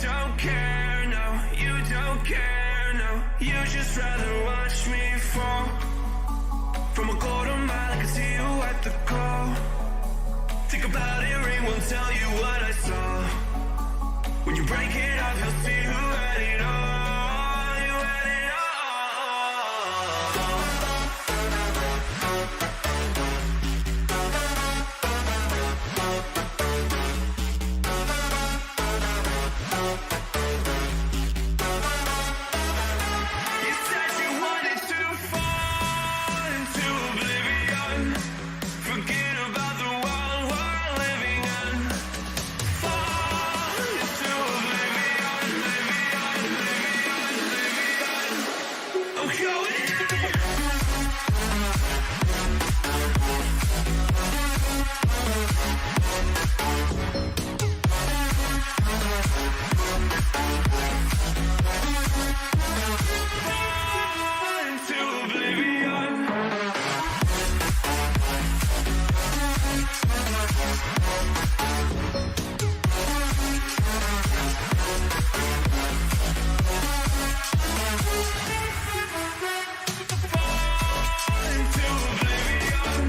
don't care, no, you don't care, no. You just rather watch me fall. From a quarter mile, I can see you at the call. Think about it, ring won't tell you what I saw. When you break it off, you'll see who had it all. You had it all. You said you wanted to fall into oblivion. Forget about the world we're living in. Fall into oblivion, oblivion, oblivion, oblivion. I'm going in. Fall into oblivion. Fall into oblivion.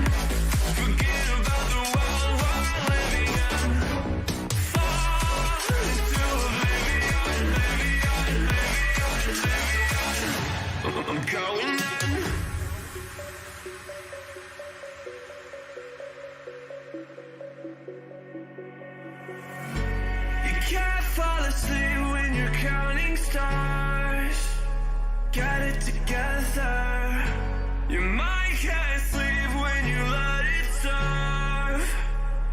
Forget about the world we're living in. Fall into oblivion, oblivion, oblivion, oblivion. I'm going in. You can't fall asleep when you're counting stars. Get it together. Your mind can't sleep when you let it serve.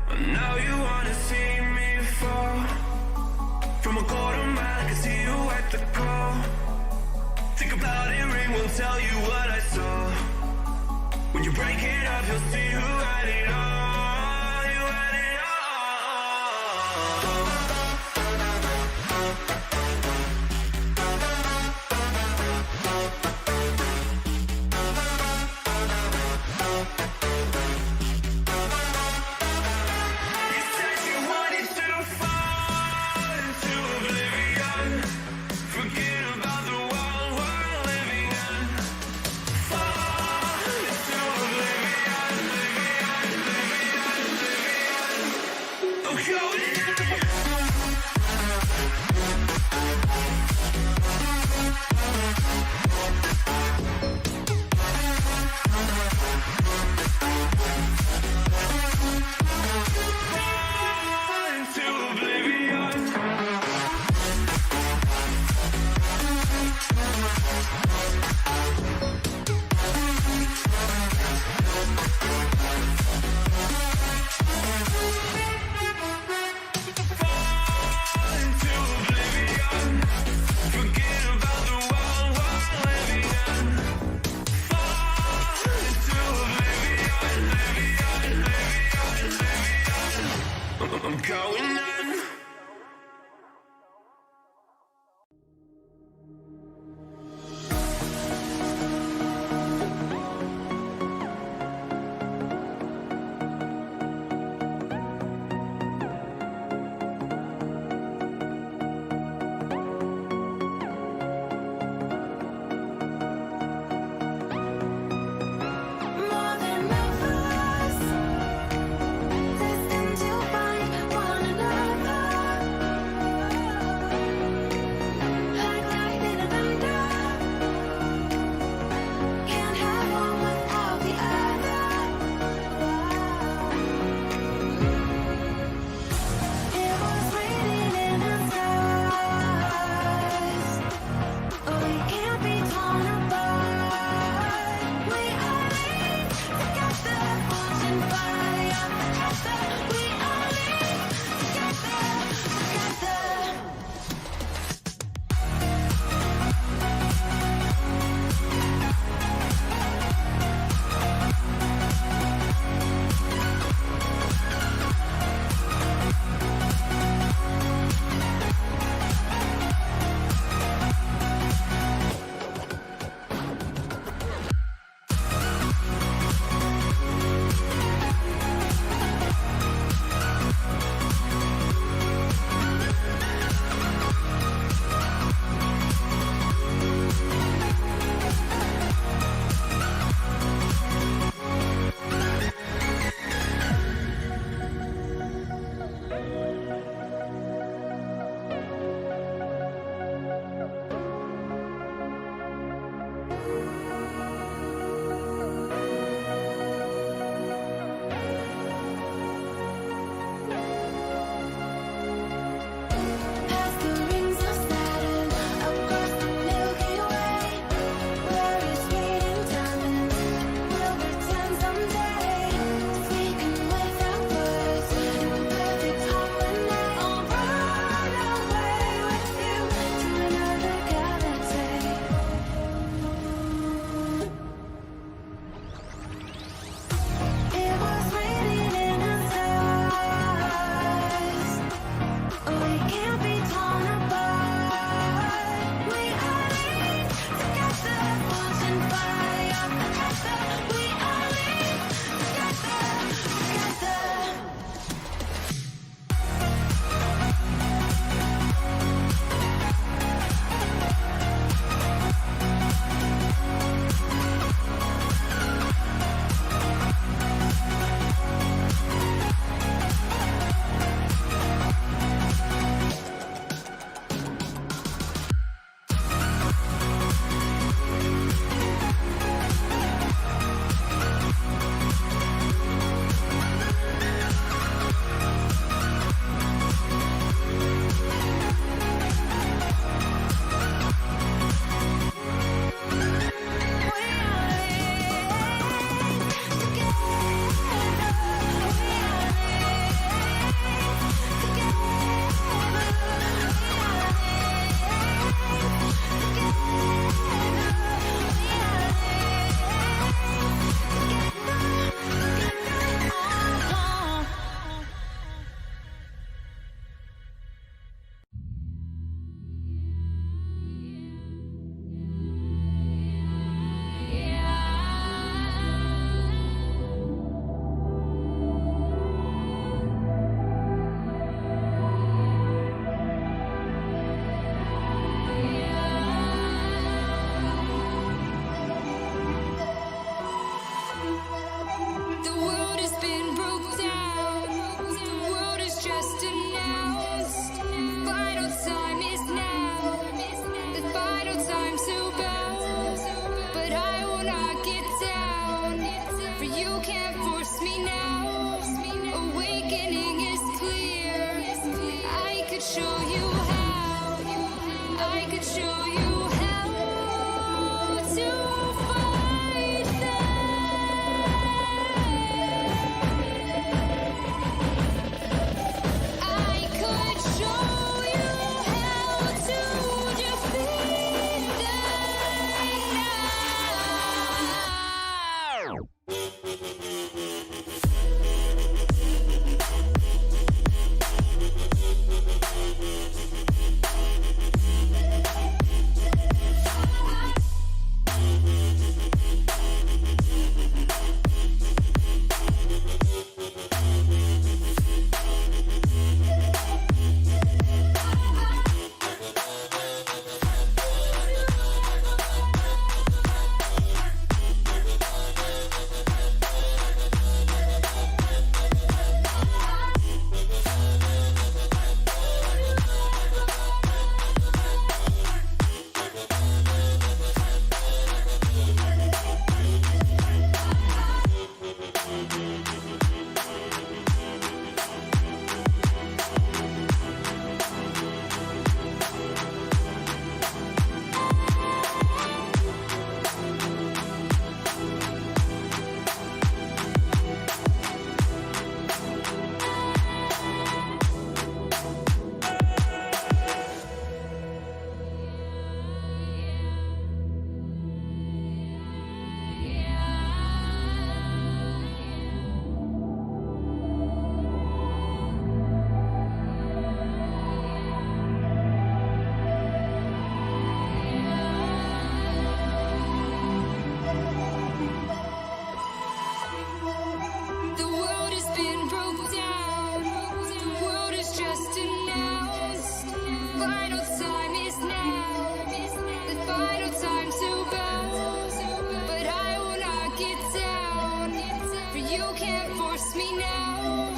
I know you wanna see me fall. From a quarter mile, I can see you at the call. Think about it, ring won't tell you what I saw. When you break it up, you'll see who had it all. You had it all. You said you wanted to fall into oblivion. Forget about the world we're living in. Fall into oblivion, oblivion, oblivion. Trust me now,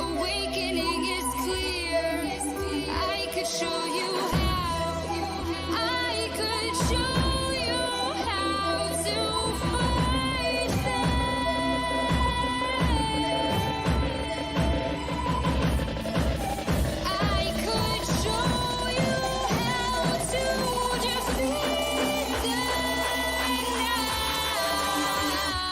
awakening is clear. I could show you how. I could show you how to fight them. I could show you how to defeat them now.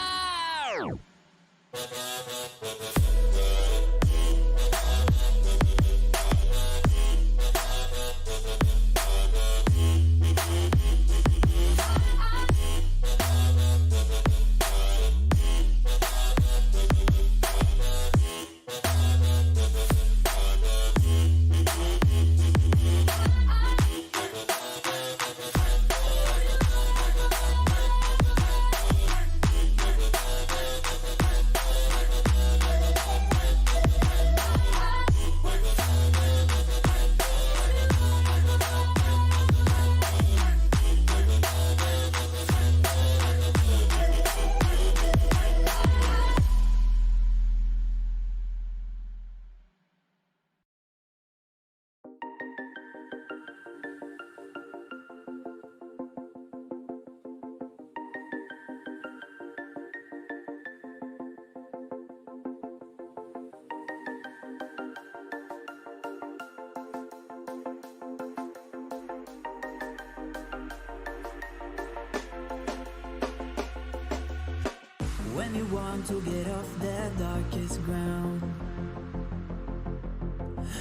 When you want to get off the darkest ground,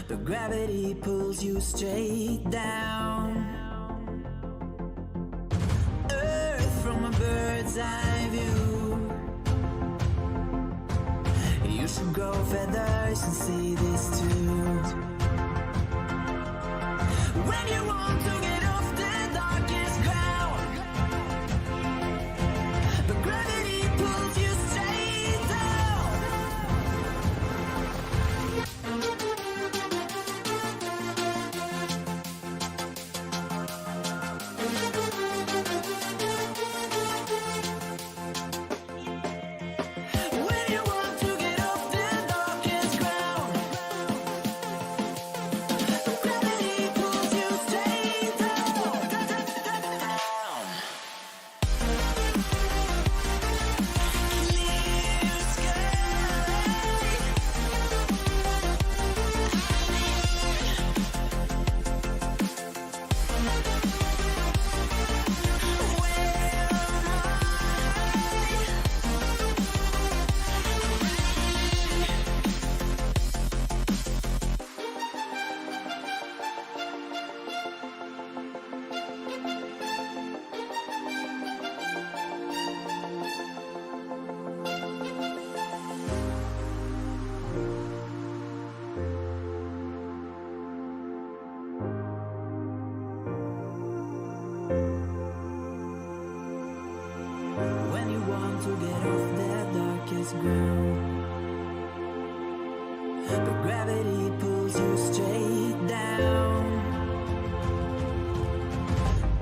but gravity pulls you straight down. Earth from a bird's eye view. You should grow feathers and see this too. When you want to get off the darkest ground, but gravity pulls you straight down. When you want to get off the darkest ground, but gravity pulls you straight down. Clear When you want to get off the darkest ground, but gravity pulls you straight down.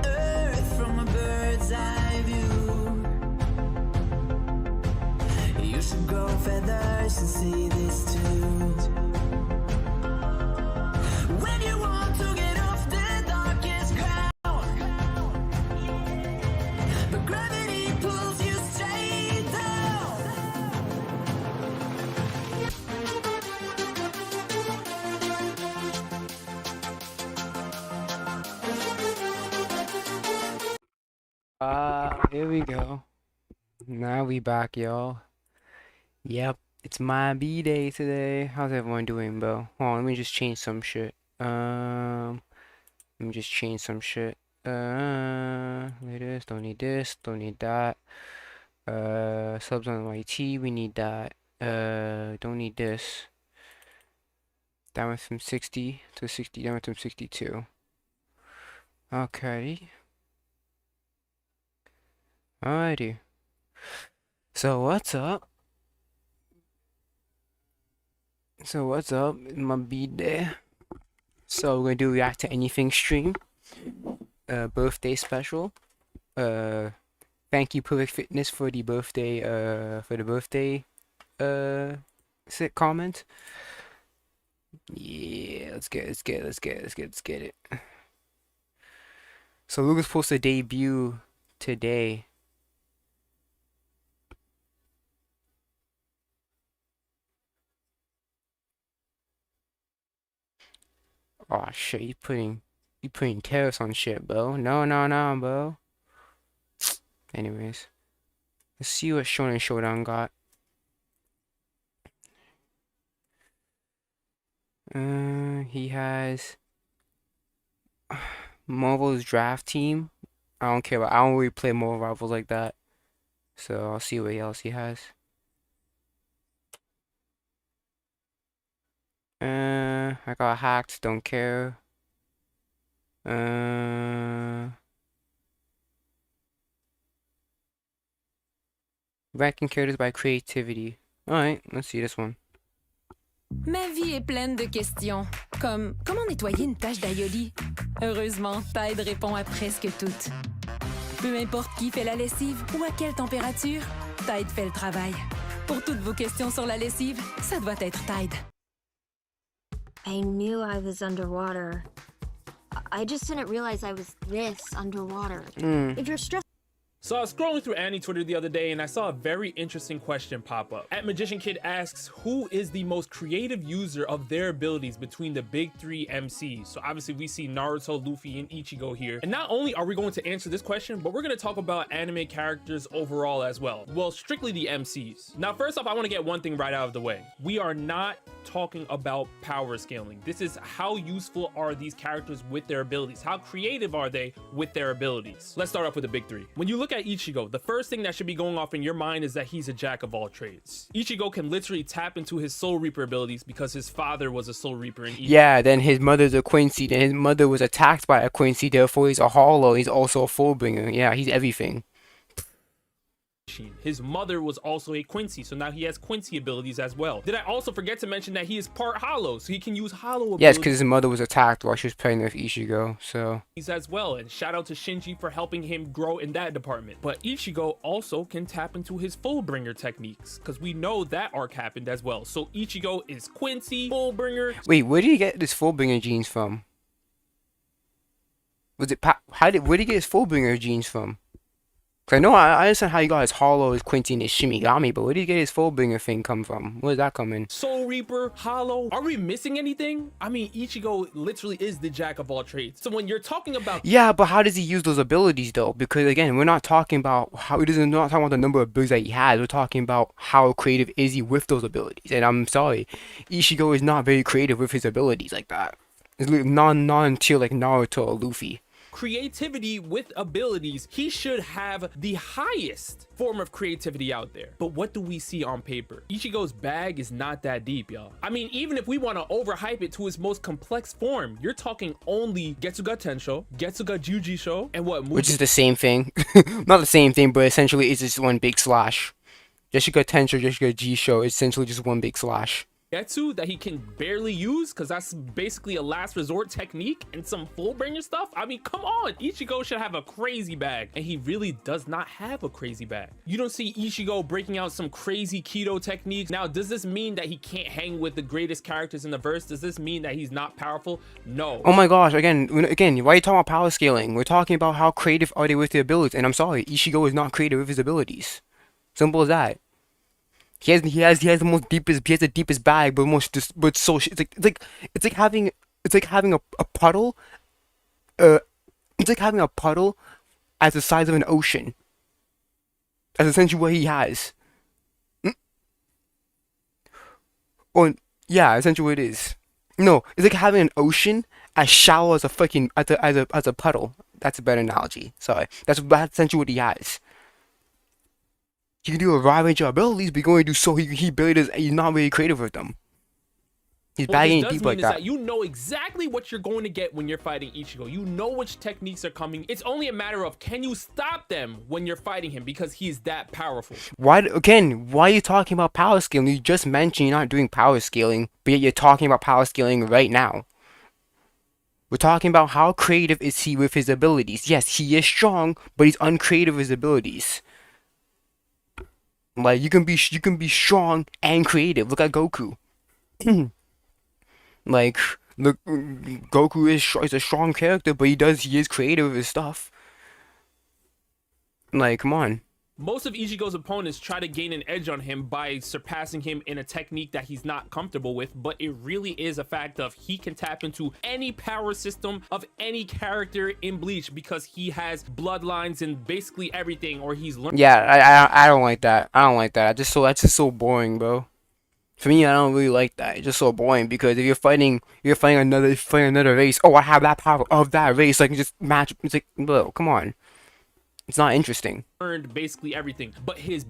Earth from a bird's eye view. You should grow feathers and see this too. When you want to get off the darkest ground, but gravity pulls you straight down. Here we go. Now we back, y'all. Yep, it's my B-day today. How's everyone doing, bro? Hold on, let me just change some shit. Let me just change some shit. Look at this, don't need this, don't need that. Subs on YT, we need that. Don't need this. That went from 60 to 60, that went from 62. Okay. Alrighty. So what's up? My B-day. So we're gonna do react to anything stream. Birthday special. Thank you Perfect Fitness for the birthday comment. Yeah, let's get it. So Luca's supposed to debut today. Oh shit, you putting tariffs on shit, bro. No, bro. Anyways, let's see what Shonen Showdown got. He has Marvel's draft team. I don't care about. I don't really play Marvel Rivals like that, so I'll see what else he has. I got hacked. Don't care. Ranking characters by creativity. Alright, let's see this one. Ma vie est pleine de questions, comme comment nettoyer une tache d'aïoli? Heureusement, Tide répond à presque toutes. Peu importe qui fait la lessive ou à quelle température, Tide fait le travail. Pour toutes vos questions sur la lessive, ça doit être Tide. I knew I was underwater. I just didn't realize I was this underwater. If you're stressed. So I was scrolling through Annie Twitter the other day and I saw a very interesting question pop up. At Magician Kid asks, who is the most creative user of their abilities between the big three MCs? So obviously we see Naruto, Luffy, and Ichigo here. And not only are we going to answer this question, but we're going to talk about anime characters overall as well. Well, strictly the MCs. Now, first off, I want to get one thing right out of the way. We are not talking about power scaling. This is how useful are these characters with their abilities? How creative are they with their abilities? Let's start off with the big three. When you look at Ichigo, the first thing that should be going off in your mind is that he's a jack of all trades. Ichigo can literally tap into his Soul Reaper abilities because his father was a Soul Reaper in Ichigo. Yeah, then his mother's a Quincy, then his mother was attacked by a Quincy, therefore he's a Hollow, he's also a Fullbringer. Yeah, he's everything. His mother was also a Quincy, so now he has Quincy abilities as well. Did I also forget to mention that he is part Hollow, so he can use Hollow abilities? Yes, because his mother was attacked while she was pregnant with Ichigo, so... as well, and shout out to Shinji for helping him grow in that department. But Ichigo also can tap into his Fullbringer techniques, because we know that arc happened as well. So Ichigo is Quincy, Fullbringer. Wait, where did he get this Fullbringer genes from? Was it where did he get his Fullbringer genes from? Cause I know I understand how you got his Hollow, his Quincy, and his Shimigami, but where did he get his Fullbringer thing come from? Where did that come in? Soul Reaper, Hollow. Are we missing anything? I mean, Ichigo literally is the jack of all trades. So when you're talking about... Yeah, but how does he use those abilities though? Because again, we're not talking about how we're not talking about the number of abilities that he has. We're talking about how creative is he with those abilities. And I'm sorry, Ichigo is not very creative with his abilities like that. It's non-tier like Naruto or Luffy. Creativity with abilities, he should have the highest form of creativity out there. But what do we see on paper? Ichigo's bag is not that deep, y'all. I mean, even if we want to overhype it to its most complex form, you're talking only Getsuga Tensho, Getsuga Jujisho, and what? Which is the same thing. Not the same thing, but essentially it's just one big slash. Getsuga Tensho, Getsuga Jisho is essentially just one big slash. Getsu that he can barely use because that's basically a last resort technique and some Fullbringer stuff. I mean, come on, Ichigo should have a crazy bag, and he really does not have a crazy bag. You don't see Ichigo breaking out some crazy keto techniques. Now, does this mean that he can't hang with the greatest characters in the verse? Does this mean that he's not powerful? No. Oh my gosh, again, why are you talking about power scaling? We're talking about how creative are they with their abilities, and I'm sorry, Ichigo is not creative with his abilities. Simple as that. He has the deepest bag, but it's like having a puddle. It's like having a puddle as the size of an ocean. That's essentially what he has. Or yeah, essentially what it is. No, it's like having an ocean as shallow as a fucking as a puddle. That's a better analogy. Sorry, that's essentially what he has. He can do a wide range of abilities, but going to do so he barely does. He's not really creative with them. He's bagging deep like that. You know exactly what you're going to get when you're fighting Ichigo. You know which techniques are coming. It's only a matter of can you stop them when you're fighting him because he's that powerful. Why are you talking about power scaling? You just mentioned you're not doing power scaling, but yet you're talking about power scaling right now. We're talking about how creative is he with his abilities. Yes, he is strong, but he's uncreative with his abilities. Like you can be strong and creative. Look at Goku. Like look, Goku is a strong character, but he is creative with his stuff. Like come on. Most of Ichigo's opponents try to gain an edge on him by surpassing him in a technique that he's not comfortable with, but it really is a fact of he can tap into any power system of any character in Bleach because he has bloodlines and basically everything, or he's learned. Yeah, I don't like that. I don't like that. That's just so boring, bro. For me, I don't really like that. It's just so boring because if you're fighting another race. Oh, I have that power of that race. I can just match. It's like, bro, come on. It's not interesting. Earned basically everything, but his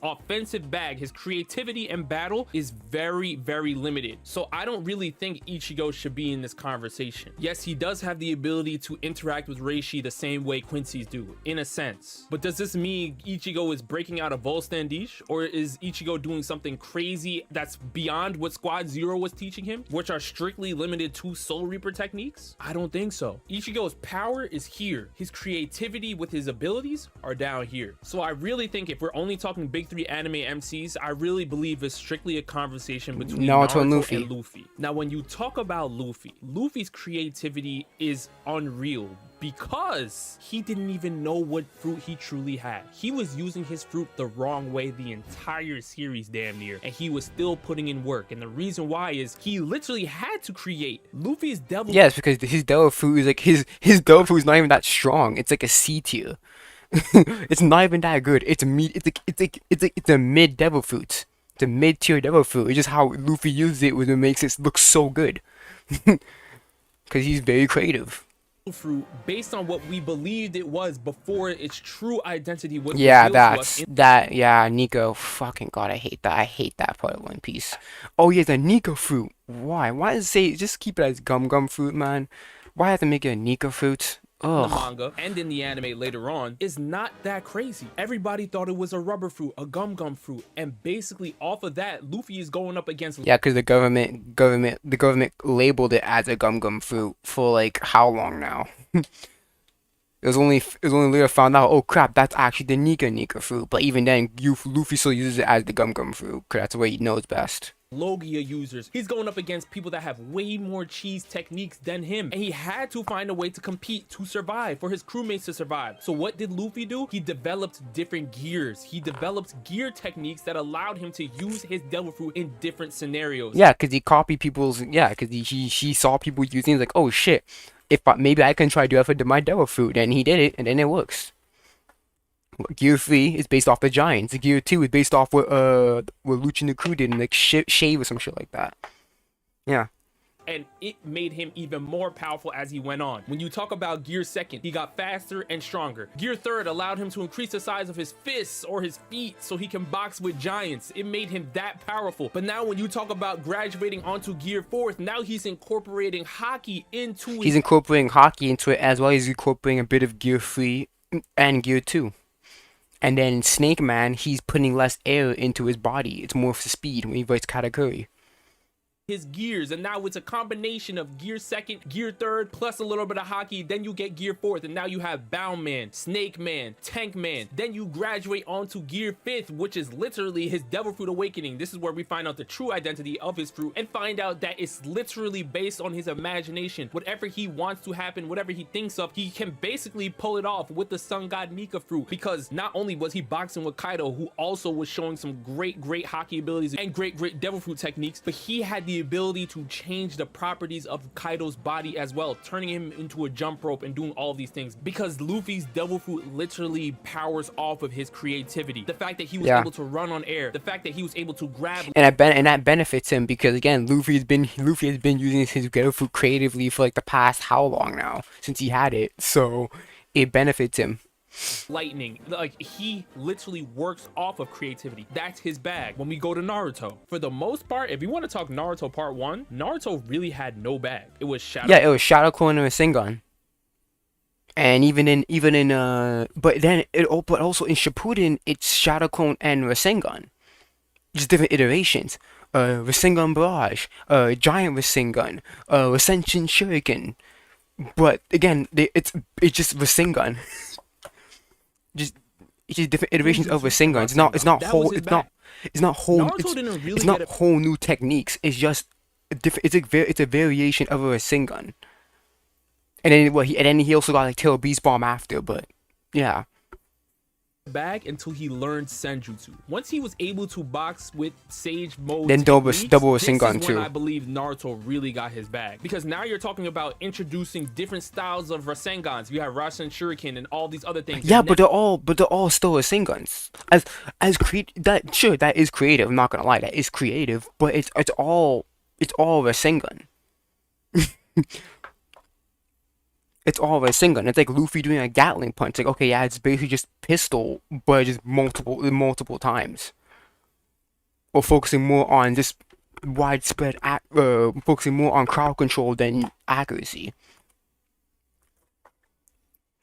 offensive bag, his creativity and battle is very, very limited. So I don't really think Ichigo should be in this conversation. Yes, he does have the ability to interact with Reishi the same way Quincy's do, in a sense. But does this mean Ichigo is breaking out of Volstandish, or is Ichigo doing something crazy that's beyond what Squad Zero was teaching him, which are strictly limited to Soul Reaper techniques? I don't think so. Ichigo's power is here. His creativity with his abilities are down here. So I really think if we're only talking big three anime MCs, I really believe it's strictly a conversation between Naruto and Luffy. Now, when you talk about Luffy's creativity is unreal because he didn't even know what fruit he truly had. He was using his fruit the wrong way the entire series damn near, and he was still putting in work. And the reason why is he literally had to create Luffy's devil. Yes, because his devil fruit is like his devil fruit is not even that strong. It's like a C tier. It's not even that good. It's a mid devil fruit. It's a mid tier devil fruit. It's just how Luffy uses it, which makes it look so good. Because he's very creative. Fruit based on what we believed it was before its true identity was Nico. Fucking god, I hate that part of One Piece. Oh yeah, the Nico fruit. Why does it say just keep it as gum fruit, man? Why have to make it a Nico fruit? The manga and in the anime later on is not that crazy. Everybody thought it was a rubber fruit, a gum fruit, and basically off of that, Luffy is going up against. Yeah, because the government labeled it as a gum fruit for like how long now? It was only later found out. Oh crap, that's actually the Nika fruit. But even then, Luffy still uses it as the gum fruit because that's the way he knows best. Logia users. He's going up against people that have way more cheese techniques than him, and he had to find a way to compete to survive, for his crewmates to survive. So what did Luffy do? He developed different gears. He developed gear techniques that allowed him to use his devil fruit in different scenarios. Yeah, because he copied people's. Yeah, because he saw people using it, like, oh shit, maybe I can try to do that for my devil fruit, and he did it, and then it works. Gear 3 is based off the Giants. Gear 2 is based off what Lucci the Crew did in like Shave or some shit like that. Yeah. And it made him even more powerful as he went on. When you talk about Gear 2nd, he got faster and stronger. Gear 3rd allowed him to increase the size of his fists or his feet so he can box with giants. It made him that powerful. But now when you talk about graduating onto Gear 4th, now he's incorporating Haki into it. He's incorporating Haki into it as well as incorporating a bit of Gear 3 and Gear 2. And then Snake Man, he's putting less air into his body. It's more for speed when he fights Katakuri. His gears, and now it's a combination of Gear 2nd, Gear 3rd, plus a little bit of Haki. Then you get Gear 4th, and now you have Bound Man, Snake Man, Tank Man. Then you graduate onto Gear 5th, which is literally his Devil Fruit Awakening. This is where we find out the true identity of his fruit and find out that it's literally based on his imagination. Whatever he wants to happen, whatever he thinks of, he can basically pull it off with the Sun God Nika fruit, because not only was he boxing with Kaido, who also was showing some great Haki abilities and great Devil Fruit techniques, but he had the ability to change the properties of Kaido's body as well, turning him into a jump rope and doing all of these things, because Luffy's Devil Fruit literally powers off of his creativity. The fact that he was able to run on air, the fact that he was able to grab, and that benefits him because again, Luffy has been using his Devil Fruit creatively for like the past how long now since he had it, so it benefits him. Lightning. Like, he literally works off of creativity. That's his bag. When we go to Naruto, for the most part, if you want to talk Naruto part 1, Naruto really had no bag. It was Shadow. Yeah, it was Shadow Clone and Rasengan. And even in but also in Shippuden, it's Shadow Clone and Rasengan. Just different iterations. Rasengan Barrage, Giant Rasengan, Ascension Shuriken. But again, it's just Rasengan. Just It's just different iterations of Genjutsu Rasengan. It's not. It's not That whole. was his It's not. bag. It's not whole. Naruto didn't really It's not get a- whole new techniques. It's just a different. It's a variation of a Rasengan. And then he also got like Tail Beast Bomb after. But yeah. bag until he learned Senjutsu. Once he was able to box with Sage mode, Then double techniques, Rasengan this is when too. I believe Naruto really got his bag, because now you're talking about introducing different styles of Rasengans. You have Rasen Shuriken and all these other things. Yeah, And but they're all still Rasengans. That is creative. I'm not gonna lie, that is creative. But it's all Rasengan. It's all Rasengan. It's like Luffy doing a Gatling punch. Like, okay, yeah, it's basically just pistol, but just multiple times. Or focusing more on just widespread, focusing more on crowd control than accuracy.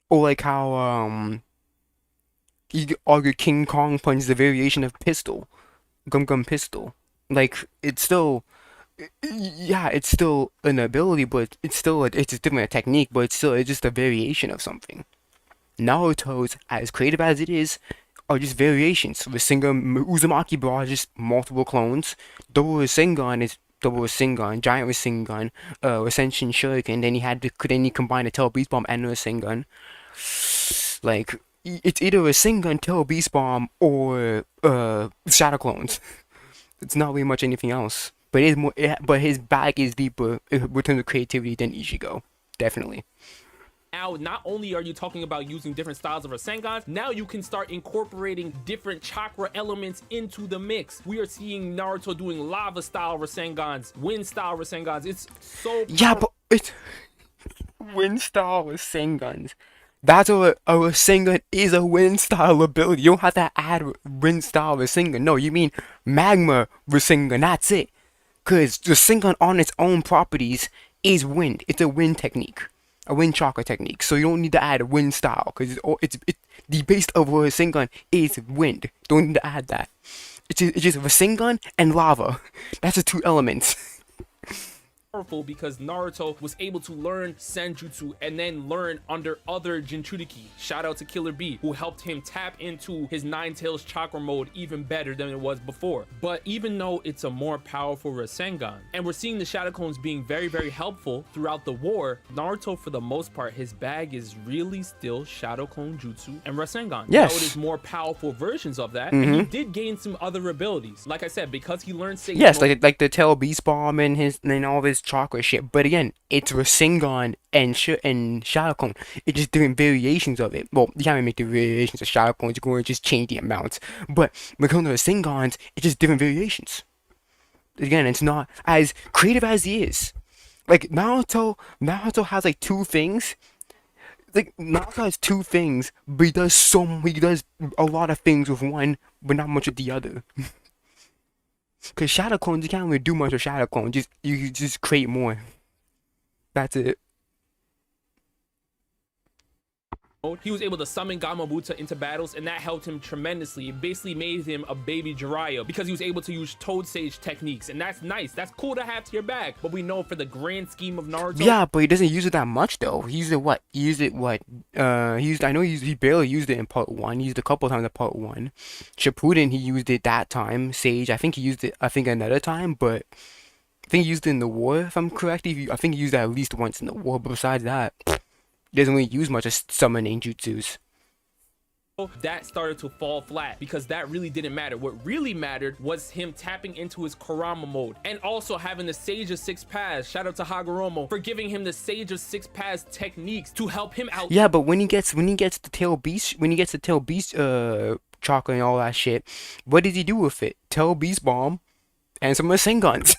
Or like how you could argue King Kong punch is a variation of pistol, Gum pistol. Like it's still. Yeah, it's still an ability, but it's a different technique, but it's just a variation of something. Naruto's, as creative as it is, are just variations. Rasengan, Uzumaki Bra are just multiple clones. Double Rasengan is Double Rasengan, Giant Rasengan, Ascension Shuriken. Then he combined a Tail Beast Bomb and a Rasengan. Like it's either Rasengan, Tail Beast Bomb, or Shadow Clones. It's not really much anything else. But it is more. But his bag is deeper in terms of creativity than Ichigo, definitely. now, not only are you talking about using different styles of Rasengans, now you can start incorporating different chakra elements into the mix. We are seeing Naruto doing lava style Rasengans, wind style Rasengans. It's so Yeah, but it's wind style Rasengans. That's a Rasengan is a wind style ability. You don't have to add wind style Rasengan. No, you mean magma Rasengan. That's it. Because Rasengan on its own properties is wind. It's a wind technique. A wind chakra technique. So you don't need to add a wind style. Because the base of Rasengan is wind. Don't need to add that. It's just Rasengan and lava. That's the two elements. powerful because Naruto was able to learn Senjutsu and then learn under other Jinchuriki. Shout out to Killer B, who helped him tap into his Nine Tails chakra mode even better than it was before. But even though it's a more powerful Rasengan, and we're seeing the Shadow Clones being very, very helpful throughout the war, Naruto, for the most part, his bag is really still Shadow Clone Jutsu and Rasengan. Yes. Now it is more powerful versions of that, and he did gain some other abilities. Like I said, because he learned Sage Yes, mode, like the Tail Beast Bomb and all this chakra shit. But again, it's Rasengan and Shadow Clone. It's just different variations of it. Well, you can't make the variations of Shadow Clones. You're going to just change the amounts. But when it comes to Rasengans, it's just different variations. Again, it's not as creative as he is. Like Naruto has like two things. Like Naruto has two things, but he does a lot of things with one, but not much with the other. Cause Shadow Clones, you can't really do much with Shadow Clones. You just create more. That's it. he was able to summon Gamabutsu into battles, and that helped him tremendously. It basically made him a baby Jiraiya because he was able to use Toad Sage techniques, and that's nice. That's cool to have to your bag. But we know for the grand scheme of Naruto, Yeah, but he doesn't use it that much though. He used it what? I know he barely used it in part 1. He used it a couple times in part 1. Shippuden, he used it that time. Sage, I think he used it another time, but I think he used it in the war, if I'm correct. I think he used it at least once in the war, but besides that, he doesn't really use much of summoning jutsus. that started to fall flat because that really didn't matter. What really mattered was him tapping into his Kurama mode and also having the Sage of Six Paths. Shout out to Hagoromo for giving him the Sage of Six Paths techniques to help him out. Yeah, but when he gets the Tail Beast chakra and all that shit, what does he do with it? Tail Beast Bomb and some Rasengans.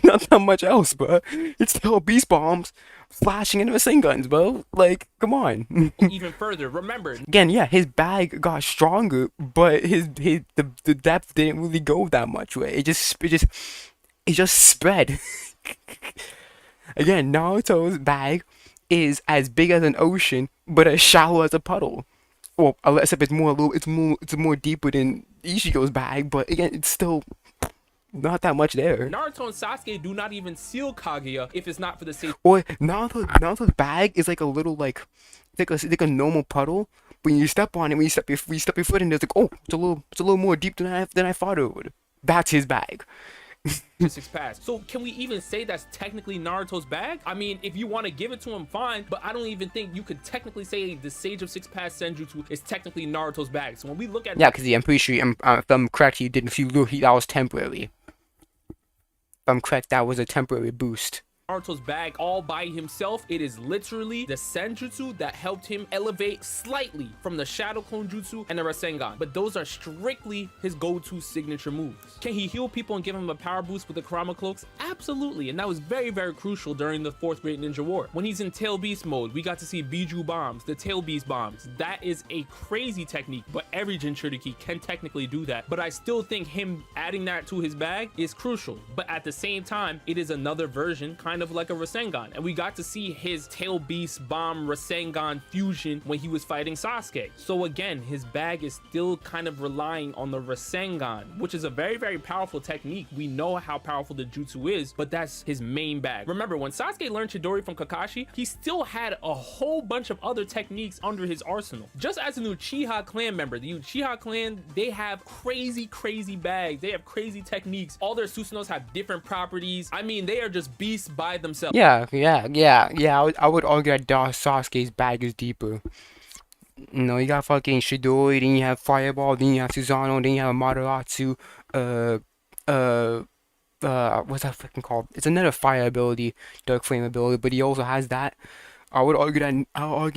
Not that much else, bro. It's Tail Beast Bombs flashing into Rasengans, bro. Like, come on. Even further, remember, Again, yeah, his bag got stronger, but the depth didn't really go that much way. It just spread. Again, Naruto's bag is as big as an ocean, but as shallow as a puddle. Well, except it's more deeper than Ichigo's bag, but again, it's still not that much there. Naruto and Sasuke do not even seal Kaguya if it's not for the Sage. Or Naruto's bag is like a little like a normal puddle, when you step on it, when you step your foot in, it's like, oh, it's a little more deep than I thought it would. That's his bag. Six Pass. So can we even say that's technically Naruto's bag? I mean, if you want to give it to him, fine, but I don't even think you could technically say the Sage of Six Pass Senjutsu is technically Naruto's bag. So when we look at Yeah, because I'm pretty sure, if I'm correct, he did. If you look, that was temporary. If I'm correct, that was a temporary boost. Naruto's bag all by himself, it is literally the Senjutsu that helped him elevate slightly from the Shadow Clone Jutsu and the Rasengan. But those are strictly his go-to signature moves. Can he heal people and give him a power boost with the Kurama Cloaks? Absolutely, and that was very, very crucial during the 4th Great Ninja War. When he's in Tail Beast mode, we got to see Biju bombs, the Tail Beast bombs. That is a crazy technique, but every Jinchuriki can technically do that. But I still think him adding that to his bag is crucial. But at the same time, it is another version, kind of like a Rasengan, and we got to see his Tail Beast bomb Rasengan fusion when he was fighting Sasuke. So again, his bag is still kind of relying on the Rasengan, which is a very, very powerful technique. We know how powerful the jutsu is, but that's his main bag. Remember, when Sasuke learned Chidori from Kakashi, he still had a whole bunch of other techniques under his arsenal. Just as an Uchiha clan member, the Uchiha clan, they have crazy bags. They have crazy techniques. All their Susanos have different properties. I mean, they are just beasts by themselves. Yeah. I would argue that Sasuke's bag is deeper. You know, you got fucking Shidori, then you have Fireball, then you have Susanoo, then you have Mataratsu, what's that fucking called? It's another fire ability, Dark Flame ability, but he also has that. I'll argue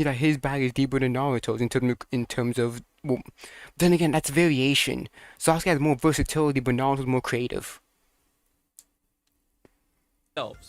that his bag is deeper than Naruto's in terms of, well, then again, that's variation. Sasuke has more versatility, but Naruto's more creative.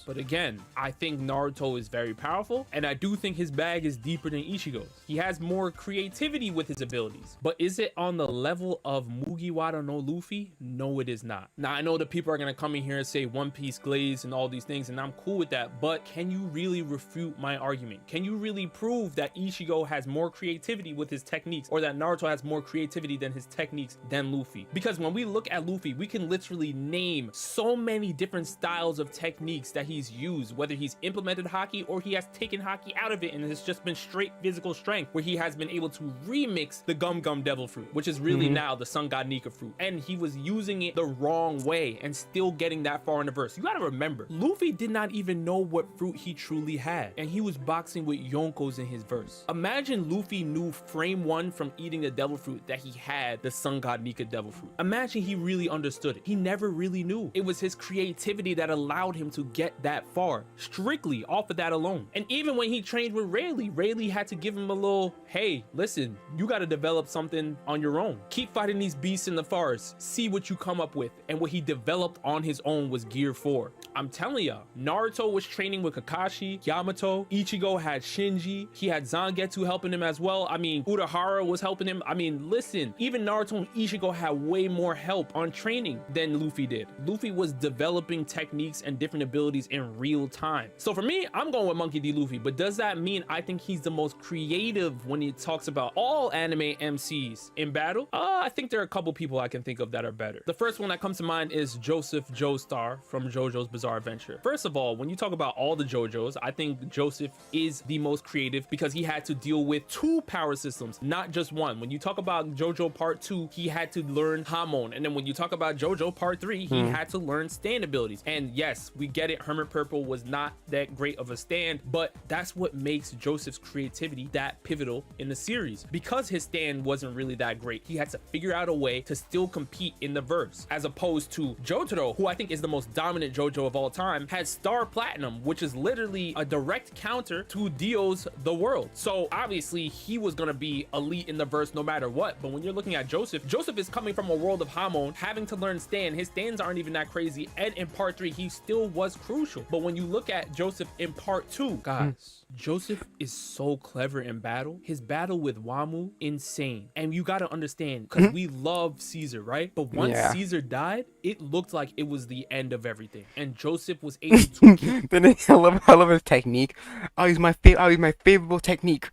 But again, I think Naruto is very powerful, and I do think his bag is deeper than Ichigo's. He has more creativity with his abilities, but is it on the level of Mugiwara no Luffy? No, it is not. Now, I know that people are gonna come in here and say One Piece glaze and all these things, and I'm cool with that, but can you really refute my argument? Can you really prove that Ichigo has more creativity with his techniques, or that Naruto has more creativity than his techniques than Luffy? Because when we look at Luffy, we can literally name so many different styles of techniques that he's used, whether he's implemented haki or he has taken haki out of it and it's just been straight physical strength, where he has been able to remix the Gum Gum Devil Fruit, which is really now the Sun God Nika fruit, and he was using it the wrong way and still getting that far in the verse. You gotta remember, Luffy did not even know what fruit he truly had, and he was boxing with Yonkos in his verse. Imagine Luffy knew frame 1 from eating the devil fruit that he had the Sun God Nika Devil Fruit. Imagine he really understood it. He never really knew. It was his creativity that allowed him to get that far, strictly off of that alone. And even when he trained with Rayleigh had to give him a little, hey, listen, you got to develop something on your own. Keep fighting these beasts in the forest, see what you come up with. And what he developed on his own was Gear 4. I'm telling ya, Naruto was training with Kakashi, Yamato, Ichigo had Shinji, he had Zangetsu helping him as well. I mean, Urahara was helping him. I mean, listen, even Naruto and Ichigo had way more help on training than Luffy did. Luffy was developing techniques and different abilities in real time. So for me, I'm going with Monkey D. Luffy, but does that mean I think he's the most creative when he talks about all anime MCs in battle? I think there are a couple people I can think of that are better. The first one that comes to mind is Joseph Joestar from JoJo's Bizarre Adventure. First of all, when you talk about all the JoJos, I think Joseph is the most creative because he had to deal with 2 power systems, not just one. When you talk about JoJo Part 2, he had to learn Hamon, and then when you talk about JoJo Part 3, he had to learn stand abilities. And yes, we get it, Hermit Purple was not that great of a stand, but that's what makes Joseph's creativity that pivotal in the series. Because his stand wasn't really that great, he had to figure out a way to still compete in the verse, as opposed to Jotaro, who I think is the most dominant JoJo of all time, had Star Platinum, which is literally a direct counter to Dio's The World. So obviously he was gonna be elite in the verse no matter what. But when you're looking at Joseph is coming from a world of Hamon, having to learn stand. His stands aren't even that crazy, and in Part 3 he still was crucial. But when you look at Joseph in Part 2, guys, Joseph is so clever in battle. His battle with Wamuu, insane. And you got to understand, because we love Caesar, right? But once Caesar died, it looked like it was the end of everything. And Joseph was able to Then I love his technique. I'll use my favorable technique.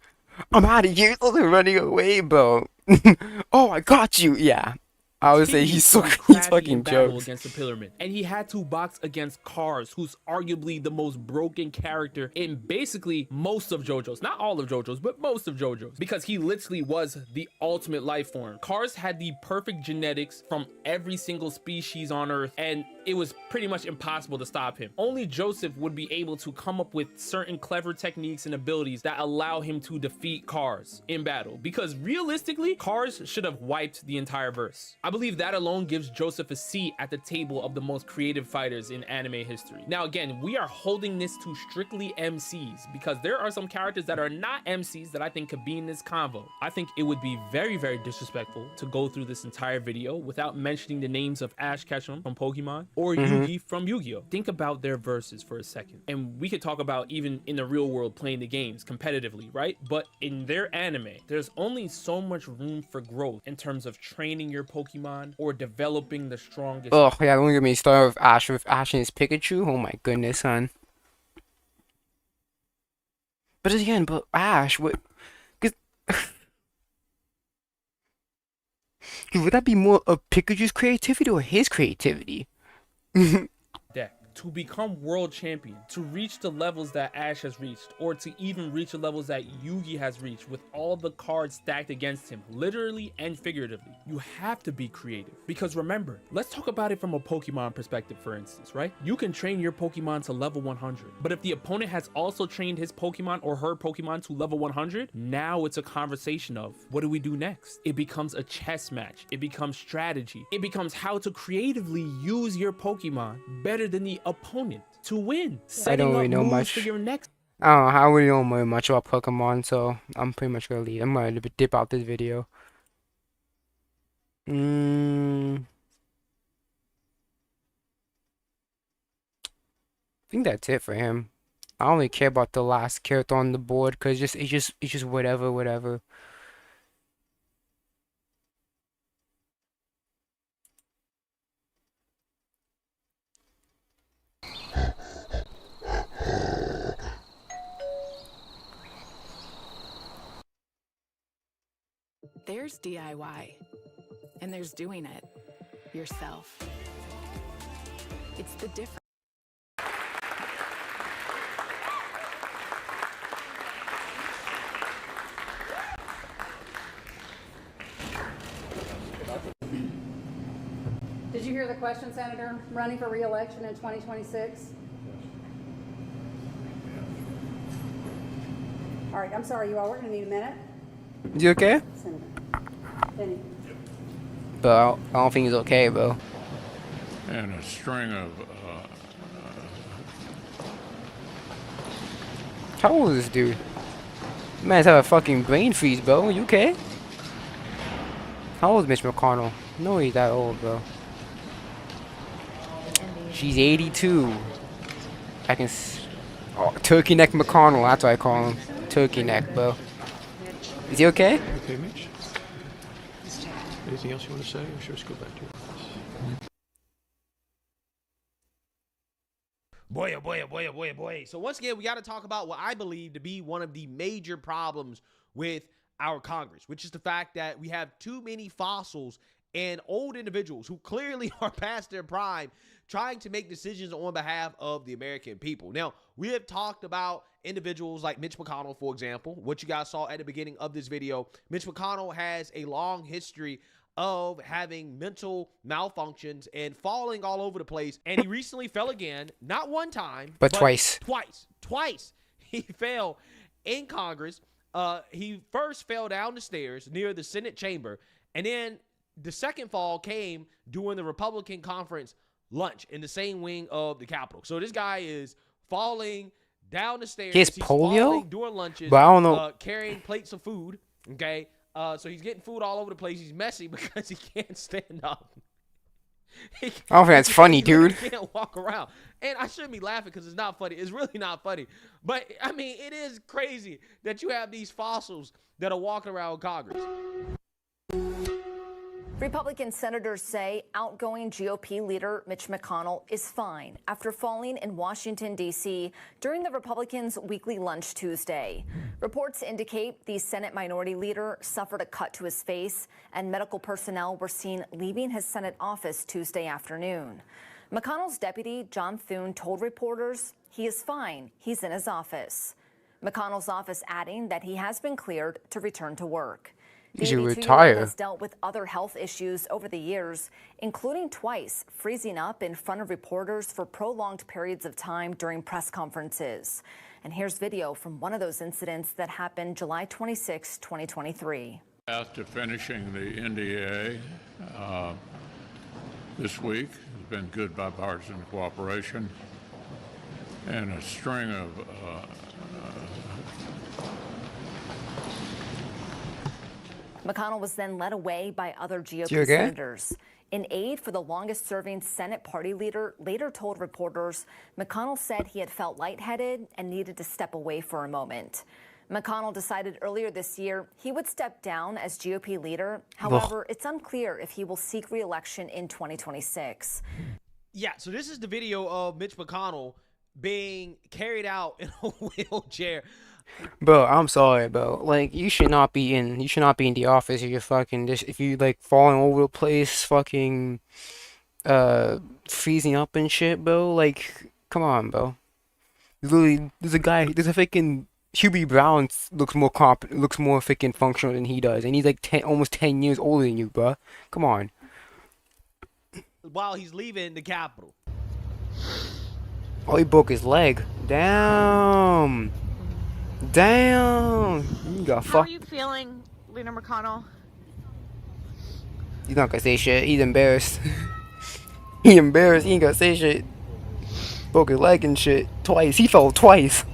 I'm out of here. They're running away, bro. Oh, I got you. Yeah. I would say continued he's so to be he's crafty in fucking battle jokes. against the Pillarmen, and he had to box against Cars, who's arguably the most broken character in basically most of JoJo's, not all of JoJo's, but most of JoJo's, because he literally was the ultimate life form. Cars had the perfect genetics from every single species on Earth, and it was pretty much impossible to stop him. Only Joseph would be able to come up with certain clever techniques and abilities that allow him to defeat Cars in battle, because realistically, Cars should have wiped the entire verse. I believe that alone gives Joseph a seat at the table of the most creative fighters in anime history. Now again, we are holding this to strictly MCs, because there are some characters that are not MCs that I think could be in this convo. I think it would be very, very disrespectful to go through this entire video without mentioning the names of Ash Ketchum from Pokemon or Yugi from Yu-Gi-Oh! Think about their verses for a second. And we could talk about even in the real world playing the games competitively, right? But in their anime, there's only so much room for growth in terms of training your Pokemon or developing the strongest. Oh yeah, don't get me started with Ash and his Pikachu. Oh my goodness, son. But again, but Ash, what? Cause would that be more of Pikachu's creativity or his creativity? Deck to become world champion, to reach the levels that Ash has reached, or to even reach the levels that Yugi has reached with all the cards stacked against him, literally and figuratively. You have to be creative, because remember, let's talk about it from a Pokemon perspective, for instance, right? You can train your Pokemon to level 100, but if the opponent has also trained his Pokemon or her Pokemon to level 100, now it's a conversation of what do we do next? It becomes a chess match. It becomes strategy. It becomes how to creatively use your Pokemon better than the opponent to win. I don't really know much. For your next I don't know. I really don't know much about Pokemon, so I'm pretty much gonna leave. I'm gonna dip out this video. I think that's it for him. I only care about the last character on the board because it's just whatever. There's DIY, and there's doing it yourself. It's the difference. Did you hear the question, Senator? Running for re-election in 2026? All right, I'm sorry, you all. We're going to need a minute. Is he okay? Senator. Benny. But I don't think he's okay, bro. And a string of How old is this dude? Man's have a fucking brain freeze, bro. You okay? How old is Mitch McConnell? No, he's that old, bro. She's 82. I can. Turkey neck McConnell. That's what I call him. Turkey neck, bro. Is he okay? Okay, Mitch. Anything else you want to say, or should we just go back to your office? Boy, oh boy, oh boy, oh boy, oh boy. So once again, we got to talk about what I believe to be one of the major problems with our Congress, which is the fact that we have too many fossils and old individuals who clearly are past their prime trying to make decisions on behalf of the American people. Now, we have talked about individuals like Mitch McConnell, for example, what you guys saw at the beginning of this video. Mitch McConnell has a long history of having mental malfunctions and falling all over the place. And he recently fell again, not one time, but twice. Twice. He fell in Congress. He first fell down the stairs near the Senate chamber. And then the second fall came during the Republican conference lunch in the same wing of the Capitol. So this guy is falling down the stairs. He's polio? During lunches. But I don't know. Carrying plates of food. Okay. So he's getting food all over the place. He's messy because he can't stand up. I don't think that's funny, dude. He can't walk around. And I shouldn't be laughing because it's not funny. It's really not funny. But, I mean, it is crazy that you have these fossils that are walking around Congress. Republican senators say outgoing GOP leader Mitch McConnell is fine after falling in Washington, D.C. during the Republicans' weekly lunch Tuesday. Reports indicate the Senate Minority Leader suffered a cut to his face, and medical personnel were seen leaving his Senate office Tuesday afternoon. McConnell's deputy, John Thune, told reporters he is fine. He's in his McConnell's office adding that he has been cleared to return to work. He should 82-year-old retire. has dealt with other health issues over the years, including twice freezing up in front of reporters for prolonged periods of time during press conferences. And here's video from one of those incidents that happened July 26, 2023. Path to finishing the NDA this week has been good bipartisan cooperation and a string of McConnell was then led away by other GOP You okay? senators. An aide for the longest-serving Senate party leader later told reporters McConnell said he had felt lightheaded and needed to step away for a moment. McConnell decided earlier this year he would step down as GOP leader. However, it's unclear if he will seek re-election in 2026. Yeah, so this is the video of Mitch McConnell being carried out in a wheelchair. Bro, I'm sorry, bro. Like, you should not be in the office if you're fucking if you like falling over the place, fucking freezing up and shit, bro. Like, come on, bro. Literally, there's a freaking Hubie Brown looks more freaking functional than he does, and he's like almost 10 years older than you, bro. Come on. While he's leaving the Capitol. Oh, he broke his leg. Damn. Damn. You got How fucked. are you feeling, Leader McConnell? He's not gonna say shit. He's embarrassed. He embarrassed. He ain't gonna say shit. Broke his leg and shit. Twice. He fell twice.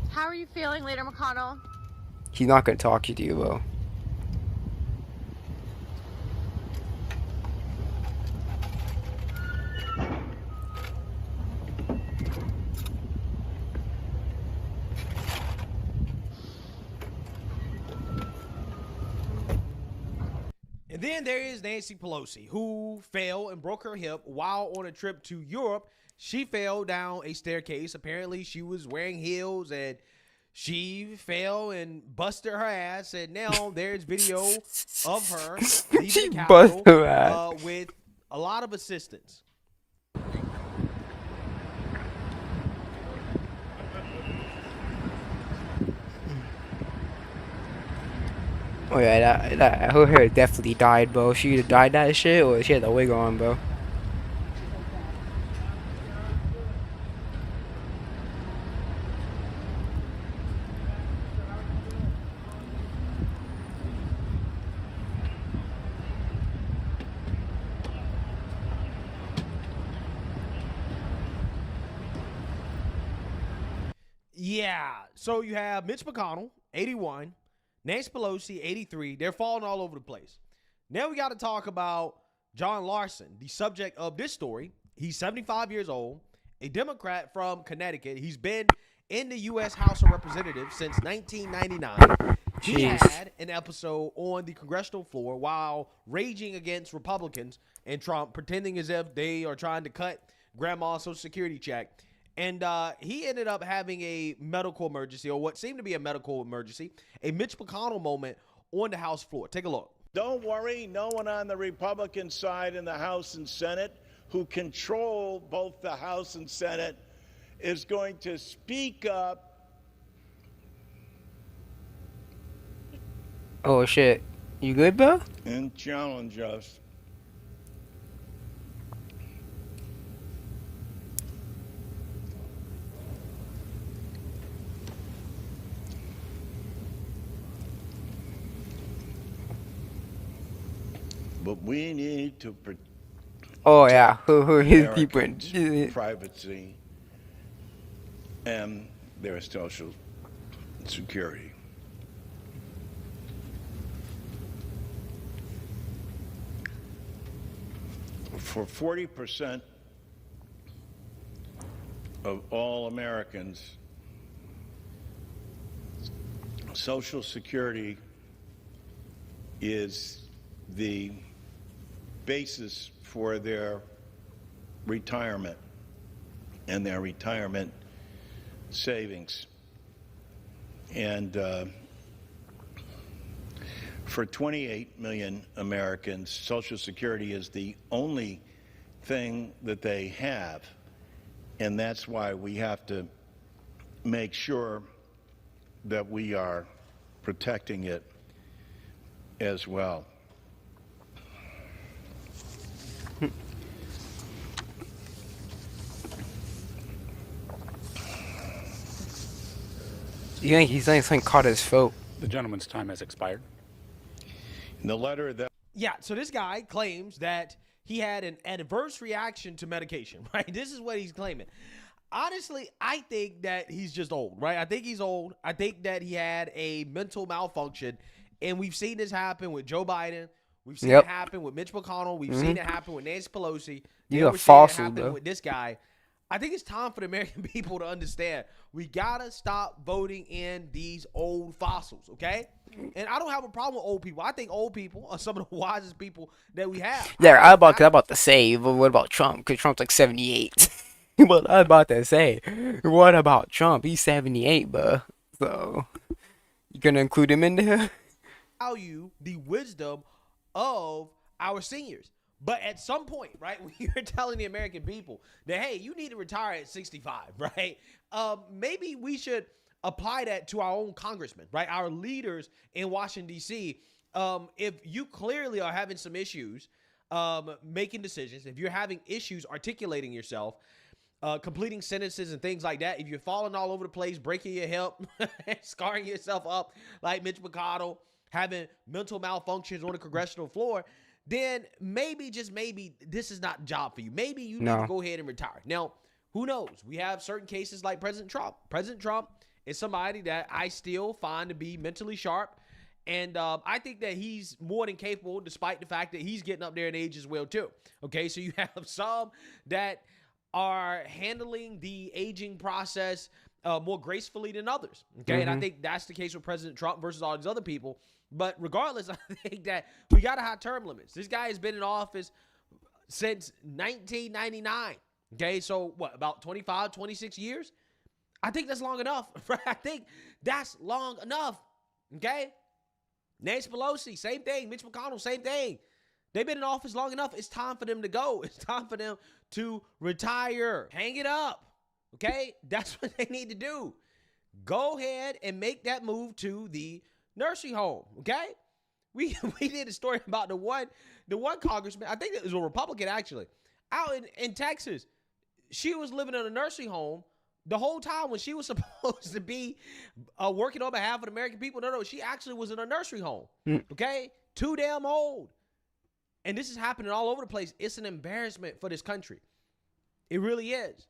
How are you feeling, Leader McConnell? He's not gonna talk to you, bro. And then there is Nancy Pelosi, who fell and broke her hip while on a trip to Europe. She fell down a staircase. Apparently, she was wearing heels, and she fell and busted her ass. And now there's video of her leaving She the busted Capitol her ass. with a lot of assistance. Oh yeah, that her hair definitely dyed, bro. She either dyed that shit or she had the wig on, bro. Yeah, so you have Mitch McConnell, 81, Nancy Pelosi, 83. They're falling all over the place. Now we got to talk about John Larson, the subject of this story. He's 75 years old, a Democrat from Connecticut. He's been in the U.S. House of Representatives since 1999. He Jeez. had an episode on the congressional floor while raging against Republicans and Trump, pretending as if they are trying to cut grandma's Social Security check. And he ended up having a medical emergency, or what seemed to be a medical emergency, a Mitch McConnell moment on the House floor. Take a look. Don't worry, no one on the Republican side in the House and Senate who control both the House and Senate is going to speak up. Oh shit. You good, bro? And challenge us. But we need to protect Oh yeah. Who his people? Americans' privacy and their social security. For 40% of all Americans, Social Security is the basis for their retirement and their retirement savings. And for 28 million Americans, Social Security is the only thing that they have. And that's why we have to make sure that we are protecting it as well. You think he's like something caught his foot? The gentleman's time has expired. In the letter that Yeah, so this guy claims that he had an adverse reaction to medication, right? This is what he's claiming. Honestly, I think that he's just old, right? I think he's old. I think that he had a mental malfunction, and we've seen this happen with Joe Biden. We've seen it happen with Mitch McConnell. We've seen it happen with Nancy Pelosi. You're a We're seeing it fossil, happen bro. with this guy. I think it's time for the American people to understand we gotta stop voting in these old fossils, okay? And I don't have a problem with old people. I think old people are some of the wisest people that we have. Yeah, I'm about to say, but what about Trump? Because Trump's like 78. What I was about to say, what about Trump? He's 78, bro. So, you gonna include him in there? Value the wisdom of our seniors. But at some point, right, when you're telling the American people that, hey, you need to retire at 65, right? Maybe we should apply that to our own congressmen, right? Our leaders in Washington, D.C. If you clearly are having some issues making decisions, if you're having issues articulating yourself, completing sentences and things like that, if you're falling all over the place, breaking your hip, scarring yourself up like Mitch McConnell, having mental malfunctions on the congressional floor, then maybe, just maybe, this is not a job for you. Maybe you need to go ahead and retire. Now, who knows? We have certain cases like President Trump. President Trump is somebody that I still find to be mentally sharp. And I think that he's more than capable, despite the fact that he's getting up there in age as well, too. Okay, so you have some that are handling the aging process more gracefully than others. Okay, and I think that's the case with President Trump versus all these other people. But regardless, I think that we got to have term limits. This guy has been in office since 1999. Okay, so what, about 25, 26 years? I think that's long enough. I think that's long enough. Okay? Nancy Pelosi, same thing. Mitch McConnell, same thing. They've been in office long enough. It's time for them to go. It's time for them to retire. Hang it up. Okay? That's what they need to do. Go ahead and make that move to the nursing home. Okay? We did a story about the one congressman, I think it was a Republican actually, out in Texas. She was living in a nursing home the whole time when she was supposed to be working on behalf of the American people. No, she actually was in a nursery home. Okay? Too damn old. And this is happening all over the place. It's an embarrassment for this country. It really is.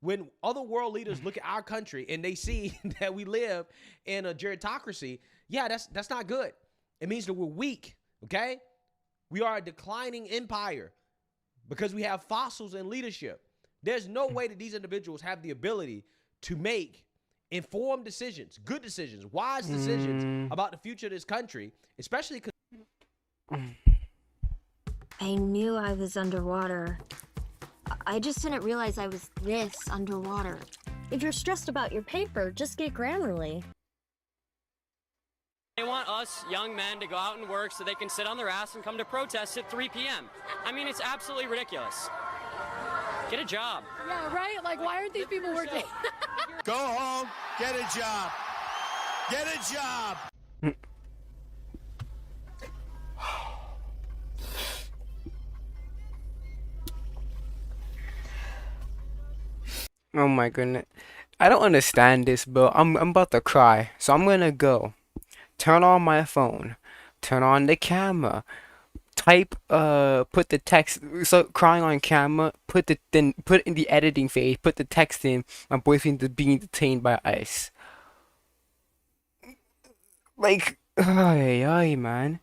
When other world leaders look at our country and they see that we live in a gerontocracy, yeah, that's not good. It means that we're weak, okay? We are a declining empire because we have fossils in leadership. There's no way that these individuals have the ability to make informed decisions, good decisions, wise decisions about the future of this country, especially because I knew I was underwater. I just didn't realize I was this underwater. If you're stressed about your paper, just get Grammarly. They want us young men to go out and work so they can sit on their ass and come to protests at 3 p.m. I mean, it's absolutely ridiculous. Get a job. Yeah, right? Like, why aren't these people working? Go home, get a job. Get a job. Oh my goodness. I don't understand this, but I'm about to cry. So I'm gonna go. Turn on my phone. Turn on the camera. Type put the text, so crying on camera, put it in the editing phase, put the text in, my boyfriend is being detained by ICE. Like, ay, man.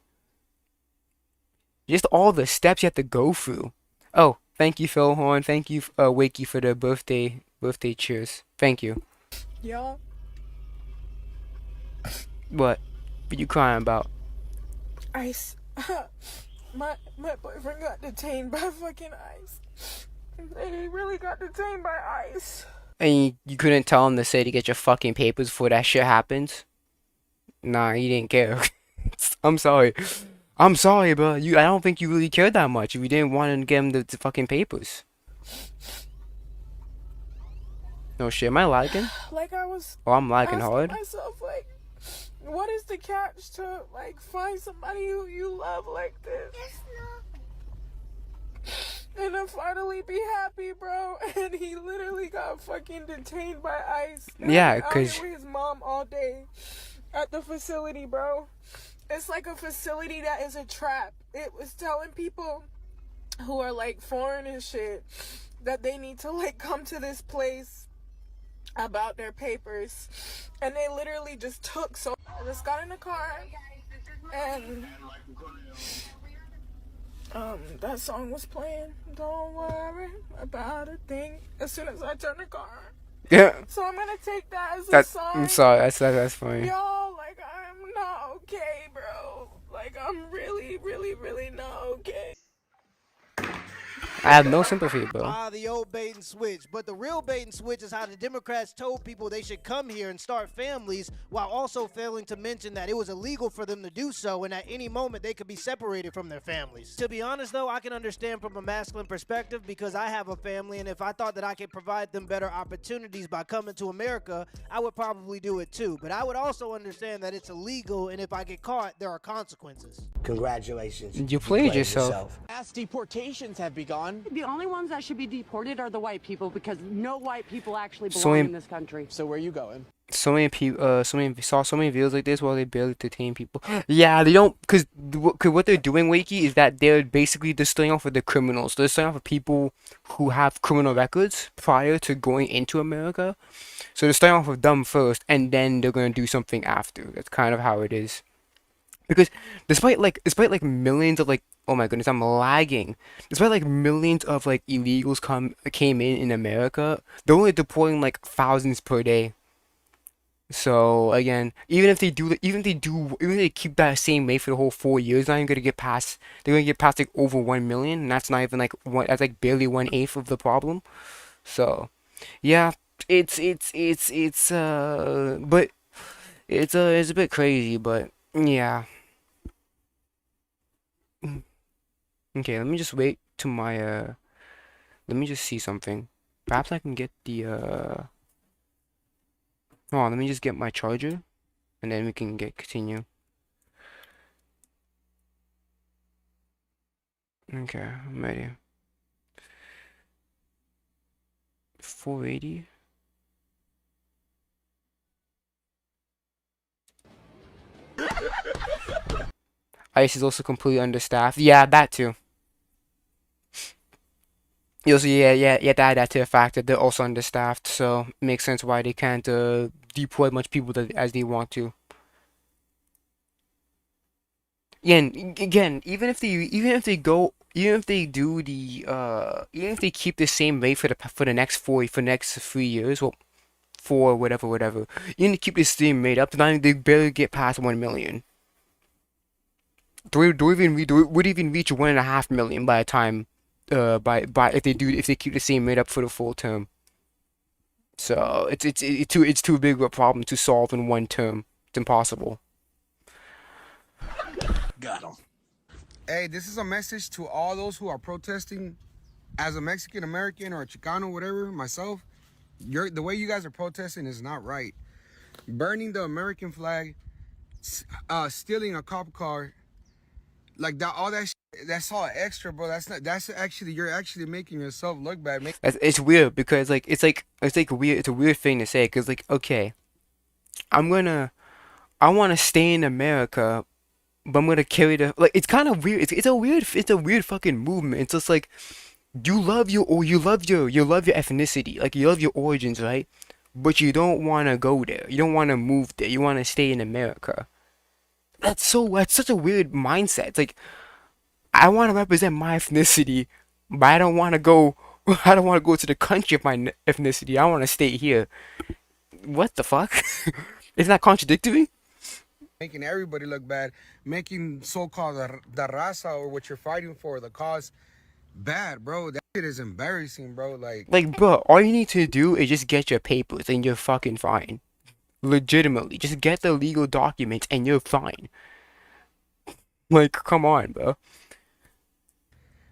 Just all the steps you have to go through. Oh, thank you, Phil Horn. Thank you, Wakey, for the birthday cheers. Thank you. Yeah. What? What you crying about? ICE. my boyfriend got detained by fucking ICE. He really got detained by ICE. And you couldn't tell him to say to get your fucking papers before that shit happens? Nah, he didn't care. I'm sorry. I'm sorry, bro. I don't think you really cared that much if you didn't want to get him the fucking papers. No shit, am I lagging? Like I was. Oh, I'm lagging asking hard. myself, like, what is the catch to like find somebody who you love like this? And then finally be happy, bro. And he literally got fucking detained by ICE. Yeah, out cause here with his mom all day at the facility, bro. It's like a facility that is a trap. It was telling people who are like foreign and shit that they need to like come to this place about their papers, and they literally just took. So I just got in the car, and that song was playing. Don't worry about a thing. As soon as I turn the car on. Yeah. So I'm gonna take that as a That's, sign. I'm sorry, that's funny. Y'all, like, I'm not okay, bro. Like, I'm really, really, really not okay. I have no sympathy, bro. The old bait and switch. But the real bait and switch is how the Democrats told people they should come here and start families while also failing to mention that it was illegal for them to do so and at any moment they could be separated from their families. To be honest, though, I can understand from a masculine perspective because I have a family, and if I thought that I could provide them better opportunities by coming to America, I would probably do it too. But I would also understand that it's illegal, and if I get caught, there are consequences. Congratulations. You played yourself. Mass deportations have begun. The only ones that should be deported are the white people because no white people actually belong in this country. So where are you going? So many people, so many videos like this while they barely detain people. Yeah, they don't, cause what they're doing, Wakey, is that they're basically just starting off with the criminals. They're starting off with people who have criminal records prior to going into America. So they're starting off with them first, and then they're gonna do something after. That's kind of how it is. Because despite like millions of like, oh my goodness, I'm lagging. Despite like millions of like illegals came in America, they're only deporting like thousands per day. So again, even if they keep that same rate for the whole 4 years, they're gonna get past like over 1 million, and that's not even like that's like barely 1/8 of the problem. So yeah, it's but it's a bit crazy, but yeah. Okay, let me just wait to my let me just see something. Perhaps I can get the hold on, let me just get my charger and then we can continue. Okay, I'm ready. 480. ICE is also completely understaffed. Yeah, that too. You also, yeah, to add that to the fact that they're also understaffed, so it makes sense why they can't deploy as much people as they want to. Again, even if they keep the same rate for the next 3 years, well, for whatever, even to keep the same rate up, then they barely get past 1 million. Would even reach 1.5 million by the time if they keep the same rate up for the full term. So it's too big of a problem to solve in one term. It's impossible. Got him. Hey, this is a message to all those who are protesting. As a Mexican American or a Chicano, whatever, myself, the way you guys are protesting is not right. Burning the American flag, stealing a cop car. Like that, all that that's all extra, bro. You're actually making yourself look bad. It's weird because it's a weird thing to say, because like, okay, I want to stay in America, but I'm gonna carry it's kind of weird. It's a weird fucking movement. It's just like you love your ethnicity, like you love your origins, right? But you don't want to go there. You don't want to move there. You want to stay in America. That's such a weird mindset. It's like, I want to represent my ethnicity, but I don't want to go to the country of my ethnicity. I want to stay here. What the fuck? Isn't that contradictory? making everybody look bad, making so-called the raza or what you're fighting for, the cause, bad, bro. That shit is embarrassing, bro. Like, bro, all you need to do is just get your papers and you're fucking fine. Legitimately, just get the legal documents and you're fine. Like, come on, bro.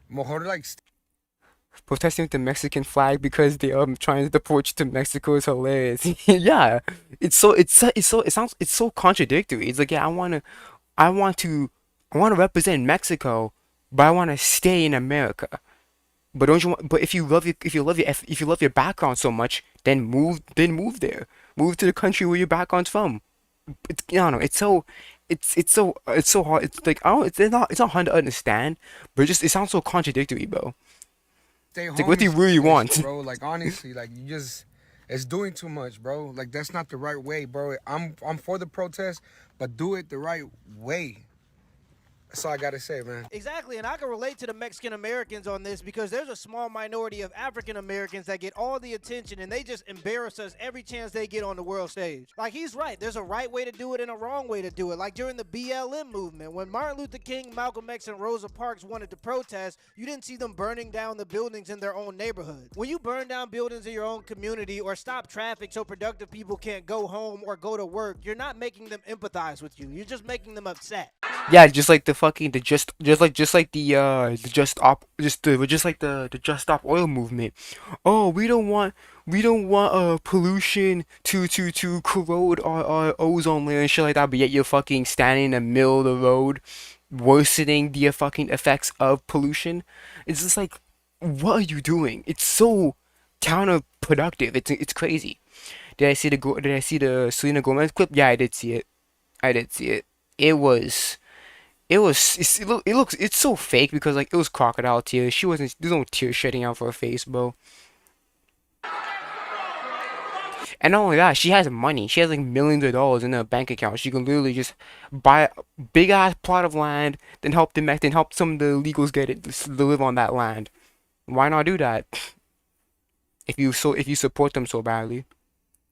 Mejor, like, Protesting with the Mexican flag because they are trying to deport you to Mexico is hilarious. Yeah, it's so contradictory. It's like, yeah, I want to represent Mexico, but I want to stay in America. But don't you want? But if you love your background so much, then move there. Move to the country where your background's from. It's, I don't know. It's so hard. It's like, I don't. It's not hard to understand, but it sounds so contradictory, bro. stay home. Like, what do you really want? Bro, like, honestly, like, it's doing too much, bro. Like, that's not the right way, bro. I'm for the protest, but do it the right way. That's all I gotta say, man. Exactly, and I can relate to the Mexican Americans on this because there's a small minority of African Americans that get all the attention and they just embarrass us every chance they get on the world stage. Like, he's right. There's a right way to do it and a wrong way to do it. Like during the BLM movement, when Martin Luther King, Malcolm X, and Rosa Parks wanted to protest, you didn't see them burning down the buildings in their own neighborhood. When you burn down buildings in your own community or stop traffic so productive people can't go home or go to work, you're not making them empathize with you. You're just making them upset. Yeah, just like the Just Stop Oil movement. Oh, we don't want pollution to corrode our ozone layer and shit like that, but yet you're fucking standing in the middle of the road worsening the fucking effects of pollution. It's just like, what are you doing? It's so counterproductive. It's crazy. Did I see the Selena Gomez clip? Yeah, I did see it. It's so fake because, like, it was crocodile tears. There's no tears shedding out for her face, bro. And not only that, she has money. She has like millions of dollars in her bank account. She can literally just buy a big ass plot of land, then help some of the illegals get it to live on that land. Why not do that? If you support them so badly.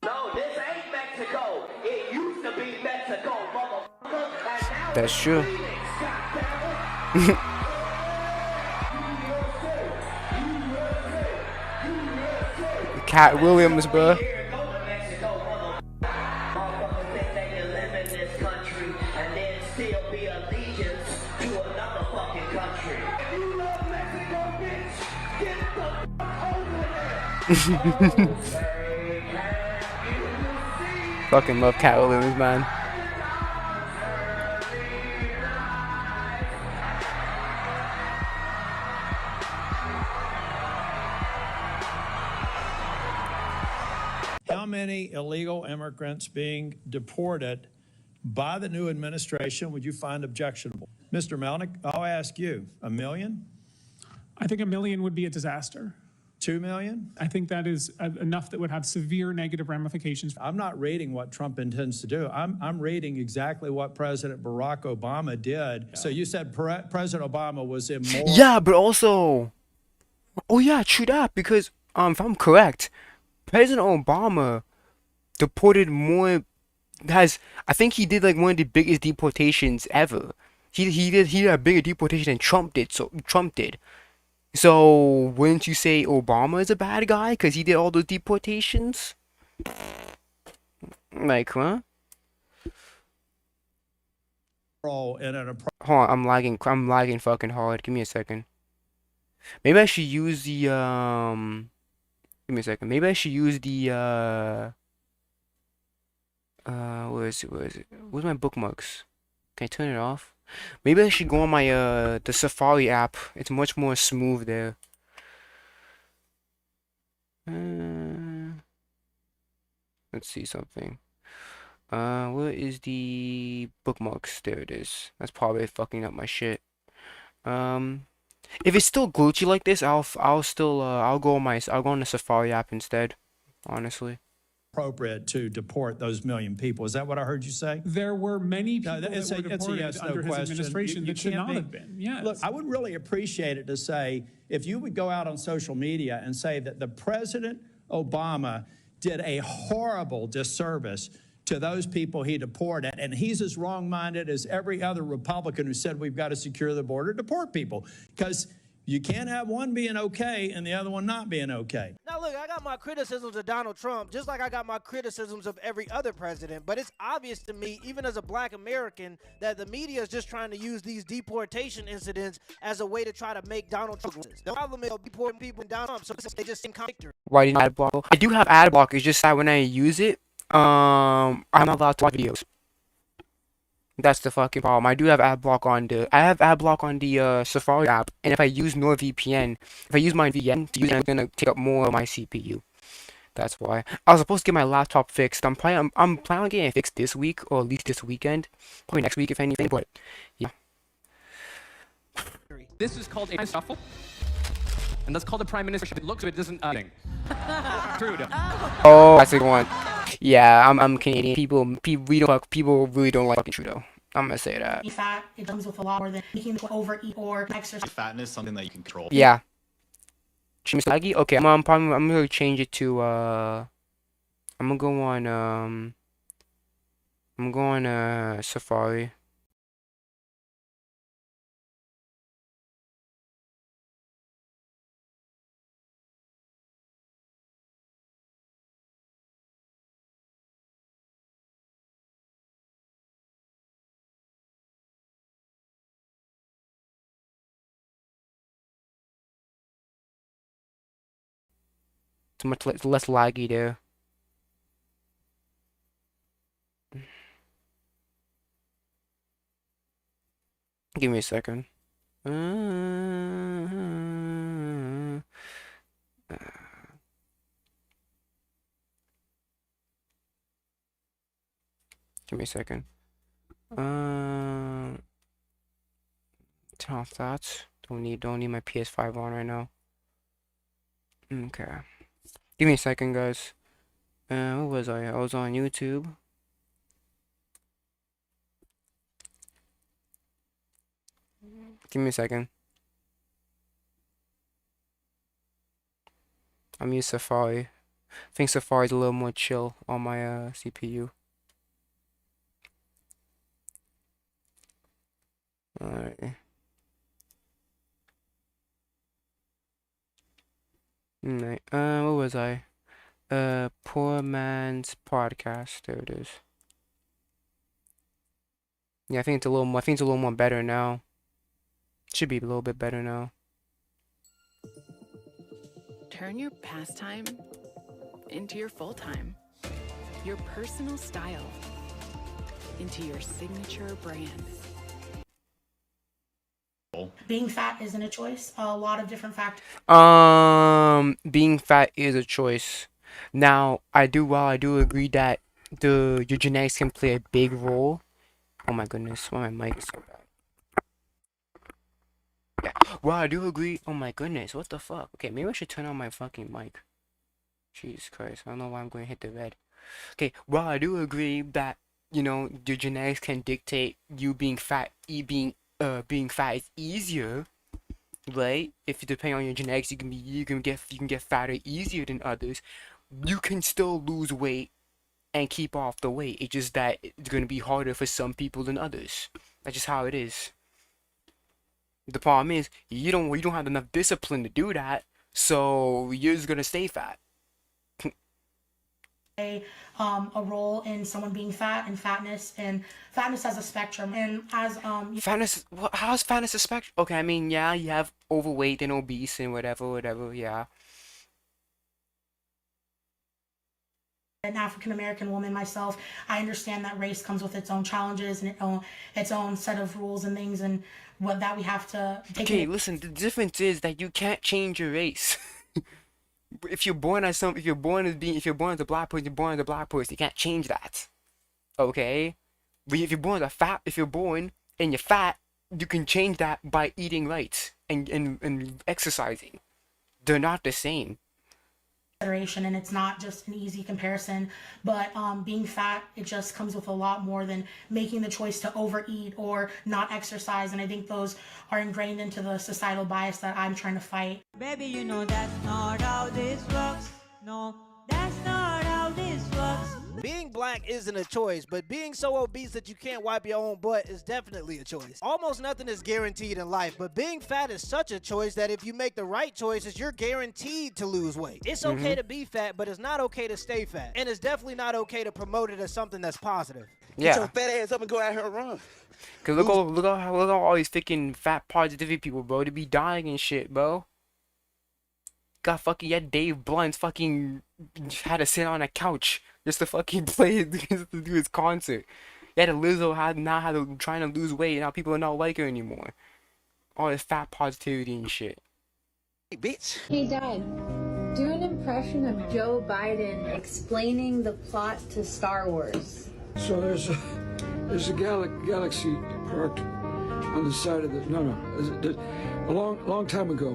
No, this ain't Mexico. It used to be Mexico, motherfucker. That's true. Cat Williams, bro. Fucking love Cat Williams, man. How many illegal immigrants being deported by the new administration would you find objectionable? Mr. Melnick, I'll ask you, 1 million? I think 1 million would be a disaster. 2 million? I think that is enough that would have severe negative ramifications. I'm not reading what Trump intends to do. I'm reading exactly what President Barack Obama did. Yeah. So you said President Obama was immoral. Yeah, but also, oh yeah, true that, because if I'm correct, President Obama deported more. I think he did like one of the biggest deportations ever. He did a bigger deportation than Trump did. So wouldn't you say Obama is a bad guy because he did all those deportations? Like, huh? Hold on, I'm lagging fucking hard. Give me a second. Maybe I should use the Give me a second. Maybe I should use the where is it? Where's my bookmarks? Can I turn it off? Maybe I should go on my the Safari app. It's much more smooth there. Let's see something. Where is the bookmarks? There it is. That's probably fucking up my shit. If it's still glitchy like this, I'll go on the Safari app instead. Honestly. Appropriate to deport those 1 million people. Is that what I heard you say? There were many people that were deported yes, no under his question. administration You that should can't not be- have been. Yes. Look, I would really appreciate it to say, if you would go out on social media and say that the President Obama did a horrible disservice to those people he deported. And he's as wrong-minded as every other Republican who said we've got to secure the border, deport people. Because you can't have one being okay and the other one not being okay. Now, look, I got my criticisms of Donald Trump, just like I got my criticisms of every other president. But it's obvious to me, even as a black American, that the media is just trying to use these deportation incidents as a way to try to make Donald Trump. The problem is deporting people in Donald Trump, so they just seem contradictory. Why do you ad block? I do have ad block. It's just that when I use it, I'm not allowed to watch videos. That's the fucking problem. I do have ad block on the Safari app, and if I use NordVPN, if I use my VPN to use it, it's gonna take up more of my CPU. That's why. I was supposed to get my laptop fixed. I'm planning on getting it fixed this week, or at least this weekend. Probably next week if anything, but yeah. This is called a shuffle, and that's called a prime minister. It looks, but it doesn't. Trudeau. Oh, that's the one. Yeah, I'm Canadian. People really don't like fucking Trudeau. I'm gonna say that. Fat, it comes with a lot more than making the overeat or exercise. Fatness is something that you can control. Yeah. Chimistagi? Okay, I'm gonna change it to I'm gonna go on Safari. It's much less laggy there. Give me a second. Give me a second. Turn off that. Don't need my PS5 on right now. Okay. Give me a second, guys. What was I? I was on YouTube. Give me a second. I'm using Safari. I think Safari's a little more chill on my CPU. Alright. Alright. What was I? Poor Man's Podcast. There it is. Yeah, I think it's a little more better now. Should be a little bit better now. Turn your pastime into your full-time. Your personal style into your signature brand. Being fat isn't a choice. A lot of different factors. Being fat is a choice. Now, while I do agree that your genetics can play a big role. Oh my goodness, why my mic is so bad. Yeah. Well, I do agree. Oh my goodness, what the fuck? Okay, maybe I should turn on my fucking mic. Jesus Christ, I don't know why I'm going to hit the red. Okay, well, I do agree that, your genetics can dictate you being fat, being fat is easier, right? If you depend on your genetics, you can get fatter easier than others. You can still lose weight and keep off the weight. It's just that it's gonna be harder for some people than others. That's just how it is. The problem is you don't have enough discipline to do that, so you're just gonna stay fat. A role in someone being fat and fatness has a spectrum, and as fatness, how's fatness a spectrum? Okay, I mean, yeah, you have overweight and obese and whatever, yeah. An African American woman myself, I understand that race comes with its own challenges and its own set of rules and things, and what that we have to take. Okay, listen, the difference is that you can't change your race. If you're born as a black person, you're born as a black person. You can't change that. Okay? But if you're born and you're fat, you can change that by eating right and exercising. They're not the same. And it's not just an easy comparison, but being fat, it just comes with a lot more than making the choice to overeat or not exercise, and I think those are ingrained into the societal bias that I'm trying to fight. Baby, that's not how this works. No, that's not how this works. Being black isn't a choice, but being so obese that you can't wipe your own butt is definitely a choice. Almost nothing is guaranteed in life, but being fat is such a choice that if you make the right choices, you're guaranteed to lose weight. It's okay to be fat, but it's not okay to stay fat. And it's definitely not okay to promote it as something that's positive. Yeah. Get your fat ass up and go out here and run. Cause look at all these freaking fat positivity people, bro. They be dying and shit, bro. Got fucking Dave Blunt's fucking had to sit on a couch just to fucking play to do his concert. Yeah, the Lizzo had trying to lose weight, and now people are not like her anymore. All this fat positivity and shit. Hey, bitch. Hey, Dad. Do an impression of Joe Biden explaining the plot to Star Wars. So there's a galaxy parked on the side of the a long time ago,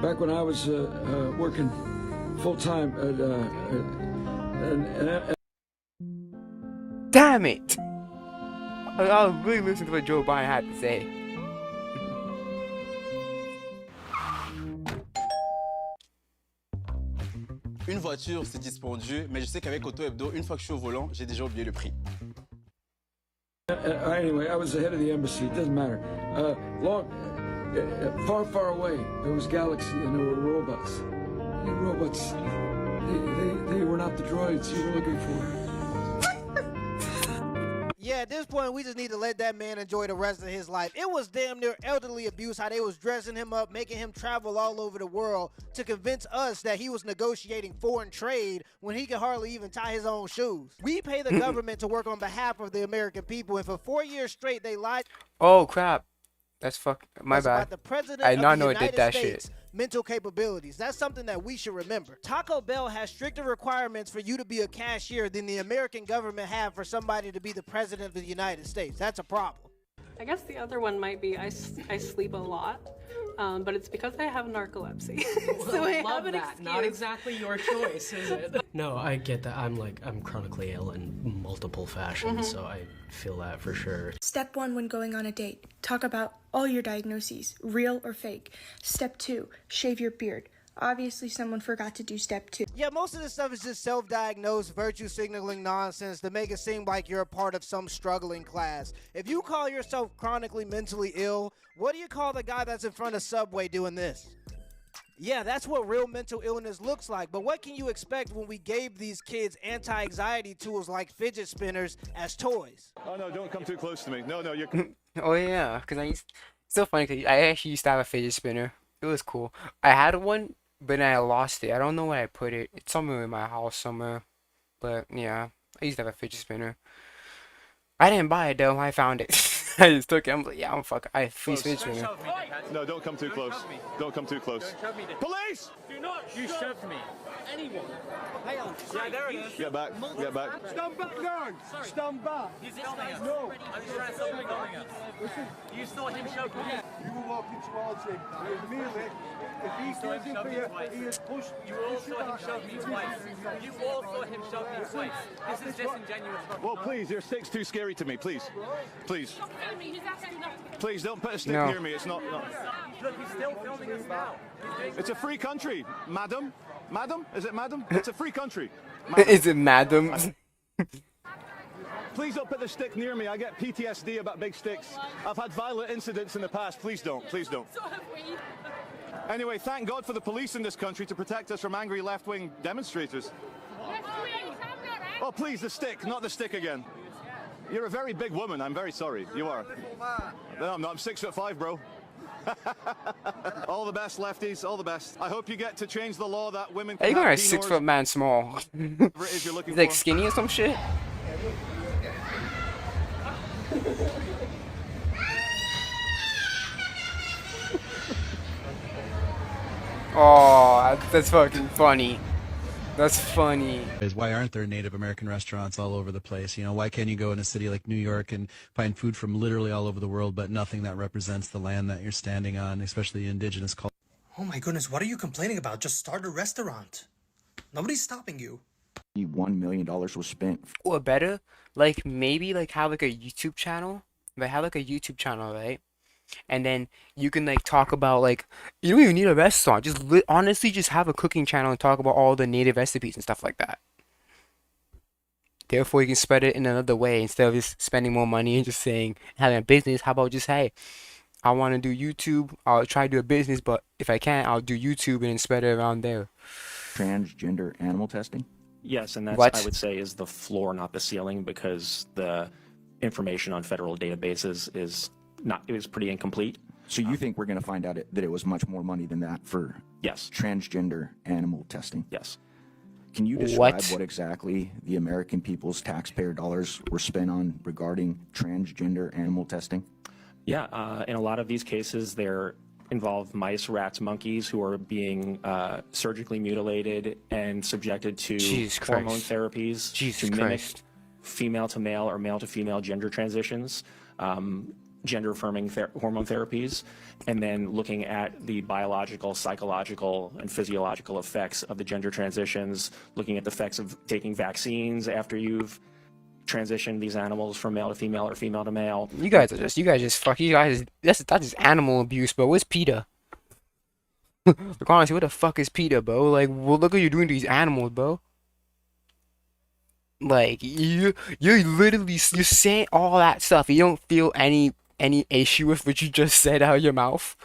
back when I was working full time at Damn it! I was really listening to what Joe Biden had to say. Une voiture, c'est dispendieux, mais je sais qu'avec Auto Hebdo, une fois que je suis au volant, j'ai déjà oublié le prix. Anyway, I was the head of the embassy. It doesn't matter. Far away, there was galaxy, and there were robots. The robots, they were not the droids you were looking for. Yeah, at this point, we just need to let that man enjoy the rest of his life. It was damn near elderly abuse how they was dressing him up, making him travel all over the world to convince us that he was negotiating foreign trade when he could hardly even tie his own shoes. We pay the government to work on behalf of the American people, and for 4 years straight, they lied. Oh, crap. That's my bad. About the president I did not know of it the did that United States shit. mental capabilities. That's something that we should remember. Taco Bell has stricter requirements for you to be a cashier than the American government have for somebody to be the president of the United States. That's a problem. I guess the other one might be I sleep a lot, but it's because I have narcolepsy. So I have an excuse. Not exactly your choice, is it? No, I get that. I'm chronically ill in multiple fashions, so I feel that for sure. Step 1 when going on a date, talk about all your diagnoses, real or fake. Step 2, shave your beard. Obviously, someone forgot to do step 2. Yeah, most of this stuff is just self-diagnosed virtue signaling nonsense to make it seem like you're a part of some struggling class. If you call yourself chronically mentally ill, what do you call the guy that's in front of Subway doing this? Yeah, that's what real mental illness looks like. But what can you expect when we gave these kids anti-anxiety tools like fidget spinners as toys? Oh, no, don't come too close to me. No, you're... Oh, yeah, because still funny, because I actually used to have a fidget spinner. It was cool. I had one, but then I lost it. I don't know where I put it. It's somewhere in my house somewhere. But, yeah, I used to have a fidget spinner. I didn't buy it, though. I found it. I just took it. I'm like, yeah, I free fidget spinner. No, don't come too close. Don't come too close. Police! Do not you shove me. Anyone. Hang on. Yeah, there it is. Get back. Stand back down. Stand back. He's filming us. No. He's filming us. You saw him shove me. You were walking towards him. Immediately, if he comes in for you, he has pushed. You all saw him shove me twice. You all saw him shove me twice. This is disingenuous. Well, please, your stick's too scary to me. Please. Please don't put a stick near me. It's not. Look, he's still filming us now. It's a free country, madam. Madam? Is it madam? It's a free country. Is it madam? Please don't put the stick near me. I get PTSD about big sticks. I've had violent incidents in the past. Please don't. Please don't. So have we. Anyway, thank God for the police in this country to protect us from angry left-wing demonstrators. Oh, please, the stick, not the stick again. You're a very big woman. I'm very sorry. You are. No, I'm not. I'm 6'5", bro. All the best, lefties. All the best. I hope you get to change the law that women can Hey, you have got a dinars, 6-foot man small. whatever it is you're looking He's like for. skinny or some shit. Oh, that's fucking funny. That's funny. Why aren't there Native American restaurants all over the place? You know, why can't you go in a city like New York and find food from literally all over the world, but nothing that represents the land that you're standing on, especially indigenous culture? Oh my goodness, what are you complaining about? Just start a restaurant. Nobody's stopping you. $1 million was spent. Or better, like maybe like have like a YouTube channel. But have like a YouTube channel, right? And then you can like talk about like you don't even need a restaurant. Just honestly, just have a cooking channel and talk about all the native recipes and stuff like that. Therefore, you can spread it in another way instead of just spending more money and just saying having a business. How about just, hey, I want to do YouTube. I'll try to do a business, but if I can't, I'll do YouTube and then spread it around there. Transgender animal testing? Yes, and that's, What? I would say, is the floor, not the ceiling, because the information on federal databases is pretty incomplete. So you think we're going to find out that it was much more money than that for Yes. transgender animal testing? Yes. Can you describe What? what exactly the American people's taxpayer dollars were spent on regarding transgender animal testing? Yeah, in a lot of these cases, they're involve mice, rats, monkeys who are being surgically mutilated and subjected to Jesus hormone Christ. therapies Jesus to mimic Christ. female to male or male to female gender transitions, gender affirming hormone therapies, and then looking at the biological, psychological, and physiological effects of the gender transitions, looking at the effects of taking vaccines after you've transitioned these animals from male to female or female to male. You guys just that's just animal abuse, bro. Where's PETA? Like, honestly, what the fuck is PETA, bro? Like, well, look what you're doing to these animals, bro. Like, you're saying all that stuff. You don't feel any issue with what you just said out of your mouth.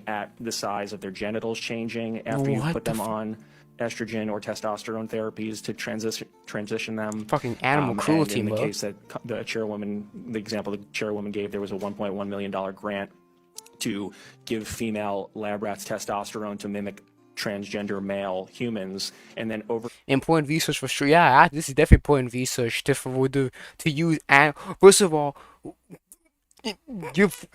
At the size of their genitals changing after you What put the them on estrogen or testosterone therapies to transition them. Fucking animal cruelty, and in the bro. case that the chairwoman, the example the chairwoman gave, there was a $1.1 million grant to give female lab rats testosterone to mimic transgender male humans, and then Important research for sure. Yeah, this is definitely important research to use. And first of all,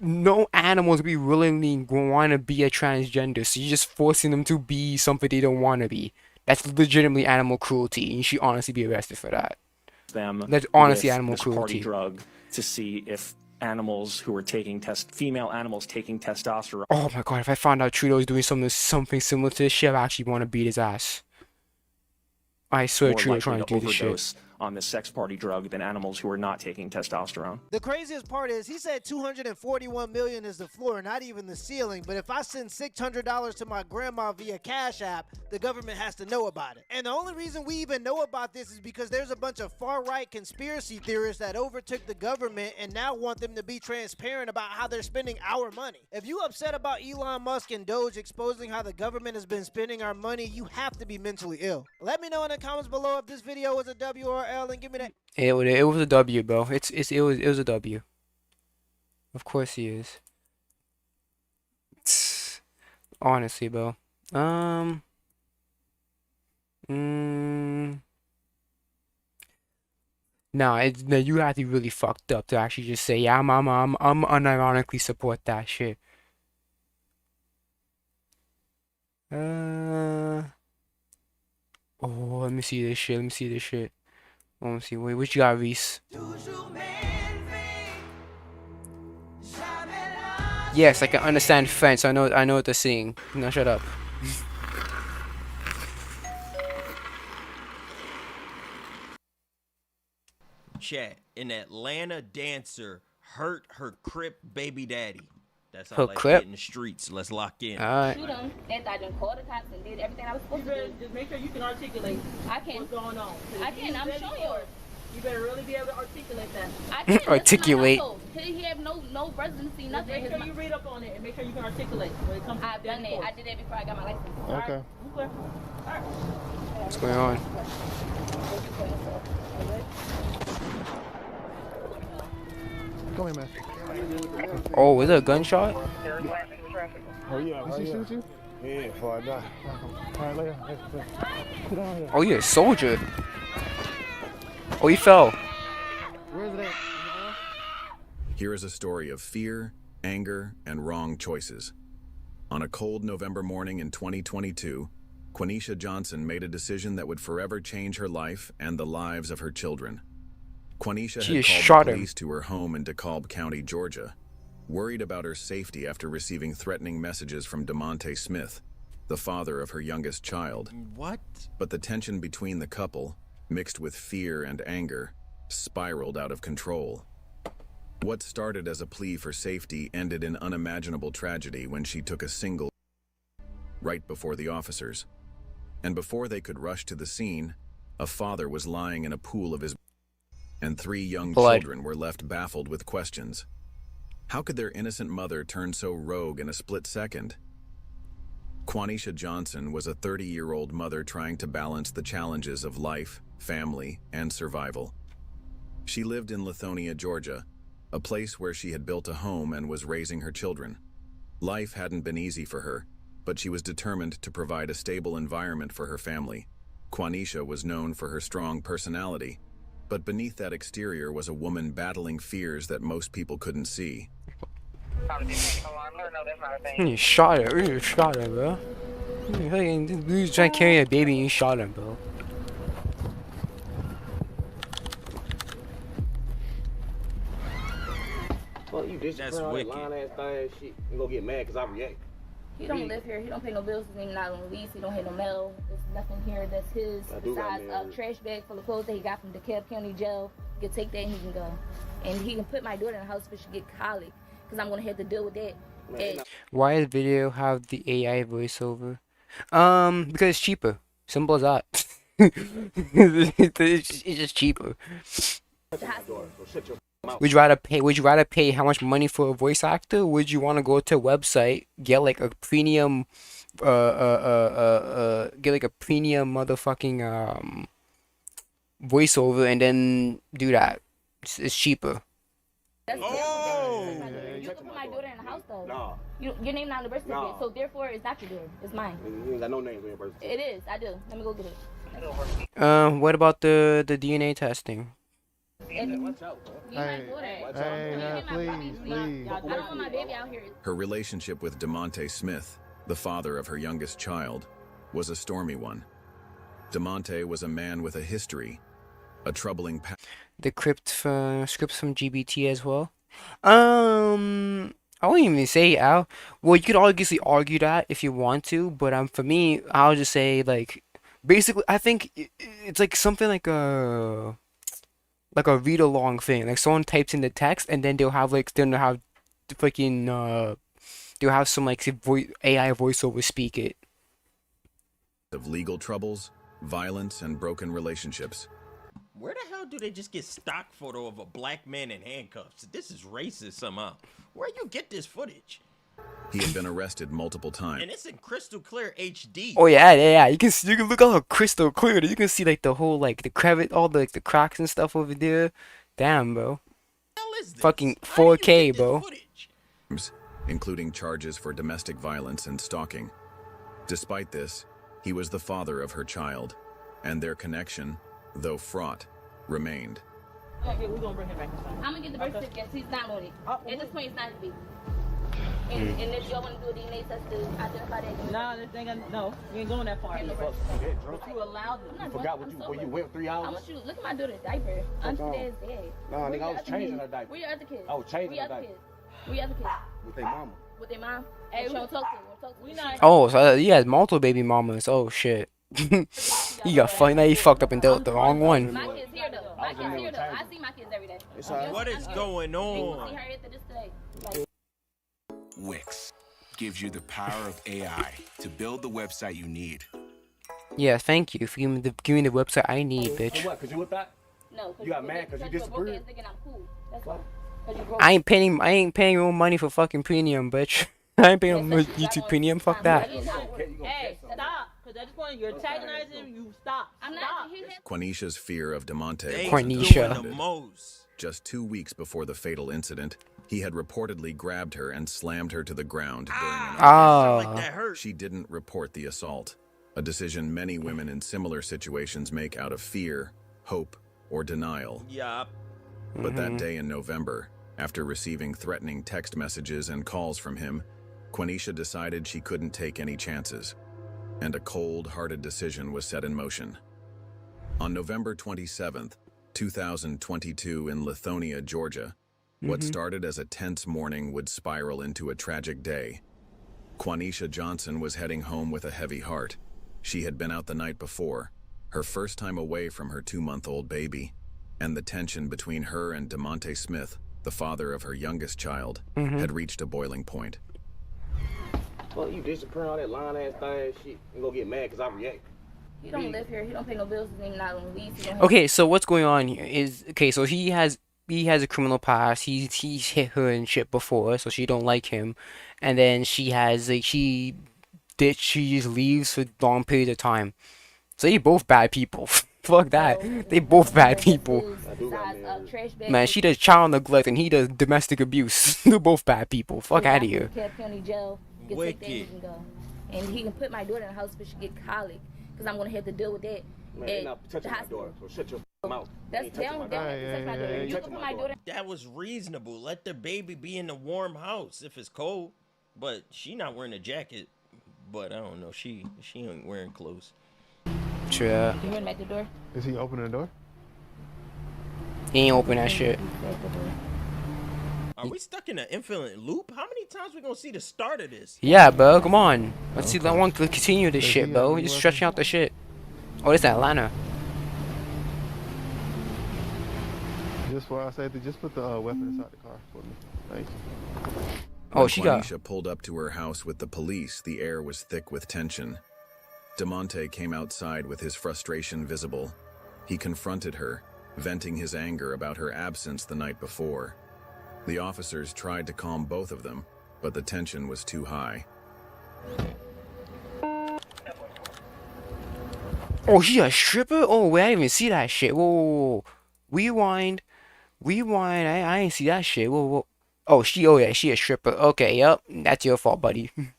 no animals be willingly want to be a transgender, so you're just forcing them to be something they don't want to be. That's legitimately animal cruelty, and you should honestly be arrested for that. That's honestly with animal this party cruelty. drug to see if animals who are taking female animals taking testosterone. Oh my god, if I found out Trudeau was doing something similar to this shit, I actually want to beat his ass. I swear more Trudeau likely trying to do this shit. overdose on the sex party drug than animals who are not taking testosterone. The craziest part is he said 241 million is the floor, not even the ceiling. But if I send $600 to my grandma via Cash App, the government has to know about it. And the only reason we even know about this is because there's a bunch of far-right conspiracy theorists that overtook the government and now want them to be transparent about how they're spending our money. If you upset about Elon Musk and Doge exposing how the government has been spending our money, you have to be mentally ill. Let me know in the comments below if this video was a W or L, and give me that. It was a W, bro. It was a W. Of course he is. Honestly, bro. No, you have to be really fucked up to actually just say, yeah, I'm unironically support that shit. Oh, let me see this shit. Let me see. Wait, what you got, Reese? Yes, I can understand French. I know what they're saying. Now shut up. Chat, an Atlanta dancer hurt her Crip baby daddy. That's Her how I Crip? get in the streets. Let's lock in. Alright. Shoot them. After I done called the cops and did everything I was supposed to do. Just make sure you can articulate what's going on. I can. I'm showing you. You better really be able to articulate that. I can. Articulate. He have no residency, nothing. Make sure you read up on it and make sure you can articulate when it comes to I've done it. I did that before I got my license. Okay. Okay. What's going on? Come here, man. Oh, is it a gunshot? Oh, yeah. Did she shoot you? Yeah, before I die. All right, later. Sit down here. Oh, you're a soldier. Oh, he fell. Where is it at? Here is a story of fear, anger, and wrong choices. On a cold November morning in 2022, Quenisha Johnson made a decision that would forever change her life and the lives of her children. Quenisha She had just called shot the him. police to her home in DeKalb County, Georgia, worried about her safety after receiving threatening messages from DeMonte Smith, the father of her youngest child. What? But the tension between the couple, mixed with fear and anger, spiraled out of control. What started as a plea for safety ended in unimaginable tragedy when she took a single right before the officers. And before they could rush to the scene, a father was lying in a pool of his and 3 young Blood. children were left baffled with questions. How could their innocent mother turn so rogue in a split second? Quanisha Johnson was a 30-year-old mother trying to balance the challenges of life, family, and survival. She lived in Lithonia, Georgia, a place where she had built a home and was raising her children. Life hadn't been easy for her, but she was determined to provide a stable environment for her family. Quanisha was known for her strong personality, but beneath that exterior was a woman battling fears that most people couldn't see. You shot her. You shot her, bro. You was trying to carry a baby and you shot him, bro. Well, you That's wicked. lying ass thing shit. You gonna get mad because I react. He don't live here. He don't pay no bills. He's not on lease. He don't have no mail. There's nothing here that's his I do got besides mail. a trash bag full of clothes that he got from DeKalb County Jail. He can take that and he can go. And he can put my daughter in the house if she get colic, because I'm gonna have to deal with that. And Why does video have the AI voiceover? Because it's cheaper. Simple as that. It's just cheaper. Would you rather pay how much money for a voice actor? Or would you want to go to a website, get like a premium get like a premium motherfucking voiceover and then do that? It's cheaper. that's you can put my daughter in the house though. Nah. Your name not on the birth certificate, Nah. so therefore it's not your daughter. It's mine. You ain't got no names on your birth certificate. It is. I do. Let me go get it. What about the DNA testing? Please. I don't want my baby out here. Her relationship with DeMonte Smith, the father of her youngest child, was a stormy one. DeMonte was a man with a history, a troubling past. The scripts from GBT as well. I won't even say Al. Well, you could obviously argue that if you want to, but for me, I'll just say like, basically, I think it's like something like a read along thing. Like someone types in the text and then they'll have the fucking they'll have some like AI voiceover speak it. Of legal troubles, violence, and broken relationships. Where the hell do they just get stock photo of a black man in handcuffs? This is racist somehow. Where you get this footage? He had been arrested multiple times. And it's in crystal clear HD. Oh yeah. You can look how crystal clear. You can see like the whole like the crevice, all the cracks and stuff over there. Damn, bro. Fucking 4K, bro. Including charges for domestic violence and stalking. Despite this, he was the father of her child, and their connection, though fraught, remained. We're gonna bring him back inside. I'm gonna get the birth certificate. He's not on it. At this point, it's not his baby. And if y'all want to do a DNA test to identify that. Nah, this thing, no, we ain't going that far. But you allowed them. You forgot where you went 3 hours? I want you to look at my daughter's diaper. Auntie Dad's dead. Nah, nigga, I was changing her diaper. Where your other kids? I was changing her Where diaper. your other kids? With their mama. With their mom? Hey, we don't talk to them. We not. Oh, so he has multiple baby mamas. Oh shit. You got fucked. Now you fucked up and dealt the wrong one. My kids here though. My kids here though. I see my kids every day. What is going on? See her after this today. Wix gives you the power of AI to build the website you need. Yeah, thank you for giving me the website I need, bitch. For what? Cause you whipped out? No. You got mad cause you disagreed? I ain't paying no money for fucking premium, bitch. I ain't paying no YouTube premium. Fuck that. Hey, stop. Because at this point, you're antagonizing him. You stop. I'm not. Quanisha's fear of DeMonte. Quanisha. Just 2 weeks before the fatal incident, he had reportedly grabbed her and slammed her to the ground during an She didn't report the assault, a decision many women in similar situations make out of fear, hope, or denial. Yup. But that day in November, after receiving threatening text messages and calls from him, Quanisha decided she couldn't take any chances, and a cold-hearted decision was set in motion. On November 27th, 2022 in Lithonia, Georgia, what started as a tense morning would spiral into a tragic day. Quanisha Johnson was heading home with a heavy heart. She had been out the night before, her first time away from her 2-month-old baby, and the tension between her and DeMonte Smith, the father of her youngest child, had reached a boiling point. Well, you disappearing all that lying ass thing shit and go get mad because I react. He don't live here. He don't pay no bills. His name not on the lease. He don't have- Okay, so what's going on here is so he has a criminal past. He's hit her and shit before, so she don't like him. And then she just leaves for long periods of time. So they both bad people. Fuck that. They both bad people. Man, she does child neglect and he does domestic abuse. They're both bad people. Fuck out of here. DeKalb County Jail. Get take that, he can go. And he can put my daughter in the hospital. She get colic. Because I'm going to have to deal with that. Man, you're not touching my daughter, so shut your mouth. That's down with that. You can put my daughter. That was reasonable. Let the baby be in the warm house if it's cold. But she not wearing a jacket. But I don't know. She ain't wearing clothes. Sure. You heard him at the door? Is he opening the door? He ain't open that shit. Are we stuck in an infinite loop? How many times we gonna see the start of this? Yeah, bro. Come on. Let's see. I want to continue this shit, bro. We're just stretching out the shit. Oh, this is Atlanta. Just for our safety, just put the weapon inside the car for me. Thank you. Oh, When she got. Quanisha pulled up to her house with the police, the air was thick with tension. DeMonte came outside with his frustration visible. He confronted her, venting his anger about her absence the night before. The officers tried to calm both of them, but the tension was too high. Oh, she a stripper? Oh, wait, I didn't even see that shit. Whoa. Rewind. I ain't see that shit. Whoa. Oh, yeah, she a stripper. Okay, yep. That's your fault, buddy. You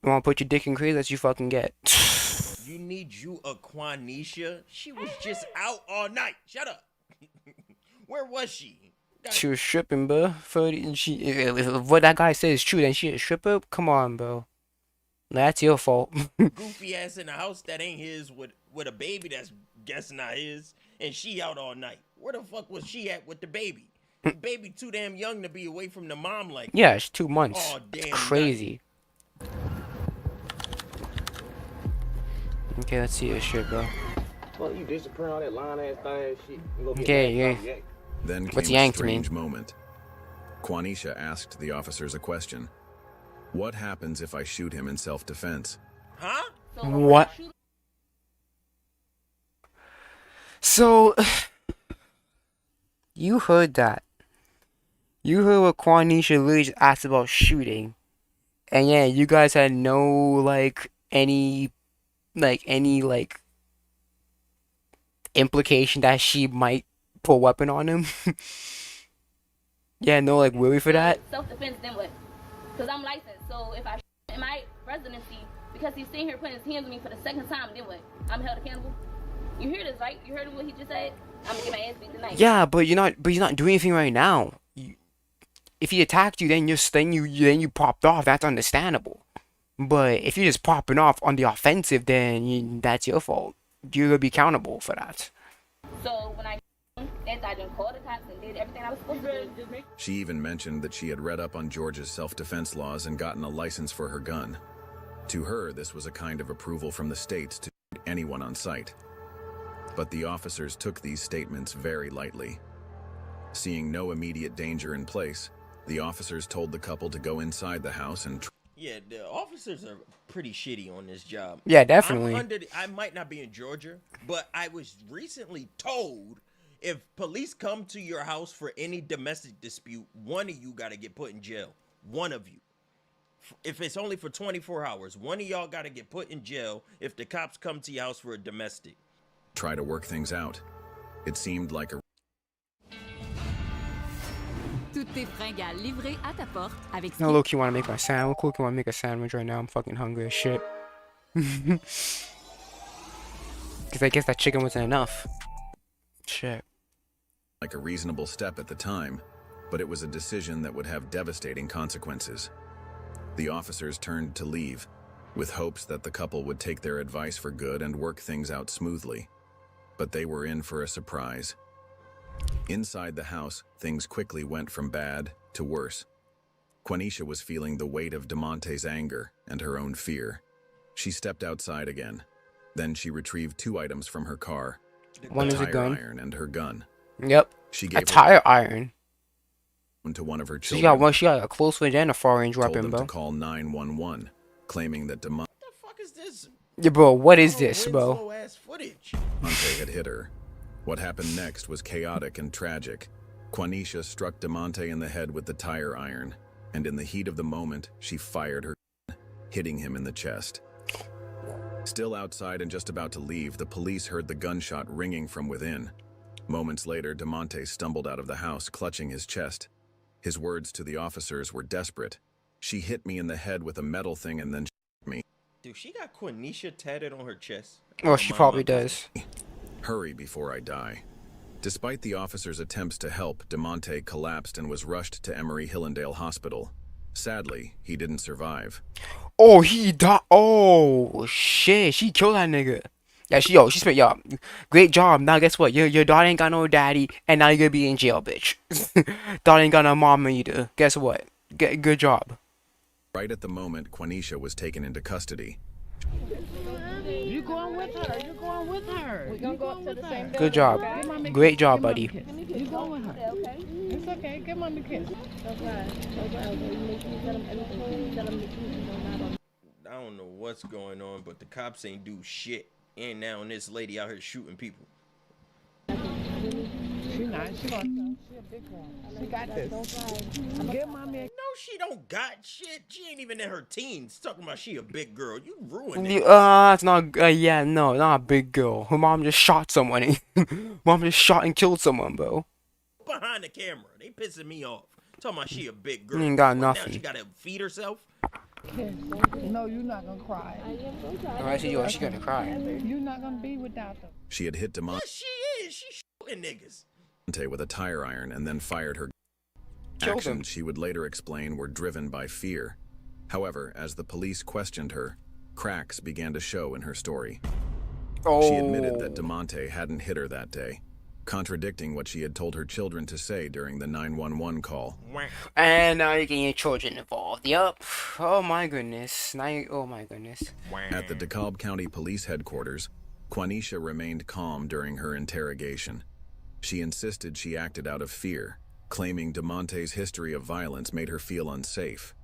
wanna put your dick in crazy? That's you fucking get. You need you a Quanisha? She was just out all night. Shut up. Where was she? She was stripping, bro. If what that guy says is true, then she a stripper? Come on, bro. That's your fault. Goofy ass in a house that ain't his with a baby that's guessing not his, and she out all night. Where the fuck was she at with the baby? The baby too damn young to be away from the mom like that. Yeah, it's 2 months. Oh, damn. It's crazy. Okay, let's see this shit, bro. Well, you disappear all that line ass thing shit. Okay, yeah. Then What's came a yanked me? strange moment. Quanisha asked the officers a question. What happens if I shoot him in self-defense? Huh? What? So, you heard that. You heard what Quanisha literally just asked about shooting. And yeah, you guys had no, any implication that she might pull a weapon on him. Yeah, no, worry for that. Self-defense, then what? Because I'm licensed. So if I in my residency, because he's sitting here putting his hands on me for the second time, then what? I'm held accountable. You hear this, right? You heard what he just said? I'm gonna get my ass beat tonight. Yeah, but you're not doing anything right now. If he attacked you, then you popped off. That's understandable. But if you're just popping off on the offensive, then that's your fault. You're gonna be accountable for that. So when I didn't call the cops and did everything I was supposed to do. She even mentioned that she had read up on Georgia's self-defense laws and gotten a license for her gun. To her, this was a kind of approval from the states to shoot anyone on sight. But the officers took these statements very lightly. Seeing no immediate danger in place, the officers told the couple to go inside the house and Yeah, the officers are pretty shitty on this job. Yeah, definitely. I might not be in Georgia, but I was recently told if police come to your house for any domestic dispute, one of you got to get put in jail. One of you. If it's only for 24 hours, one of y'all got to get put in jail if the cops come to your house for a domestic. try to work things out. It seemed like a Toutes tes fringales livrées à ta porte avec No, look, you want to make my sandwich? Look, you want to make a sandwich right now? I'm fucking hungry as shit. Because I guess that chicken wasn't enough. Shit. like a reasonable step at the time, but it was a decision that would have devastating consequences. The officers turned to leave, with hopes that the couple would take their advice for good and work things out smoothly. But they were in for a surprise. Inside the house, things quickly went from bad to worse. Quanisha was feeling the weight of DeMonte's anger and her own fear. She stepped outside again. Then she retrieved 2 items from her car. One is a tire gun. iron and her gun. Yep. She A gave tire iron. to one of her She children. got a close range and a far range Told weapon, them bro. to call 911, claiming that DeMonte Fuck is this? Yeah, bro, what is this, bro? Demonte had hit her. What happened next was chaotic and tragic. Quanisha struck Demonte in the head with the tire iron, and in the heat of the moment, she fired her gun, hitting him in the chest. Still outside and just about to leave, the police heard the gunshot ringing from within. Moments later, Demonte stumbled out of the house, clutching his chest. His words to the officers were desperate. "She hit me in the head with a metal thing and then shot me." Dude, she got Quanisha tatted on her chest. Oh, she probably does. "Hurry before I die." Despite the officers' attempts to help, Demonte collapsed and was rushed to Emory Hillendale Hospital. Sadly, he didn't survive. Oh, he died. Oh, shit. She killed that nigga. Yeah, she spent, great job. Now, guess what? Your daughter ain't got no daddy, and now you're gonna be in jail, bitch. Daughter ain't got no mom either. Guess what? Good job. Right at the moment, Quanisha was taken into custody. You going with her? You going with her? We're gonna go up to the same building. Good job. Okay? Great job, buddy. You going with her? Okay? It's okay. Give mommy a kiss. I don't know what's going on, but the cops ain't do shit. And now this lady out here shooting people. She not. She gonna. She a big one. She got this. Give mommy a... No, she don't got shit. She ain't even in her teens. Talking about she a big girl. You ruined it. It's not. Yeah, no, not a big girl. Her mom just shot someone. Mom just shot and killed someone, bro. Behind the camera, they pissing me off. Talking about she a big girl. You ain't got Now nothing. she gotta feed herself. No, you're not gonna cry. I see you. She's gonna cry. You're not gonna be without them. She had hit Demonte Yes, she is. She shooting niggas. with a tire iron and then fired her. Killed Actions him. she would later explain were driven by fear. However, as the police questioned her, cracks began to show in her story. She admitted that Demonte hadn't hit her that day, contradicting what she had told her children to say during the 911 call. And now you're getting your children involved. Yup. Oh my goodness. Oh my goodness. At the DeKalb County Police Headquarters, Quanisha remained calm during her interrogation. She insisted she acted out of fear, claiming Demonte's history of violence made her feel unsafe.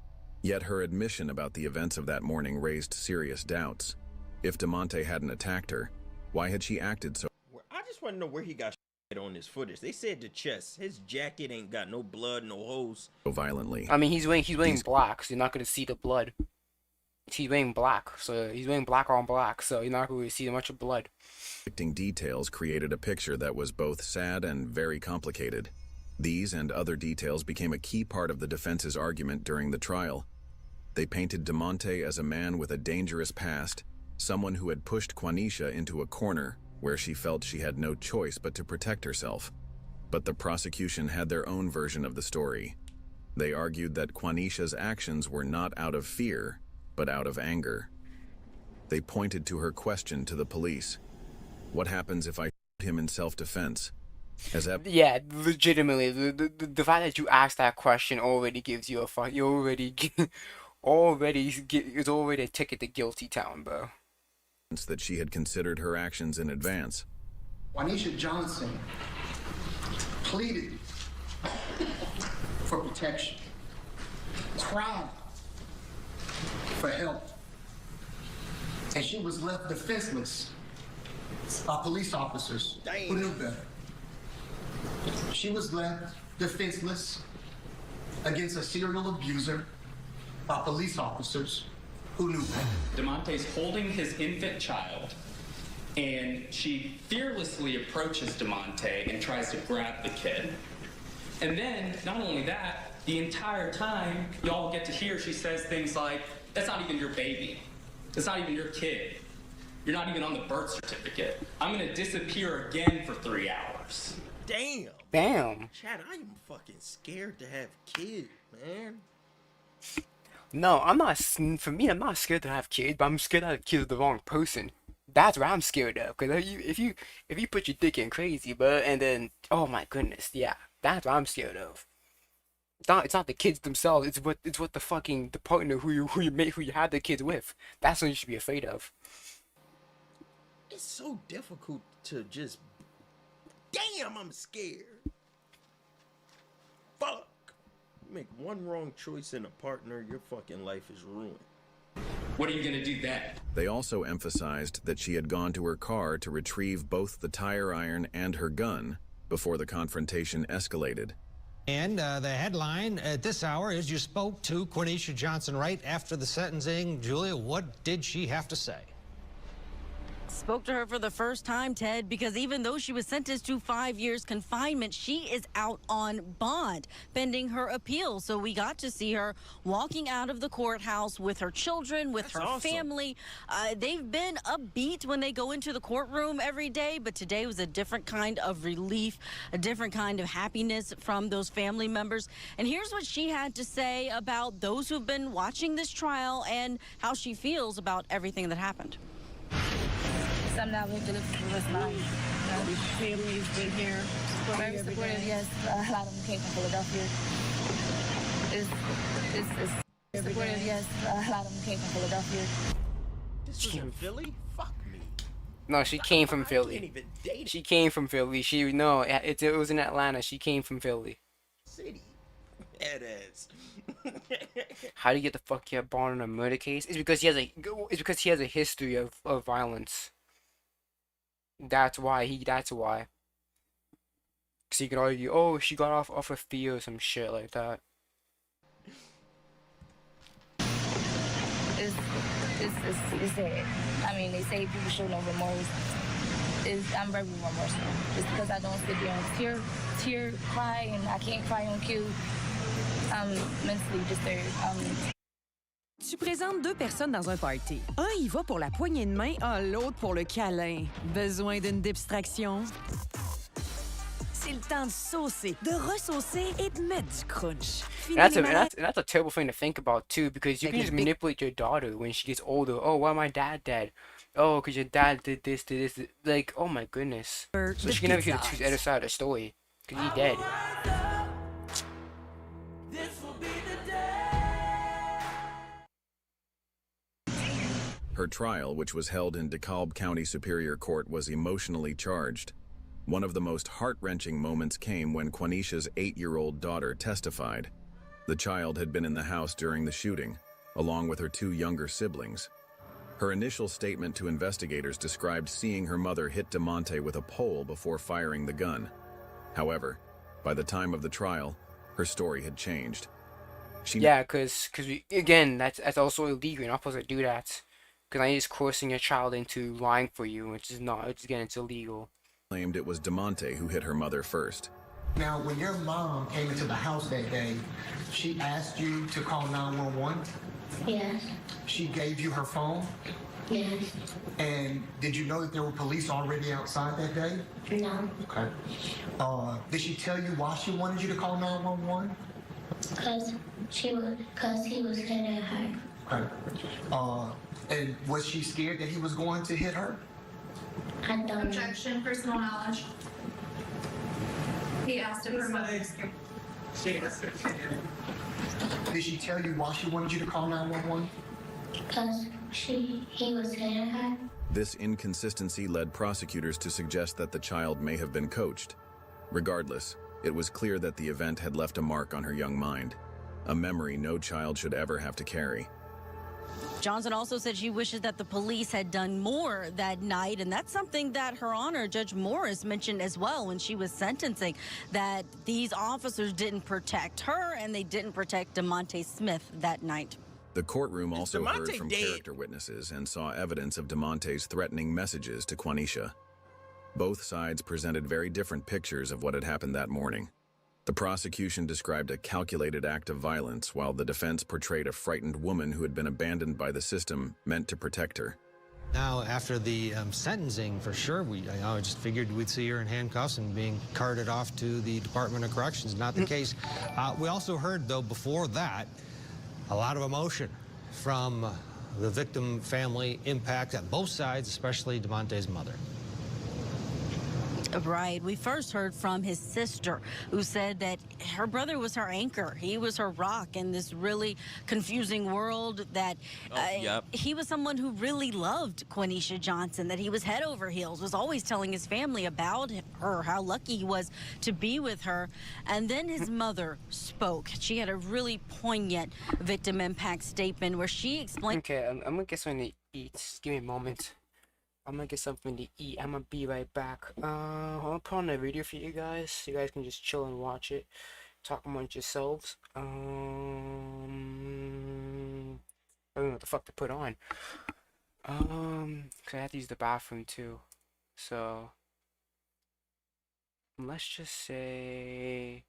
Yet her admission about the events of that morning raised serious doubts. If Demonte hadn't attacked her, why had she acted so? I just want to know where he got shit on this footage. They said the chest. His jacket ain't got no blood, no holes. Violently. I mean, he's wearing black, so you're not gonna see the blood. He's wearing black, so he's wearing black on black, so you're not gonna see much of blood. Details created a picture that was both sad and very complicated. These and other details became a key part of the defense's argument during the trial. They painted Demonte as a man with a dangerous past, someone who had pushed Quanisha into a corner where she felt she had no choice but to protect herself. But the prosecution had their own version of the story. They argued that Quanisha's actions were not out of fear, but out of anger. They pointed to her question to the police. What happens if I shoot him in self-defense? Yeah, legitimately, the fact that you asked that question already gives you a you already it's already a ticket to guilty town, bro. That she had considered her actions in advance. Quanisha Johnson pleaded for protection, cried for help, and she was left defenseless by police officers who knew better. She was left defenseless against a serial abuser by police officers who knew better. Demonte's holding his infant child, and she fearlessly approaches Demonte and tries to grab the kid. And then, not only that, the entire time, y'all get to hear she says things like, "That's not even your baby. That's not even your kid. You're not even on the birth certificate. I'm gonna disappear again for 3 hours." Damn. Damn. Chad, I'm fucking scared to have kids, man. No, I'm not. For me, I'm not scared to have kids, but I'm scared to have kids with the wrong person. That's what I'm scared of. Cause if you put your dick in crazy, bro, and then oh my goodness, yeah, that's what I'm scared of. It's not the kids themselves. It's what the fucking the partner who you had the kids with. That's what you should be afraid of. It's so difficult to just. Damn, I'm scared. Fuck. You make one wrong choice in a partner, your fucking life is ruined. What are you gonna do then? They also emphasized that she had gone to her car to retrieve both the tire iron and her gun before the confrontation escalated. And the headline at this hour is you spoke to Quenisha Johnson right after the sentencing. Julia, what did she have to say? Spoke to her for the first time, Ted, because even though she was sentenced to 5 years confinement, she is out on bond pending her appeal. So we got to see her walking out of the courthouse with her children, with her family. They've been upbeat when they go into the courtroom every day, but today was a different kind of relief, a different kind of happiness from those family members. And here's what she had to say about those who've been watching this trial and how she feels about everything that happened. I'm not going to live for the rest of my life. Your family's been here. Very supportive, yes. A lot of them came from Philadelphia. It's supportive, yes. A lot of them came from Philadelphia. This was in Philly? Fuck me. No, she came from Philly. I can't even date She came from Philly. It was in Atlanta. She came from Philly. City. Head ass. How do you get the fuck you bond on a murder case? It's because he has a history of violence. That's why. That's why. Cause you can argue, oh, she got off of fear or some shit like that. It's sad. I mean, they say people show no remorse. I'm very remorseful. Just because I don't sit there and tear, cry, and I can't cry on cue. I'm mentally disturbed. Tu présentes deux personnes dans un party. Un y va pour la poignée de main, l'autre pour le câlin. Besoin d'une distraction? C'est le temps de saucer, de ressaucer et de mettre du crunch. That's a terrible thing to think about too, because you can just manipulate your daughter when she gets older. Oh, why my dad dead? Oh, because your dad did this. Like, oh my goodness. So she can never hear the other side of the story, because he's dead. Her trial, which was held in DeKalb County Superior Court, was emotionally charged. One of the most heart-wrenching moments came when Quenisha's 8-year-old daughter testified. The child had been in the house during the shooting, along with her 2 younger siblings. Her initial statement to investigators described seeing her mother hit DeMonte with a pole before firing the gun. However, by the time of the trial, her story had changed. Yeah, because again, that's also illegal. You're not supposed to do that. Because I just coercing your child into lying for you, which is not. Again, it's illegal. Claimed it was DeMonte who hit her mother first. Now, when your mom came into the house that day, she asked you to call 911? Yes. She gave you her phone? Yes. And did you know that there were police already outside that day? No. Okay. Did she tell you why she wanted you to call 911? Because he was hitting her. Okay. And was she scared that he was going to hit her? I don't know. Objection, personal knowledge. He asked if her mother. Did she tell you why she wanted you to call 911? Because he was hitting her. This inconsistency led prosecutors to suggest that the child may have been coached. Regardless, it was clear that the event had left a mark on her young mind, a memory no child should ever have to carry. Johnson also said she wishes that the police had done more that night, and that's something that Her Honor Judge Morris mentioned as well when she was sentencing, that these officers didn't protect her and they didn't protect DeMonte Smith that night. The courtroom also DeMonte heard from character witnesses and saw evidence of DeMonte's threatening messages to Quenisha. Both sides presented very different pictures of what had happened that morning. The prosecution described a calculated act of violence, while the defense portrayed a frightened woman who had been abandoned by the system meant to protect her. Now, after the sentencing, for sure, I just figured we'd see her in handcuffs and being carted off to the Department of Corrections. Not the case. We also heard, though, before that, a lot of emotion from the victim family, impact at both sides, especially DeMonte's mother. Right. We first heard from his sister, who said that her brother was her anchor. He was her rock in this really confusing world, that he was someone who really loved Quenisha Johnson, that he was head over heels, was always telling his family about her, how lucky he was to be with her. And then his mother spoke. She had a really poignant victim impact statement where she explained. Okay, I'm gonna get something to eat. Just give me a moment. I'm gonna get something to eat. I'm gonna be right back. I'm gonna put on a video for you guys, so you guys can just chill and watch it. Talk amongst yourselves. I don't know what the fuck to put on. Cause I have to use the bathroom too. So let's just say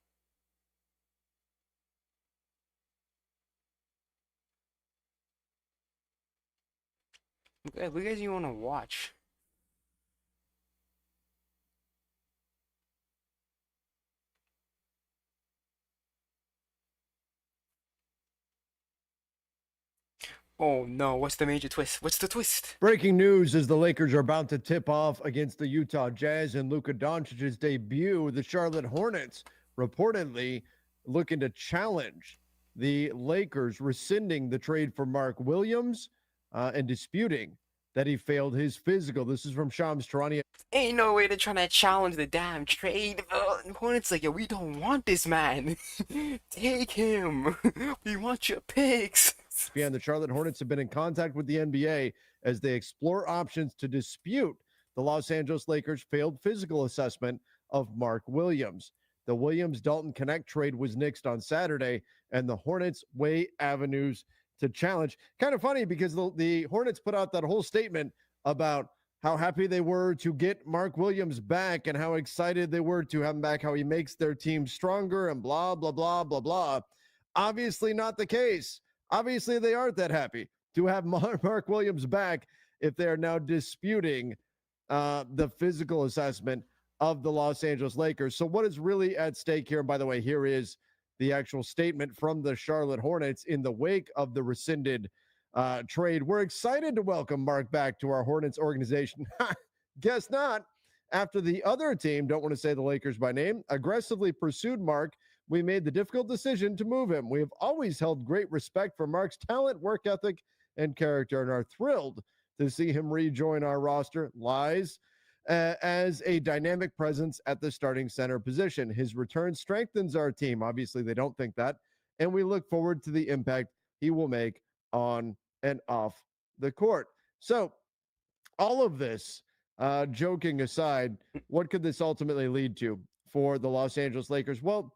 what guys you wanna watch? Oh no, what's the major twist? What's the twist? Breaking news as the Lakers are about to tip off against the Utah Jazz in Luka Doncic's debut. The Charlotte Hornets reportedly looking to challenge the Lakers, rescinding the trade for Mark Williams and disputing that he failed his physical. This is from Shams Charania. Ain't no way they're trying to challenge the damn trade. Hornets like, yo, we don't want this man. Take him. We want your picks. And the Charlotte Hornets have been in contact with the NBA as they explore options to dispute the Los Angeles Lakers' failed physical assessment of Mark Williams. The Williams-Dalton Connect trade was nixed on Saturday, and the Hornets weigh avenues to challenge. Kind of funny because the Hornets put out that whole statement about how happy they were to get Mark Williams back and how excited they were to have him back, how he makes their team stronger and blah, blah, blah, blah, blah. Obviously not the case. Obviously, they aren't that happy to have Mark Williams back if they are now disputing the physical assessment of the Los Angeles Lakers. So what is really at stake here? And by the way, here is the actual statement from the Charlotte Hornets in the wake of the rescinded trade. We're excited to welcome Mark back to our Hornets organization. Guess not. After the other team, don't want to say the Lakers by name, aggressively pursued Mark, we made the difficult decision to move him. We have always held great respect for Mark's talent, work ethic, and character, and are thrilled to see him rejoin our roster. Lies as a dynamic presence at the starting center position. His return strengthens our team. Obviously, they don't think that. And we look forward to the impact he will make on and off the court. So all of this, joking aside, what could this ultimately lead to for the Los Angeles Lakers? Well,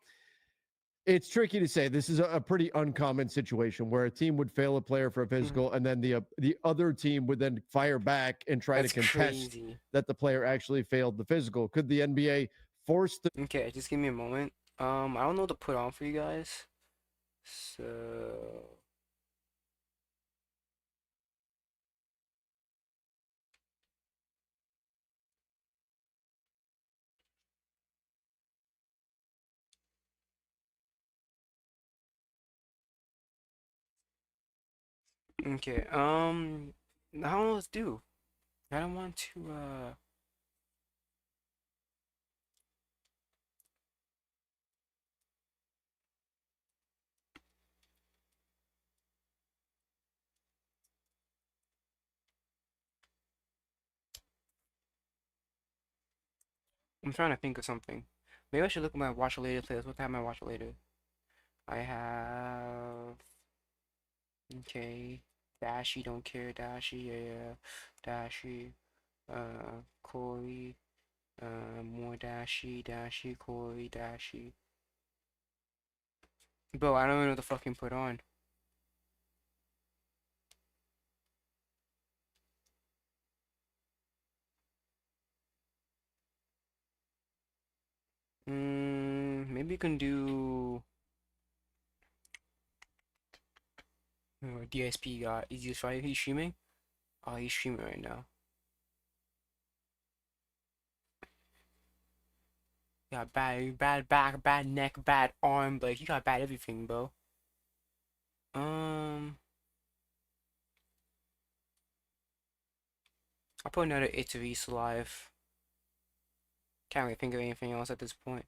it's tricky to say. This is a pretty uncommon situation where a team would fail a player for a physical, and then the other team would then fire back and try to contest that the player actually failed the physical. Could the NBA force the... Okay, just give me a moment. I don't know what to put on for you guys. So... Okay, I don't know what to do. I don't want to, I'm trying to think of something. Maybe I should look at my watch later playlist. What do I have my watch later? I have... Okay. Dashi, don't care. Dashi, yeah. Dashi. Corey. More Dashi. Dashi, Corey, Dashi. Bro, I don't even know what to fucking put on. Maybe you can do... DSP got... Is he streaming? Oh, he's streaming right now. You got bad back, bad neck, bad arm, like you got bad everything, bro. I'll put another It's Reese live. Can't really think of anything else at this point.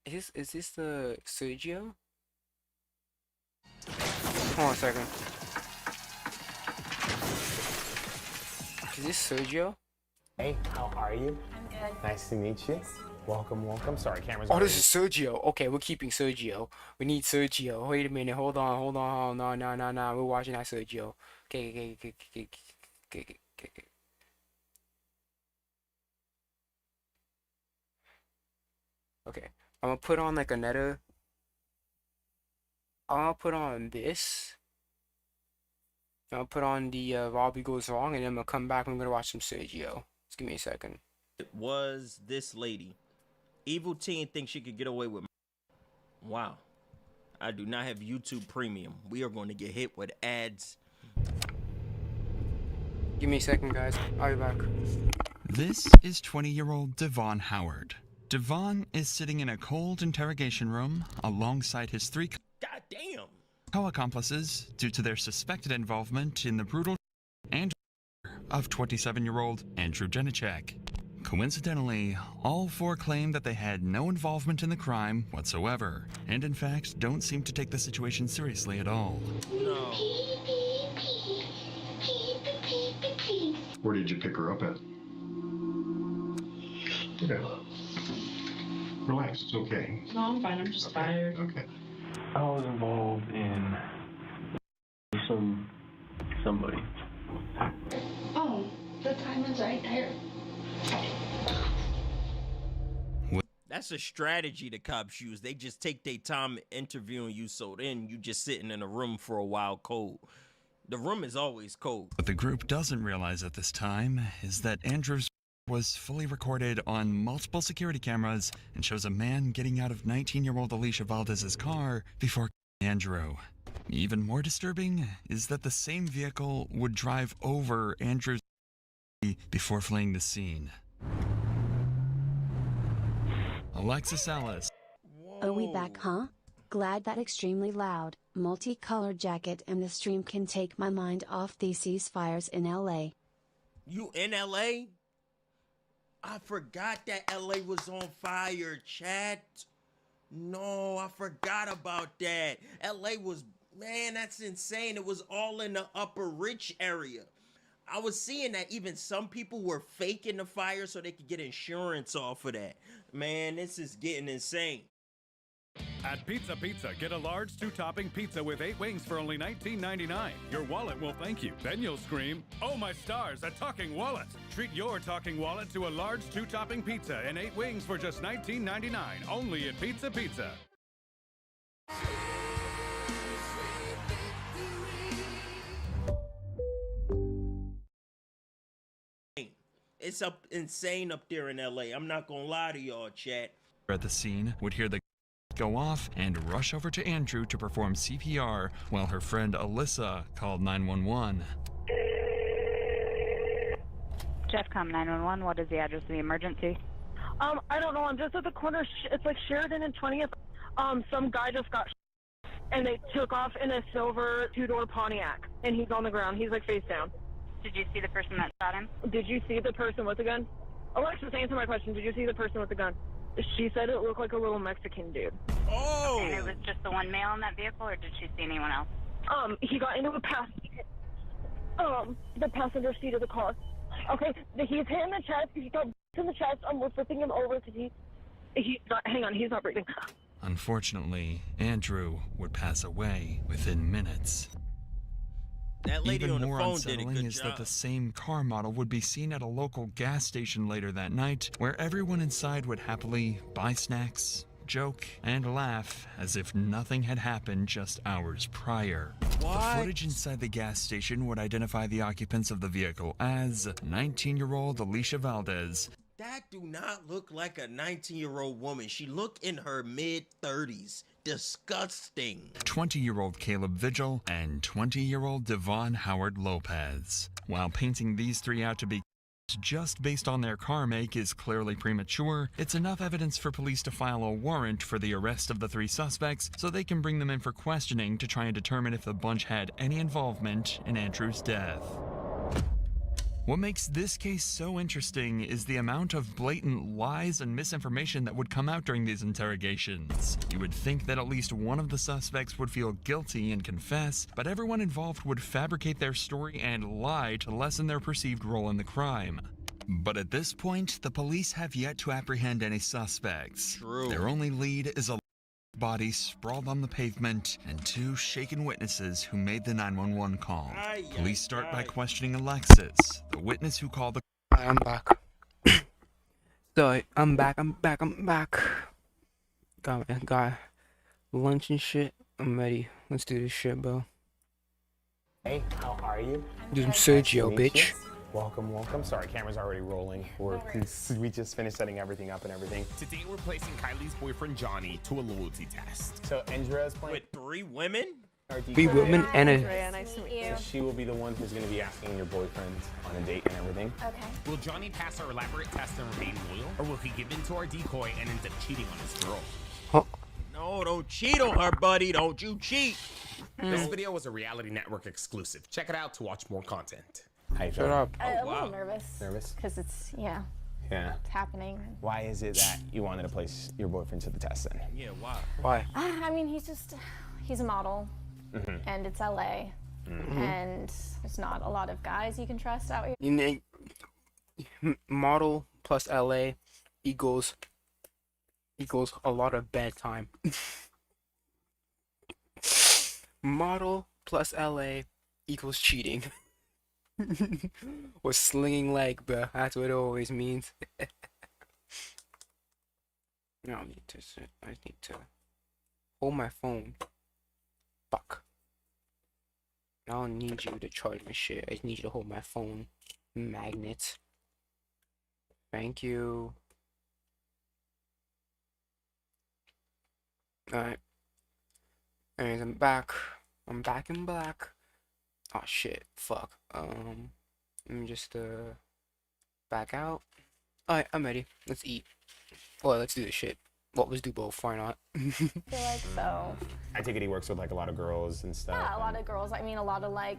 Is this the Sergio? Hold on a second. Is this Sergio? Hey, how are you? I'm good. Nice to meet you. Welcome, welcome. Sorry, camera's Oh, this is Sergio. Okay, we're keeping Sergio. We need Sergio. Wait a minute. Hold on. No. We're watching that Sergio. Okay. Okay. I'm gonna put on like another. I'm gonna put on this. I'll put on the Robbie Goes Wrong, and then I'm gonna come back and I'm gonna watch some Sergio. Just give me a second. It was this lady. Evil teen thinks she could get away with. Wow. I do not have YouTube Premium. We are going to get hit with ads. Give me a second, guys. I'll be back. This is 20-year-old Devon Howard. Devon is sitting in a cold interrogation room alongside his 3 goddamn co-accomplices due to their suspected involvement in the brutal and of 27-year-old Andrew Janicek. Coincidentally, all 4 claim that they had no involvement in the crime whatsoever, and in fact don't seem to take the situation seriously at all. No. Where did you pick her up at? Yeah. Relax, it's okay. No, I'm fine. I'm just tired. Okay. I was involved in somebody. Oh, the time is right there. That's a strategy the cops use. They just take their time interviewing you, so then you just sitting in a room for a while cold. The room is always cold. What the group doesn't realize at this time is that Andrew's was fully recorded on multiple security cameras and shows a man getting out of 19-year-old Alicia Valdez's car before Andrew. Even more disturbing is that the same vehicle would drive over Andrew's before fleeing the scene. Alexis Ellis. Are we back, huh? Glad that extremely loud, multicolored jacket and the stream can take my mind off these ceasefires in LA. You in LA? I forgot that LA was on fire, chat. No, I forgot about that. LA was, man, that's insane. It was all in the upper rich area. I was seeing that even some people were faking the fire so they could get insurance off of that. Man, this is getting insane. At Pizza Pizza, get a large 2-topping pizza with 8 wings for only $19.99. Your wallet will thank you. Then you'll scream, "Oh my stars, a talking wallet!" Treat your talking wallet to a large 2-topping pizza and 8 wings for just $19.99. Only at Pizza Pizza. It's up insane up there in LA. I'm not gonna lie to y'all, chat. At the scene, would hear the go off and rush over to Andrew to perform CPR while her friend Alyssa called 911. Jeffcom 911, what is the address of the emergency? I don't know. I'm just at the corner. It's like Sheridan and 20th. Some guy just got and they took off in a silver 2-door Pontiac, and he's on the ground. He's like face down. Did you see the person that shot him? Did you see the person with the gun? Alexis, answer my question. Did you see the person with the gun? She said it looked like a little Mexican dude. Oh! Okay, and it was just the one male in that vehicle, or did she see anyone else? He got into the passenger seat of the car. Okay, he's hit in the chest. He got in the chest. We're flipping him over because he's not, hang on, he's not breathing. Unfortunately, Andrew would pass away within minutes. That lady Even on the more phone did a unsettling good is job. that the same car model would be seen at a local gas station later that night, where everyone inside would happily buy snacks, joke, and laugh as if nothing had happened just hours prior. What? The footage inside the gas station would identify the occupants of the vehicle as 19-year-old Alicia Valdez. That do not look like a 19-year-old woman. She looked in her mid-30s. Disgusting. 20-year-old Caleb Vigil and 20-year-old Devon Howard Lopez. While painting these 3 out to be just based on their car make is clearly premature, it's enough evidence for police to file a warrant for the arrest of the 3 suspects so they can bring them in for questioning to try and determine if the bunch had any involvement in Andrew's death. What makes this case so interesting is the amount of blatant lies and misinformation that would come out during these interrogations. You would think that at least one of the suspects would feel guilty and confess, but everyone involved would fabricate their story and lie to lessen their perceived role in the crime. But at this point, the police have yet to apprehend any suspects. True. Their only lead is a body sprawled on the pavement and 2 shaken witnesses who made the 911 call. Police start by questioning Alexis, the witness who called the... I'm back. Sorry, I'm back. Got lunch and shit. I'm ready. Let's do this shit, bro. Hey, how are you? Do some Sergio, bitch. Welcome, welcome. Sorry, camera's already rolling. We just finished setting everything up and everything. Today we're placing Kylie's boyfriend Johnny to a loyalty test. So Andrea's playing with 3 women? 3 women and a... Nice to meet you. So she will be the one who's going to be asking your boyfriend on a date and everything. Okay. Will Johnny pass our elaborate test and remain loyal? Or will he give in to our decoy and end up cheating on his girl? Huh? No, don't cheat on her, buddy. Don't you cheat. This video was a Reality Network exclusive. Check it out to watch more content. How you Shut feeling? up. A little nervous. Nervous? Because it's, Yeah. it's happening. Why is it that you wanted to place your boyfriend to the test then? Yeah, why? Why? I mean, he's a model. And it's LA. And there's not a lot of guys you can trust out here. You know, model plus LA equals a lot of bad time. Model plus LA equals cheating. Or slinging leg, bro. That's what it always means. No, I need to hold my phone. Fuck. I don't need you to charge my shit. I just need you to hold my phone. Magnet. Thank you. Alright. Anyways, I'm back. I'm back in black. Oh shit. Fuck. Let me just back out. Alright, I'm ready. Let's eat. Well, let's do this shit. Well, let's do both. Why not? I feel like so. I take it he works with like a lot of girls and stuff. Yeah, a lot of girls. I mean, a lot of like,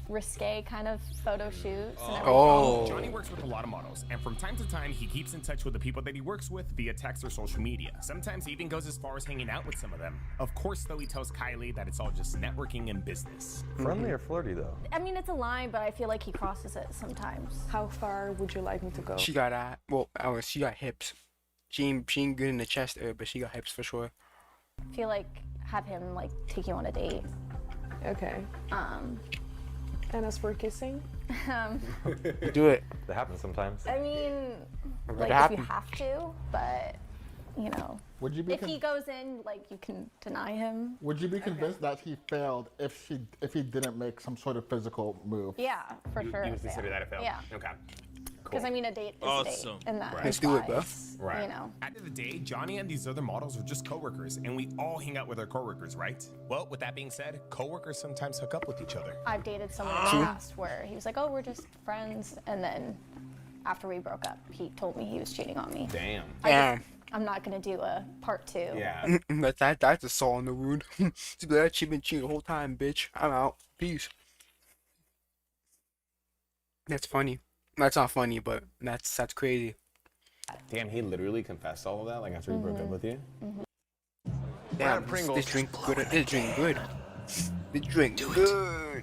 risque kind of photo shoots and everything. Oh. Johnny works with a lot of models, and from time to time, he keeps in touch with the people that he works with via text or social media. Sometimes he even goes as far as hanging out with some of them. Of course, though, he tells Kylie that it's all just networking and business. Friendly or flirty, though? I mean, it's a line, but I feel like he crosses it sometimes. How far would you like me to go? She got she got hips. She ain't good in the chest area, but she got hips for sure. I feel like have him like take you on a date. Okay. And as for kissing? Do it. That happens sometimes. I mean, What like if happened? you have to, but Would you be if he goes in, like you can deny him. Would you be convinced that he failed if he didn't make some sort of physical move? Yeah, for sure. You would consider that a fail? Yeah. Okay. Because I mean, a date is a Awesome. date, and that Let's do it, bro. implies, Right. You know. At the end of the day, Johnny and these other models are just coworkers, and we all hang out with our coworkers, right? Well, with that being said, coworkers sometimes hook up with each other. I've dated someone in the past where he was like, "Oh, we're just friends," and then after we broke up, he told me he was cheating on me. Damn. I'm not gonna do a part 2. Yeah. That's a saw in the wound. She been cheating the whole time, bitch. I'm out. Peace. That's funny. That's not funny, but that's crazy. Damn, he literally confessed all of that, like after he broke up with you? Damn, this drink good. This drink good. This drink good.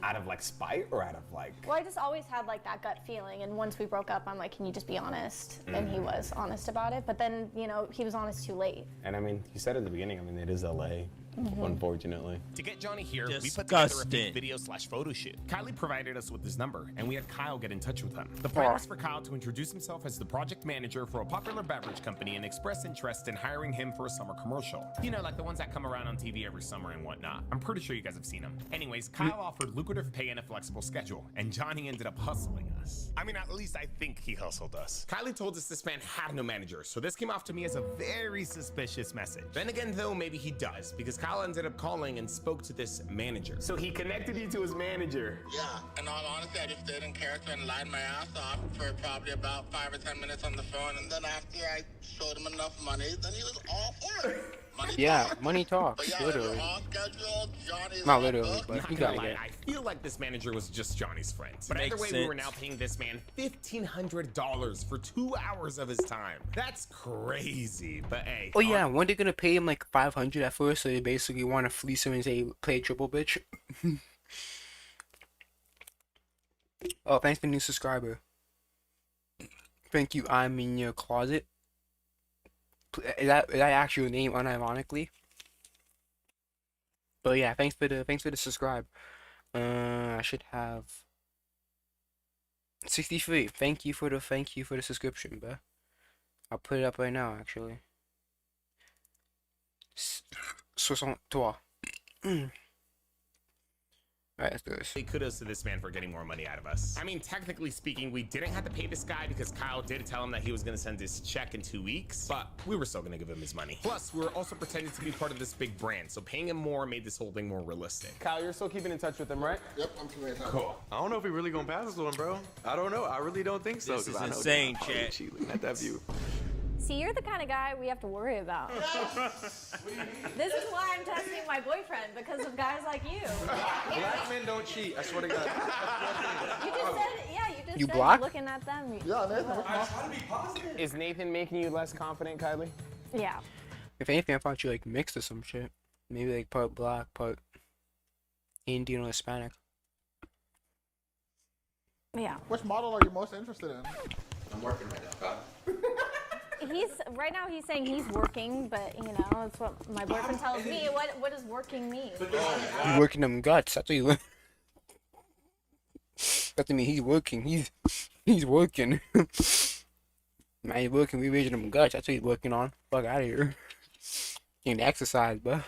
Out of like spite or out of like... Well, I just always had like that gut feeling, and once we broke up, I'm like, "Can you just be honest?" And he was honest about it, but then he was honest too late. And I mean, you said at the beginning, I mean, it is LA, unfortunately. To get Johnny here, we put together a fake video/photo shoot. Kylie provided us with his number, and we had Kyle get in touch with him. The plan was for Kyle to introduce himself as the project manager for a popular beverage company and express interest in hiring him for a summer commercial. You know, like the ones that come around on TV every summer and whatnot. I'm pretty sure you guys have seen them. Anyways, Kyle offered lucrative pay and a flexible schedule, and Johnny ended up hustling us. us. I mean, at least I think he hustled us. Kylie told us this man had no manager, so this came off to me as a very suspicious message. Then again, though, maybe he does, because Kyle ended up calling and spoke to this manager. So he connected you to his manager. Yeah, in all honesty, I just stayed in character and lied my ass off for probably about 5 or 10 minutes on the phone, and then after I showed him enough money, then he was all for it. Yeah, money talks, But yeah, literally. we're all scheduled. Johnny's Not on literally, book. but Not you gonna got lie, it. I feel like this manager was just Johnny's friend. But either way, Makes we were sense. now paying this man $1,500 for 2 hours of his time. That's crazy, but hey. Oh yeah, weren't they gonna pay him like 500 at first? So they basically want to fleece him and say play triple bitch. Oh, thanks for the new subscriber. Thank you. I'm in your closet. Is that actually your name unironically? But yeah, thanks for the subscribe. I should have 63. Thank you for the subscription, bro. I'll put it up right now actually. 63. Alright, let's do this. Kudos to this man for getting more money out of us. I mean, technically speaking, we didn't have to pay this guy because Kyle did tell him that he was going to send his check in 2 weeks, but we were still going to give him his money. Plus, we were also pretending to be part of this big brand, so paying him more made this whole thing more realistic. Kyle, you're still keeping in touch with him, right? Yep, I'm keeping in touch. Cool. I don't know if we really gonna pass this one, bro. I don't know. I really don't think so. This 'cause is I know insane, that- chat. She looking at that view. See, you're the kind of guy we have to worry about. This is why I'm testing my boyfriend, because of guys like you. Black men don't cheat. I swear to God. You just said, yeah, you just You said black? looking at them. Yeah, Nathan. I try to be positive. Is Nathan making you less confident, Kylie? Yeah. If anything, I thought you like mixed or some shit. Maybe like part black, part Indian or Hispanic. Yeah. Which model are you most interested in? I'm working right now, Kyle. Right now he's saying he's working, but you know, it's what my boyfriend tells me. What does working mean? You working them guts. That's what you look. That mean he's working. He's working. Man, he's working. We raising them guts. That's what he's working on. Fuck out of here. Getting exercise, bro.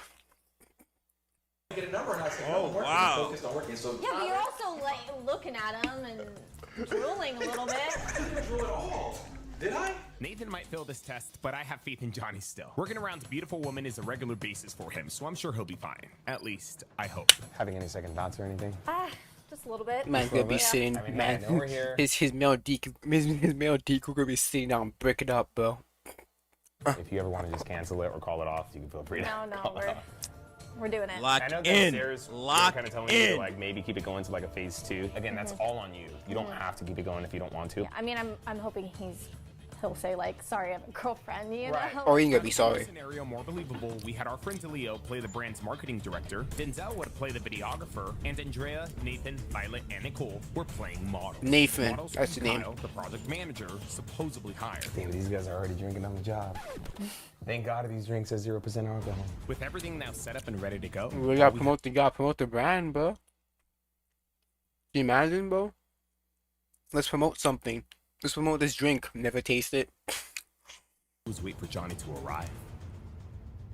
Get a number and I said, Oh, wow. Focused on working. So Yeah, but you're also like looking at him and drooling a little bit. I didn't drool at all. Did I? Nathan might fail this test, but I have faith in Johnny still. Working around beautiful women is a regular basis for him, so I'm sure he'll be fine. At least, I hope. Having any second thoughts or anything? Just a little bit. Man gonna be sitting, I mean, man. yeah, over here. His male deco gonna be sitting down, and break it up, bro. If you ever want to just cancel it or call it off, you can feel free to No, call it we're off. we're doing it. Lock I know in. downstairs Lock kind of telling you to in. like maybe keep it going to like a phase 2. Again, that's all on you. You don't have to keep it going if you don't want to. Yeah, I mean, I'm hoping he'll say like, sorry, I have a girlfriend, you Right. know? Or you ain't gonna be To sorry. make the scenario more believable, we had our friend Leo play the brand's marketing director, Denzel would play the videographer, and Andrea, Nathan, Violet, and Nicole were playing models. Nathan, Models that's whom the name. Kyle, the project manager, supposedly hired. Damn, these guys are already drinking on the job. Thank God these drinks have 0% alcohol. With everything now set up and ready to go, We gotta promote the brand, bro. Can you imagine, bro? Let's promote something. Let's promote this drink. Never taste it. was wait for Johnny to arrive.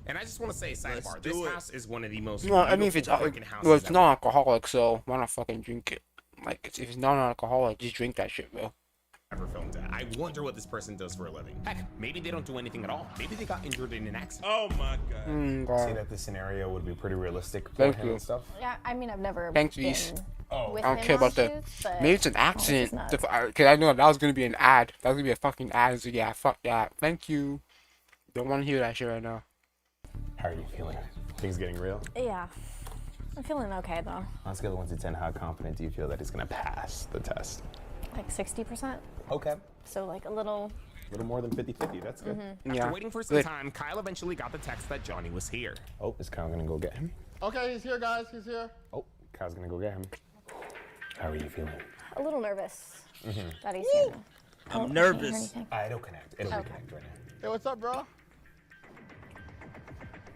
And I just want to say, sidebar, this do it. house is one of the most No, I mean if it's beautiful freaking houses well, it's ever. non-alcoholic, so why not fucking drink it? Like if it's non-alcoholic, just drink that shit, bro. Ever filmed at. I wonder what this person does for a living. Heck, maybe they don't do anything at all. Maybe they got injured in an accident. Oh my god. See that the scenario would be pretty realistic for Thank him you. and stuff. Yeah, I mean, I've never Thanks, been Reese. with I don't him care on about the. shoots, but Maybe it's an oh, this is accident. nuts. Cause I know that was gonna be an ad. That was gonna be a fucking ad. So yeah, fuck that. Thank you. Don't want to hear that shit right now. How are you feeling? Things getting real? Yeah, I'm feeling okay though. On a scale of 1 to 10, how confident do you feel that he's gonna pass the test? Like 60%. Okay. So like a little. A little more than 50-50, that's good. After waiting for some time, Kyle eventually got the text that Johnny was here. Oh, is Kyle gonna go get him? Okay, he's here, guys. He's here. Oh, Kyle's gonna go get him. How are you feeling? A little nervous Mm-hmm. that he's here. I'm nervous. It'll connect. It'll Okay. reconnect right now. Hey, what's up, bro?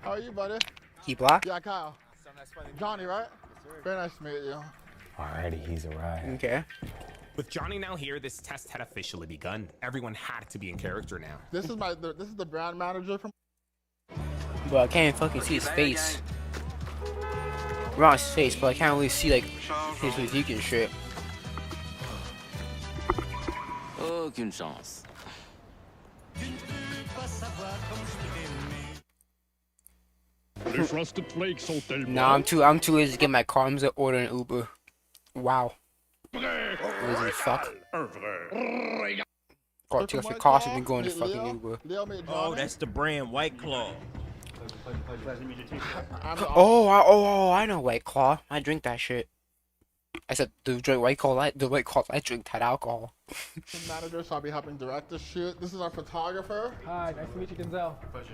How are you, buddy? He black? Yeah, Kyle. Johnny, right? Very nice to meet you. Alrighty, he's arrived. Okay. With Johnny now here, this test had officially begun. Everyone had to be in character now. This is the brand manager from. Bro, I can't even fucking see his face. We're on his face, but I can't really see like his physique and shit. Aucune chance. Les frosted flakes sont tellement. Nah, I'm too lazy to get my car. I'm just ordering an Uber. Wow. Lazy fuck. God, take off your car so we can go in the fucking Uber. Oh, that's the brand White Claw. Oh, I know White Claw. I drink that shit. I said the White Claw. I drink that alcohol. Manager, so I'll be helping direct the shoot. This is our photographer. Hi, nice to meet you, Denzel. Pleasure.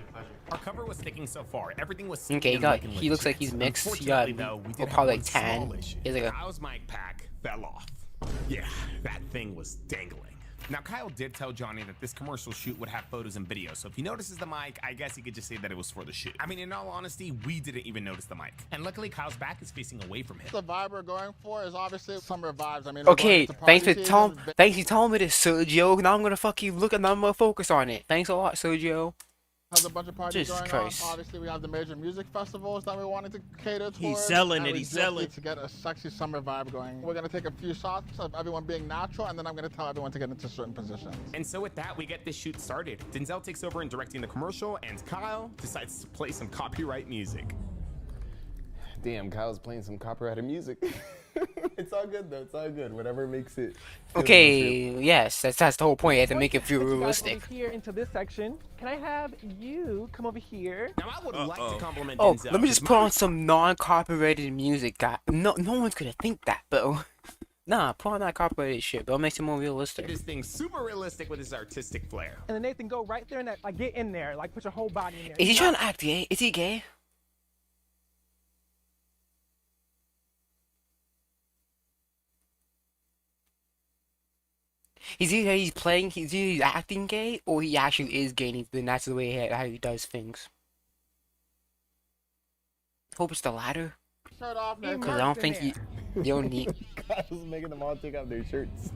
Our cover was sticking so far. Everything was Okay, he looks like he's mixed. He got probably like tan. He's like a Kyle's mic pack fell off. Yeah, that thing was dangling. Now, Kyle did tell Johnny that this commercial shoot would have photos and video, so if he notices the mic, I guess he could just say that it was for the shoot. I mean, in all honesty, we didn't even notice the mic. And luckily, Kyle's back is facing away from him. The vibe we're going for is obviously summer vibes. I mean, okay, thanks for telling me this, Sergio. Now I'm gonna fucking look and I'm gonna focus on it. Thanks a lot, Sergio. Has a bunch of parties Jesus going Christ. on. Obviously, we have the major music festivals that we wanted to cater towards. He's selling and it. we He's just selling. need to get a sexy summer vibe going. We're gonna take a few shots of everyone being natural, and then I'm gonna tell everyone to get into certain positions. And so with that, we get this shoot started. Denzel takes over in directing the commercial, and Kyle decides to play some copyright music. Damn, Kyle's playing some copyrighted music. It's all good though. It's all good. Whatever makes it. Okay, yes, that's the whole point. You have to make it feel realistic. Over here into this section. Can I have you come over here? Now I would like to compliment Oh, Denzel. let me just put on some non-copyrighted music, guy. No one's gonna think that, bro. Nah, put on that copyrighted shit, bro. It makes it more realistic. This thing's super realistic with his artistic flair. And then Nathan, go right there and that, like get in there, like put your whole body in there. Is he trying to act gay? Is he gay? He's either he's acting gay, or he actually is gay, and that's the way how he does things. Hope it's the latter. Shirt off, Because I don't think you don't need. Kyle's making them all take off their shirts.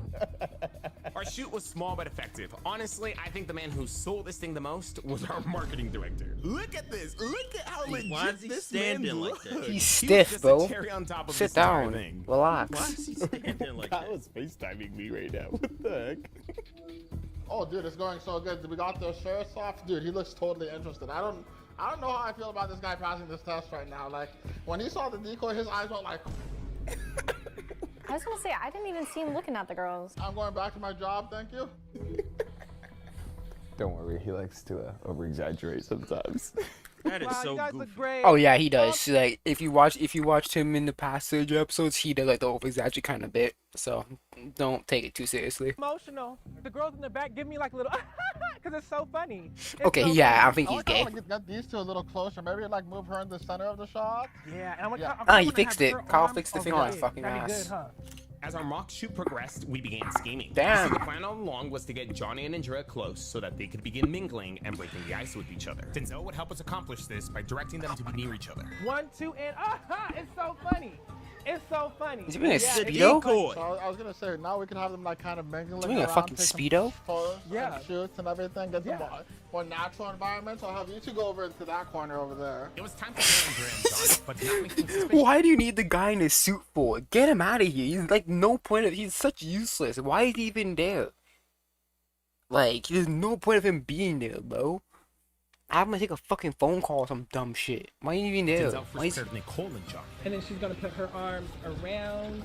Our shoot was small but effective. Honestly, I think the man who sold this thing the most was our marketing director. Look at this. Look at how legit Why is he this standing man like looks. that? He's He was stiff, just a bro. cherry on top of Sit this entire down. thing. Relax. Why is he standing like that? Kyle's FaceTiming me right now. What the heck? Oh, dude, it's going so good. We got those shirts off. Dude, he looks totally interested. I don't know how I feel about this guy passing this test right now. Like, when he saw the decoy, his eyes went like... I was gonna say, I didn't even see him looking at the girls. I'm going back to my job, thank you. Don't worry, he likes to over-exaggerate sometimes. That is Wow, so you guys goofy. look great. Oh yeah, he does. Like if you watched him in the past Sergio episodes, he does like the over-exaggerate kind of bit. So don't take it too seriously. Emotional. The girls in the back give me like a little, because it's so funny. It's Okay, so yeah, I funny. don't think he's I gay. want to get these two a little closer. Maybe like move her in the center of the shot. Yeah, and I'm Yeah. gonna He fixed it. Kyle fixed the thing on his fucking That'd be ass. good, huh? As our mock shoot progressed, we began scheming. Damn. So the plan all along was to get Johnny and Andrea close so that they could begin mingling and breaking the ice with each other. Denzel would help us accomplish this by directing them to be near each other. 1, 2, and it's so funny. It's so funny. Is he wearing a Yeah, it's Speedo? so So I was gonna say, now we can have them like kind of mingling Doing a around, fucking take some Speedo? photos Yeah. and shoots and everything, get some more natural environment. So I'll have you two go over into that corner over there. It was time for Andrea and Johnny, but not making suspicious. Why do you need the guy in a suit for? Get him out of here. He's like no point of. He's such useless. Why is he even there? Like there's no point of him being there, bro. I'm gonna take a fucking phone call or some dumb shit. Why are you even there? Denzel Why first is... paired Nicole and Johnny. And then she's gonna put her arms around.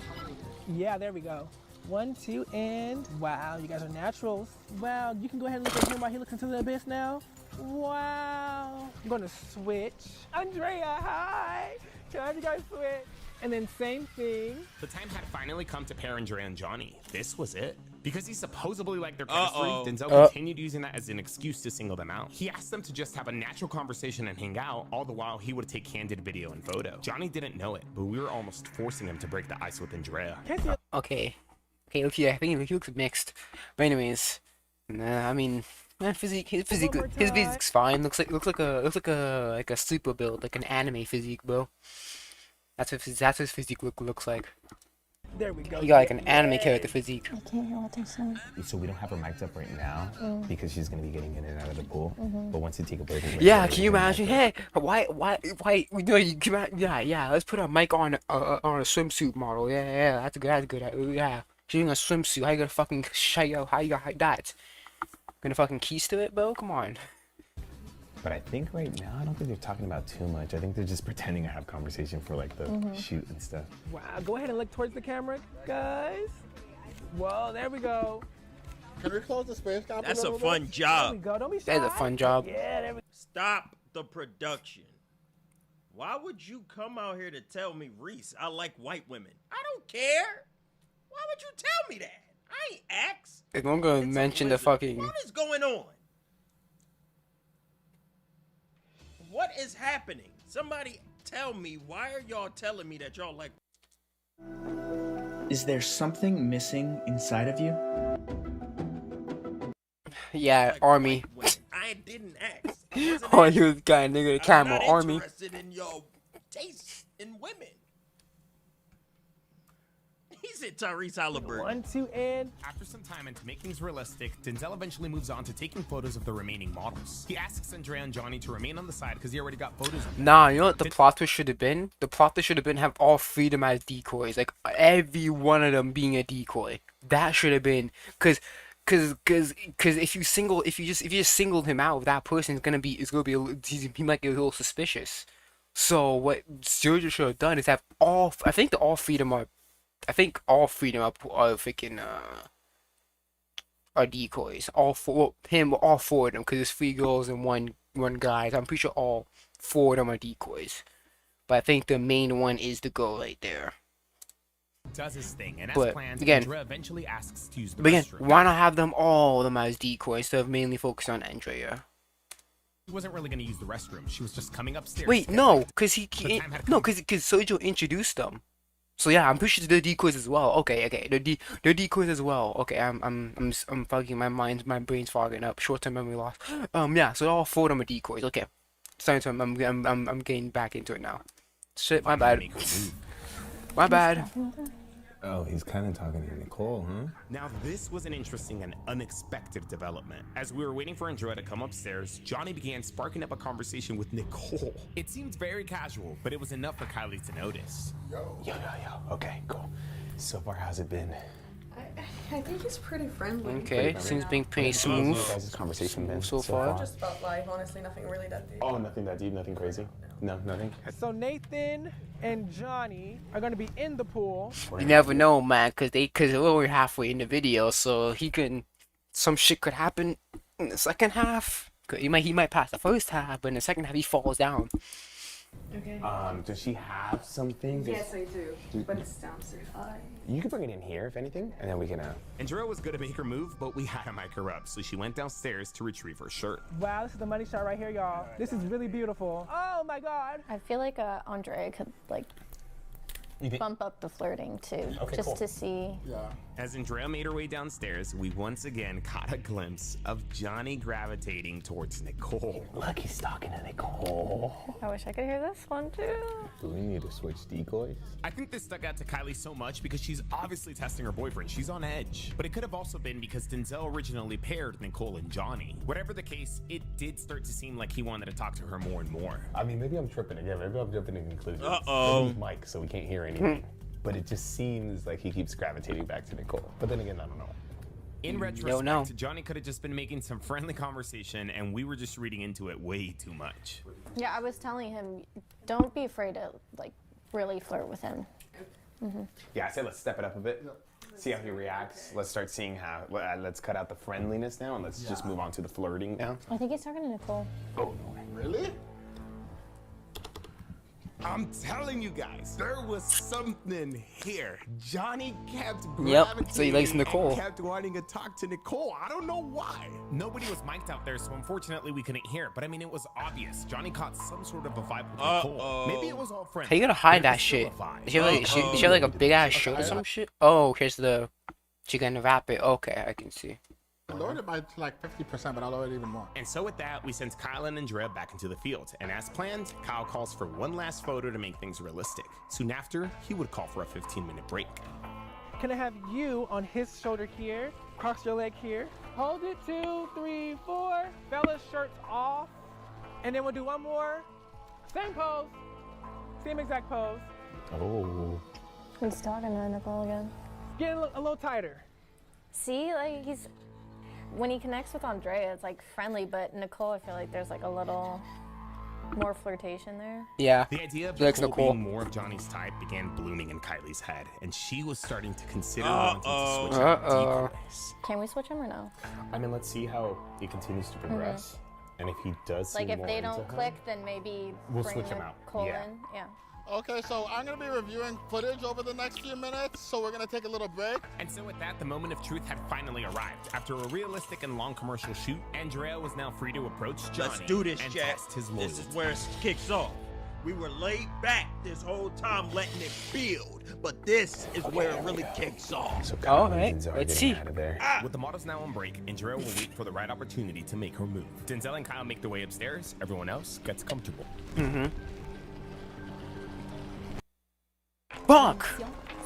Yeah, there we go. 1, 2, and wow, you guys are naturals. Wow, you can go ahead and look at him while he looks into the abyss now. Wow. I'm gonna switch. Andrea, hi. Can I have you guys switch? And then same thing. The time had finally come to pair Andrea and Johnny. This was it. Because he supposedly liked their chemistry, Denzel continued using that as an excuse to single them out. He asked them to just have a natural conversation and hang out, all the while he would take candid video and photo. Johnny didn't know it, but we were almost forcing him to break the ice with Andrea. Okay. Okay, look here. I think he looks mixed. But anyways, nah, I mean, his physique's fine. Looks like a super build, like an anime physique, bro. That's what his physique looks like. There we go. He got like an anime character physique. I can't hear what they're saying. So we don't have her mic'd up right now because she's gonna be getting in and out of the pool. Mhm. But once you take a break, Yeah, can you imagine? Hey, why? You know, you come out. Yeah. Let's put a mic on a swimsuit model. Yeah. That's good. Yeah. She's wearing a swimsuit. How you gonna fucking how you gonna hide that? Gonna fucking keys to it, bro? Come on. But I think right now, I don't think they're talking about too much. I think they're just pretending to have conversation for like the shoot and stuff. Wow, go ahead and look towards the camera, guys. Whoa, there we go. Can we close the space gap? That's a little fun bit? job. There we go. Don't be shy. That's a fun job. Yeah, there we go. Stop the production. Why would you come out here to tell me, Reese, I like white women? I don't care. Why would you tell me that? I ain't asked. If I'm gonna mention the fucking. What is going on? What is happening? Somebody tell me, why are y'all telling me that y'all like... Is there something missing inside of you? Yeah, army. I didn't ask. Oh, you guy, nigga, the camera, I'm not army. interested in your taste in women. He said Tyrese Halliburton. 1, 2, and... After some time and to make things realistic, Denzel eventually moves on to taking photos of the remaining models. He asks Andrea and Johnny to remain on the side because he already got photos of them. Nah, you know what the plot twist should have been? The plot twist should have been have all three of them as decoys. Like, every one of them being a decoy. That should have been... Cause if you just singled him out, that person is gonna be he might get a little suspicious. So what Georgia should have done is have all freedom are freaking are decoys. All four of them, because there's 3 girls and one guy. So I'm pretty sure all 4 of them are decoys. But I think the main one is the girl right there. Does his thing, and as But planned, again, Andrea eventually asks to use the But again, restroom. why not have them as decoys instead of mainly focus on Andrea? She wasn't really going to use the restroom. She was just coming upstairs. Wait, to get no, ready. because The time had because Sojo introduced them. So yeah, I'm pretty sure they're decoys as well. Okay, they're decoys as well. Okay, I'm fogging my brain's fogging up. Short-term memory loss. Yeah, so all 4 of them are decoys. Okay, sorry, I'm getting back into it now. Shit, my bad. My bad. Oh, he's kind of talking to Nicole, huh? Now, this was an interesting and unexpected development. As we were waiting for Andrea to come upstairs, Johnny began sparking up a conversation with Nicole. It seemed very casual, but it was enough for Kylie to notice. Yo. Okay, cool. So far, how's it been? I think he's pretty friendly. Okay, seems being pretty smooth. How's this conversation been so far? Just about life, honestly, nothing really that deep. Oh, nothing that deep, nothing crazy? No, nothing? So Nathan and Johnny are going to be in the pool. You never know, man, because we're only halfway in the video, so some shit could happen in the second half. He might pass the first half, but in the second half he falls down. Okay. Does she have something? Yes, I do, but it's downstairs. You can bring it in here, if anything, and then we can, Andrea was going to make her move, but we had to mic her up, so she went downstairs to retrieve her shirt. Wow, this is the money shot right here, y'all. This is really beautiful. Oh my God. I feel like Andrea could like bump up the flirting too, just to see. Yeah. As Andrea made her way downstairs, we once again caught a glimpse of Johnny gravitating towards Nicole. Look, he's talking to Nicole. I wish I could hear this one too. Do we need to switch decoys? I think this stuck out to Kylie so much because she's obviously testing her boyfriend. She's on edge. But it could have also been because Denzel originally paired Nicole and Johnny. Whatever the case, it did start to seem like he wanted to talk to her more and more. I mean, maybe I'm tripping again. Maybe I'm jumping to conclusions. Uh-oh. This is Mike, so we can't hear anything. But it just seems like he keeps gravitating back to Nicole. But then again, I don't know. In retrospect, Johnny could have just been making some friendly conversation and we were just reading into it way too much. Yeah, I was telling him, don't be afraid to like really flirt with him. Yeah, I said let's step it up a bit. See how he reacts. Let's start seeing how. Let's cut out the friendliness now and let's just move on to the flirting now. I think he's talking to Nicole. Oh, no way. Really? I'm telling you guys, there was something here. Johnny kept Yep, gravitating so he likes Nicole. and kept wanting to talk to Nicole. I don't know why. Nobody was mic'd out there, so unfortunately we couldn't hear. But I mean, it was obvious. Johnny caught some sort of a vibe with Nicole. Maybe it was all friends. How you gonna hide There that was still shit? a vibe. She have like a big ass shirt or some shit? Oh, here's the. She gonna wrap it. Okay, I can see. I lowered it by like 50%, but I'll lower it even more. And so with that, we sent Kyle and Andrea back into the field. And as planned, Kyle calls for one last photo to make things realistic. Soon after, he would call for a 15-minute break. Can I have you on his shoulder here? Cross your leg here. Hold it, 2, 3, 4. Fellas, shirts off. And then we'll do one more. Same pose. Same exact pose. Oh. He's talking to Nicole again. get a little tighter. See, like when he connects with Andrea, it's like friendly, but Nicole, I feel like there's like a little more flirtation there. Yeah. The idea of That's Nicole Nicole. being more of Johnny's type began blooming in Kylie's head, and she was starting to consider wanting to switch out decoys. Can we switch him or no? I mean, let's see how he continues to progress. And if he does seem Like if more they into don't her, click, then maybe we'll bring switch him out. Nicole Yeah. in. Yeah. Okay, so I'm gonna be reviewing footage over the next few minutes, so we're gonna take a little break. And so with that, the moment of truth had finally arrived. After a realistic and long commercial shoot, Andrea was now free to approach Johnny Let's do this, and chat. test his loyalty. This is where it kicks off. We were laid back this whole time letting it build, but this is where it really kicks off. All right, let's see. With the models now on break, Andrea will wait for the right opportunity to make her move. Denzel and Kyle make their way upstairs. Everyone else gets comfortable. Mm-hmm. Fuck!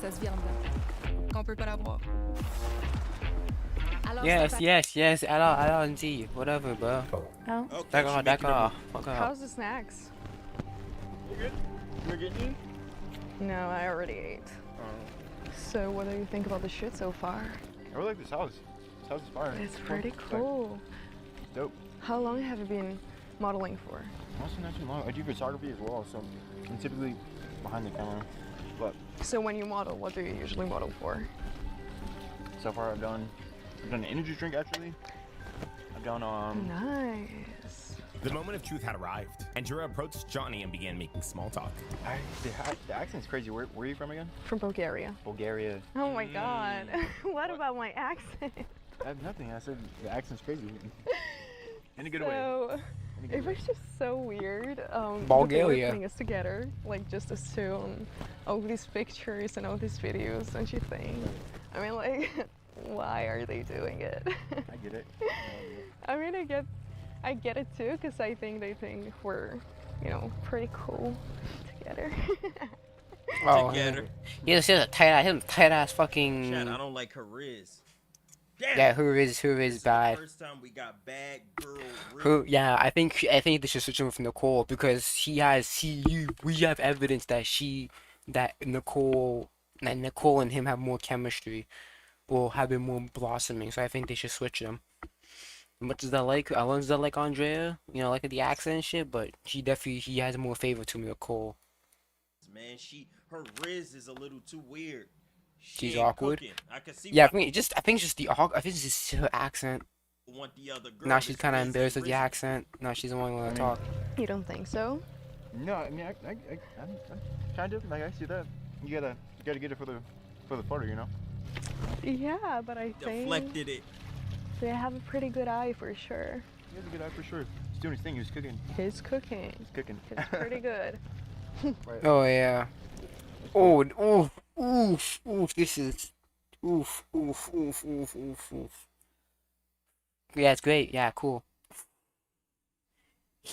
Ça se vient qu'on peut pas l'avoir. Alors, Yes. Alors, NT. Whatever, bro. Oh. D'accord. Fuck off. How's the snacks? You're getting? No, I already ate. So, what do you think about the shit so far? I really like this house. This house is fire. It's pretty cool. It's dope. How long have you been modeling for? Honestly, not too long. I do photography as well, so I'm typically behind the camera. But So, when you model, what do you usually model for? so far, I've done an energy drink actually. I've done Nice. The moment of truth had arrived. Andrea approached Johnny and began making small talk. The accent's crazy. Where are you from again? From Bulgaria. Bulgaria. Oh my god. What about my accent? I have nothing. I said the accent's crazy. In a good way. So, it was just so weird. That they Bulgaria. were putting us together, like just us two on all these pictures and all these videos, don't you think? I mean, like, why are they doing it? I get it. I mean, I get it too, because I think they think we're, pretty cool together. Oh, Together. he has a tight ass fucking. Chat, I don't like her Riz. Damn. Yeah, who is bad. First time we got bad girl Riz. I think they should switch him from Nicole because we have evidence that Nicole and him have more chemistry, or have been more blossoming. So I think they should switch them. As much as I like Andrea, like the accent and shit, but he has more favor to Nicole. Man, her Riz is a little too weird. She's ain't awkward. cooking. I can see Yeah, why I think it's just her accent. want the other girl. Now she's This kind of Riz embarrassed is with the Riz. accent. Now she's the one want to talk. You don't think so? No, I mean, I'm kind of like I see that. You gotta get it for the photo, you know. Yeah, but I think Deflected it. they have a pretty good eye for sure. He has a good eye for sure. He's doing his thing. He's cooking. He's cooking. He's cooking. It's pretty good. Right. Oh yeah. Oh, oof. This is, oof. Yeah, it's great. Yeah, cool.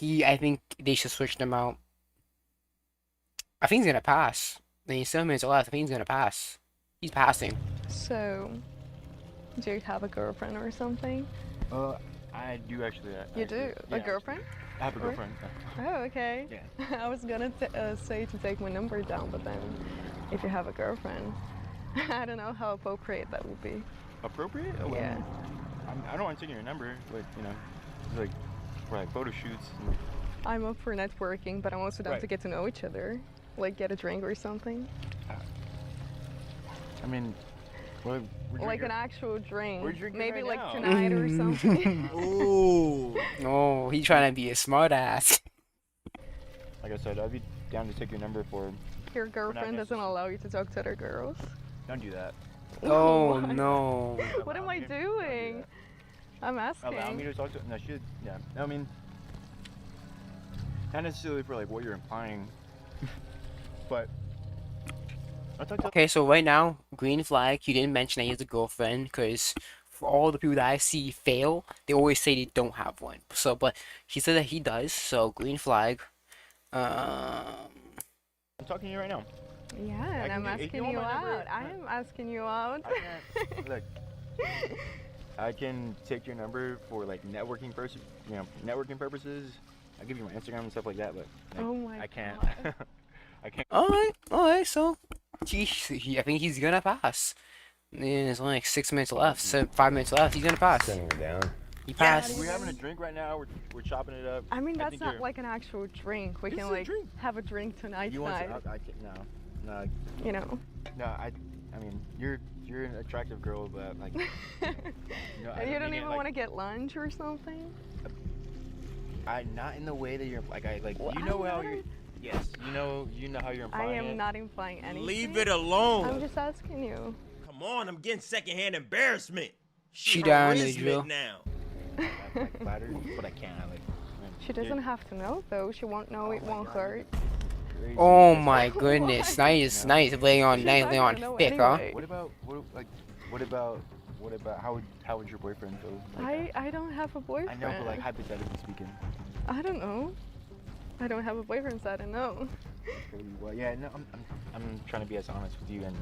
I think they should switch them out. I think he's gonna pass. There's 7 minutes left. I think he's gonna pass. He's passing. So, do you have a girlfriend or something? I do actually. You do? Yeah, A girlfriend? I have a Or- girlfriend. Oh, okay. Yeah. I was gonna say to take my number down, but then if you have a girlfriend, I don't know how appropriate that would be. Appropriate? Yeah. I don't want to take your number, but it's like for like photo shoots. I'm up for networking, but I'm also down Right. to get to know each other. Like get a drink or something. I mean, we're Like drinking- an actual drink. We're drinking Maybe right like now. tonight or something. Ooh. Oh, he's trying to be a smart ass. Like I said, I'd be down to take your number for. Your girlfriend doesn't allow you to talk to other girls. Don't do that. Oh What? no. What am I doing? I'm asking. Allow me to talk to. No, she. Yeah. I mean, not necessarily for like what you're implying, but. I'll talk to. Okay, so right now, green flag. You didn't mention that he has a girlfriend, because for all the people that I see fail, they always say they don't have one. So, but he said that he does. So green flag. I'm talking to you right now. Yeah, and I'm if asking want you my number, out. I am asking you out. Look, I can take your number for like networking networking purposes. I give you my Instagram and stuff like that, but like, Oh my I can't. God. I can't. All right. So, I think he's gonna pass. There's only like 6 minutes left. 5 minutes left. He's gonna pass. Sending her down. He passed. We're having a drink right now. We're chopping it up. I mean, that's think not you're- like an actual drink. We It's can a like drink. have a drink tonight. You want tonight. to? No. You know. No, I mean, you're an attractive girl, but like, you know, I You don't mean it, even like, want to get lunch or something. not in the way that you're like Well, you I'm know how not you're. Yes, you know how you're I implying am it. not implying anything. Leave it alone. I'm just asking you. Come on, I'm getting secondhand embarrassment. She down there, Charisma Jill. now. Like flattered, but I can't. Like, She doesn't have to know though. She won't know. It won't hurt. Oh my goodness. Nice laying on thick, huh? What about how would your boyfriend feel? Like, I don't have a I boyfriend. know, but like hypothetically speaking. I don't know. I don't have a boyfriend, so I don't know. Well, yeah, no, I'm trying to be as honest with you and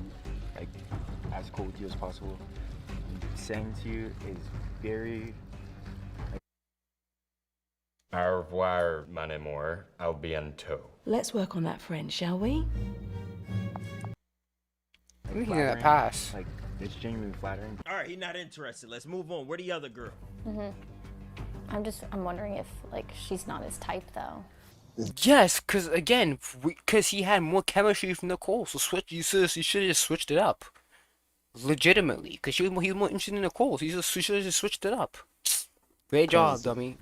like as cool with you as possible. Saying to you is very. Au revoir, mon amour. I'll be en tow. Let's work on that French, shall we? We can get a pass. Like, it's genuinely flattering. All right, he's not interested. Let's move on. Where the other girl? I'm wondering if like she's not his type though. Yes, cause again, cause he had more chemistry from Nicole, so you should have just switched it up. Legitimately, cause he was more interested in Nicole, so you should have just switched it up. Great job, dummy.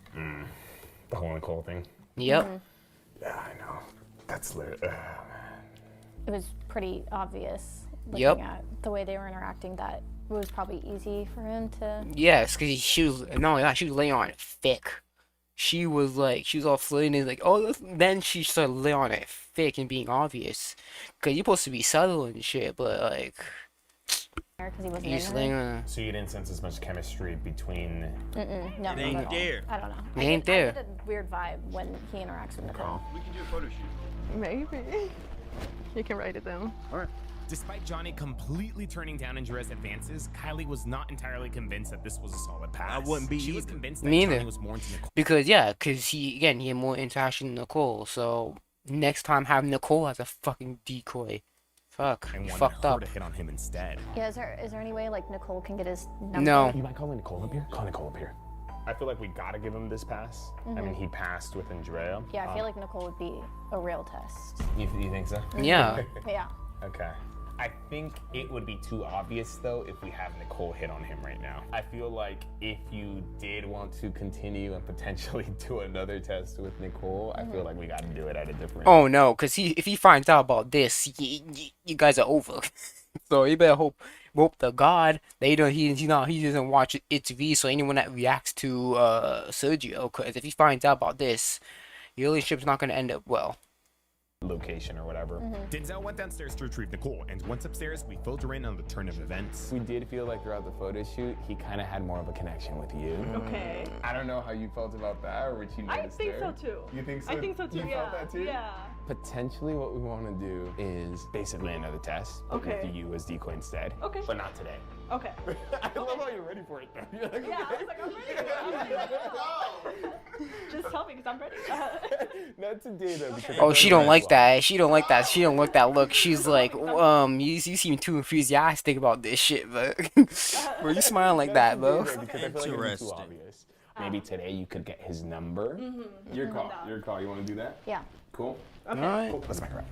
The whole Nicole thing. Yep. Yeah, I know. That's lit. It was pretty obvious looking Yep. at the way they were interacting that it was probably easy for him to. Yes, cause she was laying on it thick. She was all flirting and like, oh, then she started laying on it thick and being obvious. Cause you're supposed to be subtle and shit, but like. Because he wasn't You just in laying her. on it. So you didn't sense as much chemistry between. No, It not ain't at all. there. I don't know. It ain't there. I get a weird vibe when he interacts with Nicole. We can do a photo shoot. Maybe. You can write it down. All right. Despite Johnny completely turning down Andrea's advances, Kylie was not entirely convinced that this was a solid pass. I wouldn't be She was either. convinced that Me Johnny neither. was more into Nicole. Because he had more interaction with Nicole, so next time have Nicole as a fucking decoy. Fuck, And you wanted fucked her up. to hit on him instead. Yeah, is there any way like Nicole can get his number? No. You mind calling Nicole up here? Call Nicole up here. I feel like we gotta give him this pass. I mean, he passed with Andrea. Yeah, I feel like Nicole would be a real test. You think so? Yeah. Yeah. Okay. I think it would be too obvious though if we have Nicole hit on him right now. I feel like if you did want to continue and potentially do another test with Nicole, I feel like we gotta do it at a different. Oh no, cause if he finds out about this, you guys are over. So you better hope to God that he doesn't watch It's V. So anyone that reacts to Sergio, cause if he finds out about this, your relationship's not gonna end up well. Location or whatever. Denzel went downstairs to retrieve Nicole, and once upstairs, we filled her in on the turn of events. We did feel like throughout the photo shoot, he kind of had more of a connection with you. Okay. I don't know how you felt about that or what you I noticed think there. so too. You think so? I think so too. You Yeah. felt that too? Yeah. Potentially what we want to do is basically another test, but Okay. with you as decoy instead. Okay. But not today. Okay. I love how you're ready for it though. You're like, Yeah, I was like, I'm ready. I'm ready. Just tell me, because I'm ready. Not today though. because I Oh, know she you don't guys like love that. She don't like that. She don't like that look. She's like, you seem too enthusiastic about this shit, but bro, you smiling like that, bro. Because I feel like it'd be too Interesting. obvious. Maybe today you could get his number. Your call. Your call. You want to do that? Yeah. Cool. Okay. Alright. Cool. Let's make it right.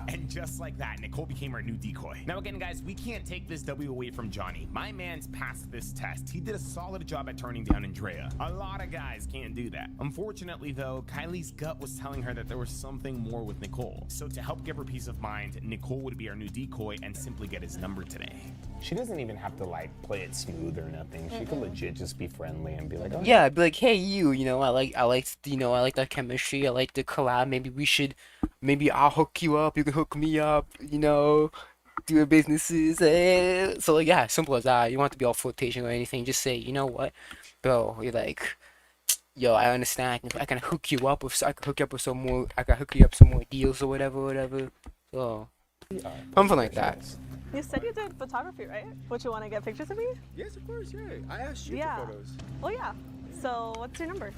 And just like that, Nicole became our new decoy. Now again, guys, we can't take this W away from Johnny. My man's passed this test. He did a solid job at turning down Andrea. A lot of guys can't do that. Unfortunately, though, Kylie's gut was telling her that there was something more with Nicole. So to help give her peace of mind, Nicole would be our new decoy and simply get his number today. She doesn't even have to like play it smooth or nothing. She could legit just be friendly and be like, oh, Yeah, I'd be like, hey, I like that chemistry. I like the collab. Maybe I'll hook you up. You can hook me up. Do your businesses. So like, yeah, simple as that. You don't have to be all flirtation or anything. Just say, you know what, bro. You're like, yo, I understand. I can hook you up with. I can hook you up with some more. I can hook you up some more deals or whatever. So something like that. You said you did photography, right? Would you want to get pictures of me? Yes, of course, yeah. I asked you Yeah. for photos. Oh, yeah. So, what's your number?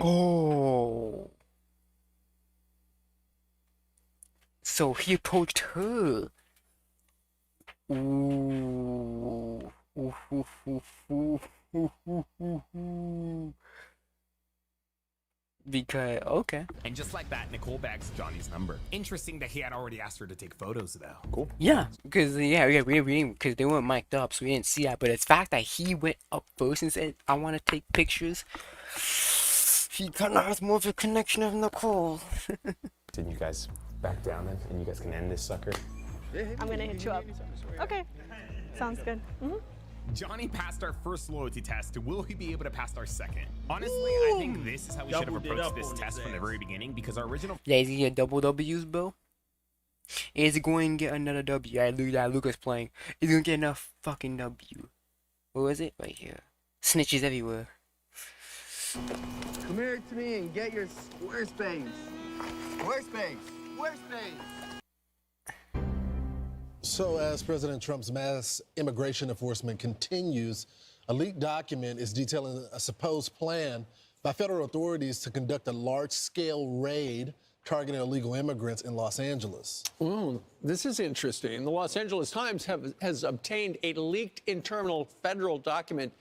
Oh. So he approached her. Ooh. Ooh, ooh, ooh, ooh, ooh, ooh, ooh, ooh. Because, okay. And just like that, Nicole bags Johnny's number. Interesting that he had already asked her to take photos, though. Cool. Yeah, because we didn't, because they weren't mic'd up, so we didn't see that. But it's fact that he went up first and said, "I want to take pictures." He kind of has more of a connection of Nicole. Didn't you guys back down then, and you guys can end this sucker? I'm gonna hit you up. Okay, sounds good. Johnny passed our first loyalty test. Will he be able to pass our second? Honestly, I think this is how we should have Doubled it approached up this on test his from the ass. very beginning, because our original Yeah, is he get double W's, bro? Is he going to get another W? Yeah, Lucas playing. He's going to get another fucking W. What was it? Right here. Snitches everywhere. Come here to me and get your Squarespace. Squarespace. Squarespace. So as President Trump's mass immigration enforcement continues, a leaked document is detailing a supposed plan by federal authorities to conduct a large-scale raid targeting illegal immigrants in Los Angeles. This is interesting. The Los Angeles Times has obtained a leaked internal federal document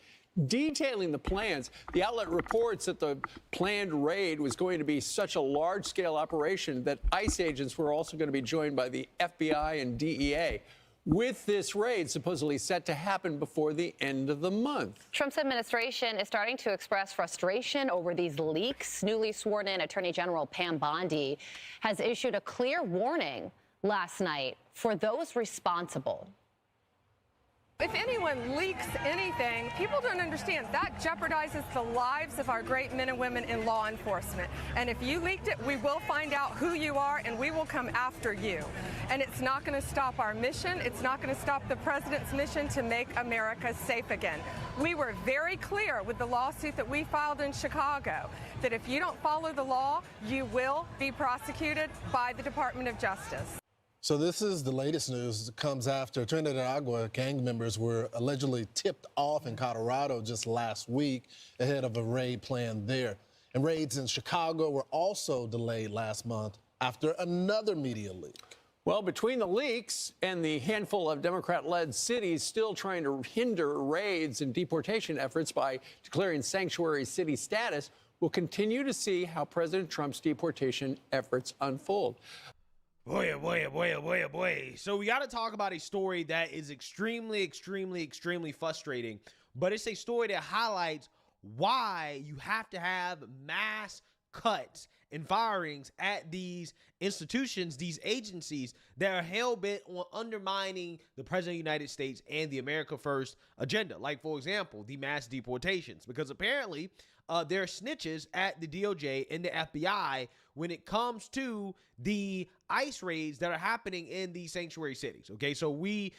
detailing the plans. The outlet reports that the planned raid was going to be such a large-scale operation that ICE agents were also going to be joined by the FBI and DEA, with this raid supposedly set to happen before the end of the month. Trump's administration is starting to express frustration over these leaks. Newly sworn-in Attorney General Pam Bondi has issued a clear warning last night for those responsible. If anyone leaks anything, people don't understand that jeopardizes the lives of our great men and women in law enforcement. And if you leaked it, we will find out who you are and we will come after you. And it's not going to stop our mission. It's not going to stop the president's mission to make America safe again. We were very clear with the lawsuit that we filed in Chicago that if you don't follow the law, you will be prosecuted by the Department of Justice. So this is the latest news. It comes after Trinidad Agua gang members were allegedly tipped off in Colorado just last week ahead of a raid planned there. And raids in Chicago were also delayed last month after another media leak. Well, between the leaks and the handful of Democrat-led cities still trying to hinder raids and deportation efforts by declaring sanctuary city status, we'll continue to see how President Trump's deportation efforts unfold. Boy. So we got to talk about a story that is extremely frustrating, but it's a story that highlights why you have to have mass cuts and firings at these institutions, these agencies that are hell-bent on undermining the President of the United States and the America First agenda. Like, for example, the mass deportations, because apparently there are snitches at the DOJ and the FBI when it comes to the ICE raids that are happening in these sanctuary cities. Okay, so we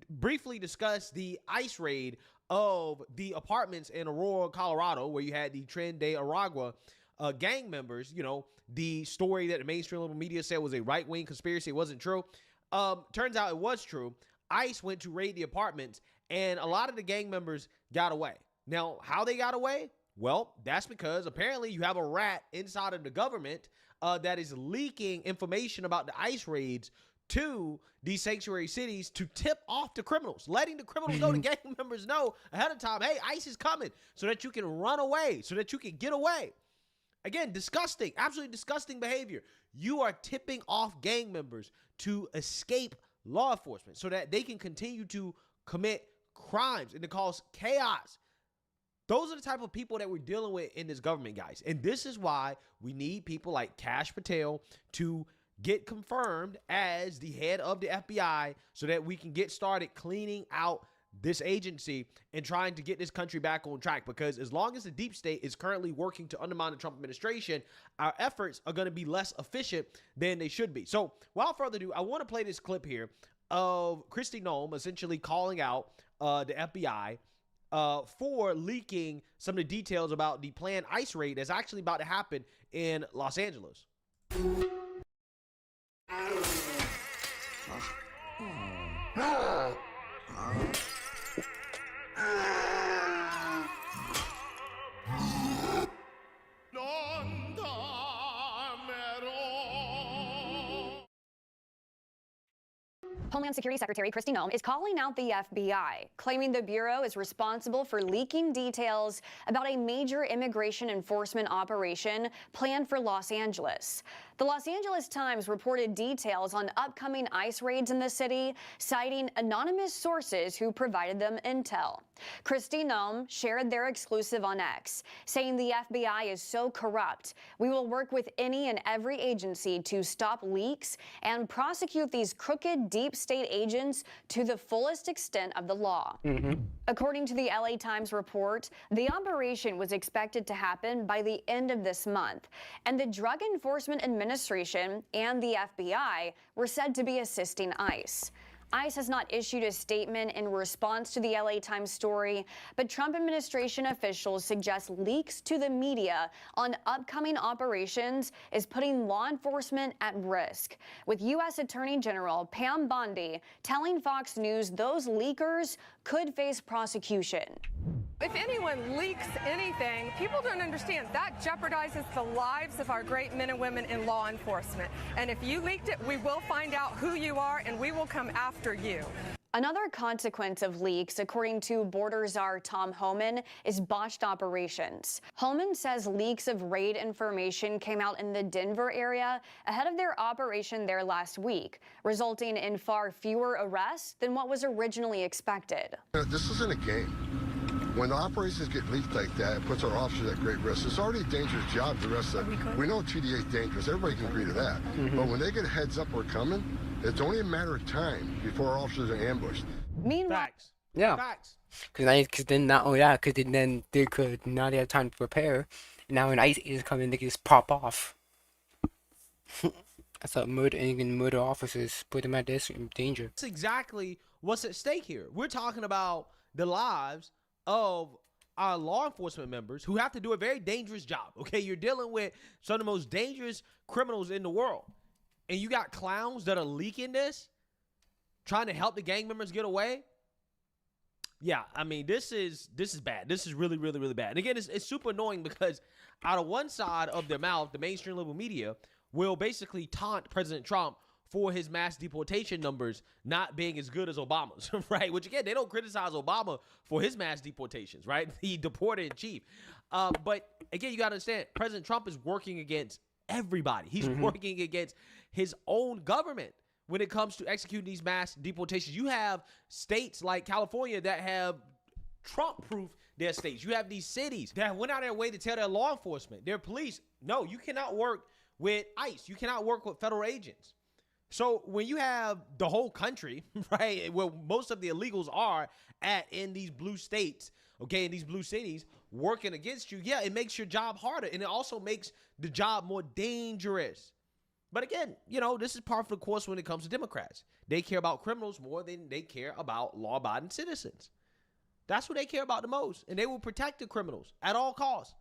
briefly discussed the ICE raid of the apartments in Aurora, Colorado, where you had the Tren de Aragua gang members. You know, the story that the mainstream liberal media said was a right-wing conspiracy. It wasn't true. Turns out it was true. ICE went to raid the apartments, and a lot of the gang members got away. Now, how they got away? Well, that's because apparently you have a rat inside of the government that is leaking information about the ICE raids to these sanctuary cities to tip off the criminals, letting the criminals know, the gang members know ahead of time, hey, ICE is coming, so that you can run away, so that you can get away. Again, disgusting, absolutely disgusting behavior. You are tipping off gang members to escape law enforcement so that they can continue to commit crimes and to cause chaos. Those are the type of people that we're dealing with in this government, guys. And this is why we need people like Kash Patel to get confirmed as the head of the FBI so that we can get started cleaning out this agency and trying to get this country back on track. Because as long as the deep state is currently working to undermine the Trump administration, our efforts are going to be less efficient than they should be. So without further ado, I want to play this clip here of Kristi Noem essentially calling out the FBI for leaking some of the details about the planned ICE raid that's actually about to happen in Los Angeles. Homeland Security Secretary Kristi Noem is calling out the FBI, claiming the Bureau is responsible for leaking details about a major immigration enforcement operation planned for Los Angeles. The Los Angeles Times reported details on upcoming ICE raids in the city, citing anonymous sources who provided them intel. Kristi Noem shared their exclusive on X, saying the FBI is so corrupt, we will work with any and every agency to stop leaks and prosecute these crooked deep state agents to the fullest extent of the law. According to the LA Times report, the operation was expected to happen by the end of this month, and the Drug Enforcement Administration and the FBI were said to be assisting ICE. ICE has not issued a statement in response to the LA Times story, but Trump administration officials suggest leaks to the media on upcoming operations is putting law enforcement at risk, with U.S. Attorney General Pam Bondi telling Fox News those leakers could face prosecution. If anyone leaks anything, people don't understand that jeopardizes the lives of our great men and women in law enforcement. And if you leaked it, we will find out who you are and we will come after you. Another consequence of leaks, according to border czar Tom Homan, is botched operations. Homan says leaks of raid information came out in the Denver area ahead of their operation there last week, resulting in far fewer arrests than what was originally expected. This isn't a game. When the operations get leaked like that, it puts our officers at great risk. It's already a dangerous job. The rest of we know TDA is dangerous. Everybody can agree to that. But when they get a heads up we're coming, it's only a matter of time before our officers are ambushed. Meanwhile, Yeah. Because then not only that, because then they could now they have time to prepare. And now when ICE is coming, they can just pop off. I thought murder officers, put them at this danger. That's exactly what's at stake here. We're talking about the lives of our law enforcement members who have to do a very dangerous job. Okay, you're dealing with some of the most dangerous criminals in the world, and you got clowns that are leaking this, trying to help the gang members get away. Yeah, I mean, this is bad. This is really, really, really bad. And again, it's super annoying because out of one side of their mouth, the mainstream liberal media will basically taunt President Trump for his mass deportation numbers not being as good as Obama's, right? Which, again, they don't criticize Obama for his mass deportations, right? He deported in chief. But, again, you got to understand, President Trump is working against everybody. He's working against his own government when it comes to executing these mass deportations. You have states like California that have Trump-proof their states. You have these cities that went out of their way to tell their law enforcement, their police, no, you cannot work with ICE. You cannot work with federal agents. So when you have the whole country, right, where most of the illegals are in these blue states, okay, in these blue cities, working against you, yeah, it makes your job harder, and it also makes the job more dangerous. But again, you know, this is par for the course when it comes to Democrats. They care about criminals more than they care about law-abiding citizens. That's what they care about the most, and they will protect the criminals at all costs.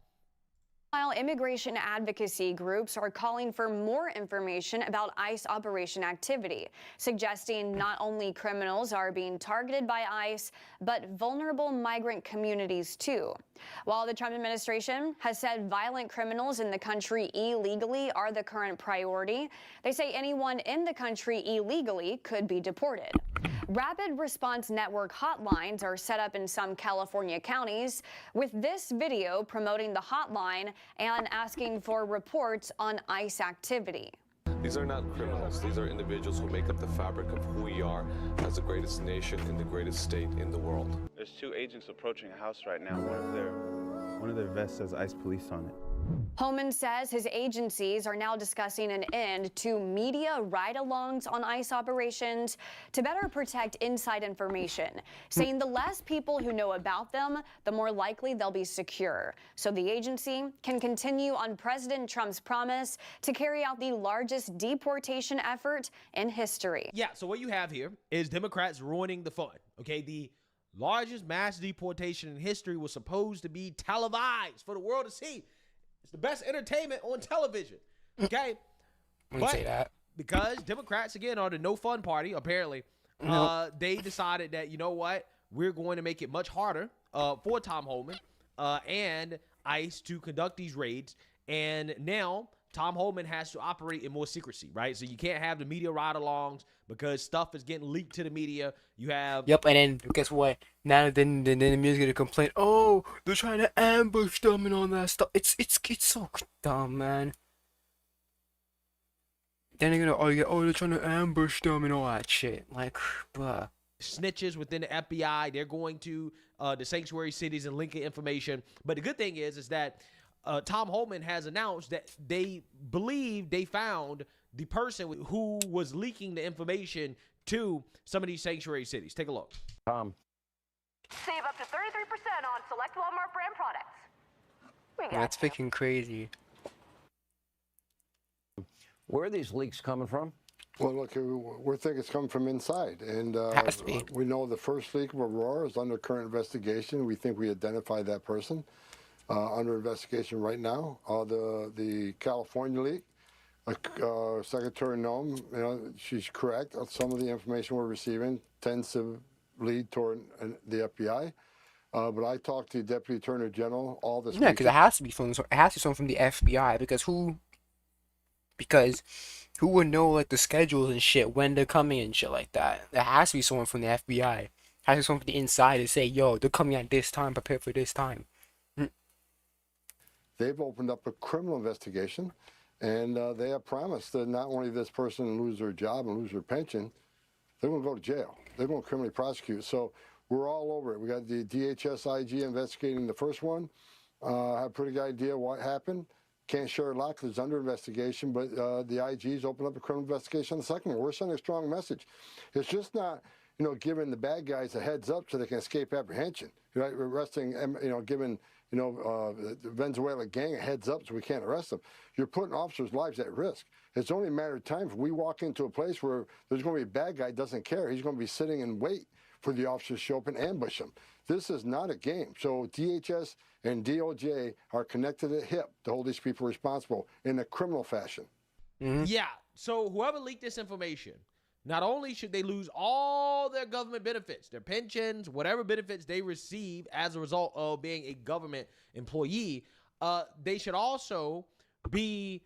While immigration advocacy groups are calling for more information about ICE operation activity, suggesting not only criminals are being targeted by ICE, but vulnerable migrant communities too. While the Trump administration has said violent criminals in the country illegally are the current priority, they say anyone in the country illegally could be deported. Rapid Response Network hotlines are set up in some California counties, with this video promoting the hotline and asking for reports on ICE activity. These are not criminals. These are individuals who make up the fabric of who we are as the greatest nation in the greatest state in the world. There's two agents approaching a house right now. One of their vests says ICE police on it. Homan says his agencies are now discussing an end to media ride-alongs on ICE operations to better protect inside information, saying the less people who know about them, the more likely they'll be secure. So the agency can continue on President Trump's promise to carry out the largest deportation effort in history. Yeah, so what you have here is Democrats ruining the fun, okay? The largest mass deportation in history was supposed to be televised for the world to see. It's the best entertainment on television, okay? Wouldn't say that. Because Democrats, again, are the no fun party, apparently, they decided that, you know what, we're going to make it much harder for Tom Homan and ICE to conduct these raids. And now Tom Homan has to operate in more secrecy, right? So you can't have the media ride-alongs because stuff is getting leaked to the media. You have Yep, and then guess what? Now then the media's gonna complain. Oh, they're trying to ambush them and all that stuff. It's so dumb, man. Then they're gonna argue, oh, they're trying to ambush them and all that shit. Like, bruh. snitches within the FBI. They're going to the sanctuary cities and linking information. But the good thing is that Tom Homan has announced that they believe they found the person who was leaking the information to some of these sanctuary cities. Take a look. Save up to 33% on select Walmart brand products. That's freaking crazy. Where are these leaks coming from? Well, look, we think it's coming from inside, and Has to be. we know the first leak of Aurora is under current investigation. We think we identified that person under investigation right now. The California leak, Secretary Noem, you know, she's correct. Some of the information we're receiving tends to lead toward the FBI. But I talked to the Deputy Attorney General all this. Yeah, because it has to be from someone from the FBI. Because who would know like the schedules and shit when they're coming and shit like that? There has to be someone from the FBI. Has to be someone from the inside to say, yo, they're coming at this time. Prepare for this time. They've opened up a criminal investigation, and they have promised that not only this person lose their job and lose their pension, they're going to go to jail. They're going to criminally prosecute. So we're all over it. We got the DHS IG investigating the first one. Have a pretty good idea what happened. Can't share a lot because it's under investigation, but the IG's opened up a criminal investigation on the second one. We're sending a strong message. It's just not, you know, giving the bad guys a heads up so they can escape apprehension. Right? We're arresting, you know, giving, you know, the Venezuela gang a heads up so we can't arrest them. You're putting officers' lives at risk. It's only a matter of time if we walk into a place where there's going to be a bad guy doesn't care. He's going to be sitting and wait for the officers to show up and ambush him. This is not a game. So DHS and DOJ are connected at hip to hold these people responsible in a criminal fashion. Yeah. So whoever leaked this information, not only should they lose all their government benefits, their pensions, whatever benefits they receive as a result of being a government employee, they should also be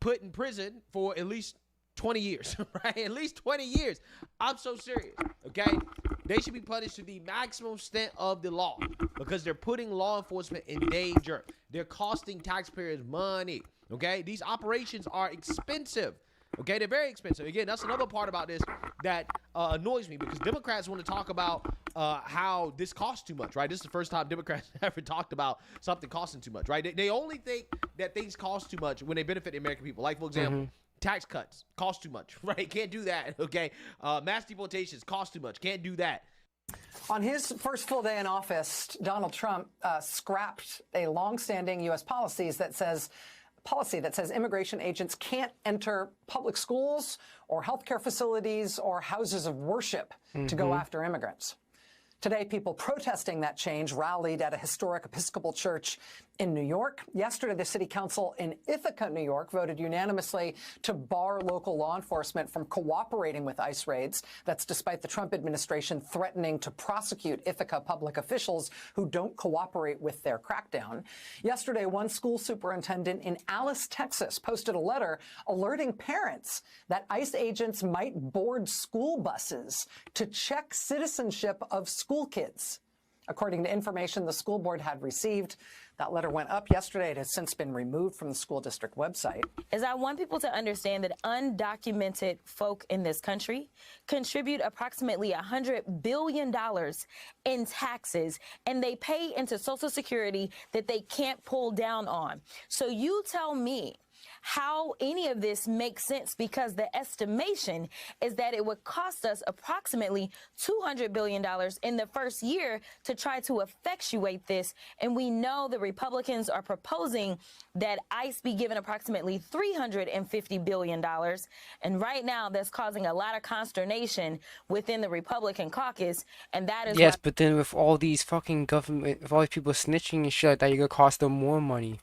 put in prison for at least 20 years, right? At least 20 years. I'm so serious, okay? They should be punished to the maximum extent of the law because they're putting law enforcement in danger. They're costing taxpayers money, okay? These operations are expensive, okay? They're very expensive. Again, that's another part about this that annoys me because Democrats want to talk about how this costs too much, right? This is the first time Democrats ever talked about something costing too much, right? They only think that things cost too much when they benefit the American people. Like, for example, tax cuts cost too much, right? Can't do that, okay? Mass deportations cost too much. Can't do that. On his first full day in office, Donald Trump scrapped a longstanding U.S. policy that says immigration agents can't enter public schools or healthcare facilities or houses of worship to go after immigrants. Today, people protesting that change rallied at a historic Episcopal church in New York. Yesterday, the city council in Ithaca, New York, voted unanimously to bar local law enforcement from cooperating with ICE raids. That's despite the Trump administration threatening to prosecute Ithaca public officials who don't cooperate with their crackdown. Yesterday, one school superintendent in Alice, Texas, posted a letter alerting parents that ICE agents might board school buses to check citizenship of school kids. According to information the school board had received, that letter went up yesterday. It has since been removed from the school district website. Is I want people to understand that undocumented folk in this country contribute approximately $100 billion in taxes, and they pay into Social Security that they can't pull down on. So you tell me how any of this makes sense, because the estimation is that it would cost us approximately $200 billion in the first year to try to effectuate this. And we know the Republicans are proposing that ICE be given approximately $350 billion. And right now that's causing a lot of consternation within the Republican caucus. And that is Yes, but then with all these fucking government, with all these people snitching and shit like that, you're gonna cost them more money.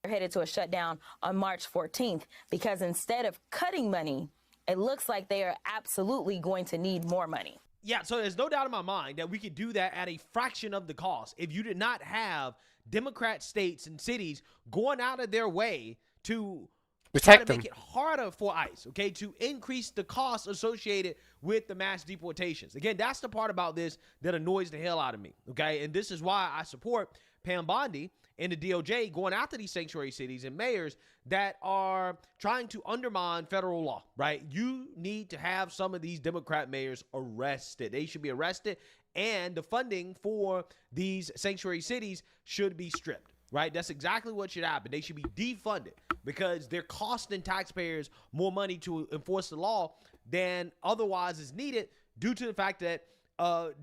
We're headed to a shutdown on March 14th, because instead of cutting money, it looks like they are absolutely going to need more money. Yeah, so there's no doubt in my mind that we could do that at a fraction of the cost if you did not have Democrat states and cities going out of their way to protect try to make it harder for ICE, okay, to increase the costs associated with the mass deportations. Again, that's the part about this that annoys the hell out of me, okay? And this is why I support Pam Bondi and the DOJ going after these sanctuary cities and mayors that are trying to undermine federal law, right? You need to have some of these Democrat mayors arrested. They should be arrested, and the funding for these sanctuary cities should be stripped, right? That's exactly what should happen. They should be defunded because they're costing taxpayers more money to enforce the law than otherwise is needed due to the fact that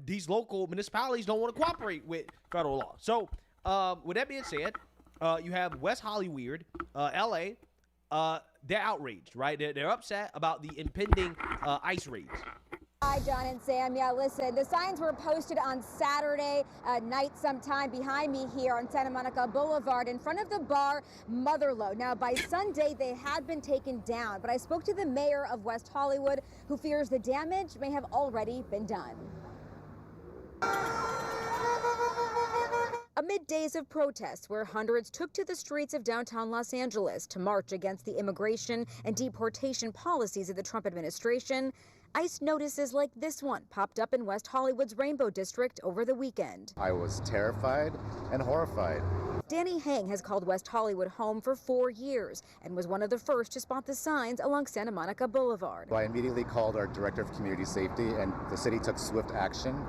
these local municipalities don't want to cooperate with federal law. So with that being said, you have West Hollywood, LA. They're outraged, right? They're upset about the impending ICE raids. Hi, John and Sam. Yeah, listen, the signs were posted on Saturday night sometime behind me here on Santa Monica Boulevard in front of the bar Motherlode. Now, by Sunday, they had been taken down, but I spoke to the mayor of West Hollywood, who fears the damage may have already been done. Amid days of protests where hundreds took to the streets of downtown Los Angeles to march against the immigration and deportation policies of the Trump administration, ICE notices like this one popped up in West Hollywood's Rainbow District over the weekend. I was terrified and horrified. Danny Hang has called West Hollywood home for 4 years and was one of the first to spot the signs along Santa Monica Boulevard. I immediately called our director of community safety, and the city took swift action.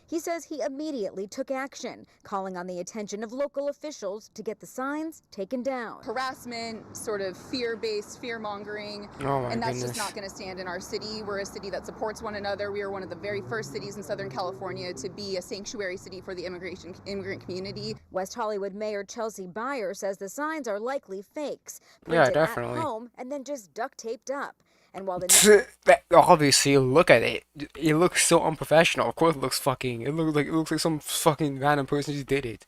He says he immediately took action, calling on the attention of local officials to get the signs taken down. Harassment, sort of fear-based, fear-mongering, and that's just not going to stand in our city. We're a city that supports one another. We are one of the very first cities in Southern California to be a sanctuary city for the immigrant community. West Hollywood Mayor Chelsea Beyer says the signs are likely fakes, Yeah, printed definitely. at home and then just duct taped up. And while the Obviously, look at it. It looks so unprofessional. Of course, it looks fucking. It looks like some fucking random person just did it.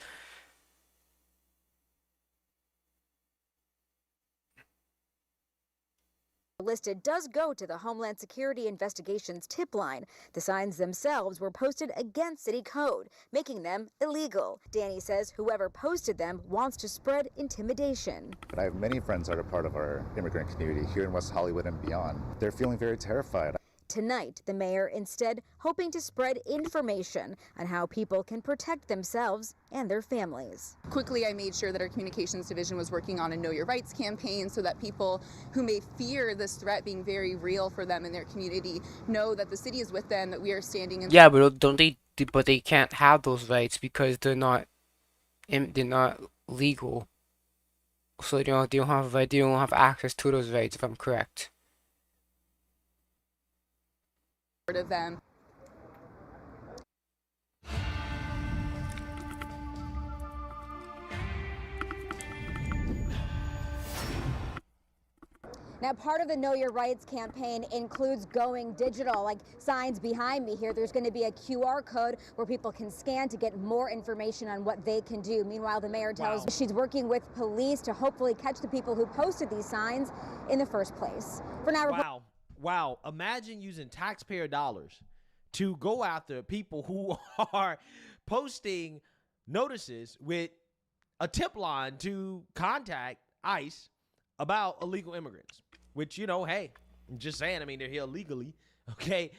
listed does go to the Homeland Security Investigations tip line. The signs themselves were posted against city code, making them illegal. Danny says whoever posted them wants to spread intimidation. But I have many friends that are part of our immigrant community here in West Hollywood and beyond. They're feeling very terrified. Tonight, the mayor instead hoping to spread information on how people can protect themselves and their families. Quickly, I made sure that our communications division was working on a Know Your Rights campaign so that people who may fear this threat being very real for them in their community know that the city is with them, that we are standing in. Yeah, but don't they? But they can't have those rights because they're not legal. So they don't have access to those rights, if I'm correct. Of them. Now, part of the Know Your Rights campaign includes going digital, like signs behind me here. There's going to be a QR code where people can scan to get more information on what they can do. Meanwhile, the mayor tells me she's working with police to hopefully catch the people who posted these signs in the first place. For now, Wow. Imagine using taxpayer dollars to go after people who are posting notices with a tip line to contact ICE about illegal immigrants, which, you know, hey, I'm just saying, I mean, they're here illegally, okay?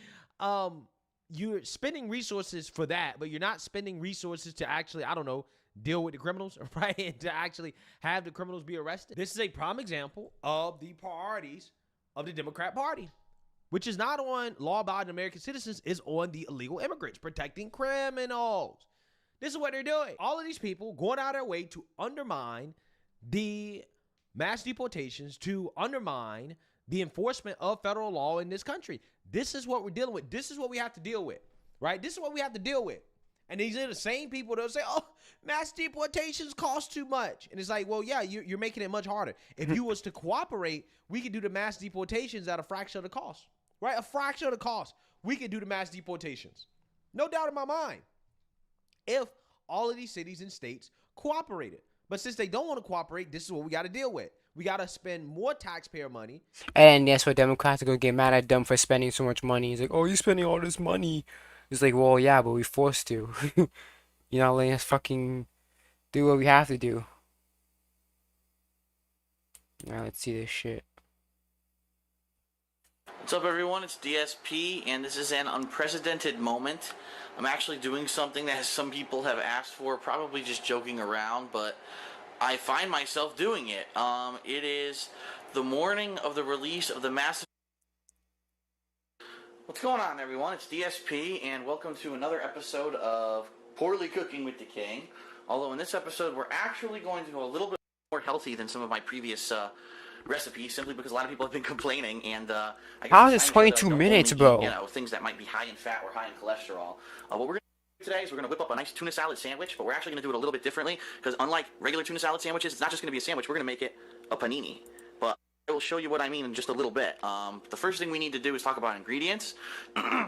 You're spending resources for that, but you're not spending resources to actually, I don't know, deal with the criminals, right? And to actually have the criminals be arrested. This is a prime example of the priorities of the Democrat Party, which is not on law-abiding American citizens, is on the illegal immigrants, protecting criminals. This is what they're doing. All of these people going out of their way to undermine the mass deportations, to undermine the enforcement of federal law in this country. This is what we're dealing with. This is what we have to deal with, right? This is what we have to deal with. And these are the same people that will say, oh, mass deportations cost too much. And it's like, well, yeah, you're making it much harder. If you was to cooperate, we could do the mass deportations at a fraction of the cost, right? A fraction of the cost. We could do the mass deportations. No doubt in my mind. If all of these cities and states cooperated. But since they don't want to cooperate, this is what we got to deal with. We got to spend more taxpayer money. And that's why Democrats are going to get mad at them for spending so much money. It's like, oh, you're spending all this money. It's like, well, yeah, but we forced to. You're not letting us fucking Do what we have to do. Now let's see this shit. What's up, everyone? It's DSP, and this is an unprecedented moment. I'm actually doing something that some people have asked for, probably just joking around, but I find myself doing it. It is the morning of the release of the massive... What's going on, everyone? It's DSP, and welcome to another episode of Poorly Cooking with the King. Although in this episode, we're actually going to go a little bit more healthy than some of my previous recipes, simply because a lot of people have been complaining, and how is it 22 minutes, bro? You know, things that might be high in fat or high in cholesterol. What we're going to do today is we're going to whip up a nice tuna salad sandwich, but we're actually going to do it a little bit differently, because unlike regular tuna salad sandwiches, it's not just going to be a sandwich. We're going to make it a panini. But I will show you what I mean in just a little bit. The first thing we need to do is talk about ingredients.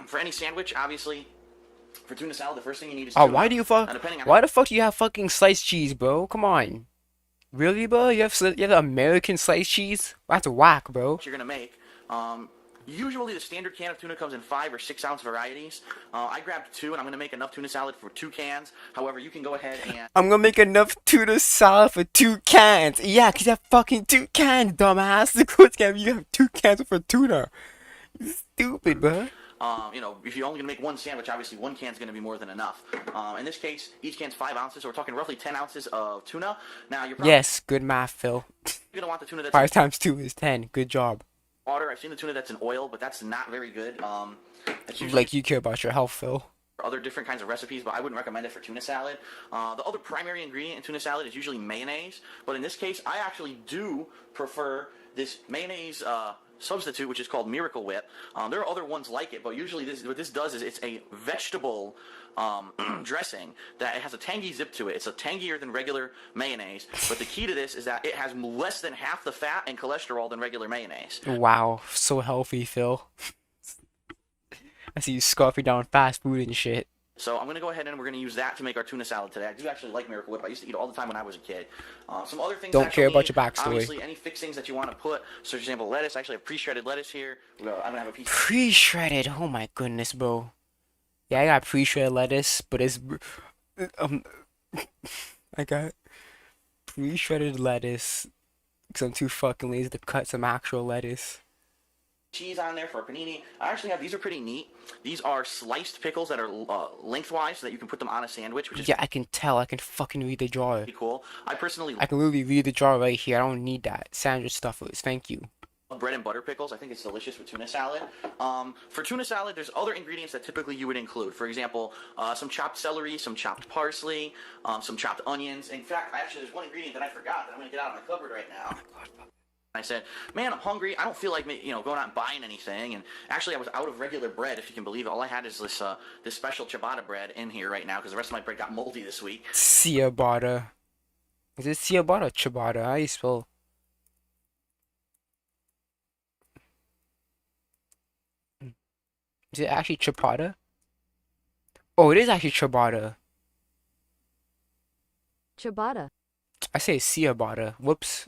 For any sandwich, obviously, for tuna salad, the first thing you need is tuna. Why do you why the fuck do you have fucking sliced cheese, bro? Come on. Really, bro? You have American sliced cheese? That's whack, bro. What you're gonna make. Usually the standard can of tuna comes in 5 or 6 ounce varieties. I grabbed 2, and I'm gonna make enough tuna salad for 2 cans. However, you can go ahead and... I'm gonna make enough tuna salad for 2 cans. Yeah, cause you have fucking 2 cans, dumbass. You have 2 cans for tuna. You're stupid, bro. You know, if you're only going to make one sandwich, obviously 1 can's going to be more than enough. In this case, each can's 5 ounces, so we're talking roughly 10 ounces of tuna. Now, you're probably good math, Phil. You're going to want the tuna that's 5 times 2 is 10. Good job. Water. I've seen the tuna that's in oil, but that's not very good. Like you care about your health, Phil. For other different kinds of recipes, but I wouldn't recommend it for tuna salad. The other primary ingredient in tuna salad is usually mayonnaise, but in this case, I actually do prefer this mayonnaise substitute, which is called Miracle Whip. There are other ones like it, but usually what this does is it's a vegetable dressing that it has a tangy zip to it. It's a tangier than regular mayonnaise, but the key to this is that it has less than half the fat and cholesterol than regular mayonnaise. Wow, so healthy, Phil. I see you scarfing down fast food and shit. So I'm going to go ahead and we're going to use that to make our tuna salad today. I do actually like Miracle Whip. I used to eat it all the time when I was a kid. Some other things. Don't care about your backstory. Obviously, any fixings that you want to put. So, for example, lettuce. I actually have pre-shredded lettuce here. I'm going to have a piece. Pre-shredded? Oh my goodness, bro. Yeah, I got pre-shredded lettuce, but it's I got pre-shredded lettuce because I'm too fucking lazy to cut some actual lettuce. Cheese on there for a panini. I actually have, these are pretty neat. These are sliced pickles that are lengthwise so that you can put them on a sandwich, which is I can tell. I can fucking read the jar. Pretty cool. I personally can literally read the jar right here. I don't need that. Sandwich stuffers. Thank you. Bread and butter pickles. I think it's delicious with tuna salad. For tuna salad, there's other ingredients that typically you would include. For example, some chopped celery, some chopped parsley, some chopped onions. In fact, actually, there's one ingredient that I forgot that I'm going to get out of my cupboard right now. I said, man, I'm hungry. I don't feel like going out and buying anything. And actually, I was out of regular bread, if you can believe it. All I had is this this special ciabatta bread in here right now because the rest of my bread got moldy this week. Ciabatta. Is it ciabatta or ciabatta? How do you spell? Is it actually ciabatta? Oh, it is actually ciabatta. Ciabatta. I say ciabatta. Whoops.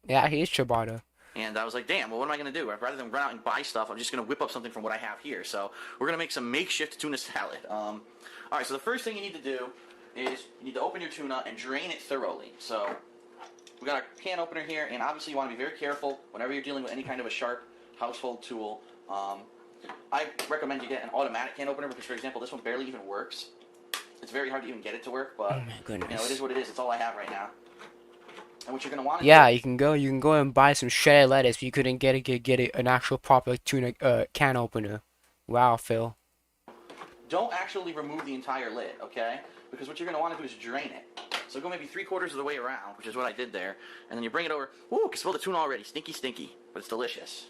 Yeah, it is ciabatta. And I was like, damn, well, what am I going to do? Rather than run out and buy stuff, I'm just going to whip up something from what I have here. So we're going to make some makeshift tuna salad. All right, so the first thing you need to do is you need to open your tuna and drain it thoroughly. So we got a can opener here, and obviously you want to be very careful whenever you're dealing with any kind of a sharp household tool. I recommend you get an automatic can opener because, for example, this one barely even works. It's very hard to even get it to work, but oh my goodness. You know, it is what it is. It's all I have right now. And what you're gonna want to you can go and buy some shredded lettuce, but you couldn't get an actual proper tuna can opener. Wow, Phil. Don't actually remove the entire lid, okay? Because what you're gonna want to do is drain it. So go maybe 3/4 of the way around, which is what I did there, and then you bring it over. Ooh, can smell the tuna already. Stinky, stinky, but it's delicious.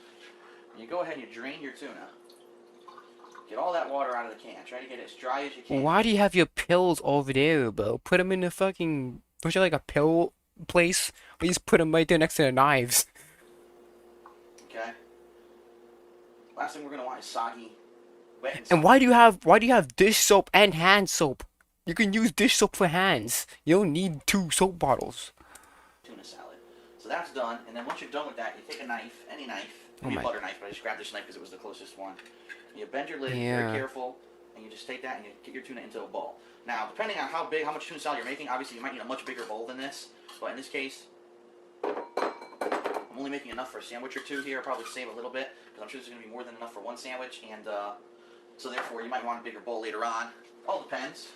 And you go ahead and you drain your tuna. Get all that water out of the can. Try to get it as dry as you can. Why do you have your pills over there, bro? Put them in the fucking. Don't you like a pill place? Or you just put them right there next to the knives. Okay. Last thing we're gonna want is soggy, wet. And why do you have dish soap and hand soap? You can use dish soap for hands. You don't need 2 soap bottles. Tuna salad. So that's done, and then once you're done with that, you take a knife, any knife. Maybe a butter knife, but I just grabbed this knife because it was the closest one. You bend your lid, very careful. and you just take that and you get your tuna into a bowl. Now, depending on how much tuna salad you're making, obviously you might need a much bigger bowl than this. But in this case, I'm only making enough for a sandwich or two here. I'll probably save a little bit, because I'm sure there's going to be more than enough for one sandwich, and so therefore you might want a bigger bowl later on. All depends.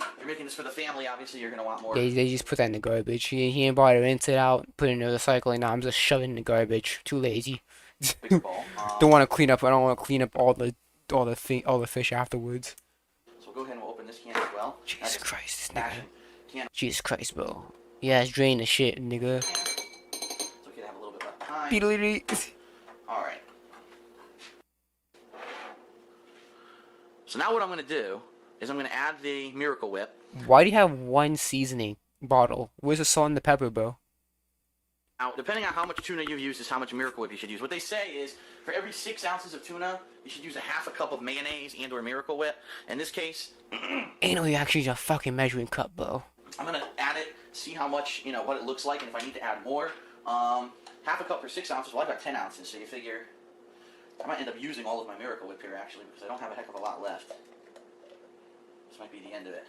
If you're making this for the family, obviously you're going to want more. They just put that in the garbage. He ain't bought it, rinse it out, put it in the recycling. Now I'm just shoving it in the garbage. Too lazy. Don't want to clean up. I don't want to clean up all the fish afterwards. So we'll go ahead and we'll open this can as well. Jesus Christ, this nigga. Jesus Christ, bro. Yeah, it's drain the shit, nigga. It's okay to have a little bit left behind. Alright. So now what I'm going to do is I'm going to add the Miracle Whip. Why do you have one seasoning bottle? Where's the salt and the pepper, bro? Now, depending on how much tuna you've used is how much Miracle Whip you should use. What they say is, for every 6 ounces of tuna, you should use a half a cup of mayonnaise and or Miracle Whip. In this case... Ain't no you actually use a fucking measuring cup, bro. I'm going to add it, see how much, what it looks like, and if I need to add more. Half a cup for 6 ounces, well, I've got 10 ounces, so you figure... I might end up using all of my Miracle Whip here, actually, because I don't have a heck of a lot left. This might be the end of it.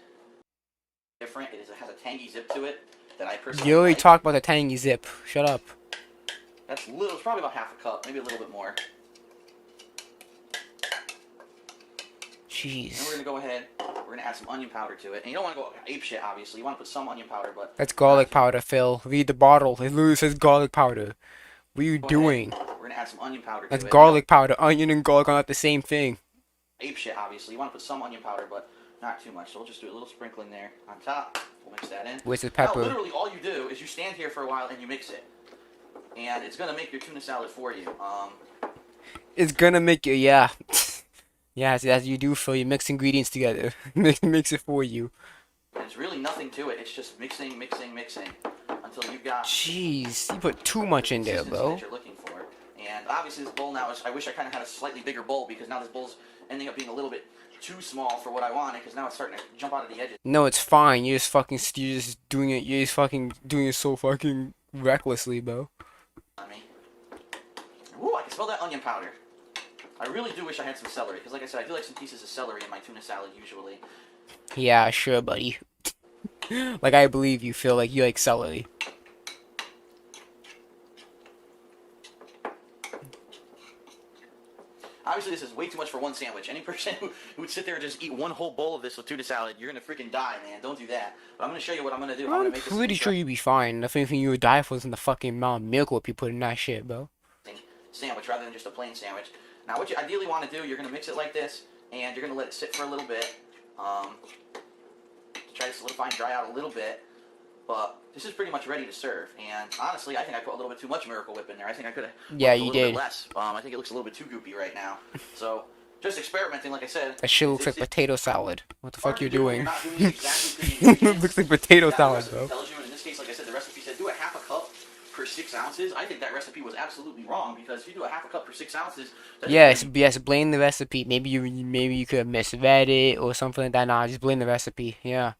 Different, it has a tangy zip to it that I personally You already like. talked about the tangy zip. Shut up. That's little, it's probably about half a cup, maybe a little bit more. Jeez. And we're gonna go ahead, we're gonna add some onion powder to it. And you don't want to go ape shit, obviously. You want to put some onion powder, but... That's garlic powder, Phil. Read the bottle. It literally says garlic powder. What are you doing? We're gonna add some onion powder to That's it. garlic powder. Onion and garlic are not the same thing. Ape shit, obviously. You want to put some onion powder, but not too much. So we'll just do a little sprinkling there on top. We'll mix that in. Where's the pepper? Now, literally all you do is you stand here for a while and you mix it. And it's gonna make your tuna salad for you. It's gonna make you, yeah. Yeah, as you do, Phil. You mix ingredients together. mix it for you. There's really nothing to it. It's just mixing, mixing, mixing until you've got... Jeez, you put too much in there, bro. that you're looking for. And obviously this bowl now is... I wish I kind of had a slightly bigger bowl, because now this bowl's ending up being a little bit too small for what I wanted, because now it's starting to jump out of the edges. No, it's fine. You're just doing it. You're just fucking doing it so fucking recklessly, bro. Ooh, I can smell that onion powder. I really do wish I had some celery, because like I said, I do like some pieces of celery in my tuna salad usually. Yeah, sure, buddy. Like, I believe you, Phil. Like, you like celery. Obviously, this is way too much for one sandwich. Any person who would sit there and just eat one whole bowl of this with tuna salad, you're going to freaking die, man. Don't do that. But I'm going to show you what I'm going to do. I'm I'm going to make this pretty sure you'd be fine. The only thing you would die for is in the fucking amount of milk what you put in that shit, bro. sandwich rather than just a plain sandwich. Now, what you ideally want to do, you're going to mix it like this, and you're going to let it sit for a little bit to try to solidify and dry out a little bit. But this is pretty much ready to serve. And honestly, I think I put a little bit too much Miracle Whip in there. I think I could have yeah, a you little did. bit less. I think it looks a little bit too goopy right now. So just experimenting, like I said. That shit looks like potato salad. What the fuck you doing? Doing exactly Looks like potato salad, bro. Tells you, and in this case, like I said, the recipe said do a half a cup per 6 ounces. I think that recipe was absolutely wrong, because if you do a half a cup per 6 ounces, Yes, blame the recipe. Maybe you could have misread it or something like that. Nah, just blame the recipe. Yeah.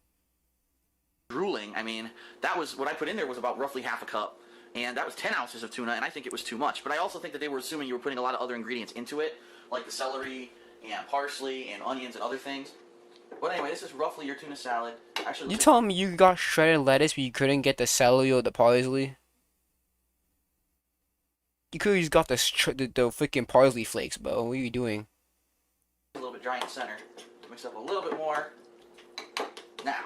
Drooling. I mean, that was what I put in there was about roughly half a cup, and that was 10 ounces of tuna, and I think it was too much. But I also think that they were assuming you were putting a lot of other ingredients into it, like the celery and parsley and onions and other things. But anyway, this is roughly your tuna salad. Actually, You telling me you got shredded lettuce, but you couldn't get the celery or the parsley? You could have just got the freaking parsley flakes, bro. What are you doing? a little bit dry in the center. Mix up a little bit more. Now,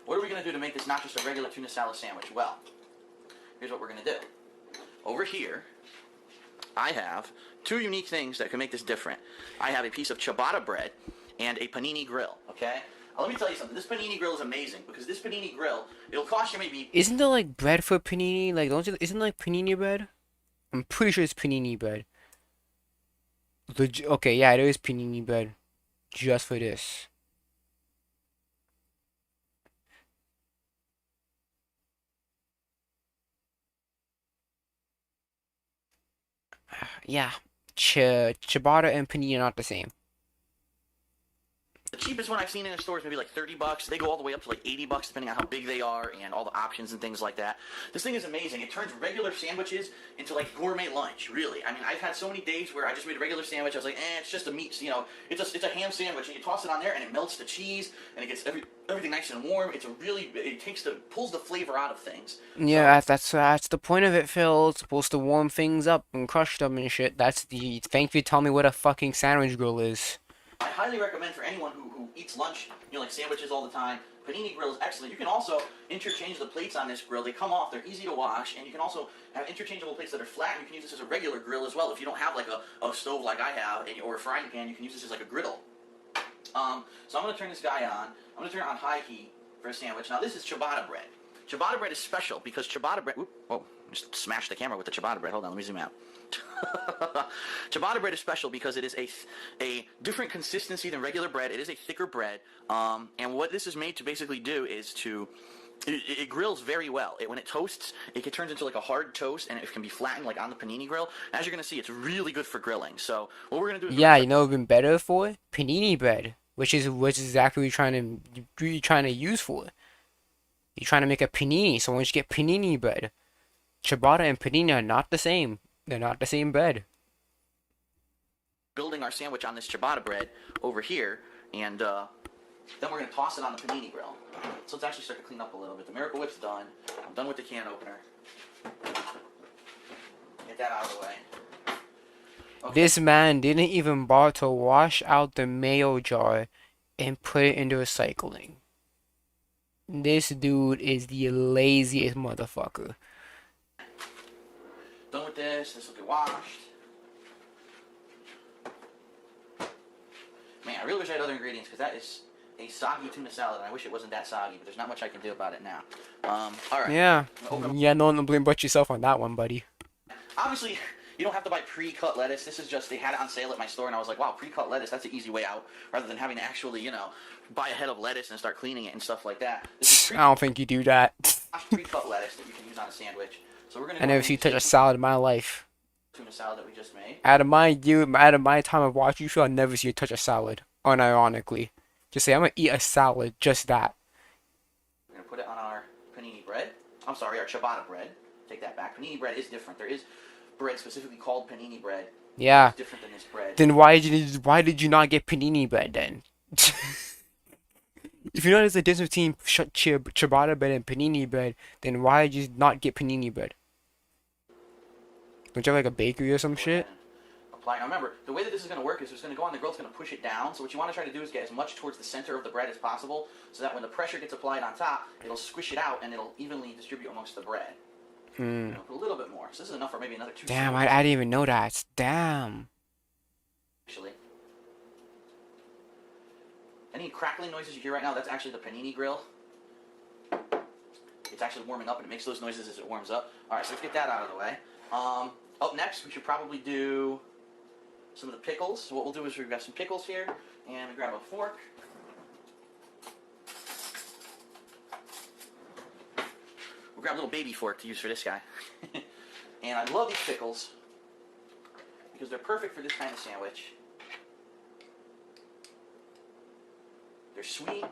what are we going to do to make this not just a regular tuna salad sandwich? Well, here's what we're going to do. Over here, I have two unique things that can make this different. I have a piece of ciabatta bread and a panini grill, okay? Now, let me tell you something. This panini grill is amazing, because this panini grill, it'll cost you maybe... Isn't there like bread for panini? Like, isn't like panini bread? I'm pretty sure it's panini bread. Okay, yeah, there is panini bread. Just for this. Yeah, ciabatta and panini are not the same. The cheapest one I've seen in a store is maybe like $30. They go all the way up to like $80 depending on how big they are and all the options and things like that. This thing is amazing. It turns regular sandwiches into like gourmet lunch, really. I mean, I've had so many days where I just made a regular sandwich. I was like, it's just a meat, you know, it's a ham sandwich, and you toss it on there and it melts the cheese and it gets everything nice and warm. It's a really, pulls the flavor out of things. Yeah, that's the point of it, Phil. It's supposed to warm things up and crush them and shit. Thank you for telling me what a fucking sandwich grill is. I highly recommend for anyone who eats lunch, you know, like sandwiches all the time. Panini grill is excellent. You can also interchange the plates on this grill. They come off, they're easy to wash, and you can also have interchangeable plates that are flat. You can use this as a regular grill as well. If you don't have like a stove like I have, or a frying pan, you can use this as like a griddle. So I'm going to turn this guy on. I'm going to turn it on high heat for a sandwich. Now this is ciabatta bread. Ciabatta bread is special because ciabatta bread... just smashed the camera with the ciabatta bread. Hold on, let me zoom out. Ciabatta bread is special because it is a different consistency than regular bread. It is a thicker bread, and what this is made to basically do is it grills very well. When it toasts, it turns into like a hard toast, and it can be flattened like on the panini grill. As you're gonna see, it's really good for grilling. So what we're gonna do is you know what's been better for it? Panini bread, which is exactly what you're trying to use for it. You're trying to make a panini, so once you get panini bread, ciabatta and panini are not the same. They're not the same bread. building our sandwich on this ciabatta bread over here, and then we're going to toss it on the panini grill. So let's actually start to clean up a little bit. The Miracle Whip's done. I'm done with the can opener. Get that out of the way. Okay. This man didn't even bother to wash out the mayo jar and put it into recycling. This dude is the laziest motherfucker. Done with this. This will get washed. Man, I really wish I had other ingredients, because that is a soggy tuna salad, and I wish it wasn't that soggy, but there's not much I can do about it now. Alright. Yeah. Yeah, no one will blame but yourself on that one, buddy. Obviously, you don't have to buy pre-cut lettuce. This is just, they had it on sale at my store, and I was like, wow, pre-cut lettuce, that's an easy way out, rather than having to actually, you know, buy a head of lettuce and start cleaning it and stuff like that. This is I don't think you do that. pre-cut lettuce that you can use on a sandwich. So we're gonna I never see you touch a salad in my life. Tuna salad that we just made. Out of my time of watching you, I'll never see you touch a salad. Unironically. Just say, I'm gonna eat a salad, just that. We're gonna put it on our panini bread. I'm sorry, our ciabatta bread. Take that back. Panini bread is different. There is bread specifically called panini bread. Yeah. It's different than this bread. Then why did you not get panini bread then? If you know there's a difference between ciabatta bread and panini bread, then why did you not get panini bread? Don't you have like a bakery or some shit? Apply. Now remember, the way that this is going to work is it's going to go on the grill, it's going to push it down. So what you want to try to do is get as much towards the center of the bread as possible, so that when the pressure gets applied on top, it'll squish it out and it'll evenly distribute amongst the bread. You know, a little bit more. So this is enough for maybe another 2 Damn, I didn't even know that. Damn. Actually. Any crackling noises you hear right now, that's actually the panini grill. It's actually warming up, and it makes those noises as it warms up. Alright, so let's get that out of the way. Up next, we should probably do some of the pickles. So what we'll do is we've got some pickles here, and we grab a fork. We'll grab a little baby fork to use for this guy. And I love these pickles because they're perfect for this kind of sandwich. They're sweet,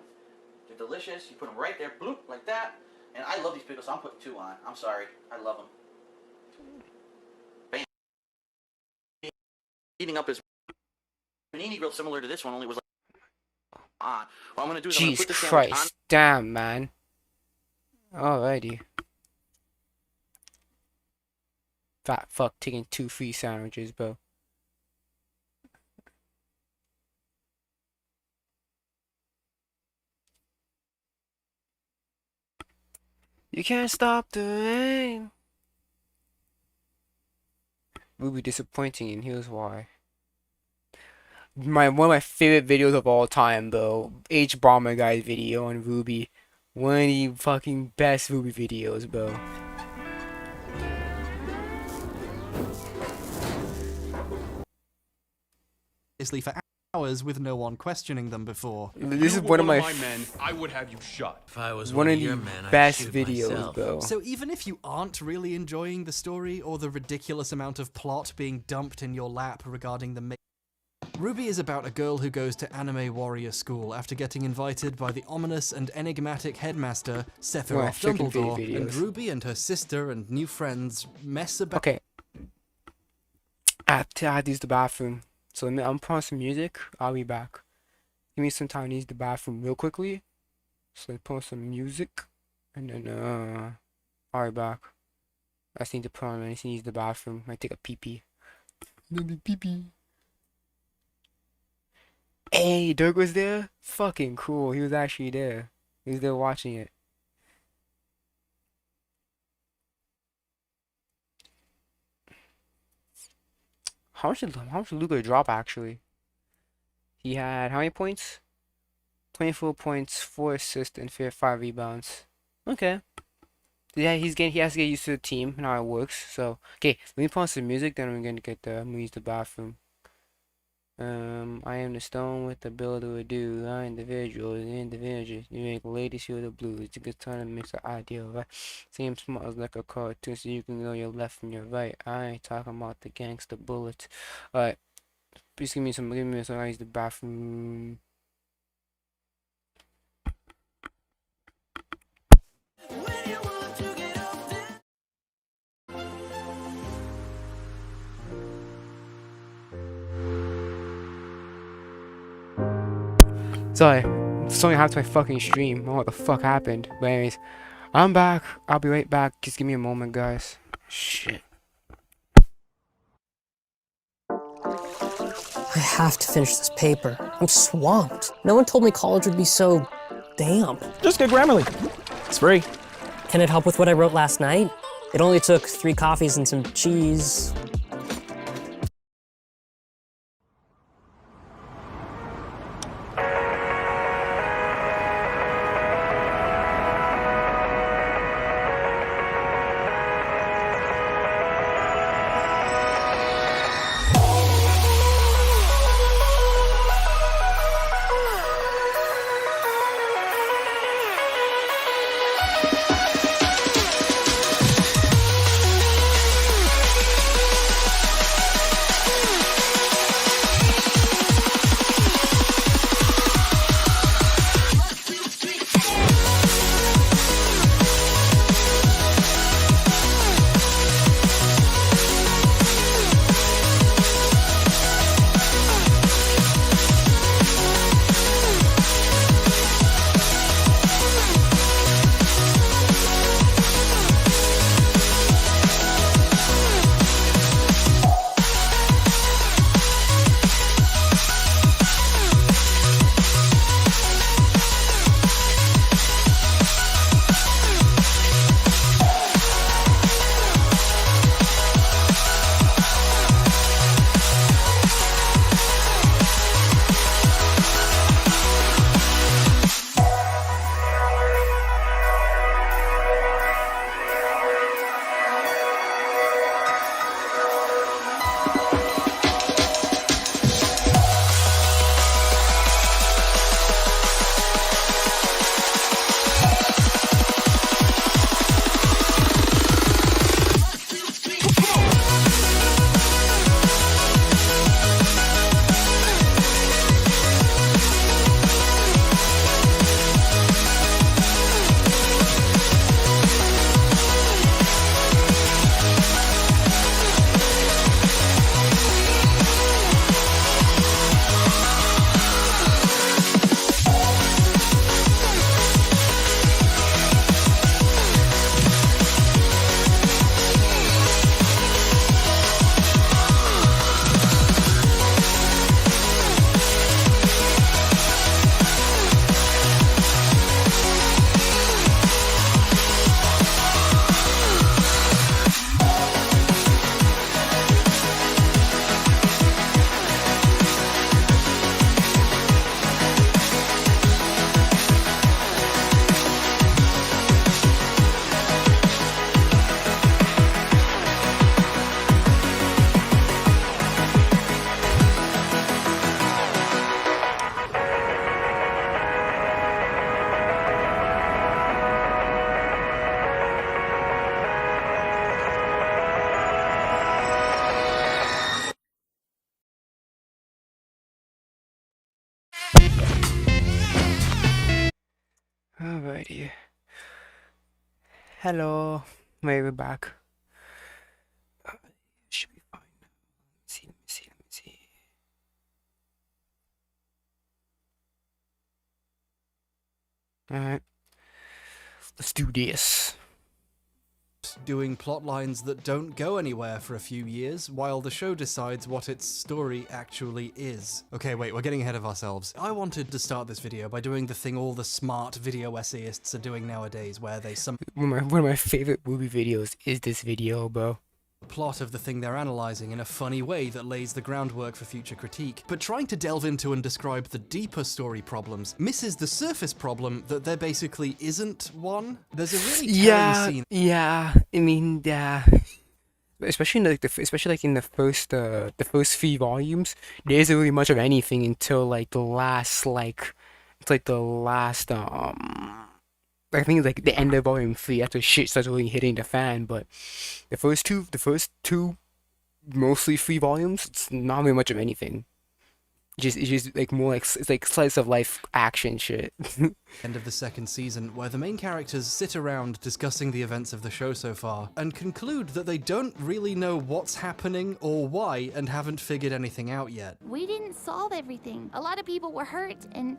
they're delicious. You put them right there, bloop, like that. And I love these pickles, so I'm putting 2 on. I'm sorry, I love them. Bam. Heating up is panini grill similar to this one, only it was like on. What I'm gonna do is I'm gonna put the sandwich on. Damn, man. Alrighty. Fat fuck taking 2 free sandwiches, bro. You can't stop the rain. Will be disappointing, and here's why. One of my favorite videos of all time, though, H Bomber Guy's video on Ruby. One of the fucking best Ruby videos, bro. For hours with no one questioning them before. This is one of my men, I would have you shot. If I was one of the best videos, bro. So even if you aren't really enjoying the story or the ridiculous amount of plot being dumped in your lap regarding the RWBY is about a girl who goes to anime warrior school after getting invited by the ominous and enigmatic headmaster Sephiroth Dumbledore, and RWBY and her sister and new friends mess about. Okay. I had to use the bathroom. So I'm putting some music. I'll be back. Give me some time to use the bathroom real quickly. So let's put some music. And then, I'll be back. I just need to put on, I just need to use the bathroom. I take a pee-pee. Pee-pee. Hey, Dirk was there? Fucking cool. He was actually there. He was there watching it. How much did Luka drop actually? He had how many points? 24 points, 4 assists, and 5 rebounds. Okay. Yeah, he has to get used to the team and how it works. So okay, let me put on some music, then I'm gonna use the bathroom. I am the stone with the ability to do. I individuals. You make ladies feel the blues. It's a good time to mix the ideal, right? Seem smart as like a cartoon, so you can go your left and your right. I ain't talking about the gangster bullets. Alright. Please give me some I use the bathroom. Sorry, something happened to my fucking stream. I don't know what the fuck happened. But anyways, I'm back. I'll be right back. Just give me a moment, guys. Shit. I have to finish this paper. I'm swamped. No one told me college would be so damp. Just get Grammarly. It's free. Can it help with what I wrote last night? It only took 3 coffees and some cheese. Alrighty. Hello. We're back. Should be fine. Let me see. Alright. Let's do this. Doing plot lines that don't go anywhere for a few years, while the show decides what its story actually is. Okay, wait, we're getting ahead of ourselves. I wanted to start this video by doing the thing all the smart video essayists are doing nowadays, where they One of my favorite movie videos is this video, bro. Plot of the thing they're analyzing in a funny way that lays the groundwork for future critique, but trying to delve into and describe the deeper story problems misses the surface problem that there basically isn't one. There's a really telling scene. Yeah. I mean, yeah. Especially like in the first 3 volumes, there isn't really much of anything until like the last I think it's like the end of volume 3 after shit starts really hitting the fan, but the first two mostly 3 volumes, it's not really much of anything. It's just like more like it's like slice of life action shit. End of the second season, where the main characters sit around discussing the events of the show so far and conclude that they don't really know what's happening or why and haven't figured anything out yet. We didn't solve everything. A lot of people were hurt, and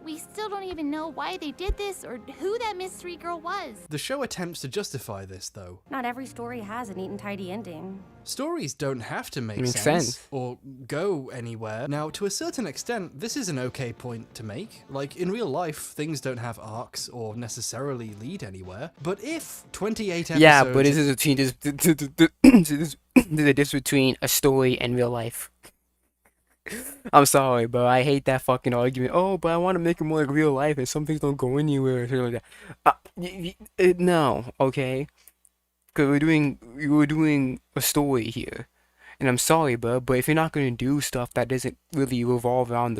we still don't even know why they did this or who that mystery girl was. The show attempts to justify this, though. Not every story has a neat and tidy ending. Stories don't have to make sense or go anywhere. Now, to a certain extent, this is an okay point to make. Like, in real life, things don't have arcs or necessarily lead anywhere. But if 28 episodes... Yeah, but this is between there's a difference between a story and real life. I'm sorry, but I hate that fucking argument. Oh, but I want to make it more like real life and some things don't go anywhere. Like that. No, okay? Because we're doing a story here. And I'm sorry, but if you're not going to do stuff that doesn't really revolve around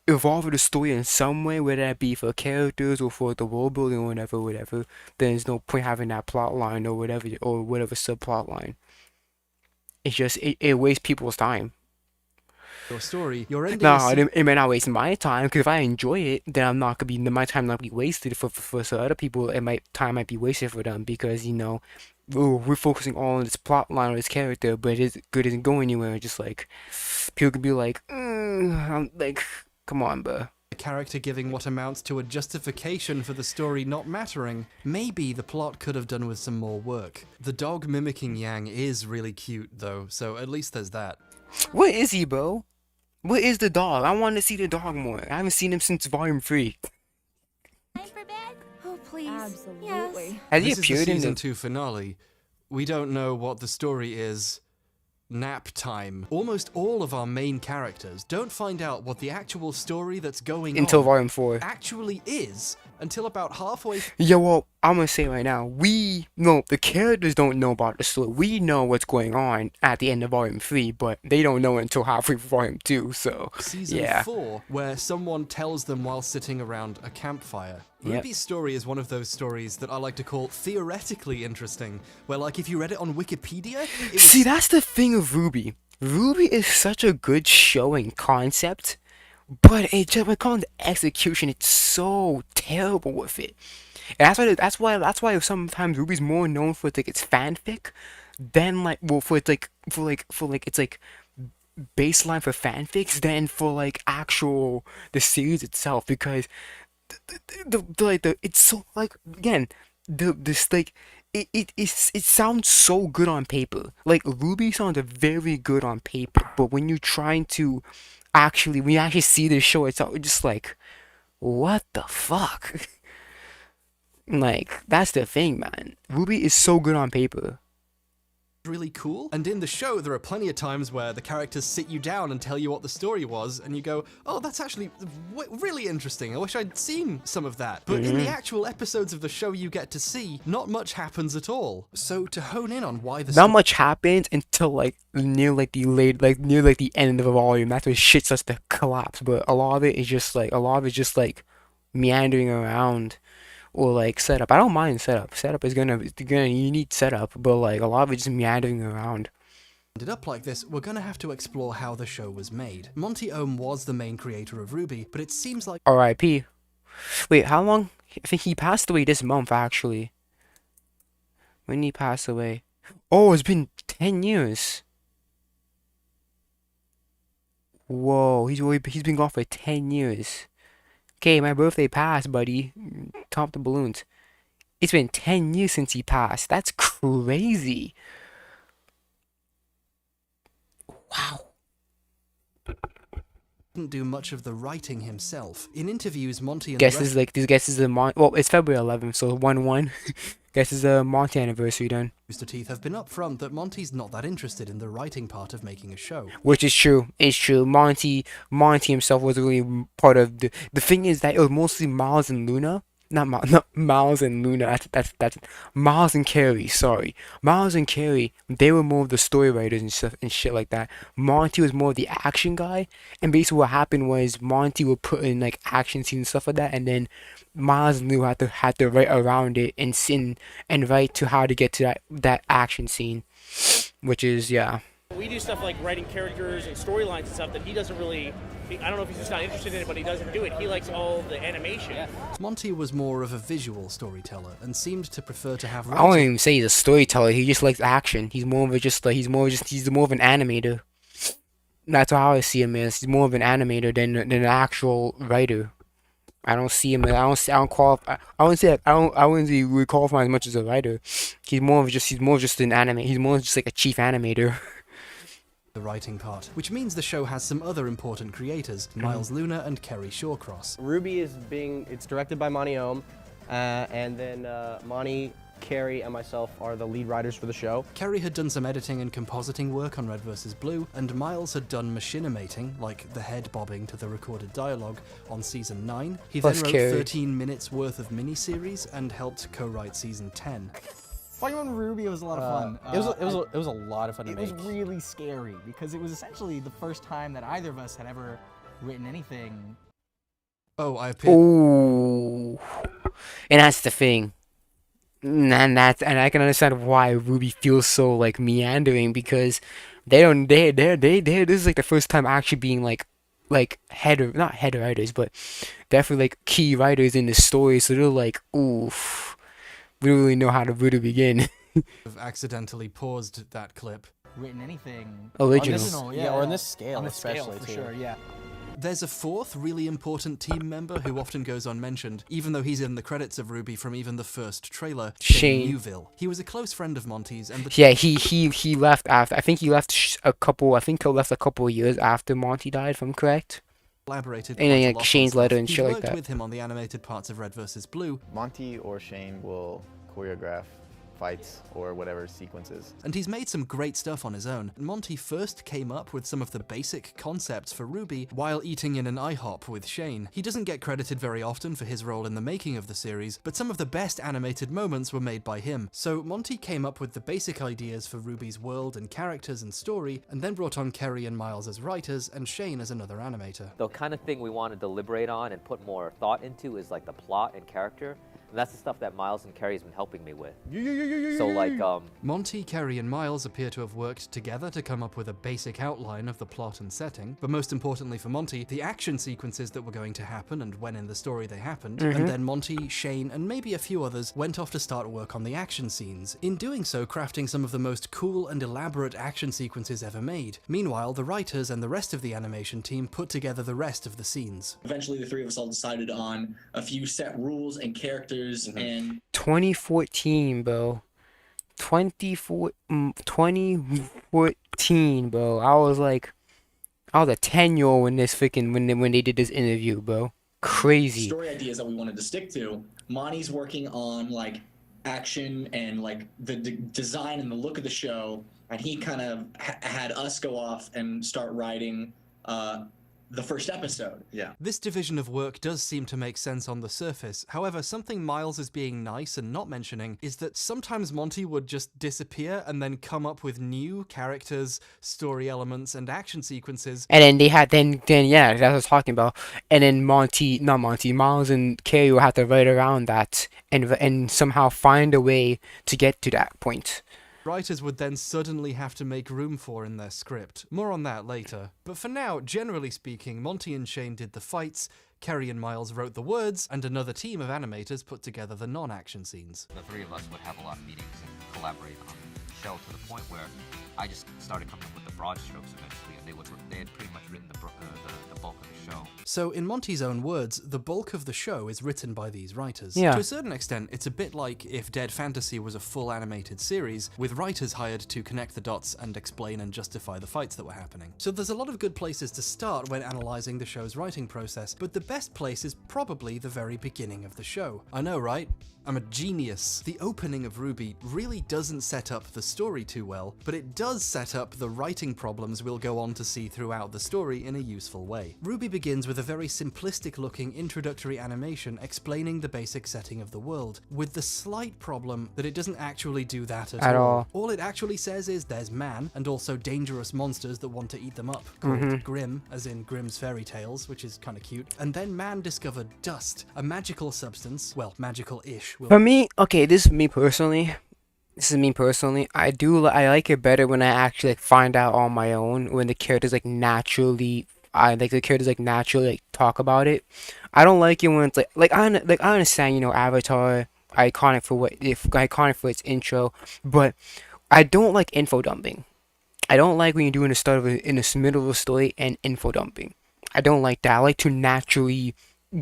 evolve the story in some way, whether that be for characters or for the world building or whatever, then there's no point having that plot line or whatever subplot line. It's just it wastes people's time. Your story, your ending. No, it may not waste my time, because if I enjoy it, then my time not be wasted for some other people. Time might be wasted for them because we're focusing all on this plot line or this character, but it isn't going anywhere. Just like people could be like, I'm like, come on, bro. A character giving what amounts to a justification for the story not mattering. Maybe the plot could have done with some more work. The dog mimicking Yang is really cute, though, so at least there's that. What is he, bro? What is the dog? I want to see the dog more. I haven't seen him since volume 3. Time for bed? Oh, please. Absolutely. Yes. Has he This is appeared the in season the 2 finale. We don't know what the story is. Nap time. Almost all of our main characters don't find out what the actual story that's going until on volume 4 actually is until about halfway. Yeah, well, I'm gonna say right now, the characters don't know about the story. We know what's going on at the end of volume 3, but they don't know until halfway through volume 2. So Season 4, where someone tells them while sitting around a campfire. Yep. Ruby's story is one of those stories that I like to call theoretically interesting, where like if you read it on Wikipedia... See, that's the thing of Ruby. Ruby is such a good showing concept, but it just, when it comes to execution, it's so terrible with it. And that's why sometimes Ruby's more known for like its fanfic than for its baseline for fanfics than for like actual the series itself, because it's so like again it sounds so good on paper. Like Ruby sounds very good on paper, but when you're trying to when you actually see the show itself, it's just like, what the fuck? Like, that's the thing, man. Ruby is so good on paper. Really cool. And in the show, there are plenty of times where the characters sit you down and tell you what the story was, and you go, oh, that's actually really interesting. I wish I'd seen some of that. But in the actual episodes of the show you get to see, not much happens at all. So to hone in on why not much happens until near the end of the volume. That's when shit starts to collapse. But a lot of it is just like meandering around. Or like setup. I don't mind setup. Setup is you need setup, but like a lot of it just meandering around. Ended up like this, we're gonna have to explore how the show was made. Monty Ohm was the main creator of Ruby, but it seems like R.I.P. Wait, how long? I think he passed away this month, actually. When did he pass away? Oh, it's been 10 years. Whoa, he's been gone for 10 years. Okay, my birthday passed, buddy. Top the balloons. It's been 10 years since he passed. That's crazy. Wow. Didn't do much of the writing himself. In interviews, Monty and Guess is like this. Guess is the well, it's February 11th, so 1/1. Guess is the Monty anniversary then. Mr. Teeth have been upfront that Monty's not that interested in the writing part of making a show. Which is true. It's true. Monty himself was really part of the thing is that it was mostly Miles and Luna. Not Miles and Luna. That's Miles and Carrie. Sorry, Miles and Carrie. They were more of the story writers and stuff and shit like that. Monty was more of the action guy. And basically, what happened was Monty would put in like action scenes and stuff like that, and then Miles and Luna had to write around it and write to how to get to that action scene, which is yeah. We do stuff like writing characters and storylines and stuff that he doesn't really. I don't know if he's just not interested in it, but he doesn't do it. He likes all the animation. Yeah. Monty was more of a visual storyteller and seemed to prefer to have. I won't even say he's a storyteller. He just likes action. He's more of an animator. That's how I see him as. He's more of an animator than an actual writer. I don't see him. I wouldn't say we qualify as much as a writer. He's more of just an animator. He's more just like a chief animator. The writing part, which means the show has some other important creators, Miles Luna and Kerry Shawcross. RWBY it's directed by Monty Oum, and then Monty, Kerry, and myself are the lead writers for the show. Kerry had done some editing and compositing work on Red vs. Blue, and Miles had done machinimating, like the head bobbing to the recorded dialogue, on Season 9. He then wrote 13 minutes worth of miniseries and helped co-write Season 10. Fighting on RWBY was a lot of fun. It was a lot of fun to make. It was really scary because it was essentially the first time that either of us had ever written anything. Oh, I appeared. Oh, and that's the thing, and I can understand why RWBY feels so like meandering because this is like the first time actually being like not head writers, but definitely like key writers in the story. So they're like, oof. We don't really know how to begin. I've accidentally paused that clip. Written anything original, yeah, or in this scale, on especially for too. sure, yeah. There's a fourth really important team member who often goes unmentioned, even though he's in the credits of RWBY from even the first trailer. Shane Newville. He was a close friend of Monty's, and he left after. I think he left a couple of years after Monty died, if I'm correct. Collaborated and like Shane's letter and shit like that. He worked with him on the animated parts of Red vs. Blue. Monty or Shane will choreograph fights or whatever sequences. And he's made some great stuff on his own. Monty first came up with some of the basic concepts for RWBY while eating in an IHOP with Shane. He doesn't get credited very often for his role in the making of the series, but some of the best animated moments were made by him. So Monty came up with the basic ideas for RWBY's world and characters and story, and then brought on Kerry and Miles as writers and Shane as another animator. The kind of thing we want to deliberate on and put more thought into is like the plot and character. And that's the stuff that Miles and Kerry has been helping me with. So like, Monty, Kerry, and Miles appear to have worked together to come up with a basic outline of the plot and setting. But most importantly for Monty, the action sequences that were going to happen and when in the story they happened. And then Monty, Shane, and maybe a few others went off to start work on the action scenes. In doing so, crafting some of the most cool and elaborate action sequences ever made. Meanwhile, the writers and the rest of the animation team put together the rest of the scenes. Eventually, the three of us all decided on a few set rules and characters. And 2014, bro. 2014, bro. I was a 10-year-old when when they did this interview, bro. Crazy. Story ideas that we wanted to stick to. Monty's working on like action and like the design and the look of the show, and he kind of had us go off and start writing the first episode. Yeah. This division of work does seem to make sense on the surface. However, something Miles is being nice and not mentioning is that sometimes Monty would just disappear and then come up with new characters, story elements, and action sequences. And then they had then yeah, that's what I was talking about. And then Miles and Kerry will have to write around that and somehow find a way to get to that point. writers would then suddenly have to make room for in their script. More on that later. But for now, generally speaking, Monty and Shane did the fights, Kerry and Miles wrote the words, and another team of animators put together the non-action scenes. The three of us would have a lot of meetings and collaborate on the show to the point where I just started coming up with the broad strokes eventually, and they had pretty much written the bulk of the show. So in Monty's own words, the bulk of the show is written by these writers. Yeah. To a certain extent, it's a bit like if Dead Fantasy was a full animated series, with writers hired to connect the dots and explain and justify the fights that were happening. So there's a lot of good places to start when analysing the show's writing process, but the best place is probably the very beginning of the show. I know, right? I'm a genius. The opening of RWBY really doesn't set up the story too well, but it does set up the writing problems we'll go on to see throughout the story in a useful way. RWBY begins with a very simplistic looking introductory animation explaining the basic setting of the world, with the slight problem that it doesn't actually do that at all. All it actually says is there's man, and also dangerous monsters that want to eat them up, called Grimm, as in Grimm's fairy tales, which is kind of cute. And then man discovered dust, a magical substance, well, magical-ish. For me, okay, this is me personally. I like it better when I actually like find out on my own, when the characters like naturally talk about it. I don't like it when it's like I understand, you know, Avatar iconic for its intro, but I don't like info dumping. I don't like when you're doing in the middle of a story and info dumping. I don't like that. I like to naturally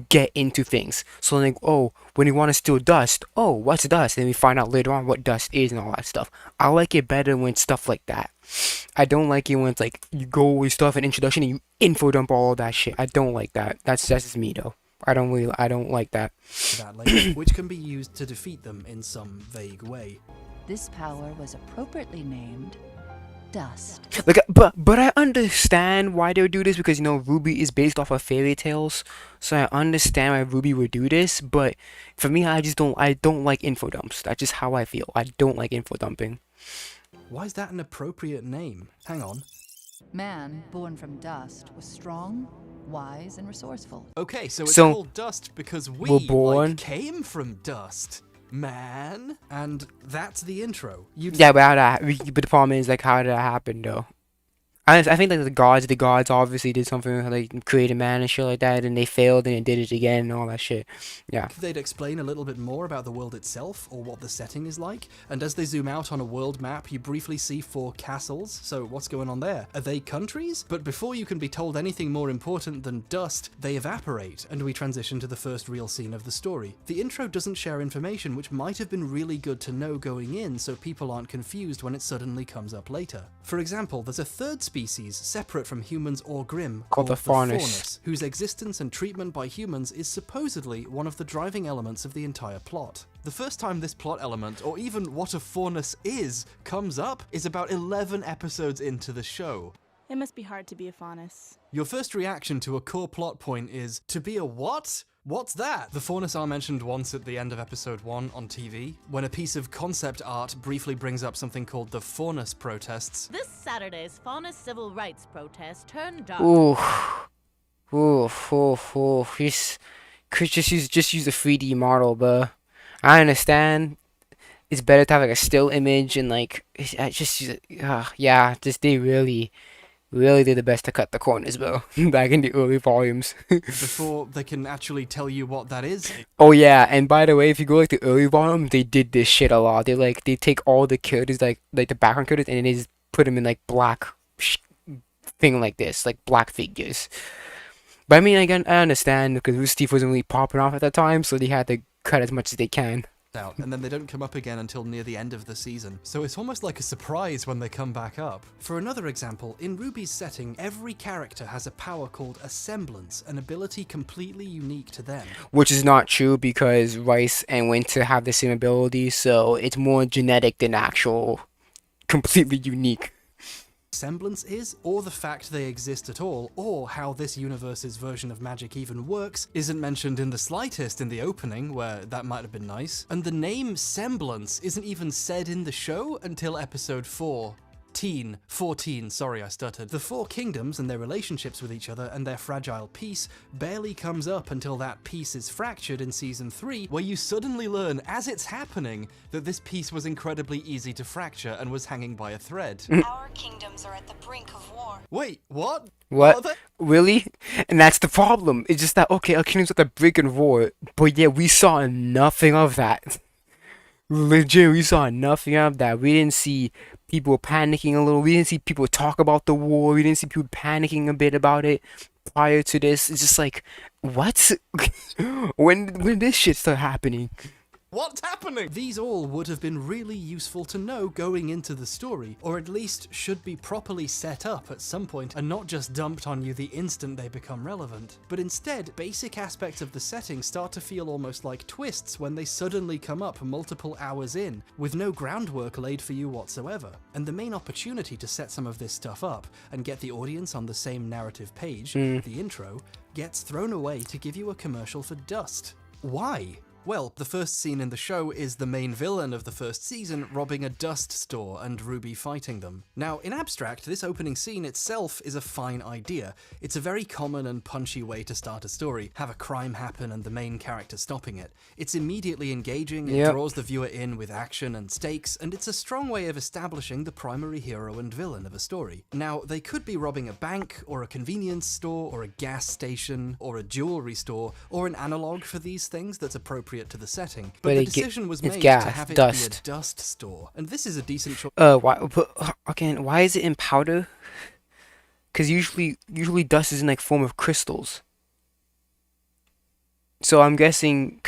get into things. So like, oh, when you want to steal dust, oh, what's dust? And we find out later on what dust is and all that stuff. I like it better when it's stuff like that. I don't like it when it's like you go stuff an introduction and you info dump all that shit. I don't like that. That's just me though. I don't like that. That later, which can be used to defeat them in some vague way. This power was appropriately named Dust. Like, but I understand why they would do this, because you know RWBY is based off of fairy tales, so I understand why RWBY would do this. But for me, I don't like info dumps. That's just how I feel. I don't like info dumping. Why is that an appropriate name? Hang on. Man, born from dust, was strong, wise, and resourcureful. Okay, so it's called Dust because we came from dust. Man, and that's the intro. Yeah, but the problem is, like, how did that happen though? I think like the gods obviously did something like created man and shit like that, and they failed and it did it again and all that shit. Yeah. They'd explain a little bit more about the world itself or what the setting is like, and as they zoom out on a world map, you briefly see 4 castles. So what's going on there? Are they countries? But before you can be told anything more important than dust, they evaporate, and we transition to the first real scene of the story. The intro doesn't share information which might have been really good to know going in, so people aren't confused when it suddenly comes up later. For example, there's a third species separate from humans or Grimm called the Faunus, whose existence and treatment by humans is supposedly one of the driving elements of the entire plot. The first time this plot element, or even what a Faunus is, comes up is about 11 episodes into the show. It must be hard to be a Faunus. Your first reaction to a core plot point is, to be a what? What's that? The Faunus are mentioned once at the end of episode 1 on TV, when a piece of concept art briefly brings up something called the Faunus protests. This Saturday's Faunus civil rights protest turned dark. Could just use a 3D model, but I understand. It's better to have like a still image and like they really did the best to cut the corners, bro. Back in the early volumes. Before they can actually tell you what that is. Oh yeah, and by the way, if you go like the early volume, they did this shit a lot. They take all the characters, like the background characters, and they just put them in like black thing like this, like black figures. But I mean, again, I understand because Rooster Teeth wasn't really popping off at that time, so they had to cut as much as they can. Out, and then they don't come up again until near the end of the season, so it's almost like a surprise when they come back up. For another example, in RWBY's setting, every character has a power called a semblance, an ability completely unique to them. Which is not true because Rice and Winter have the same ability, so it's more genetic than actual completely unique. Semblance is, or the fact they exist at all, or how this universe's version of magic even works, isn't mentioned in the slightest in the opening, where that might have been nice. And the name Semblance isn't even said in the show until episode 4. 14, sorry I stuttered. The four kingdoms and their relationships with each other and their fragile peace barely comes up until that peace is fractured in Season 3, where you suddenly learn, as it's happening, that this peace was incredibly easy to fracture and was hanging by a thread. Our kingdoms are at the brink of war. Wait, what? What? Really? And that's the problem. It's just that, okay, our kingdom's at the brink of war, but yeah, we saw nothing of that. Legit, we saw nothing of that. We didn't see people panicking a little. We didn't see people talk about the war. We didn't see people panicking a bit about it prior to this. It's just like, what? when this shit start happening? What's happening? These all would have been really useful to know going into the story, or at least should be properly set up at some point and not just dumped on you the instant they become relevant. But instead, basic aspects of the setting start to feel almost like twists when they suddenly come up multiple hours in, with no groundwork laid for you whatsoever. And the main opportunity to set some of this stuff up and get the audience on the same narrative page, the intro, gets thrown away to give you a commercial for Dust. Why? Well, the first scene in the show is the main villain of the first season robbing a dust store and Ruby fighting them. Now, in abstract, this opening scene itself is a fine idea. It's a very common and punchy way to start a story, have a crime happen and the main character stopping it. It's immediately engaging, it draws the viewer in with action and stakes, and it's a strong way of establishing the primary hero and villain of a story. Now, they could be robbing a bank, or a convenience store, or a gas station, or a jewelry store, or an analog for these things that's appropriate to the setting, but the decision was made to have it be a dust store, and this is a decent choice. Why is it in powder? Because usually dust is in like form of crystals. So I'm guessing,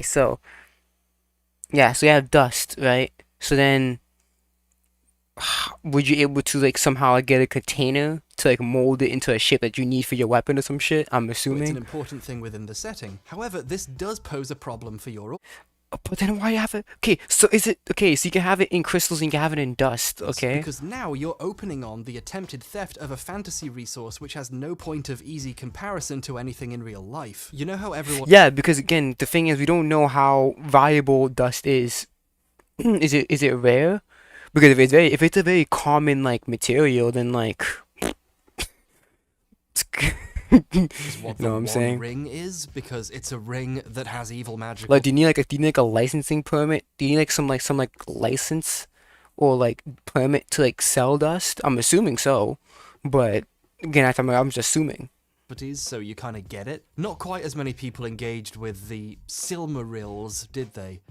so you have dust, right? So then, would you able to like somehow get a container to like mold it into a shape that you need for your weapon or some shit? I'm assuming. It's an important thing within the setting. However, this does pose a problem for your... But then why have it? Okay, so is it... Okay, so you can have it in crystals and you can have it in dust, okay? Because now you're opening on the attempted theft of a fantasy resource which has no point of easy comparison to anything in real life. You know how everyone... Yeah, because again, the thing is we don't know how valuable dust is. Is it rare? Because if it's a very common like material, then like... is what the one ring is, because it's a ring that has evil magic. Like, do you need a licensing permit? Do you need some license or like permit to like sell dust? I'm assuming so, but again, I'm just assuming. So you kind of get it. Not quite as many people engaged with the Silmarils, did they?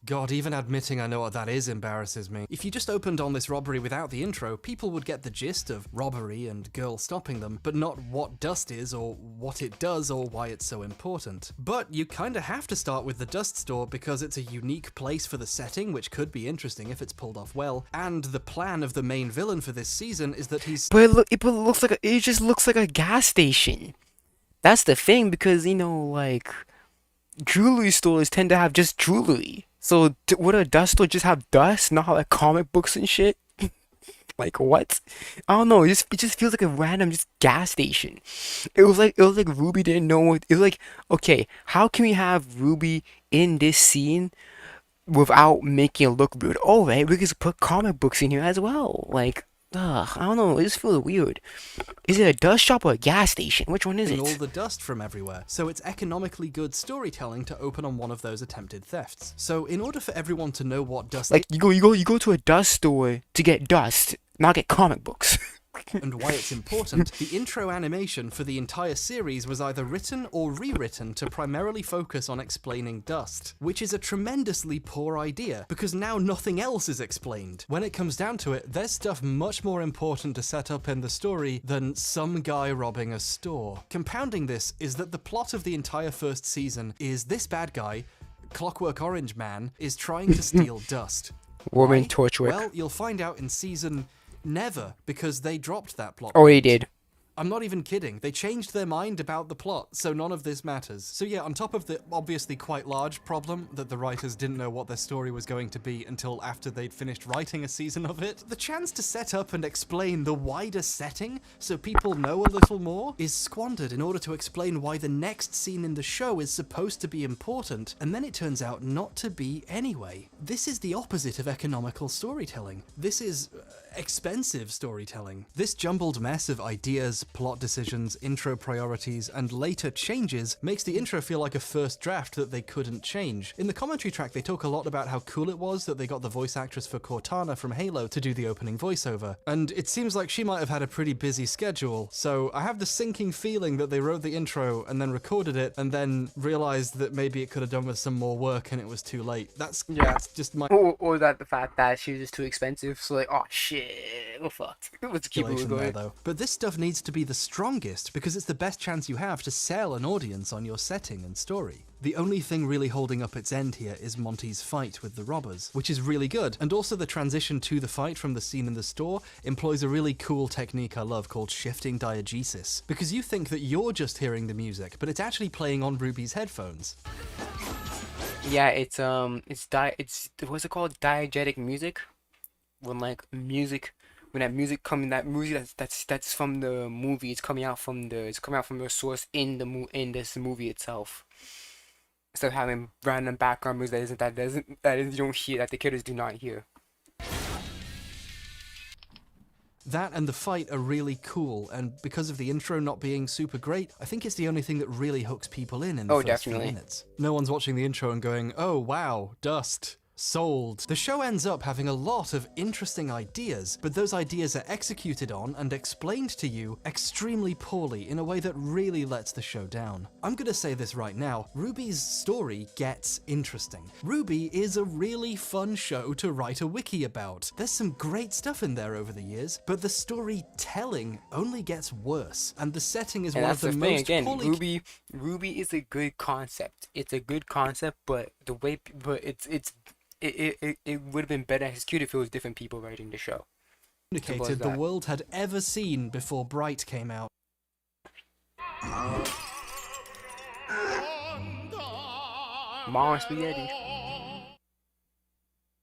God, even admitting I know what that is embarrasses me. If you just opened on this robbery without the intro, people would get the gist of robbery and girl stopping them, but not what dust is, or what it does, or why it's so important. But you kinda have to start with the dust store because it's a unique place for the setting, which could be interesting if it's pulled off well, and the plan of the main villain for this season is that he's... But it just looks like a gas station. That's the thing, because, you know, like, jewelry stores tend to have just jewelry. So would a dust store just have dust, not have like comic books and shit? Like what? I don't know. It just feels like a random just gas station. It was like Ruby didn't know what. It was like, okay, how can we have Ruby in this scene without making it look weird? Oh, right, we could put comic books in here as well. Like, I don't know. It just feels weird. Is it a dust shop or a gas station? Which one is it? All the dust from everywhere. So it's economically good storytelling to open on one of those attempted thefts. So in order for everyone to know what dust, like you go to a dust store to get dust, not get comic books. And why it's important, the intro animation for the entire series was either written or rewritten to primarily focus on explaining dust, which is a tremendously poor idea, because now nothing else is explained. When it comes down to it, there's stuff much more important to set up in the story than some guy robbing a store. Compounding this is that the plot of the entire first season is this bad guy, Clockwork Orange Man, is trying to steal dust. Woman Torchwick. Well, you'll find out in season... Never, because they dropped that plot. Oh, he did. I'm not even kidding. They changed their mind about the plot, so none of this matters. So yeah, on top of the obviously quite large problem that the writers didn't know what their story was going to be until after they'd finished writing a season of it, the chance to set up and explain the wider setting so people know a little more is squandered in order to explain why the next scene in the show is supposed to be important, and then it turns out not to be anyway. This is the opposite of economical storytelling. This is expensive storytelling. This jumbled mess of ideas, plot decisions, intro priorities, and later changes makes the intro feel like a first draft that they couldn't change. In the commentary track, they talk a lot about how cool it was that they got the voice actress for Cortana from Halo to do the opening voiceover, and it seems like she might have had a pretty busy schedule, so I have the sinking feeling that they wrote the intro and then recorded it and then realized that maybe it could have done with some more work and it was too late. That's just my... Or that the fact that she was just too expensive, so like, oh shit, we're fucked. Let's keep it going. Though. But this stuff needs to be the strongest because it's the best chance you have to sell an audience on your setting and story. The only thing really holding up its end here is Monty's fight with the robbers, which is really good, and also the transition to the fight from the scene in the store employs a really cool technique I love called shifting diegesis, because you think that you're just hearing the music, but it's actually playing on Ruby's headphones. Yeah, it's what's it called? Diegetic music. When like music, when that music that's from the movie, it's coming out from the source in this movie itself. Instead of having random background music that you don't hear, that the kiddos do not hear. That and the fight are really cool, and because of the intro not being super great, I think it's the only thing that really hooks people in the first few minutes. No one's watching the intro and going, oh wow, dust. Sold. The show ends up having a lot of interesting ideas, but those ideas are executed on and explained to you extremely poorly in a way that really lets the show down. I'm gonna say this right now, Ruby's story gets interesting. Ruby is a really fun show to write a wiki about. There's some great stuff in there over the years, but the storytelling only gets worse, and the setting is one of the most poorly... Ruby is a good concept. It's a good concept, but the way, it would have been better executed if it was different people writing the show. Indicated the world had ever seen before Bright came out. Mom spaghetti.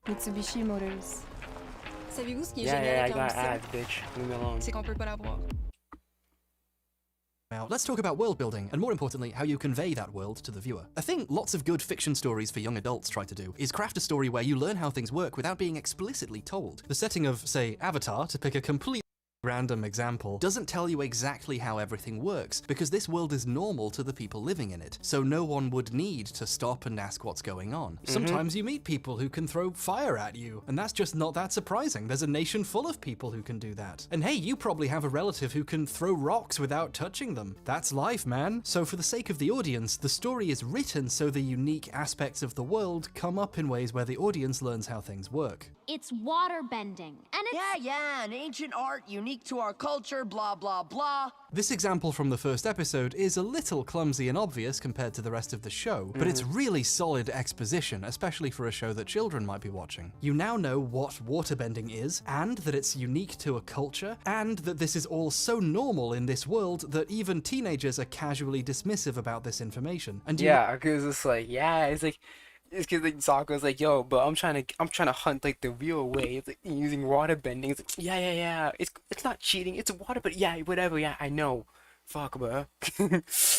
Mitsubishi Motors. Savez-vous ce qui est génial avec I got ads, bitch. Leave me alone. C'est qu'on peut pas l'avoir. Now, let's talk about world building, and more importantly, how you convey that world to the viewer. A thing lots of good fiction stories for young adults try to do is craft a story where you learn how things work without being explicitly told. The setting of, say, Avatar, to pick a completely random example, doesn't tell you exactly how everything works, because this world is normal to the people living in it, so no one would need to stop and ask what's going on. Sometimes you meet people who can throw fire at you, and that's just not that surprising. There's a nation full of people who can do that. And hey, you probably have a relative who can throw rocks without touching them. That's life, man. So for the sake of the audience, the story is written so the unique aspects of the world come up in ways where the audience learns how things work. It's water bending, and it's... Yeah, an ancient art unique to our culture, blah, blah, blah. This example from the first episode is a little clumsy and obvious compared to the rest of the show, but it's really solid exposition, especially for a show that children might be watching. You now know what waterbending is, and that it's unique to a culture, and that this is all so normal in this world that even teenagers are casually dismissive about this information. And yeah, because it's like, it's because like Sokka's like, yo, but I'm trying to hunt like the real way. It's like using water bending. It's like, yeah. It's not cheating. It's water, but yeah, whatever. Yeah, I know. Fuck, bro.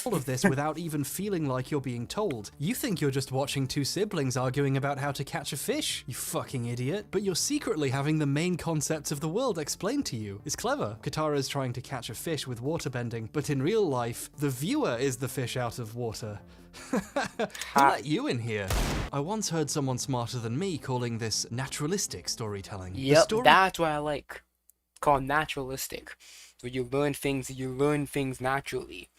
All of this without even feeling like you're being told. You think you're just watching two siblings arguing about how to catch a fish, you fucking idiot. But you're secretly having the main concepts of the world explained to you. It's clever. Katara's trying to catch a fish with waterbending, but in real life, the viewer is the fish out of water. Who let you in here? I once heard someone smarter than me calling this naturalistic storytelling. Yep, that's what I like. It's called naturalistic. So you learn things naturally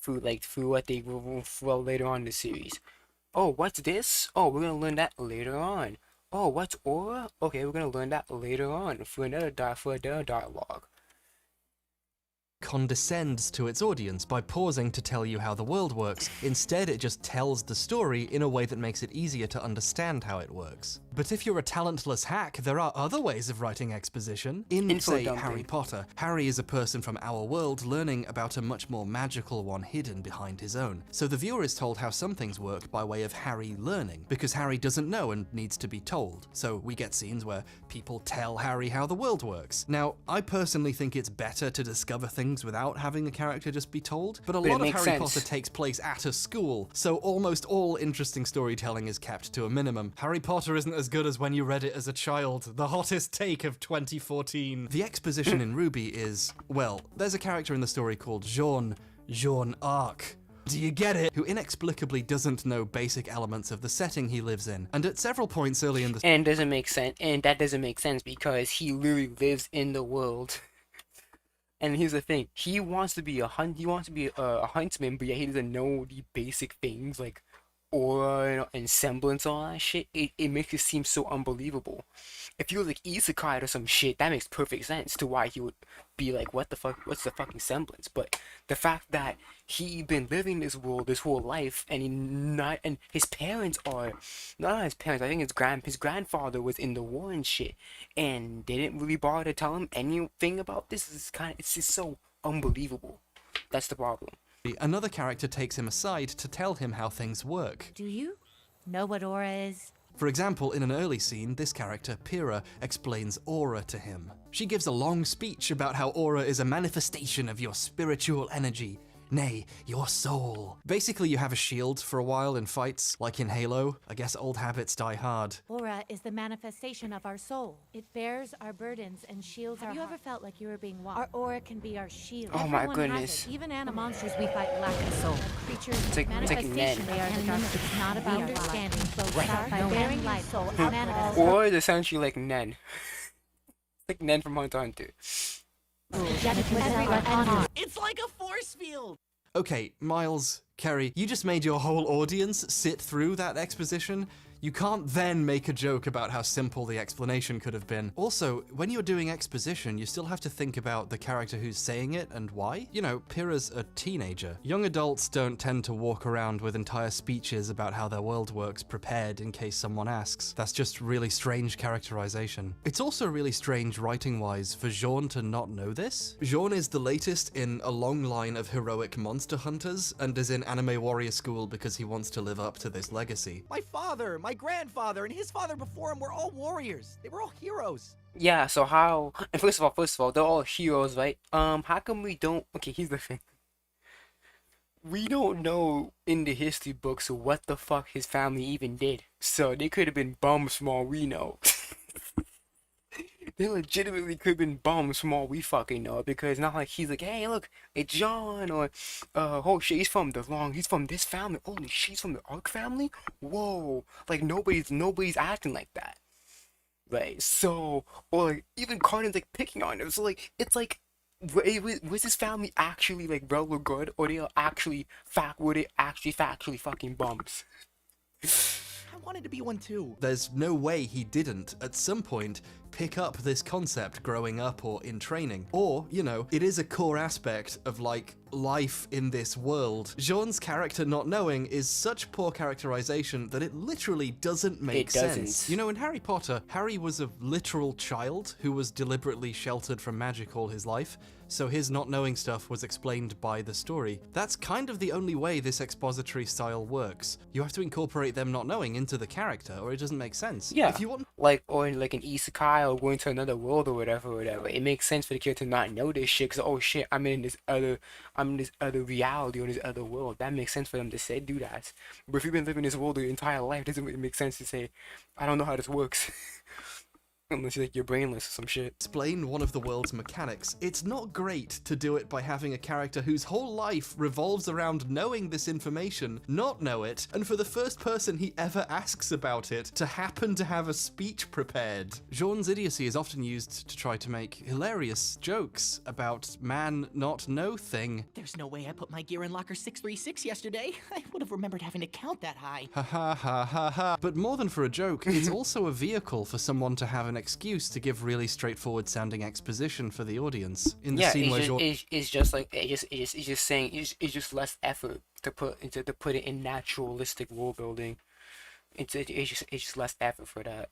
through what they will later on in the series. Oh, what's this? Oh, we're gonna learn that later on. Oh, what's aura? Okay, we're gonna learn that later on for another dialogue. Condescends to its audience by pausing to tell you how the world works. Instead, it just tells the story in a way that makes it easier to understand how it works. But if you're a talentless hack, there are other ways of writing exposition. In, say, Harry Potter, Harry is a person from our world learning about a much more magical one hidden behind his own. So the viewer is told how some things work by way of Harry learning, because Harry doesn't know and needs to be told. So we get scenes where people tell Harry how the world works. Now, I personally think it's better to discover things things without having a character just be told, but a But it lot of makes Harry sense. Potter takes place at a school, so almost all interesting storytelling is kept to a minimum. Harry Potter isn't as good as when you read it as a child. The hottest take of 2014. The exposition in RWBY is, well, there's a character in the story called Jean Arc. Do you get it? Who inexplicably doesn't know basic elements of the setting he lives in. And at several points early in the And doesn't make sense, and that doesn't make sense because he literally lives in the world. And here's the thing: he wants to be a huntsman, but yet he doesn't know the basic things like aura and semblance, all that shit. It makes it seem so unbelievable. If he was like isekai or some shit, that makes perfect sense to why he would be like, what the fuck, what's the fucking semblance? But the fact that he been living this world this whole life, and his parents are not his parents. I think his grandfather was in the war and shit, and they didn't really bother to tell him anything about this. It's just so unbelievable. That's the problem. Another character takes him aside to tell him how things work. Do you know what aura is? For example, in an early scene, this character, Pyrrha, explains aura to him. She gives a long speech about how aura is a manifestation of your spiritual energy, nay, your soul. Basically, you have a shield for a while in fights, like in Halo. I guess old habits die hard. Aura is the manifestation of our soul. It bears our burdens and shields our heart. Have you ever felt like you were being watched? Our aura can be our shield. Oh my Everyone goodness. has it. Even animmonsters we fight lack a soul. Creatures, It's like manifestation, Ned. they are the dark. It's not about understanding. Both start by bearing light, soul, and manifest. Or it's essentially like Nen. Like Nen from Hunter x Hunter. It's like a force field. Okay, Miles, Kerry, you just made your whole audience sit through that exposition. You can't then make a joke about how simple the explanation could have been. Also, when you're doing exposition, you still have to think about the character who's saying it and why. You know, Pyrrha's a teenager. Young adults don't tend to walk around with entire speeches about how their world works prepared in case someone asks. That's just really strange characterization. It's also really strange writing-wise for Jean to not know this. Jean is the latest in a long line of heroic monster hunters and is in anime warrior school because he wants to live up to this legacy. My father, my grandfather, and his father before him were all warriors. They were all heroes. Yeah, so how... And first of all, they're all heroes, right? How come we don't... Okay, here's the thing. We don't know in the history books what the fuck his family even did. So they could have been bums from all we know. They legitimately could have been bums from all we fucking know, because it's not like he's like, hey, look, it's John, or, oh shit, he's from this family. Holy shit, he's from the Ark family? Whoa. Like, nobody's acting like that. Right, so, or like, even Cardin's like picking on him, so like, it's like, was his family actually like well or good, or were they actually factually fucking bums? I wanted to be one too. There's no way he didn't, at some point, pick up this concept growing up or in training. Or, you know, it is a core aspect of, like, life in this world. Jean's character not knowing is such poor characterization that it literally doesn't make sense. You know, in Harry Potter, Harry was a literal child who was deliberately sheltered from magic all his life, so his not knowing stuff was explained by the story. That's kind of the only way this expository style works. You have to incorporate them not knowing into the character, or it doesn't make sense. Yeah, if you want, or like an isekai or going to another world or whatever. It makes sense for the character to not know this shit, because, oh shit, I'm in this other reality or this other world. That makes sense for them to do that. But if you've been living this world your entire life, it doesn't really make sense to say, I don't know how this works. Unless you're brainless or some shit. Explain one of the world's mechanics. It's not great to do it by having a character whose whole life revolves around knowing this information, not know it, and for the first person he ever asks about it to happen to have a speech prepared. Jean's idiocy is often used to try to make hilarious jokes about man not know thing. There's no way I put my gear in locker 636 yesterday. I would have remembered having to count that high. Ha ha ha ha ha. But more than for a joke, it's also a vehicle for someone to have an excuse to give really straightforward sounding exposition for the audience. In the scene where it's just like it's just saying it's just less effort to put it in naturalistic world building. It's just less effort for that.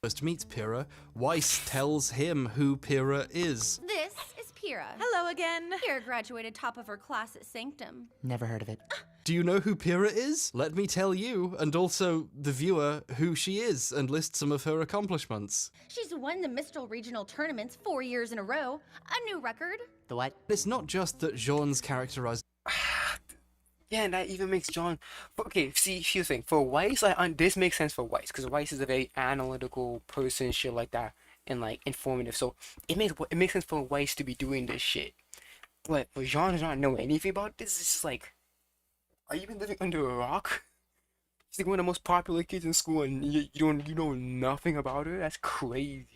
First meets Pyrrha, Weiss tells him who Pyrrha is. This is Pyrrha. Hello again. Pyrrha graduated top of her class at Sanctum. Never heard of it. Do you know who Pyrrha is? Let me tell you, and also the viewer, who she is, and list some of her accomplishments. She's won the Mistral Regional Tournaments 4 years in a row. A new record. The what? It's not just that Jean's characterization. Yeah, and that even makes John. Okay, see, here's the thing. For Weiss, this makes sense for Weiss, because Weiss is a very analytical person, shit like that, and like informative. So it makes sense for Weiss to be doing this shit. But for Jean does not know anything about this. It's just like, are you even living under a rock? She's like one of the most popular kids in school, and you know nothing about her. That's crazy.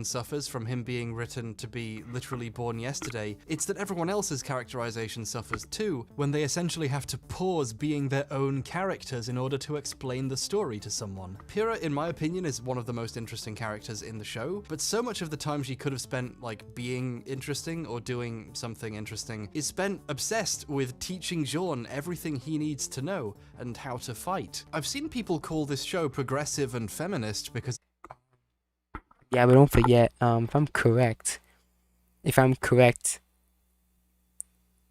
Suffers from him being written to be literally born yesterday. It's that everyone else's characterization suffers too, when they essentially have to pause being their own characters in order to explain the story to someone. Pyrrha, in my opinion, is one of the most interesting characters in the show, but so much of the time she could have spent like being interesting or doing something interesting is spent obsessed with teaching Jean everything he needs to know and how to fight. I've seen people call this show progressive and feminist because Yeah, but don't forget, if I'm correct,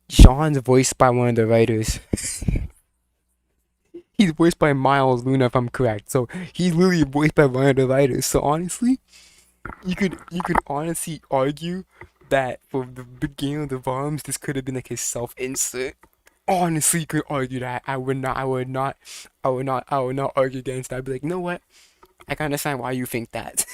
Jean's voiced by one of the writers. He's voiced by Miles Luna, if I'm correct. So he's literally voiced by one of the writers. So honestly, you could honestly argue that for the beginning of the volumes, this could have been like his self-insert. Honestly, you could argue that. I would not argue against that. I'd be like, you know what? I can understand why you think that.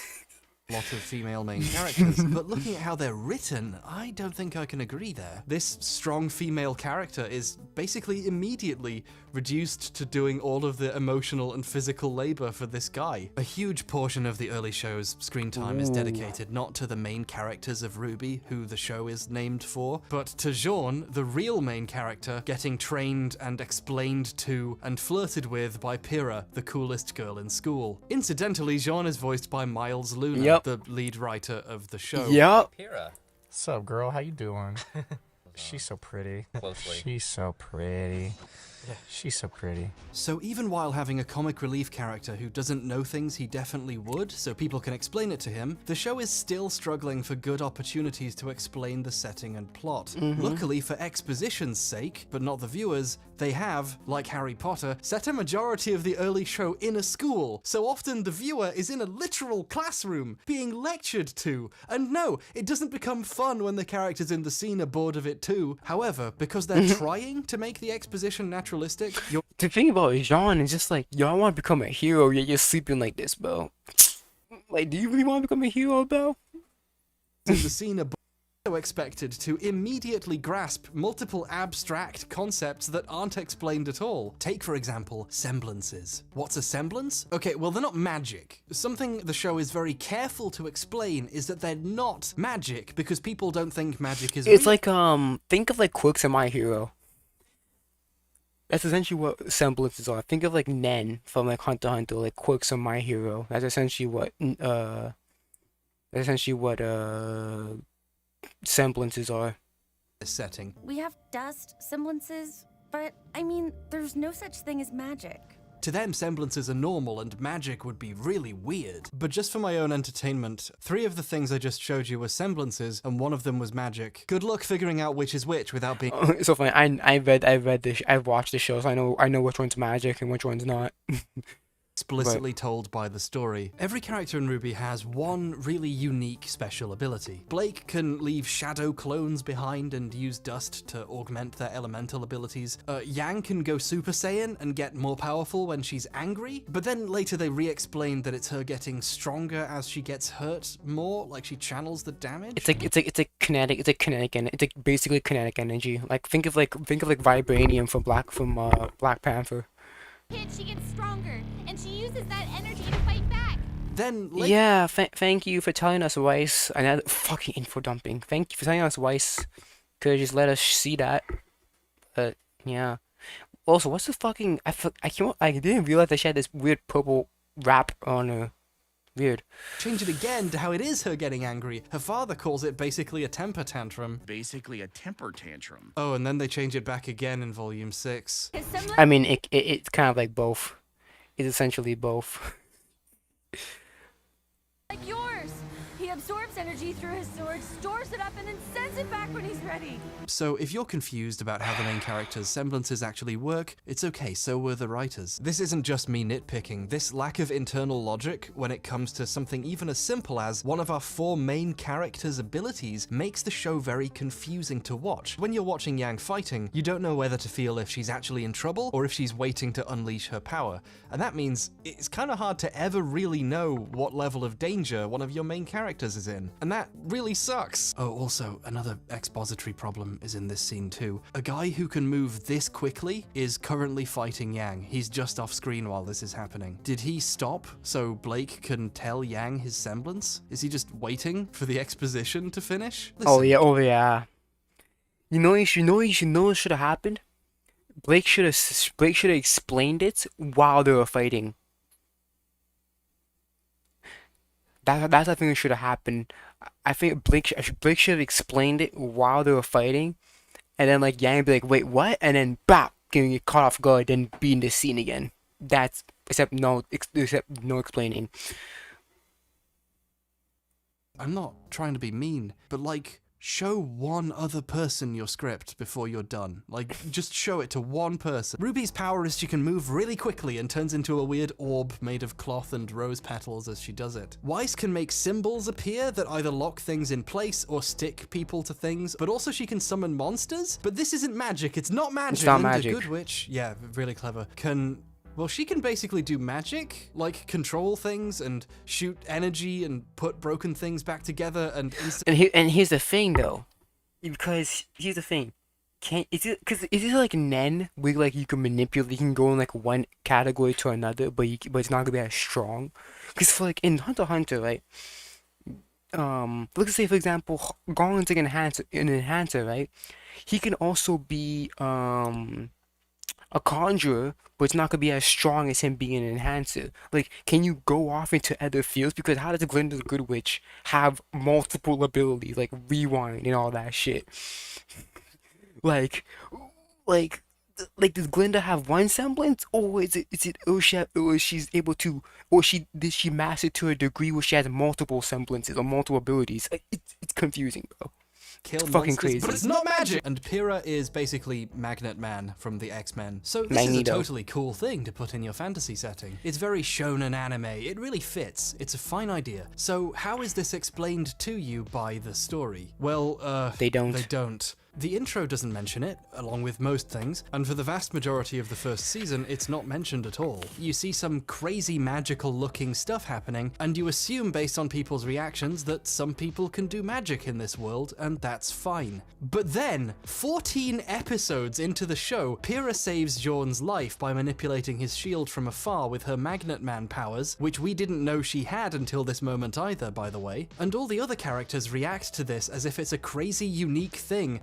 Lot of female main characters, but looking at how they're written, I don't think I can agree there. This strong female character is basically immediately reduced to doing all of the emotional and physical labor for this guy. A huge portion of the early show's screen time is dedicated not to the main characters of RWBY, who the show is named for, but to Jean, the real main character, getting trained and explained to and flirted with by Pyrrha, the coolest girl in school. Incidentally, Jean is voiced by Miles Luna, the lead writer of the show. Pyrrha. What's up, girl? How you doing? She's so pretty. Closely. She's so pretty. She's so pretty. So even while having a comic relief character who doesn't know things he definitely would, so people can explain it to him, the show is still struggling for good opportunities to explain the setting and plot. Luckily for exposition's sake, but not the viewers, they have, like Harry Potter, set a majority of the early show in a school, so often the viewer is in a literal classroom, being lectured to. And no, it doesn't become fun when the characters in the scene are bored of it too. However, because they're trying to make the exposition naturalistic, the thing about Jean is just like, yo, I want to become a hero, yet you're sleeping like this, bro. Like, do you really want to become a hero, bro? in the scene are also expected to immediately grasp multiple abstract concepts that aren't explained at all. Take, for example, semblances. What's a semblance? Okay, well, they're not magic. Something the show is very careful to explain is that they're not magic because people don't think magic is It's real. like, think of like quirks in My Hero. That's essentially what semblances are. Think of like Nen from like Hunter x Hunter, like quirks of My Hero. That's essentially what semblances are. Setting. We have dust, semblances, but I mean, there's no such thing as magic. To them, semblances are normal and magic would be really weird. But just for my own entertainment, 3 of the things I just showed you were semblances, and 1 of them was magic. Good luck figuring out which is which without being... It's so funny. I've watched the show, so I know which one's magic and which one's not. explicitly told by the story. Every character in RWBY has one really unique special ability. Blake can leave shadow clones behind and use dust to augment their elemental abilities. Yang can go Super Saiyan and get more powerful when she's angry, but then later they re-explain that it's her getting stronger as she gets hurt more, like she channels the damage. It's like kinetic and it's like basically kinetic energy. Like think of like vibranium from Black Panther. She gets stronger, and she uses that energy to fight back. Then yeah, thank you for telling us, Weiss. Another fucking info dumping. Thank you for telling us, Weiss. Could just let us see that. But yeah. Also, what's the fucking? I didn't realize that she had this weird purple wrap on her. Weird. Change it again to how it is her getting angry. Her father calls it basically a temper tantrum. Basically a temper tantrum. Oh, and then they change it back again in volume 6. I mean, it's kind of like both. It's essentially both. Like yours. He absorbs energy through his sword, stores it up, and then sends it back when he's ready. So if you're confused about how the main character's semblances actually work, it's okay, so were the writers. This isn't just me nitpicking. This lack of internal logic when it comes to something even as simple as one of our 4 main characters' abilities makes the show very confusing to watch. When you're watching Yang fighting, you don't know whether to feel if she's actually in trouble or if she's waiting to unleash her power. And that means it's kind of hard to ever really know what level of danger one of your main characters is in. And that really sucks. Oh, also, another expository problem is in this scene too. A guy who can move this quickly is currently fighting Yang. He's just off screen while this is happening. Did he stop so Blake can tell Yang his semblance? Is he just waiting for the exposition to finish? Oh yeah. You know what should have happened? Blake should have explained it while they were fighting. That's I think it should have happened. I think Blake should have explained it while they were fighting, and then like Yang be like, wait, what? And then bop, getting get caught off guard, then be in the scene again. That's except no explaining. I'm not trying to be mean, but like, show one other person your script before you're done. Like, just show it to one person. Ruby's power is she can move really quickly and turns into a weird orb made of cloth and rose petals as she does it. Weiss can make symbols appear that either lock things in place or stick people to things, but also she can summon monsters. But this isn't magic, it's not magic. It's not Linda magic. Goodwitch, yeah, really clever, well, she can basically do magic, like control things and shoot energy and put broken things back together and here's the thing though, because here's the thing, is it like Nen where like you can manipulate, you can go in like one category to another, but it's not gonna be as strong? Because for like in Hunter x Hunter, right? Let's say for example, Garland's like an enhancer, right? He can also be a conjurer, but it's not gonna be as strong as him being an enhancer. Like, can you go off into other fields? Because how does Glinda the Good Witch have multiple abilities, like rewind and all that shit? like, does Glinda have one semblance, or did she master to a degree where she has multiple semblances or multiple abilities? It's confusing, bro. Kill it's fucking monsters, crazy. But it's not magic! And Pyrrha is basically Magnet Man from the X-Men. So this is a Magneto. totally cool thing to put in your fantasy setting. It's very shonen anime. It really fits. It's a fine idea. So how is this explained to you by the story? Well, they don't. They don't. The intro doesn't mention it, along with most things, and for the vast majority of the first season, it's not mentioned at all. You see some crazy magical looking stuff happening, and you assume based on people's reactions that some people can do magic in this world, and that's fine. But then, 14 episodes into the show, Pyrrha saves Jorn's life by manipulating his shield from afar with her Magnet Man powers, which we didn't know she had until this moment either, by the way, and all the other characters react to this as if it's a crazy unique thing.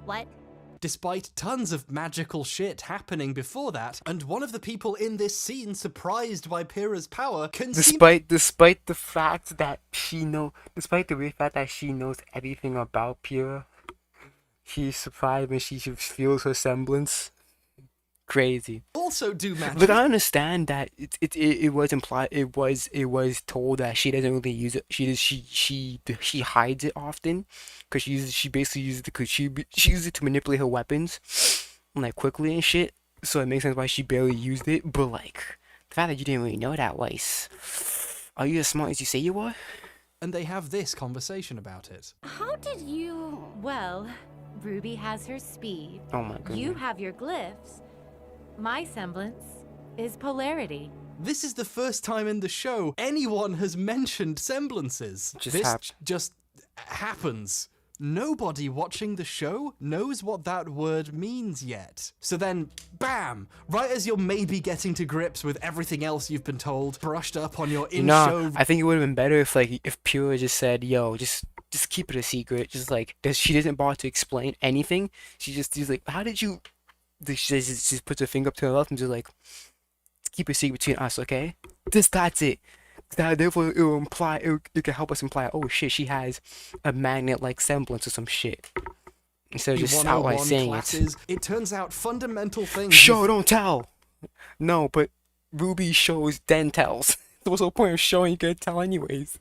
What? Despite tons of magical shit happening before that, and one of the people in this scene surprised by Pyrrha's power can despite the fact that she knows everything about Pyrrha, she's surprised when she feels her semblance. Crazy. Also do magic. But I understand that it was implied, it was told that she doesn't really use it. She hides it often because she basically uses it because she uses it to manipulate her weapons like quickly and shit. So it makes sense why she barely used it. But like the fact that you didn't really know that, Weiss, are you as smart as you say you are? And they have this conversation about it. How did you? Well, Ruby has her speed. Oh my goodness. You have your glyphs. My semblance is polarity. This is the first time in the show anyone has mentioned semblances. This just happens. Nobody watching the show knows what that word means yet. So then, bam! Right as you're maybe getting to grips with everything else you've been told, brushed up on your in-show... No, I think it would have been better if Pyrrha just said, yo, just keep it a secret. Just like, she doesn't bother to explain anything. She's like, how did you... She just puts her finger up to her mouth and just like, keep it secret between us, okay? That's it. Therefore, it will imply, it can help us imply, oh shit, she has a magnet-like semblance or some shit. Instead of just outright saying it. It turns out fundamental things. Show, don't tell. No, but Ruby shows, then tells. So what's the point of showing you can tell anyways?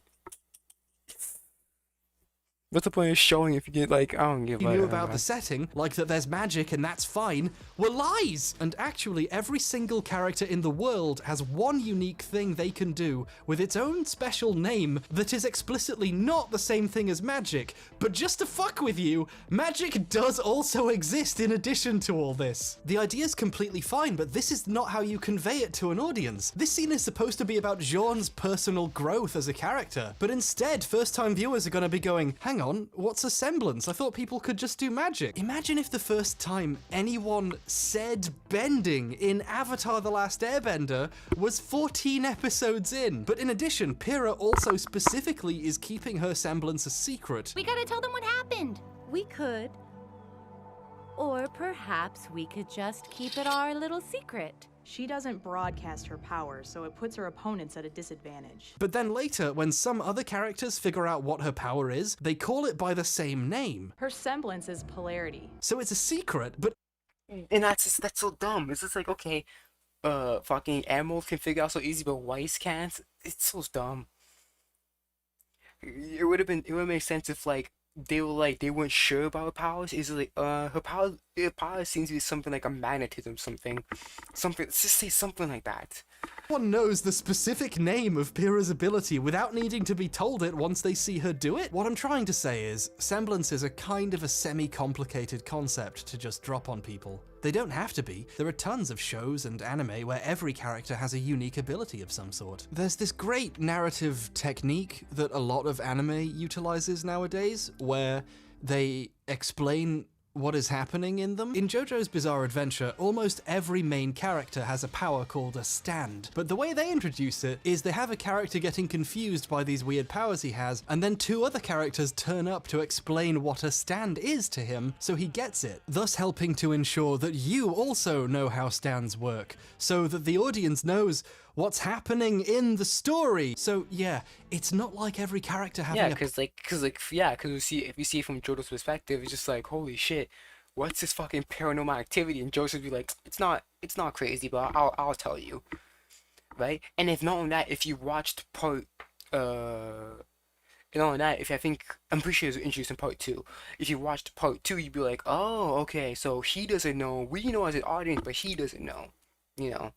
What's the point of showing if you get like, I don't give a you knew about the setting, like that there's magic and that's fine, were lies! And actually, every single character in the world has one unique thing they can do with its own special name that is explicitly not the same thing as magic. But just to fuck with you, magic does also exist in addition to all this. The idea's completely fine, but this is not how you convey it to an audience. This scene is supposed to be about Jean's personal growth as a character, but instead, first-time viewers are gonna be going, hang on, what's a semblance? I thought people could just do magic. Imagine if the first time anyone said bending in Avatar: The Last Airbender was 14 episodes in. But in addition, Pyrrha also specifically is keeping her semblance a secret. We gotta tell them what happened. We could. Or perhaps we could just keep it our little secret. She doesn't broadcast her power, so it puts her opponents at a disadvantage. But then later, when some other characters figure out what her power is, they call it by the same name. Her semblance is polarity. So it's a secret, but... And that's so dumb. It's just like, okay, fucking emeralds can figure out so easy, but whites can't. It's so dumb. It would make sense if like they weren't sure about her powers. Is like her power seems to be something like a magnetism, something. Let's just say something like that. One knows the specific name of Pyrrha's ability without needing to be told it once they see her do it. What I'm trying to say is, semblances are kind of a semi-complicated concept to just drop on people. They don't have to be. There are tons of shows and anime where every character has a unique ability of some sort. There's this great narrative technique that a lot of anime utilizes nowadays, where they explain what is happening in them. In JoJo's Bizarre Adventure, almost every main character has a power called a stand. But the way they introduce it is they have a character getting confused by these weird powers he has, and then two other characters turn up to explain what a stand is to him, so he gets it, thus helping to ensure that you also know how stands work, so that the audience knows what's happening in the story. So yeah, it's not like every character having because if you see it from JoJo's perspective, it's just like, holy shit, what's this fucking paranormal activity? And Joseph be like, it's not crazy, but I'll tell you, right? And if not only that, if you watched part, I'm pretty sure it's introduced in part 2. If you watched part 2, you'd be like, oh, okay, so he doesn't know. We know as an audience, but he doesn't know. You know.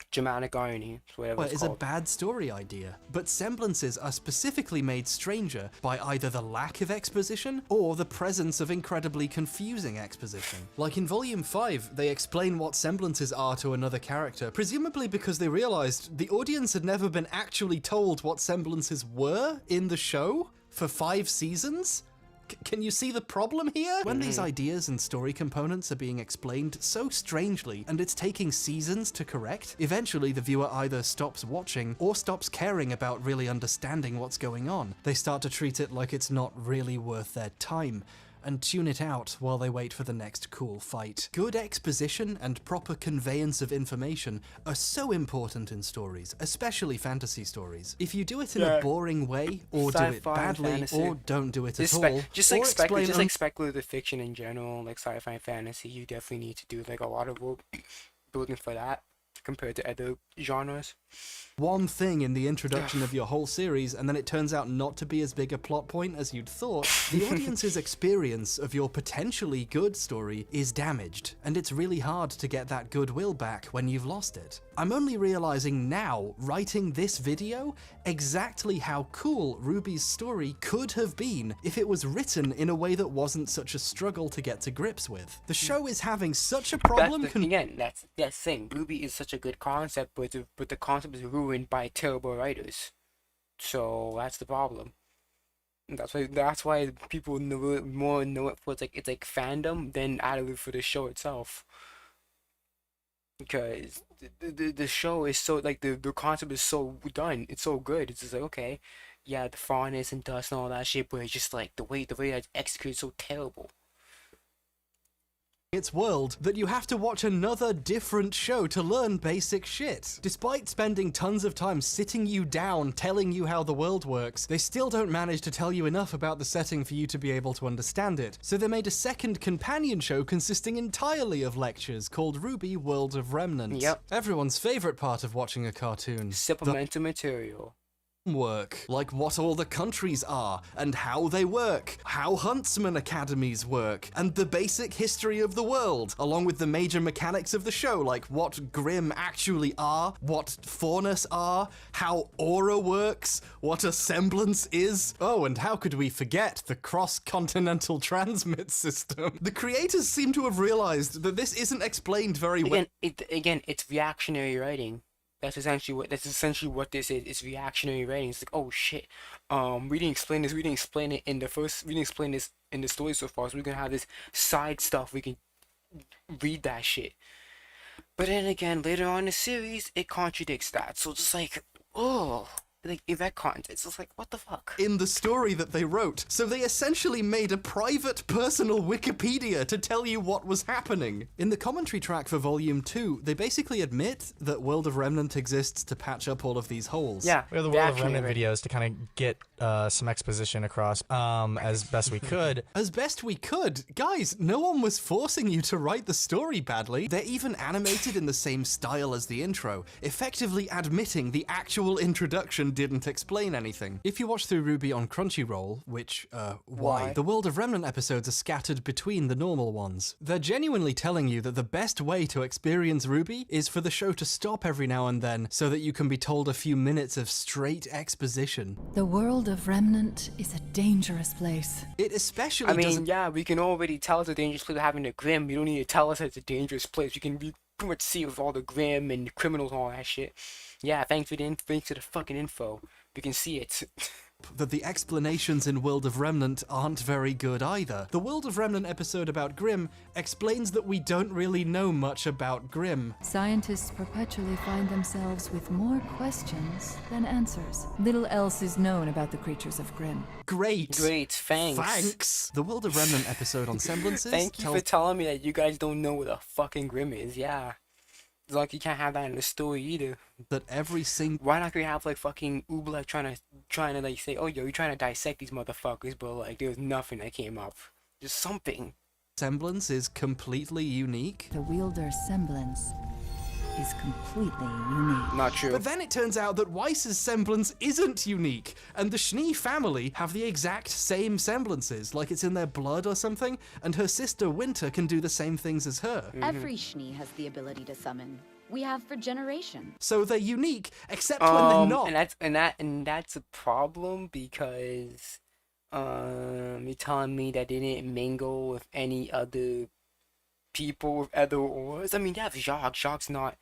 Dramatic irony, whatever it's called. A bad story idea, but semblances are specifically made stranger by either the lack of exposition or the presence of incredibly confusing exposition. Like in Volume 5, they explain what semblances are to another character, presumably because they realized the audience had never been actually told what semblances were in the show for 5 seasons? Can you see the problem here? When these ideas and story components are being explained so strangely, and it's taking seasons to correct, eventually the viewer either stops watching or stops caring about really understanding what's going on. They start to treat it like it's not really worth their time, and tune it out while they wait for the next cool fight. Good exposition and proper conveyance of information are so important in stories, especially fantasy stories. If you do it in a boring way, or do it badly, or don't do it at all, just like speculative fiction in general, like sci-fi and fantasy, you definitely need to do like a lot of work building for that compared to other genres. One thing in the introduction of your whole series, and then it turns out not to be as big a plot point as you'd thought, the audience's experience of your potentially good story is damaged, and it's really hard to get that goodwill back when you've lost it. I'm only realizing now, writing this video, exactly how cool Ruby's story could have been if it was written in a way that wasn't such a struggle to get to grips with. The show is having such a problem. That's the thing. Ruby is such a good concept, but the concept is ruined by terrible writers. So that's the problem. That's why people more know it for it's like fandom than actually for the show itself. Because the show is so like the concept is so done. It's so good. It's just like, okay, yeah, the furnace and dust and all that shit, but it's just like the way it's executed is so terrible. Its world that you have to watch another different show to learn basic shit. Despite spending tons of time sitting you down telling you how the world works, they still don't manage to tell you enough about the setting for you to be able to understand it. So they made a second companion show consisting entirely of lectures called Ruby World of Remnants. Yep. Everyone's favorite part of watching a cartoon. Supplemental material. work, like what all the countries are, and how they work, how huntsman academies work, and the basic history of the world, along with the major mechanics of the show, like what Grimm actually are, what Faunus are, how Aura works, what a semblance is. Oh, and how could we forget the cross-continental transmit system? The creators seem to have realized that this isn't explained very well. Again, it's reactionary writing. That's essentially what this is. It's reactionary writing. It's like, oh shit, we didn't explain this. We didn't explain it in the first. We didn't explain this in the story so far. So we're gonna have this side stuff. We can read that shit. But then again, later on in the series, it contradicts that. So it's like, oh. Like, in that context, it's like, what the fuck? In the story that they wrote. So they essentially made a private, personal Wikipedia to tell you what was happening. In the commentary track for Volume 2, they basically admit that World of Remnant exists to patch up all of these holes. Yeah, we have the World of Remnant videos to kind of get some exposition across as best we could. As best we could? Guys, no one was forcing you to write the story badly. They're even animated in the same style as the intro, effectively admitting the actual introduction didn't explain anything. If you watch through RWBY on Crunchyroll, which, why? The World of Remnant episodes are scattered between the normal ones. They're genuinely telling you that the best way to experience RWBY is for the show to stop every now and then so that you can be told a few minutes of straight exposition. The world of Remnant is a dangerous place. It especially yeah, we can already tell it's a dangerous place having the Grimm. You don't need to tell us it's a dangerous place. You can pretty much see with all the Grimm and the criminals and all that shit. Yeah, thanks for the fucking info. We can see it. That the explanations in World of Remnant aren't very good either. The World of Remnant episode about Grimm explains that we don't really know much about Grimm. Scientists perpetually find themselves with more questions than answers. Little else is known about the creatures of Grimm. Great, thanks. Thanks. The World of Remnant episode on semblances. Thank you for telling me that you guys don't know what a fucking Grimm is. Yeah. It's like you can't have that in the story either. That every single. Why not we have like fucking Oobleck trying to like say, oh yo, you're trying to dissect these motherfuckers, but like there was nothing that came up. Just something. Semblance is completely unique. The wielder semblance is completely unique. Not true. But then it turns out that Weiss's semblance isn't unique, and the Schnee family have the exact same semblances, like it's in their blood or something, and her sister Winter can do the same things as her. Every Schnee has the ability to summon. We have for generations. So they're unique, except when they're not. And that's a problem because you're telling me that they didn't mingle with any other people with other auras. I mean, yeah, Jacques. Jacques not.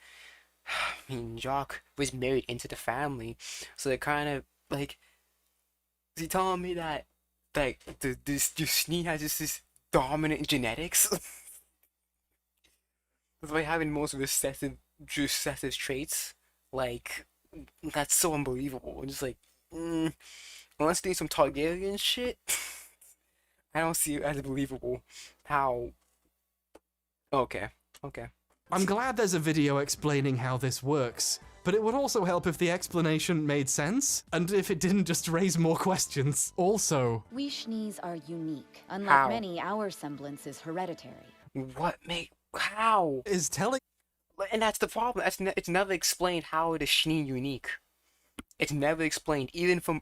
I mean, Jacques was married into the family, so they're kind of like. Is he telling me that, like, this Schnee has this dominant genetics? It's like having most recessive traits. Like, that's so unbelievable. It's just like, unless they do some Targaryen shit, I don't see it as believable. How? Okay. I'm glad there's a video explaining how this works, but it would also help if the explanation made sense, and if it didn't just raise more questions. Also, We Schnees are unique. Unlike How? many, our semblance is hereditary. How? Is telling. And that's the problem. It's never explained how it is Schnee unique. It's never explained, even from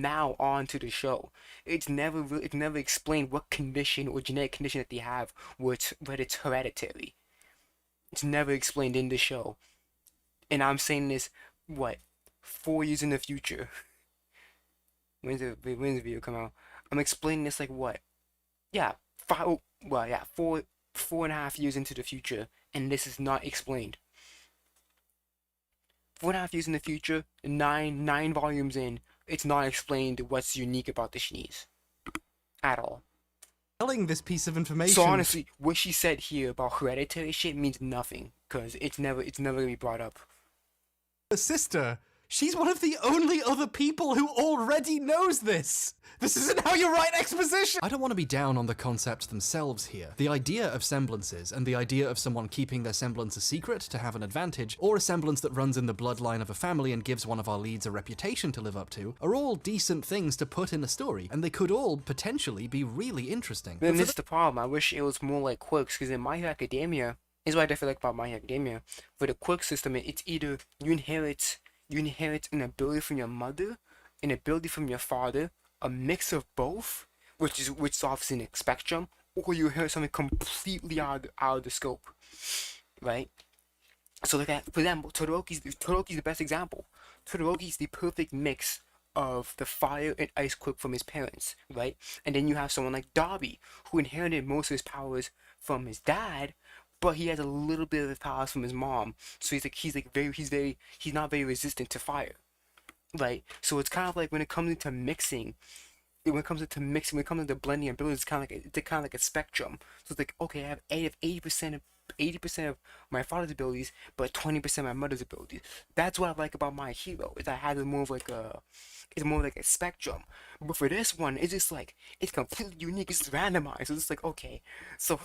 now on to the show. It's never explained what condition or genetic condition that they have, but it's hereditary. It's never explained in the show. And I'm saying this, 4 years in the future. When's the video come out? I'm explaining this like what? Yeah, 4.5 years into the future, and this is not explained. 4.5 years in the future, nine volumes in, it's not explained what's unique about the Schnees. At all. Telling this piece of information. So honestly, what she said here about hereditary shit means nothing, because it's never gonna be brought up. Her sister, she's one of the only other people who already knows this. This isn't how you write exposition. I don't want to be down on the concepts themselves here. The idea of semblances and the idea of someone keeping their semblance a secret to have an advantage, or a semblance that runs in the bloodline of a family and gives one of our leads a reputation to live up to, are all decent things to put in a story, and they could all potentially be really interesting. Then this is the problem. I wish it was more like quirks, because in My Hero Academia, is what I definitely like about My Hero Academia. For the quirk system, it's either you inherit an ability from your mother, an ability from your father, a mix of both, which is obviously in a spectrum, or you hear something completely out of the scope, right? So like for example, Todoroki's the best example. Todoroki's the perfect mix of the fire and ice quirk from his parents, right? And then you have someone like Dabi, who inherited most of his powers from his dad, but he has a little bit of his powers from his mom. So he's not very resistant to fire, right? So it's kind of like when it comes into mixing, when it comes into blending abilities, it's kind of like a spectrum. So it's like, okay, I have 80% of my father's abilities, but 20% of my mother's abilities. That's what I like about My Hero, is I have more of like a spectrum. But for this one, it's just like, it's completely unique. It's randomized. So it's like, okay, so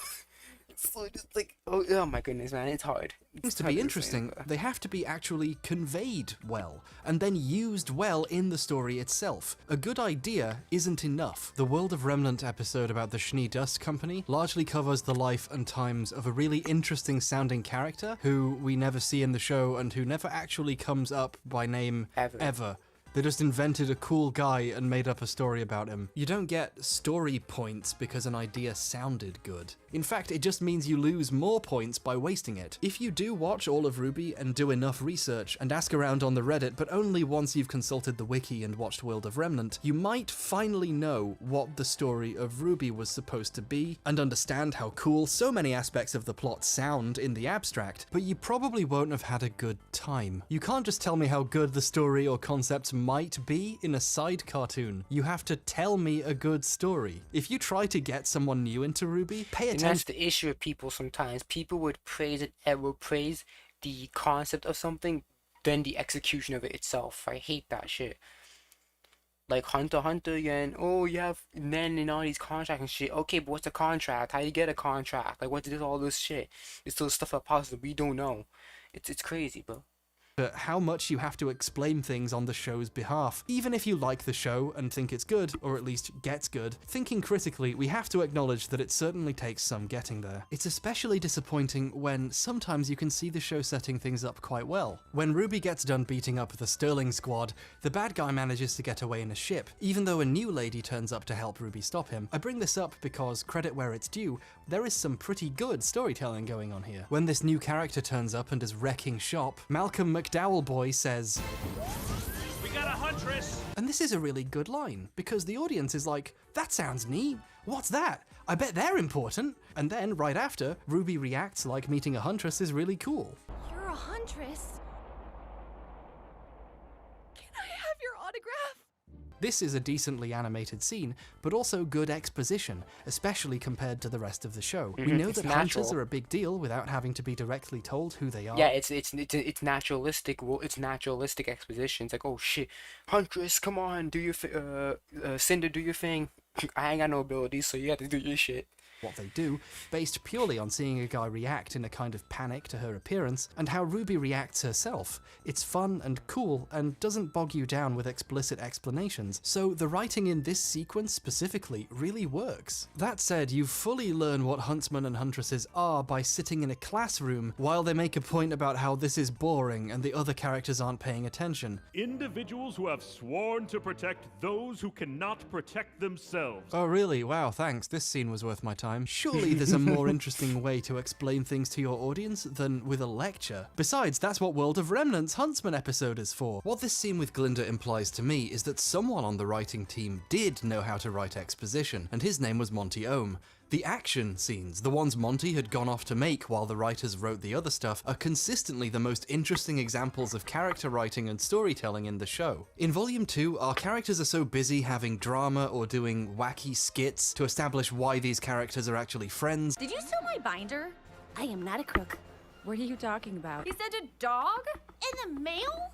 it's like, oh my goodness, man, it's hard. Seems to be interesting. They have to be actually conveyed well, and then used well in the story itself. A good idea isn't enough. The World of Remnant episode about the Schnee Dust Company largely covers the life and times of a really interesting sounding character who we never see in the show and who never actually comes up by name ever. They just invented a cool guy and made up a story about him. You don't get story points because an idea sounded good. In fact, it just means you lose more points by wasting it. If you do watch all of RWBY and do enough research and ask around on the Reddit, but only once you've consulted the wiki and watched World of Remnant, you might finally know what the story of RWBY was supposed to be and understand how cool so many aspects of the plot sound in the abstract, but you probably won't have had a good time. You can't just tell me how good the story or concepts might be in a side cartoon. You have to tell me a good story. If you try to get someone new into RWBY, pay attention. And that's the issue with people sometimes. People would praise it and will praise the concept of something than the execution of it itself. I hate that shit. Like Hunter x Hunter again. Oh, you have men in all these contracts and shit. Okay, but what's a contract? How do you get a contract? Like, what's all this shit? It's still stuff that possible we don't know. It's crazy, bro. How much you have to explain things on the show's behalf. Even if you like the show and think it's good, or at least gets good, thinking critically, we have to acknowledge that it certainly takes some getting there. It's especially disappointing when sometimes you can see the show setting things up quite well. When RWBY gets done beating up the Sterling Squad, the bad guy manages to get away in a ship, even though a new lady turns up to help RWBY stop him. I bring this up because, credit where it's due, there is some pretty good storytelling going on here. When this new character turns up and is wrecking shop, Malcolm McDowell Boy says, "We got a huntress!" And this is a really good line, because the audience is like, that sounds neat. What's that? I bet they're important. And then, right after, RWBY reacts like meeting a huntress is really cool. You're a huntress. Can I have your autograph? This is a decently animated scene, but also good exposition, especially compared to the rest of the show. We know that hunters are a big deal without having to be directly told who they are. Yeah, it's naturalistic. It's naturalistic exposition. It's like, oh shit, Huntress, come on, do your Cinder, do your thing. I ain't got no abilities, so you have to do your shit. What they do, based purely on seeing a guy react in a kind of panic to her appearance, and how RWBY reacts herself. It's fun and cool, and doesn't bog you down with explicit explanations, so the writing in this sequence specifically really works. That said, you fully learn what huntsmen and huntresses are by sitting in a classroom while they make a point about how this is boring and the other characters aren't paying attention. Individuals who have sworn to protect those who cannot protect themselves. Oh really? Wow, thanks. This scene was worth my time. Surely there's a more interesting way to explain things to your audience than with a lecture. Besides, that's what World of Remnant's Huntsman episode is for. What this scene with Glinda implies to me is that someone on the writing team did know how to write exposition, and his name was Monty Ohm. The action scenes, the ones Monty had gone off to make while the writers wrote the other stuff, are consistently the most interesting examples of character writing and storytelling in the show. In Volume 2, our characters are so busy having drama or doing wacky skits to establish why these characters are actually friends. Did you steal my binder? I am not a crook. What are you talking about? You sent a dog? In the mail?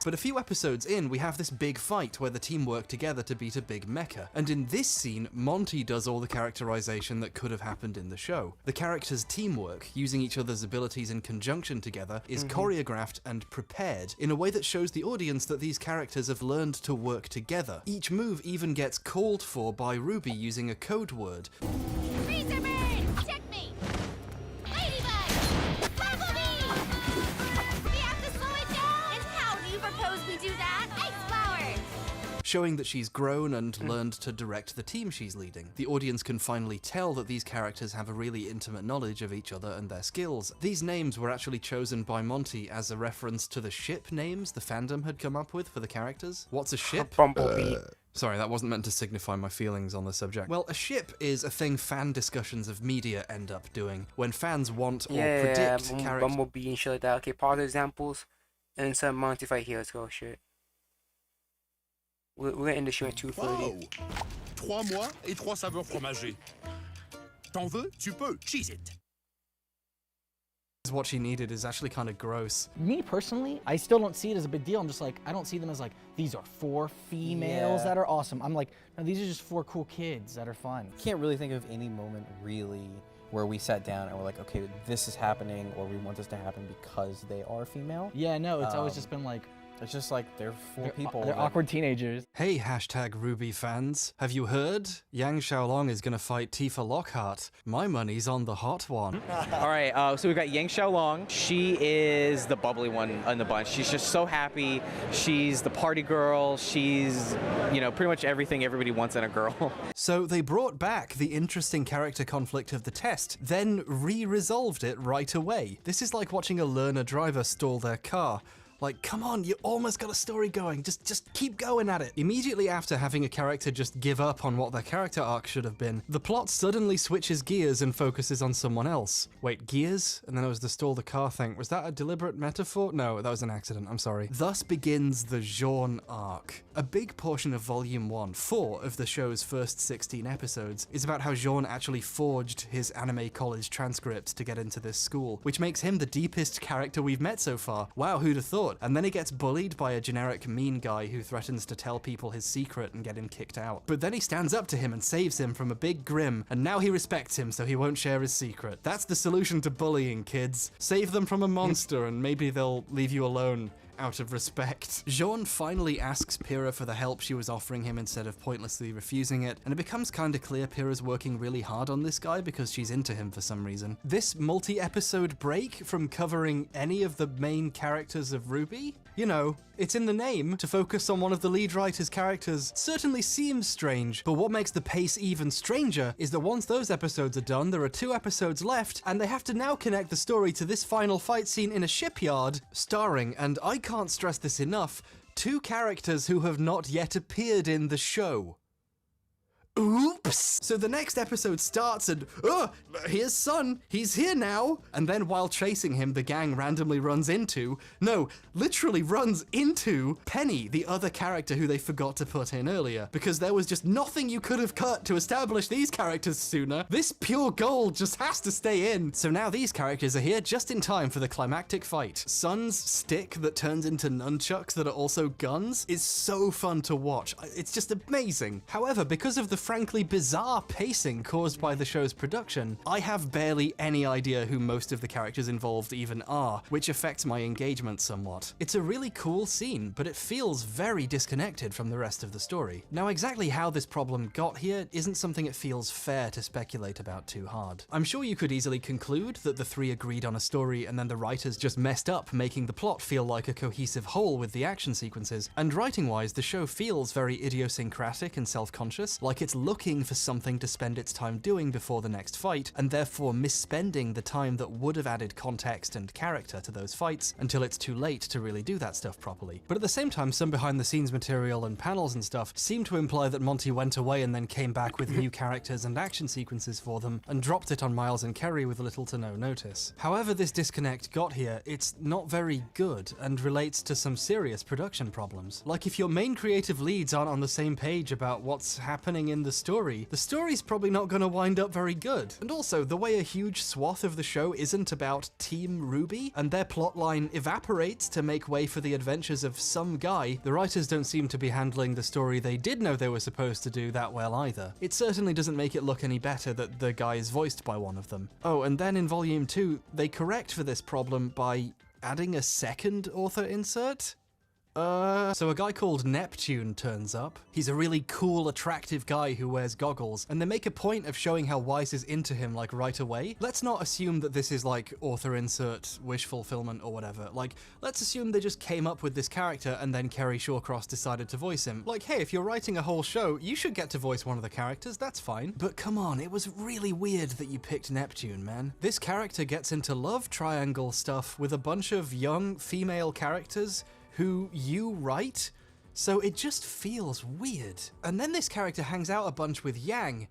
But a few episodes in, we have this big fight where the team work together to beat a big mecha. And in this scene, Monty does all the characterization that could have happened in the show. The characters' teamwork, using each other's abilities in conjunction together, is choreographed and prepared in a way that shows the audience that these characters have learned to work together. Each move even gets called for by RWBY using a code word. Razorman! Check me! Ladybug! Bumblebee! We have to slow it down! And how do you propose we do that? Ice Flower! showing that she's grown and learned to direct the team she's leading. The audience can finally tell that these characters have a really intimate knowledge of each other and their skills. These names were actually chosen by Monty as a reference to the ship names the fandom had come up with for the characters. What's a ship? Bumblebee. Sorry, that wasn't meant to signify my feelings on the subject. Well, a ship is a thing fan discussions of media end up doing when fans want or predict characters. Bumblebee and shit like that. Okay, pause examples. And some Monty fight here. Let's go, shit. We're gonna end the show at 2:30. 3 mois et 3 saveurs fromagées. T'en veux? Tu peux. Cheese it. What she needed is actually kind of gross. Me personally, I still don't see it as a big deal. I'm just like, I don't see them as like, these are 4 females that are awesome. I'm like, no, these are just 4 cool kids that are fun. Can't really think of any moment really where we sat down and we're like, okay, this is happening, or we want this to happen because they are female. Yeah, no, it's always just been like, it's just like they're 4 people. They're awkward teenagers. Hey, hashtag Ruby fans. Have you heard? Yang Xiaolong is gonna fight Tifa Lockhart. My money's on the hot one. All right, so we've got Yang Xiaolong. She is the bubbly one in the bunch. She's just so happy. She's the party girl. She's, you know, pretty much everything everybody wants in a girl. So they brought back the interesting character conflict of the test, then re-resolved it right away. This is like watching a learner driver stall their car. Like, come on, you almost got a story going, just keep going at it. Immediately after having a character just give up on what their character arc should have been, the plot suddenly switches gears and focuses on someone else. Wait, gears? And then it was the stall the car thing. Was that a deliberate metaphor? No, that was an accident, I'm sorry. Thus begins the Jean arc. A big portion of Volume 1, 4 of the show's first 16 episodes, is about how Jean actually forged his anime college transcript to get into this school, which makes him the deepest character we've met so far. Wow, who'd have thought? And then he gets bullied by a generic mean guy who threatens to tell people his secret and get him kicked out. But then he stands up to him and saves him from a big Grimm, and now he respects him so he won't share his secret. That's the solution to bullying, kids. Save them from a monster and maybe they'll leave you alone. Out of respect. Jean finally asks Pyrrha for the help she was offering him instead of pointlessly refusing it, and it becomes kinda clear Pyrrha's working really hard on this guy because she's into him for some reason. This multi-episode break from covering any of the main characters of RWBY? You know, it's in the name to focus on one of the lead writer's characters. Certainly seems strange, but what makes the pace even stranger is that once those episodes are done, there are 2 episodes left, and they have to now connect the story to this final fight scene in a shipyard, starring, and I can't stress this enough, 2 characters who have not yet appeared in the show. Oops! So the next episode starts and, here's Sun, he's here now! And then while chasing him, the gang randomly runs into Penny, the other character who they forgot to put in earlier, because there was just nothing you could have cut to establish these characters sooner. This pure gold just has to stay in. So now these characters are here just in time for the climactic fight. Sun's stick that turns into nunchucks that are also guns is so fun to watch. It's just amazing. However, because of the frankly bizarre pacing caused by the show's production, I have barely any idea who most of the characters involved even are, which affects my engagement somewhat. It's a really cool scene, but it feels very disconnected from the rest of the story. Now, exactly how this problem got here isn't something it feels fair to speculate about too hard. I'm sure you could easily conclude that the 3 agreed on a story and then the writers just messed up, making the plot feel like a cohesive whole with the action sequences, and writing-wise, the show feels very idiosyncratic and self-conscious, like it's looking for something to spend its time doing before the next fight, and therefore misspending the time that would have added context and character to those fights until it's too late to really do that stuff properly. But at the same time, some behind-the-scenes material and panels and stuff seem to imply that Monty went away and then came back with new characters and action sequences for them, and dropped it on Miles and Kerry with little to no notice. However this disconnect got here, it's not very good, and relates to some serious production problems. Like, if your main creative leads aren't on the same page about what's happening in the story's probably not going to wind up very good. And also, the way a huge swath of the show isn't about Team RWBY, and their plotline evaporates to make way for the adventures of some guy, the writers don't seem to be handling the story they did know they were supposed to do that well either. It certainly doesn't make it look any better that the guy is voiced by one of them. Oh, and then in Volume 2, they correct for this problem by adding a second author insert? So a guy called Neptune turns up. He's a really cool, attractive guy who wears goggles, and they make a point of showing how Weiss is into him, like, right away. Let's not assume that this is, like, author insert wish fulfillment or whatever. Like, let's assume they just came up with this character and then Kerry Shawcross decided to voice him. Like, hey, if you're writing a whole show, you should get to voice one of the characters, that's fine. But come on, it was really weird that you picked Neptune, man. This character gets into love triangle stuff with a bunch of young female characters who you write, so it just feels weird. And then this character hangs out a bunch with Yang,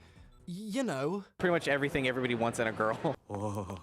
you know. Pretty much everything everybody wants in a girl. Whoa,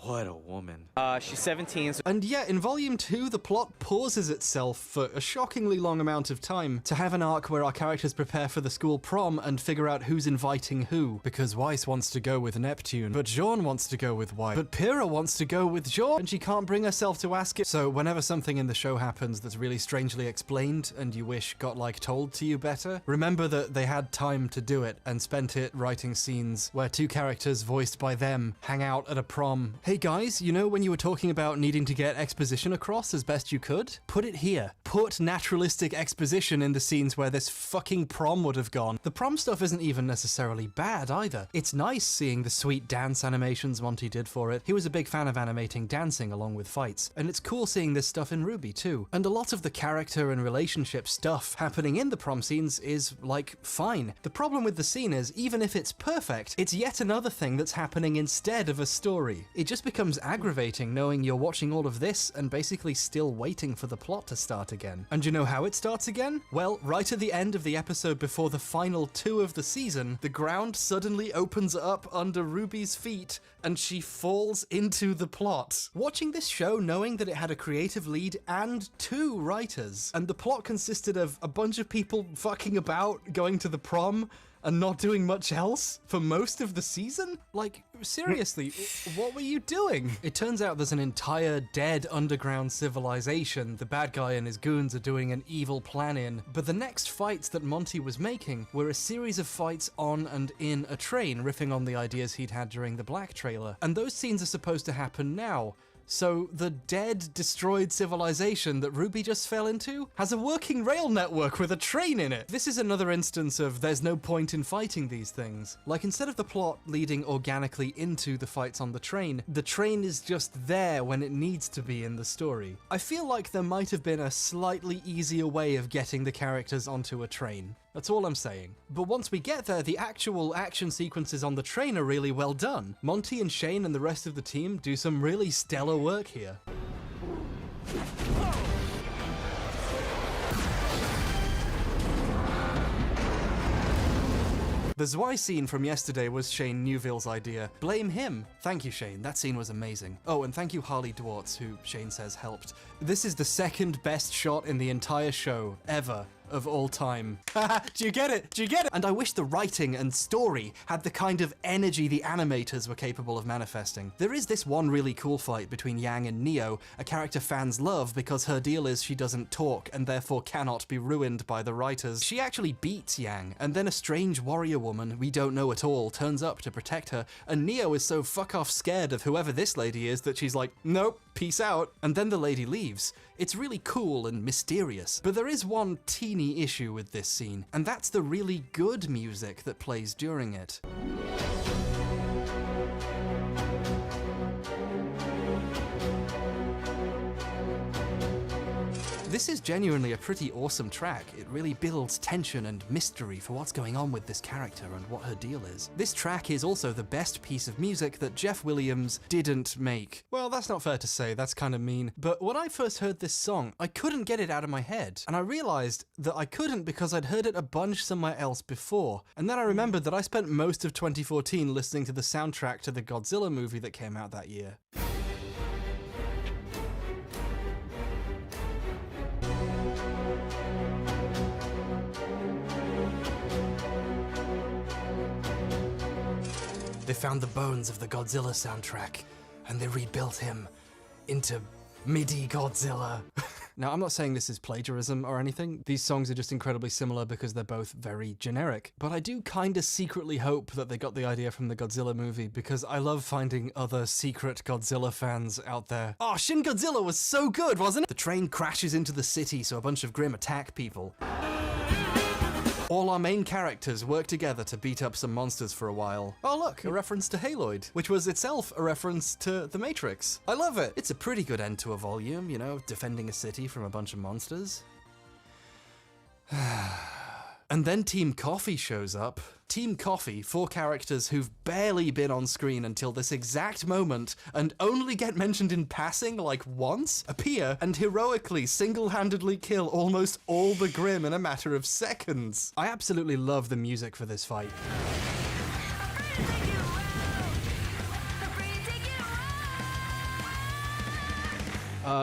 what a woman. She's 17. So and yeah, in Volume 2, the plot pauses itself for a shockingly long amount of time to have an arc where our characters prepare for the school prom and figure out who's inviting who. Because Weiss wants to go with Neptune, but Jean wants to go with Weiss. But Pyrrha wants to go with Jean, and she can't bring herself to ask it. So whenever something in the show happens that's really strangely explained and you wish got, like, told to you better, remember that they had time to do it and spent it writing scenes where two characters voiced by them hang out at a prom. Hey guys, you know when you were talking about needing to get exposition across as best you could? Put it here. Put naturalistic exposition in the scenes where this fucking prom would have gone. The prom stuff isn't even necessarily bad either. It's nice seeing the sweet dance animations Monty did for it. He was a big fan of animating dancing along with fights. And it's cool seeing this stuff in RWBY too. And a lot of the character and relationship stuff happening in the prom scenes is, like, fine. The problem with the scene is, even if it's perfect, it's yet another thing that's happening instead of a story. It just becomes aggravating knowing you're watching all of this and basically still waiting for the plot to start again. And you know how it starts again? Well, right at the end of the episode before the final 2 of the season, the ground suddenly opens up under Ruby's feet and she falls into the plot. Watching this show knowing that it had a creative lead and 2 writers, and the plot consisted of a bunch of people fucking about, going to the prom, and not doing much else for most of the season? Like, seriously, what were you doing? It turns out there's an entire dead underground civilization the bad guy and his goons are doing an evil plan in, but the next fights that Monty was making were a series of fights on and in a train, riffing on the ideas he'd had during the Black trailer. And those scenes are supposed to happen now. So the dead, destroyed civilization that RWBY just fell into has a working rail network with a train in it. This is another instance of there's no point in fighting these things. Like, instead of the plot leading organically into the fights on the train is just there when it needs to be in the story. I feel like there might have been a slightly easier way of getting the characters onto a train. That's all I'm saying. But once we get there, the actual action sequences on the train are really well done. Monty and Shane and the rest of the team do some really stellar work here. The Zwei scene from yesterday was Shane Newville's idea. Blame him. Thank you, Shane. That scene was amazing. Oh, and thank you, Harley Dwartz, who Shane says helped. This is the second best shot in the entire show, ever. Of all time. Do you get it? Do you get it? And I wish the writing and story had the kind of energy the animators were capable of manifesting. There is this one really cool fight between Yang and Neo, a character fans love because her deal is she doesn't talk and therefore cannot be ruined by the writers. She actually beats Yang, and then a strange warrior woman we don't know at all turns up to protect her, and Neo is so fuck off scared of whoever this lady is that she's like, nope, peace out, and then the lady leaves. It's really cool and mysterious, but there is one teeny issue with this scene, and that's the really good music that plays during it. This is genuinely a pretty awesome track. It really builds tension and mystery for what's going on with this character and what her deal is. This track is also the best piece of music that Jeff Williams didn't make. Well, that's not fair to say, that's kind of mean. But when I first heard this song, I couldn't get it out of my head. And I realized that I couldn't because I'd heard it a bunch somewhere else before. And then I remembered that I spent most of 2014 listening to the soundtrack to the Godzilla movie that came out that year. They found the bones of the Godzilla soundtrack, and they rebuilt him into MIDI Godzilla. Now, I'm not saying this is plagiarism or anything. These songs are just incredibly similar because they're both very generic. But I do kinda secretly hope that they got the idea from the Godzilla movie, because I love finding other secret Godzilla fans out there. Oh, Shin Godzilla was so good, wasn't it? The train crashes into the city, so a bunch of Grimm attack people. All our main characters work together to beat up some monsters for a while. Oh look, a reference to Haloid, which was itself a reference to The Matrix. I love it. It's a pretty good end to a volume, you know, defending a city from a bunch of monsters. And then Team Coffee shows up. Team Coffee, 4 characters who've barely been on screen until this exact moment and only get mentioned in passing like once, appear and heroically single-handedly kill almost all the Grimm in a matter of seconds. I absolutely love the music for this fight.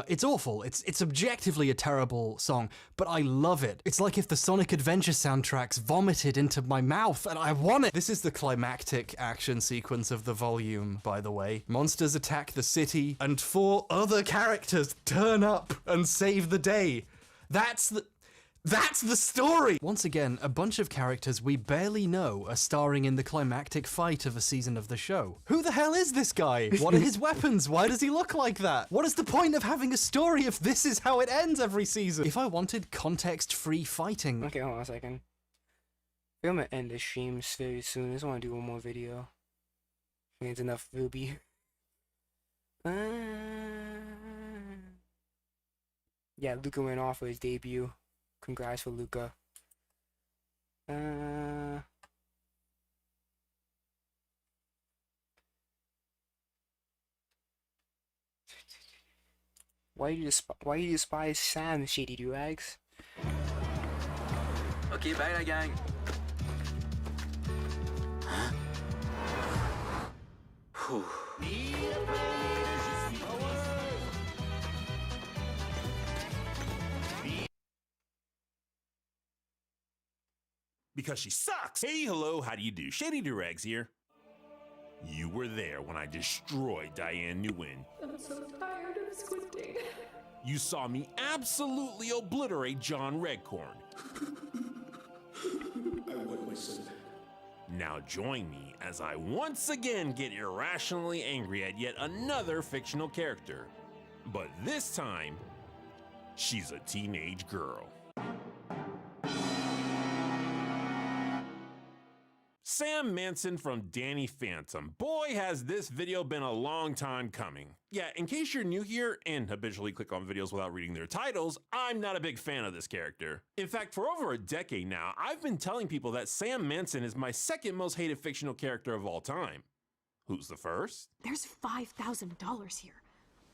It's awful. It's objectively a terrible song, but I love it. It's like if the Sonic Adventure soundtracks vomited into my mouth, and I want it. This is the climactic action sequence of the volume, by the way. Monsters attack the city, and 4 other characters turn up and save the day. That's the story! Once again, a bunch of characters we barely know are starring in the climactic fight of a season of the show. Who the hell is this guy? What are his weapons? Why does he look like that? What is the point of having a story if this is how it ends every season? If I wanted context-free fighting... Okay, hold on a second. I think I'm gonna end this stream very soon. I just wanna do one more video. I think it's enough Ruby. Yeah, Luca went off for his debut. Congrats for Luca. Why do you despise Sam, Shady Do-Rags? Ok, bye la gang. Whew. Because she sucks. Hey, hello, how do you do? Shady Do-Rags here. You were there when I destroyed Diane Nguyen. I'm so tired of squinting. You saw me absolutely obliterate John Redcorn. I want my son. Now join me as I once again get irrationally angry at yet another fictional character. But this time, she's a teenage girl. Sam Manson from Danny Phantom. Boy, has this video been a long time coming. Yeah, in case you're new here and habitually click on videos without reading their titles, I'm not a big fan of this character. In fact, for over a decade now, I've been telling people that Sam Manson is my second most hated fictional character of all time. Who's the first? There's $5,000 here.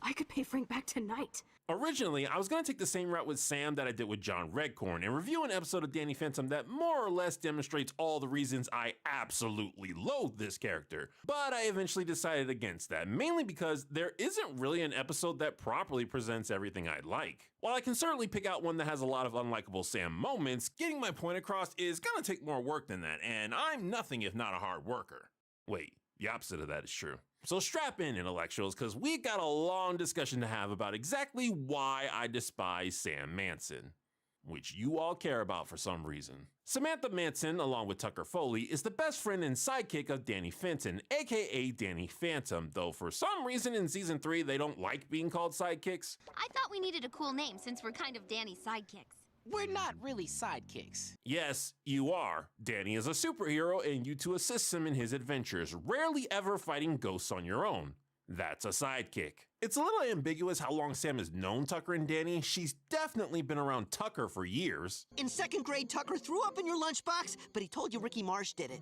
I could pay Frank back tonight. Originally, I was going to take the same route with Sam that I did with John Redcorn and review an episode of Danny Phantom that more or less demonstrates all the reasons I absolutely loathe this character. But I eventually decided against that, mainly because there isn't really an episode that properly presents everything I'd like. While I can certainly pick out one that has a lot of unlikable Sam moments, getting my point across is going to take more work than that, and I'm nothing if not a hard worker. Wait, the opposite of that is true. So strap in, intellectuals, because we got a long discussion to have about exactly why I despise Sam Manson, which you all care about for some reason. Samantha Manson, along with Tucker Foley, is the best friend and sidekick of Danny Fenton, aka Danny Phantom, though for some reason in Season 3 they don't like being called sidekicks. I thought we needed a cool name since we're kind of Danny's sidekicks. We're not really sidekicks. Yes, you are. Danny is a superhero and you two assist him in his adventures, rarely ever fighting ghosts on your own. That's a sidekick. It's a little ambiguous how long Sam has known Tucker and Danny. She's definitely been around Tucker for years. In second grade, Tucker threw up in your lunchbox, but he told you Ricky Marsh did it.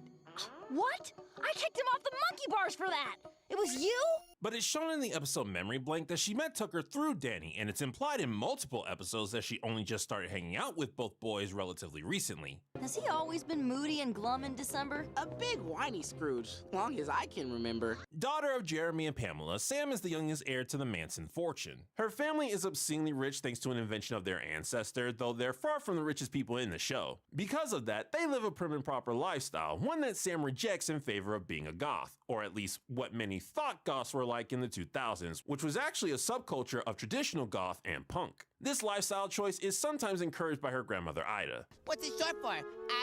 What? I kicked him off the monkey bars for that! It was you? But it's shown in the episode Memory Blank that she met Tucker through Danny, and it's implied in multiple episodes that she only just started hanging out with both boys relatively recently. Has he always been moody and glum in December? A big whiny Scrooge, long as I can remember. Daughter of Jeremy and Pamela, Sam is the youngest heir to the Manson fortune. Her family is obscenely rich thanks to an invention of their ancestor, though they're far from the richest people in the show. Because of that, they live a prim and proper lifestyle, one that Sam rejects in favor of being a goth, or at least what many thought goths were like like in the 2000s, which was actually a subculture of traditional goth and punk. This lifestyle choice is sometimes encouraged by her grandmother Ida. What's it short for?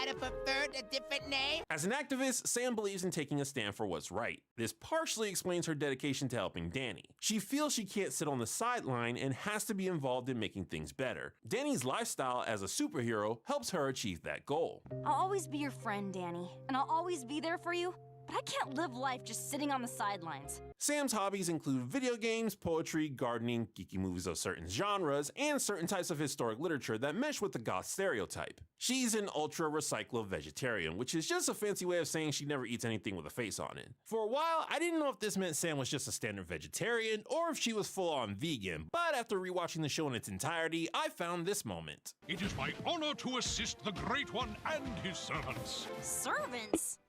Ida preferred a different name? As an activist, Sam believes in taking a stand for what's right. This partially explains her dedication to helping Danny. She feels she can't sit on the sideline and has to be involved in making things better. Danny's lifestyle as a superhero helps her achieve that goal. I'll always be your friend, Danny, and I'll always be there for you, but I can't live life just sitting on the sidelines. Sam's hobbies include video games, poetry, gardening, geeky movies of certain genres, and certain types of historic literature that mesh with the goth stereotype. She's an ultra-recyclo vegetarian, which is just a fancy way of saying she never eats anything with a face on it. For a while, I didn't know if this meant Sam was just a standard vegetarian or if she was full-on vegan, but after rewatching the show in its entirety, I found this moment. It is my honor to assist the Great One and his servants. Servants?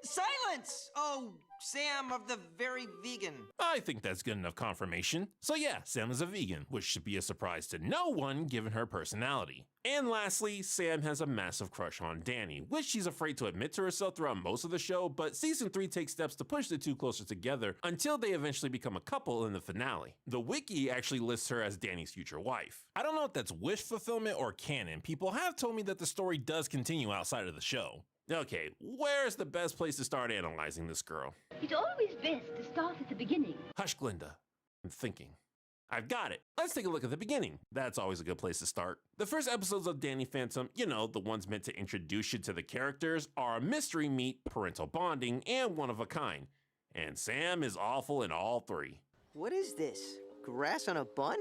Silence! Oh, Sam of the very vegan. I think that's good enough confirmation. So yeah, Sam is a vegan, which should be a surprise to no one given her personality. And lastly, Sam has a massive crush on Danny, which she's afraid to admit to herself throughout most of the show, but season 3 takes steps to push the two closer together until they eventually become a couple in the finale. The wiki actually lists her as Danny's future wife. I don't know if that's wish fulfillment or canon. People have told me that the story does continue outside of the show. Okay, where's the best place to start analyzing this girl? It's always best to start at the beginning. Hush, Glinda. I'm thinking. I've got it. Let's take a look at the beginning. That's always a good place to start. The first episodes of Danny Phantom, you know, the ones meant to introduce you to the characters, are a mystery meet, parental bonding, and one of a kind. And Sam is awful in all three. What is this? Grass on a bun?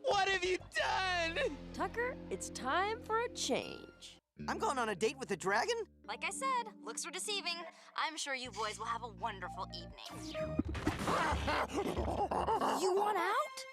What have you done? Tucker, it's time for a change. I'm going on a date with a dragon? Like I said, looks are deceiving. I'm sure you boys will have a wonderful evening. You want out?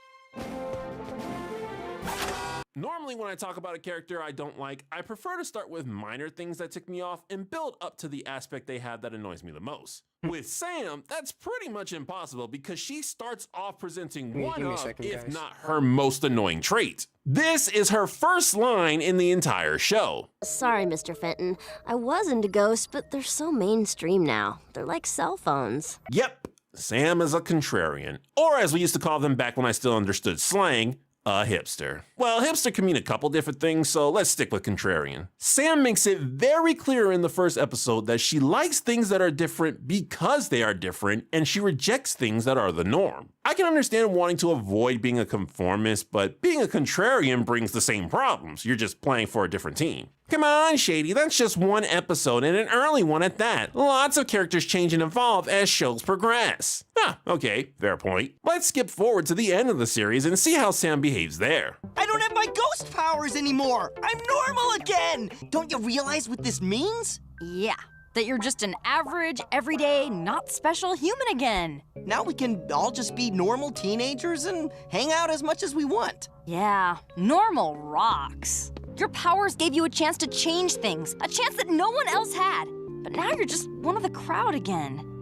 Normally when I talk about a character I don't like, I prefer to start with minor things that tick me off and build up to the aspect they have that annoys me the most. With Sam, that's pretty much impossible because she starts off presenting one of, if not her most annoying trait. This is her first line in the entire show. Sorry, Mr. Fenton. I was into ghosts, but they're so mainstream now. They're like cell phones. Yep, Sam is a contrarian, or as we used to call them back when I still understood slang, a hipster. Well, hipster can mean a couple different things, so let's stick with contrarian. Sam makes it very clear in the first episode that she likes things that are different because they are different, and she rejects things that are the norm. I can understand wanting to avoid being a conformist, but being a contrarian brings the same problems. You're just playing for a different team. Come on, Shady, that's just one episode and an early one at that. Lots of characters change and evolve as shows progress. Ah, okay, fair point. Let's skip forward to the end of the series and see how Sam behaves there. I don't have my ghost powers anymore! I'm normal again! Don't you realize what this means? Yeah, that you're just an average, everyday, not special human again. Now we can all just be normal teenagers and hang out as much as we want. Yeah, normal rocks. Your powers gave you a chance to change things, a chance that no one else had. But now you're just one of the crowd again.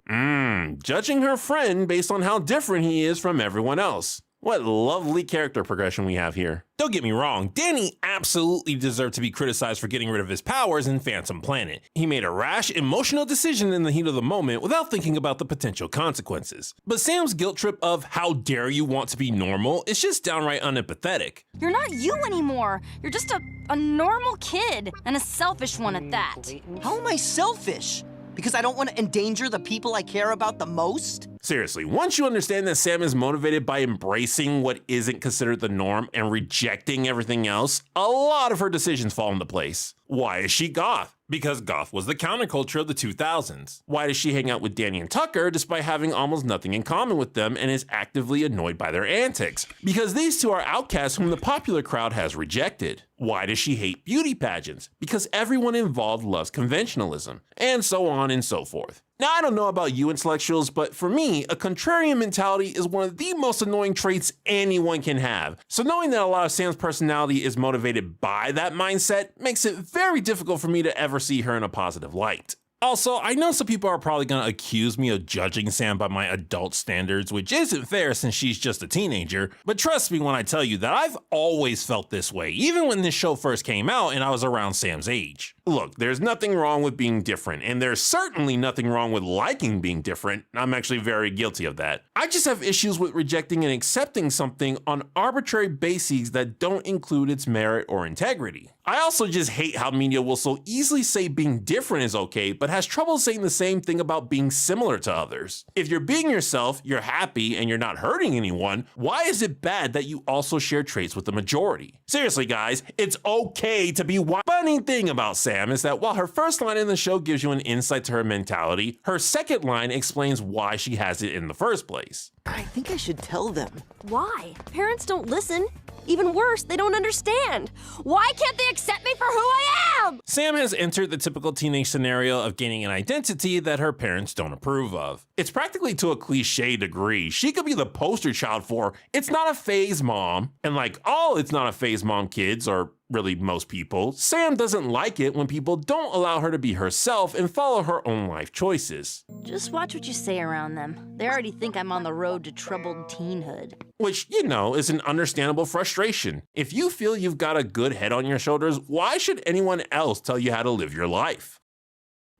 Judging her friend based on how different he is from everyone else. What lovely character progression we have here. Don't get me wrong, Danny absolutely deserved to be criticized for getting rid of his powers in Phantom Planet. He made a rash, emotional decision in the heat of the moment without thinking about the potential consequences. But Sam's guilt trip of how dare you want to be normal is just downright unempathetic. You're not you anymore. You're just a normal kid, and a selfish one at that. How am I selfish? Because I don't want to endanger the people I care about the most? Seriously, once you understand that Sam is motivated by embracing what isn't considered the norm and rejecting everything else, a lot of her decisions fall into place. Why is she goth? Because goth was the counterculture of the 2000s. Why does she hang out with Danny and Tucker despite having almost nothing in common with them and is actively annoyed by their antics? Because these two are outcasts whom the popular crowd has rejected. Why does she hate beauty pageants? Because everyone involved loves conventionalism. And so on and so forth. Now, I don't know about you intellectuals, but for me, a contrarian mentality is one of the most annoying traits anyone can have. So knowing that a lot of Sam's personality is motivated by that mindset makes it very difficult for me to ever see her in a positive light. Also, I know some people are probably going to accuse me of judging Sam by my adult standards, which isn't fair since she's just a teenager, but trust me when I tell you that I've always felt this way, even when this show first came out and I was around Sam's age. Look, there's nothing wrong with being different, and there's certainly nothing wrong with liking being different. I'm actually very guilty of that. I just have issues with rejecting and accepting something on arbitrary bases that don't include its merit or integrity. I also just hate how media will so easily say being different is okay, but has trouble saying the same thing about being similar to others. If you're being yourself, you're happy, and you're not hurting anyone, why is it bad that you also share traits with the majority? Seriously guys, it's okay to be wild. Funny thing about Sam is that while her first line in the show gives you an insight to her mentality, her second line explains why she has it in the first place. I think I should tell them. Why? Parents don't listen. Even worse, they don't understand. Why can't they accept me for who I am? Sam has entered the typical teenage scenario of gaining an identity that her parents don't approve of. It's practically to a cliche degree. She could be the poster child for "it's not a phase, mom." And like all "it's not a phase, mom" kids, or really most people, Sam doesn't like it when people don't allow her to be herself and follow her own life choices. Just watch what you say around them. They already think I'm on the road to troubled teenhood. Which, you know, is an understandable frustration. If you feel you've got a good head on your shoulders, why should anyone else tell you how to live your life?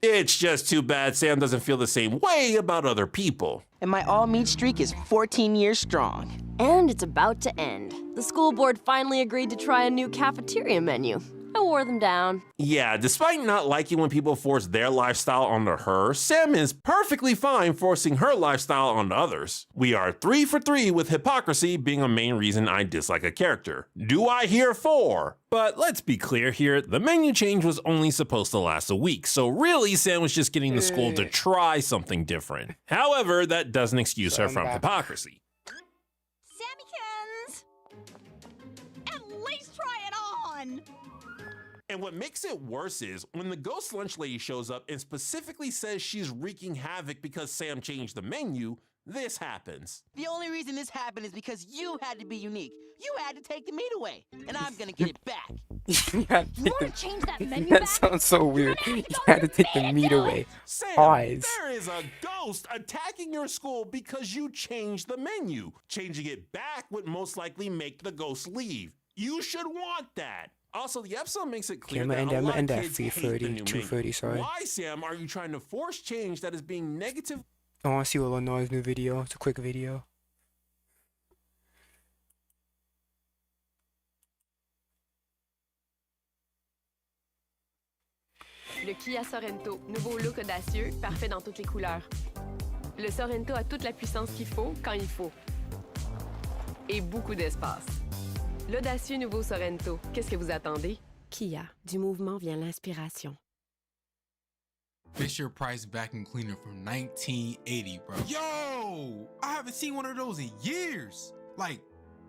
It's just too bad Sam doesn't feel the same way about other people. And my all-meat streak is 14 years strong. And it's about to end. The school board finally agreed to try a new cafeteria menu. I wore them down. Yeah, despite not liking when people force their lifestyle onto her, Sam is perfectly fine forcing her lifestyle onto others. We are 3 for 3 with hypocrisy being a main reason I dislike a character. Do I hear 4? But let's be clear here, the menu change was only supposed to last a week, so really Sam was just getting the school to try something different. However, that doesn't excuse her from hypocrisy. Sammykins! At least try it on! And what makes it worse is when the ghost lunch lady shows up and specifically says she's wreaking havoc because Sam changed the menu, this happens. The only reason this happened is because you had to be unique. You had to take the meat away, and I'm gonna get it back. You had to You take wanna change that menu that back? sounds so weird. You had to take the meat away. Sam, Eyes. there is a ghost attacking your school because you changed the menu. Changing it back would most likely make the ghost leave. You should want that. Also, the episode makes it clear that a lot of kids hate the new 2:30, menu. sorry. Why, Sam, are you trying to force change that is being negative? I want to see Illinois' new video. It's a quick video. Le Kia Sorento, nouveau look audacieux, parfait dans toutes les couleurs. Le Sorento a toute la puissance qu'il faut, quand il faut. Et beaucoup d'espace. L'audacieux nouveau Sorento, qu'est-ce que vous attendez? Kia, du mouvement vient l'inspiration. Fisher Price vacuum cleaner from 1980, bro. Yo! I haven't seen one of those in years. Like,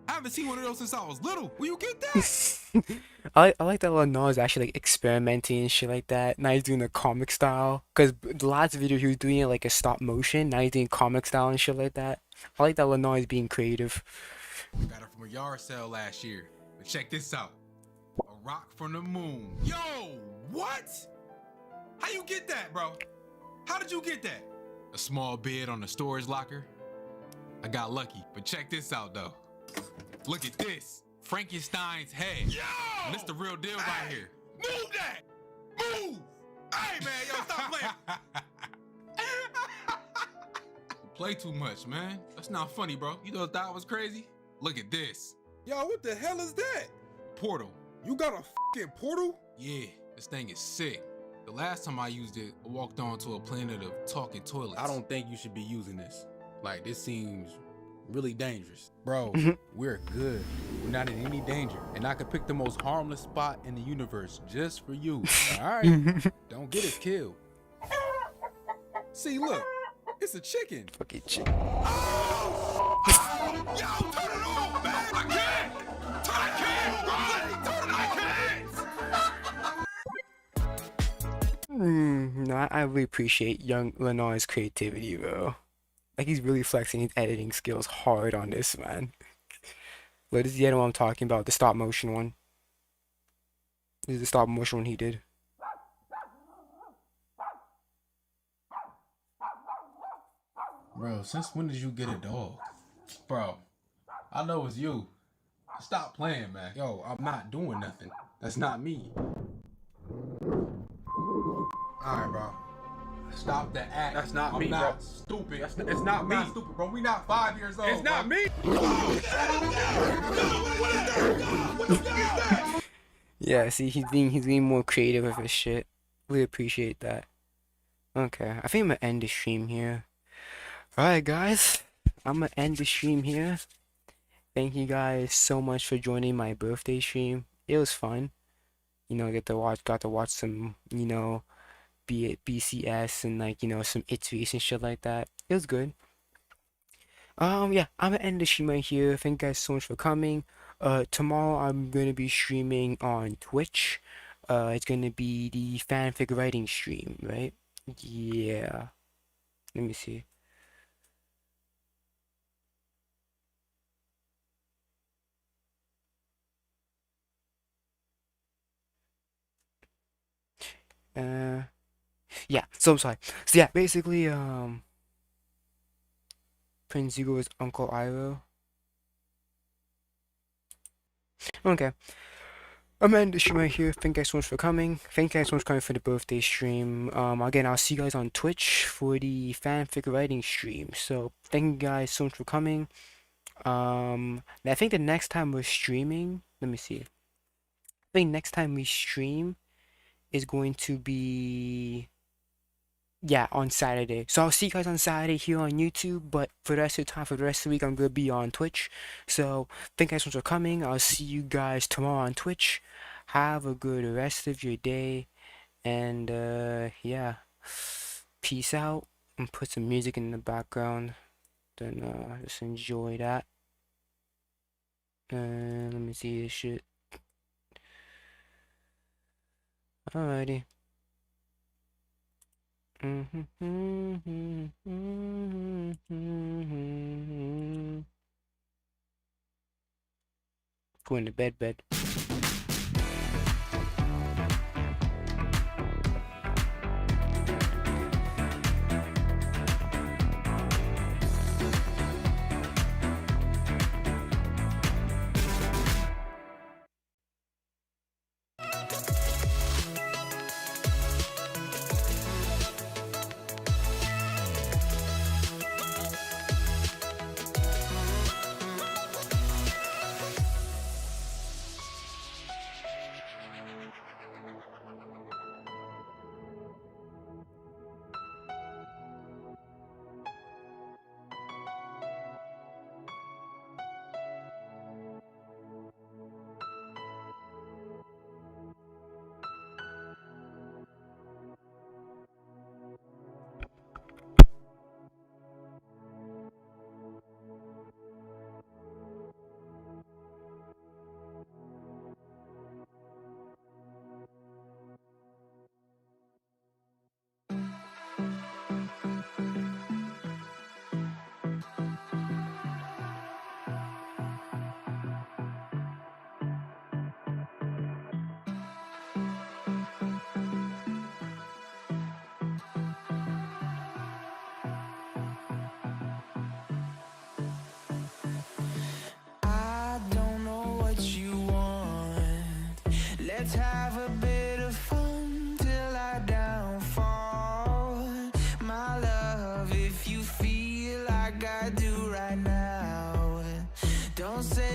I haven't seen one of those since I was little. Will you get that? I like that Illinois is actually like experimenting and shit like that. Now he's doing the comic style. Cause the last video he was doing it like a stop motion. Now he's doing comic style and shit like that. I like that Illinois is being creative. Got it from a yard sale last year. But check this out. A rock from the moon. Yo, what? How you get that, bro? How did you get that? A small bid on the storage locker. I got lucky, but check this out though. Look at this. Frankenstein's head. Yo! This the real deal right here. Move that! Move! Hey man, yo, stop playing. You play too much, man. That's not funny, bro. You thought that was crazy? Look at this. Yo, what the hell is that? Portal. You got a fucking portal? Yeah, this thing is sick. The last time I used it, I walked onto a planet of talking toilets. I don't think you should be using this. Like, this seems really dangerous. Bro, we're good. We're not in any danger. And I could pick the most harmless spot in the universe just for you. Alright? Don't get us killed. See, look. It's a chicken. Fucking chicken. Oh! Yo, turn it off, man! I can't! I can't, bro! Turn it, I can't! No, I really appreciate young Illinois' creativity, bro. Like, he's really flexing his editing skills hard on this, man. But this is the other one I'm talking about, the stop motion one. This is the stop motion one he did. Bro, since when did you get a dog? Bro, I know it's you. Stop playing, man. Yo, I'm not doing nothing. That's not me. Alright, bro. Stop the act. That's not me, bro. Stupid. It's not me. Stupid, bro. We not 5 years old. It's not me. Yeah, see, he's being more creative with his shit. We appreciate that. Okay, I think I'm gonna end the stream here. Alright, guys. I'm gonna end the stream here. Thank you guys so much for joining my birthday stream. It was fun. You know, got to watch some, you know, BCS and like, you know, some ITZY and shit like that. It was good. Yeah, I'm gonna end the stream right here. Thank you guys so much for coming. Tomorrow I'm gonna be streaming on Twitch. It's gonna be the fanfic writing stream, right? Yeah. Let me see. Yeah, so I'm sorry. So yeah, basically, Prince Hugo is Uncle Iroh. Okay. I'm gonna end the stream right here. Thank you guys so much for coming. Thank you guys so much for coming for the birthday stream. Again, I'll see you guys on Twitch for the fanfic writing stream. So thank you guys so much for coming. I think the next time we're streaming, let me see. I think next time we stream is going to be, yeah, on Saturday. So I'll see you guys on Saturday here on YouTube, but for the rest of the time, for the rest of the week, I'm gonna be on Twitch. So thank you guys so much for coming. I'll see you guys tomorrow on Twitch. Have a good rest of your day, and yeah, peace out. And put some music in the background, then just enjoy that. Let me see this shit. Alrighty. Going to bed. Let's have a bit of fun till I downfall. My love, if you feel like I do right now, don't say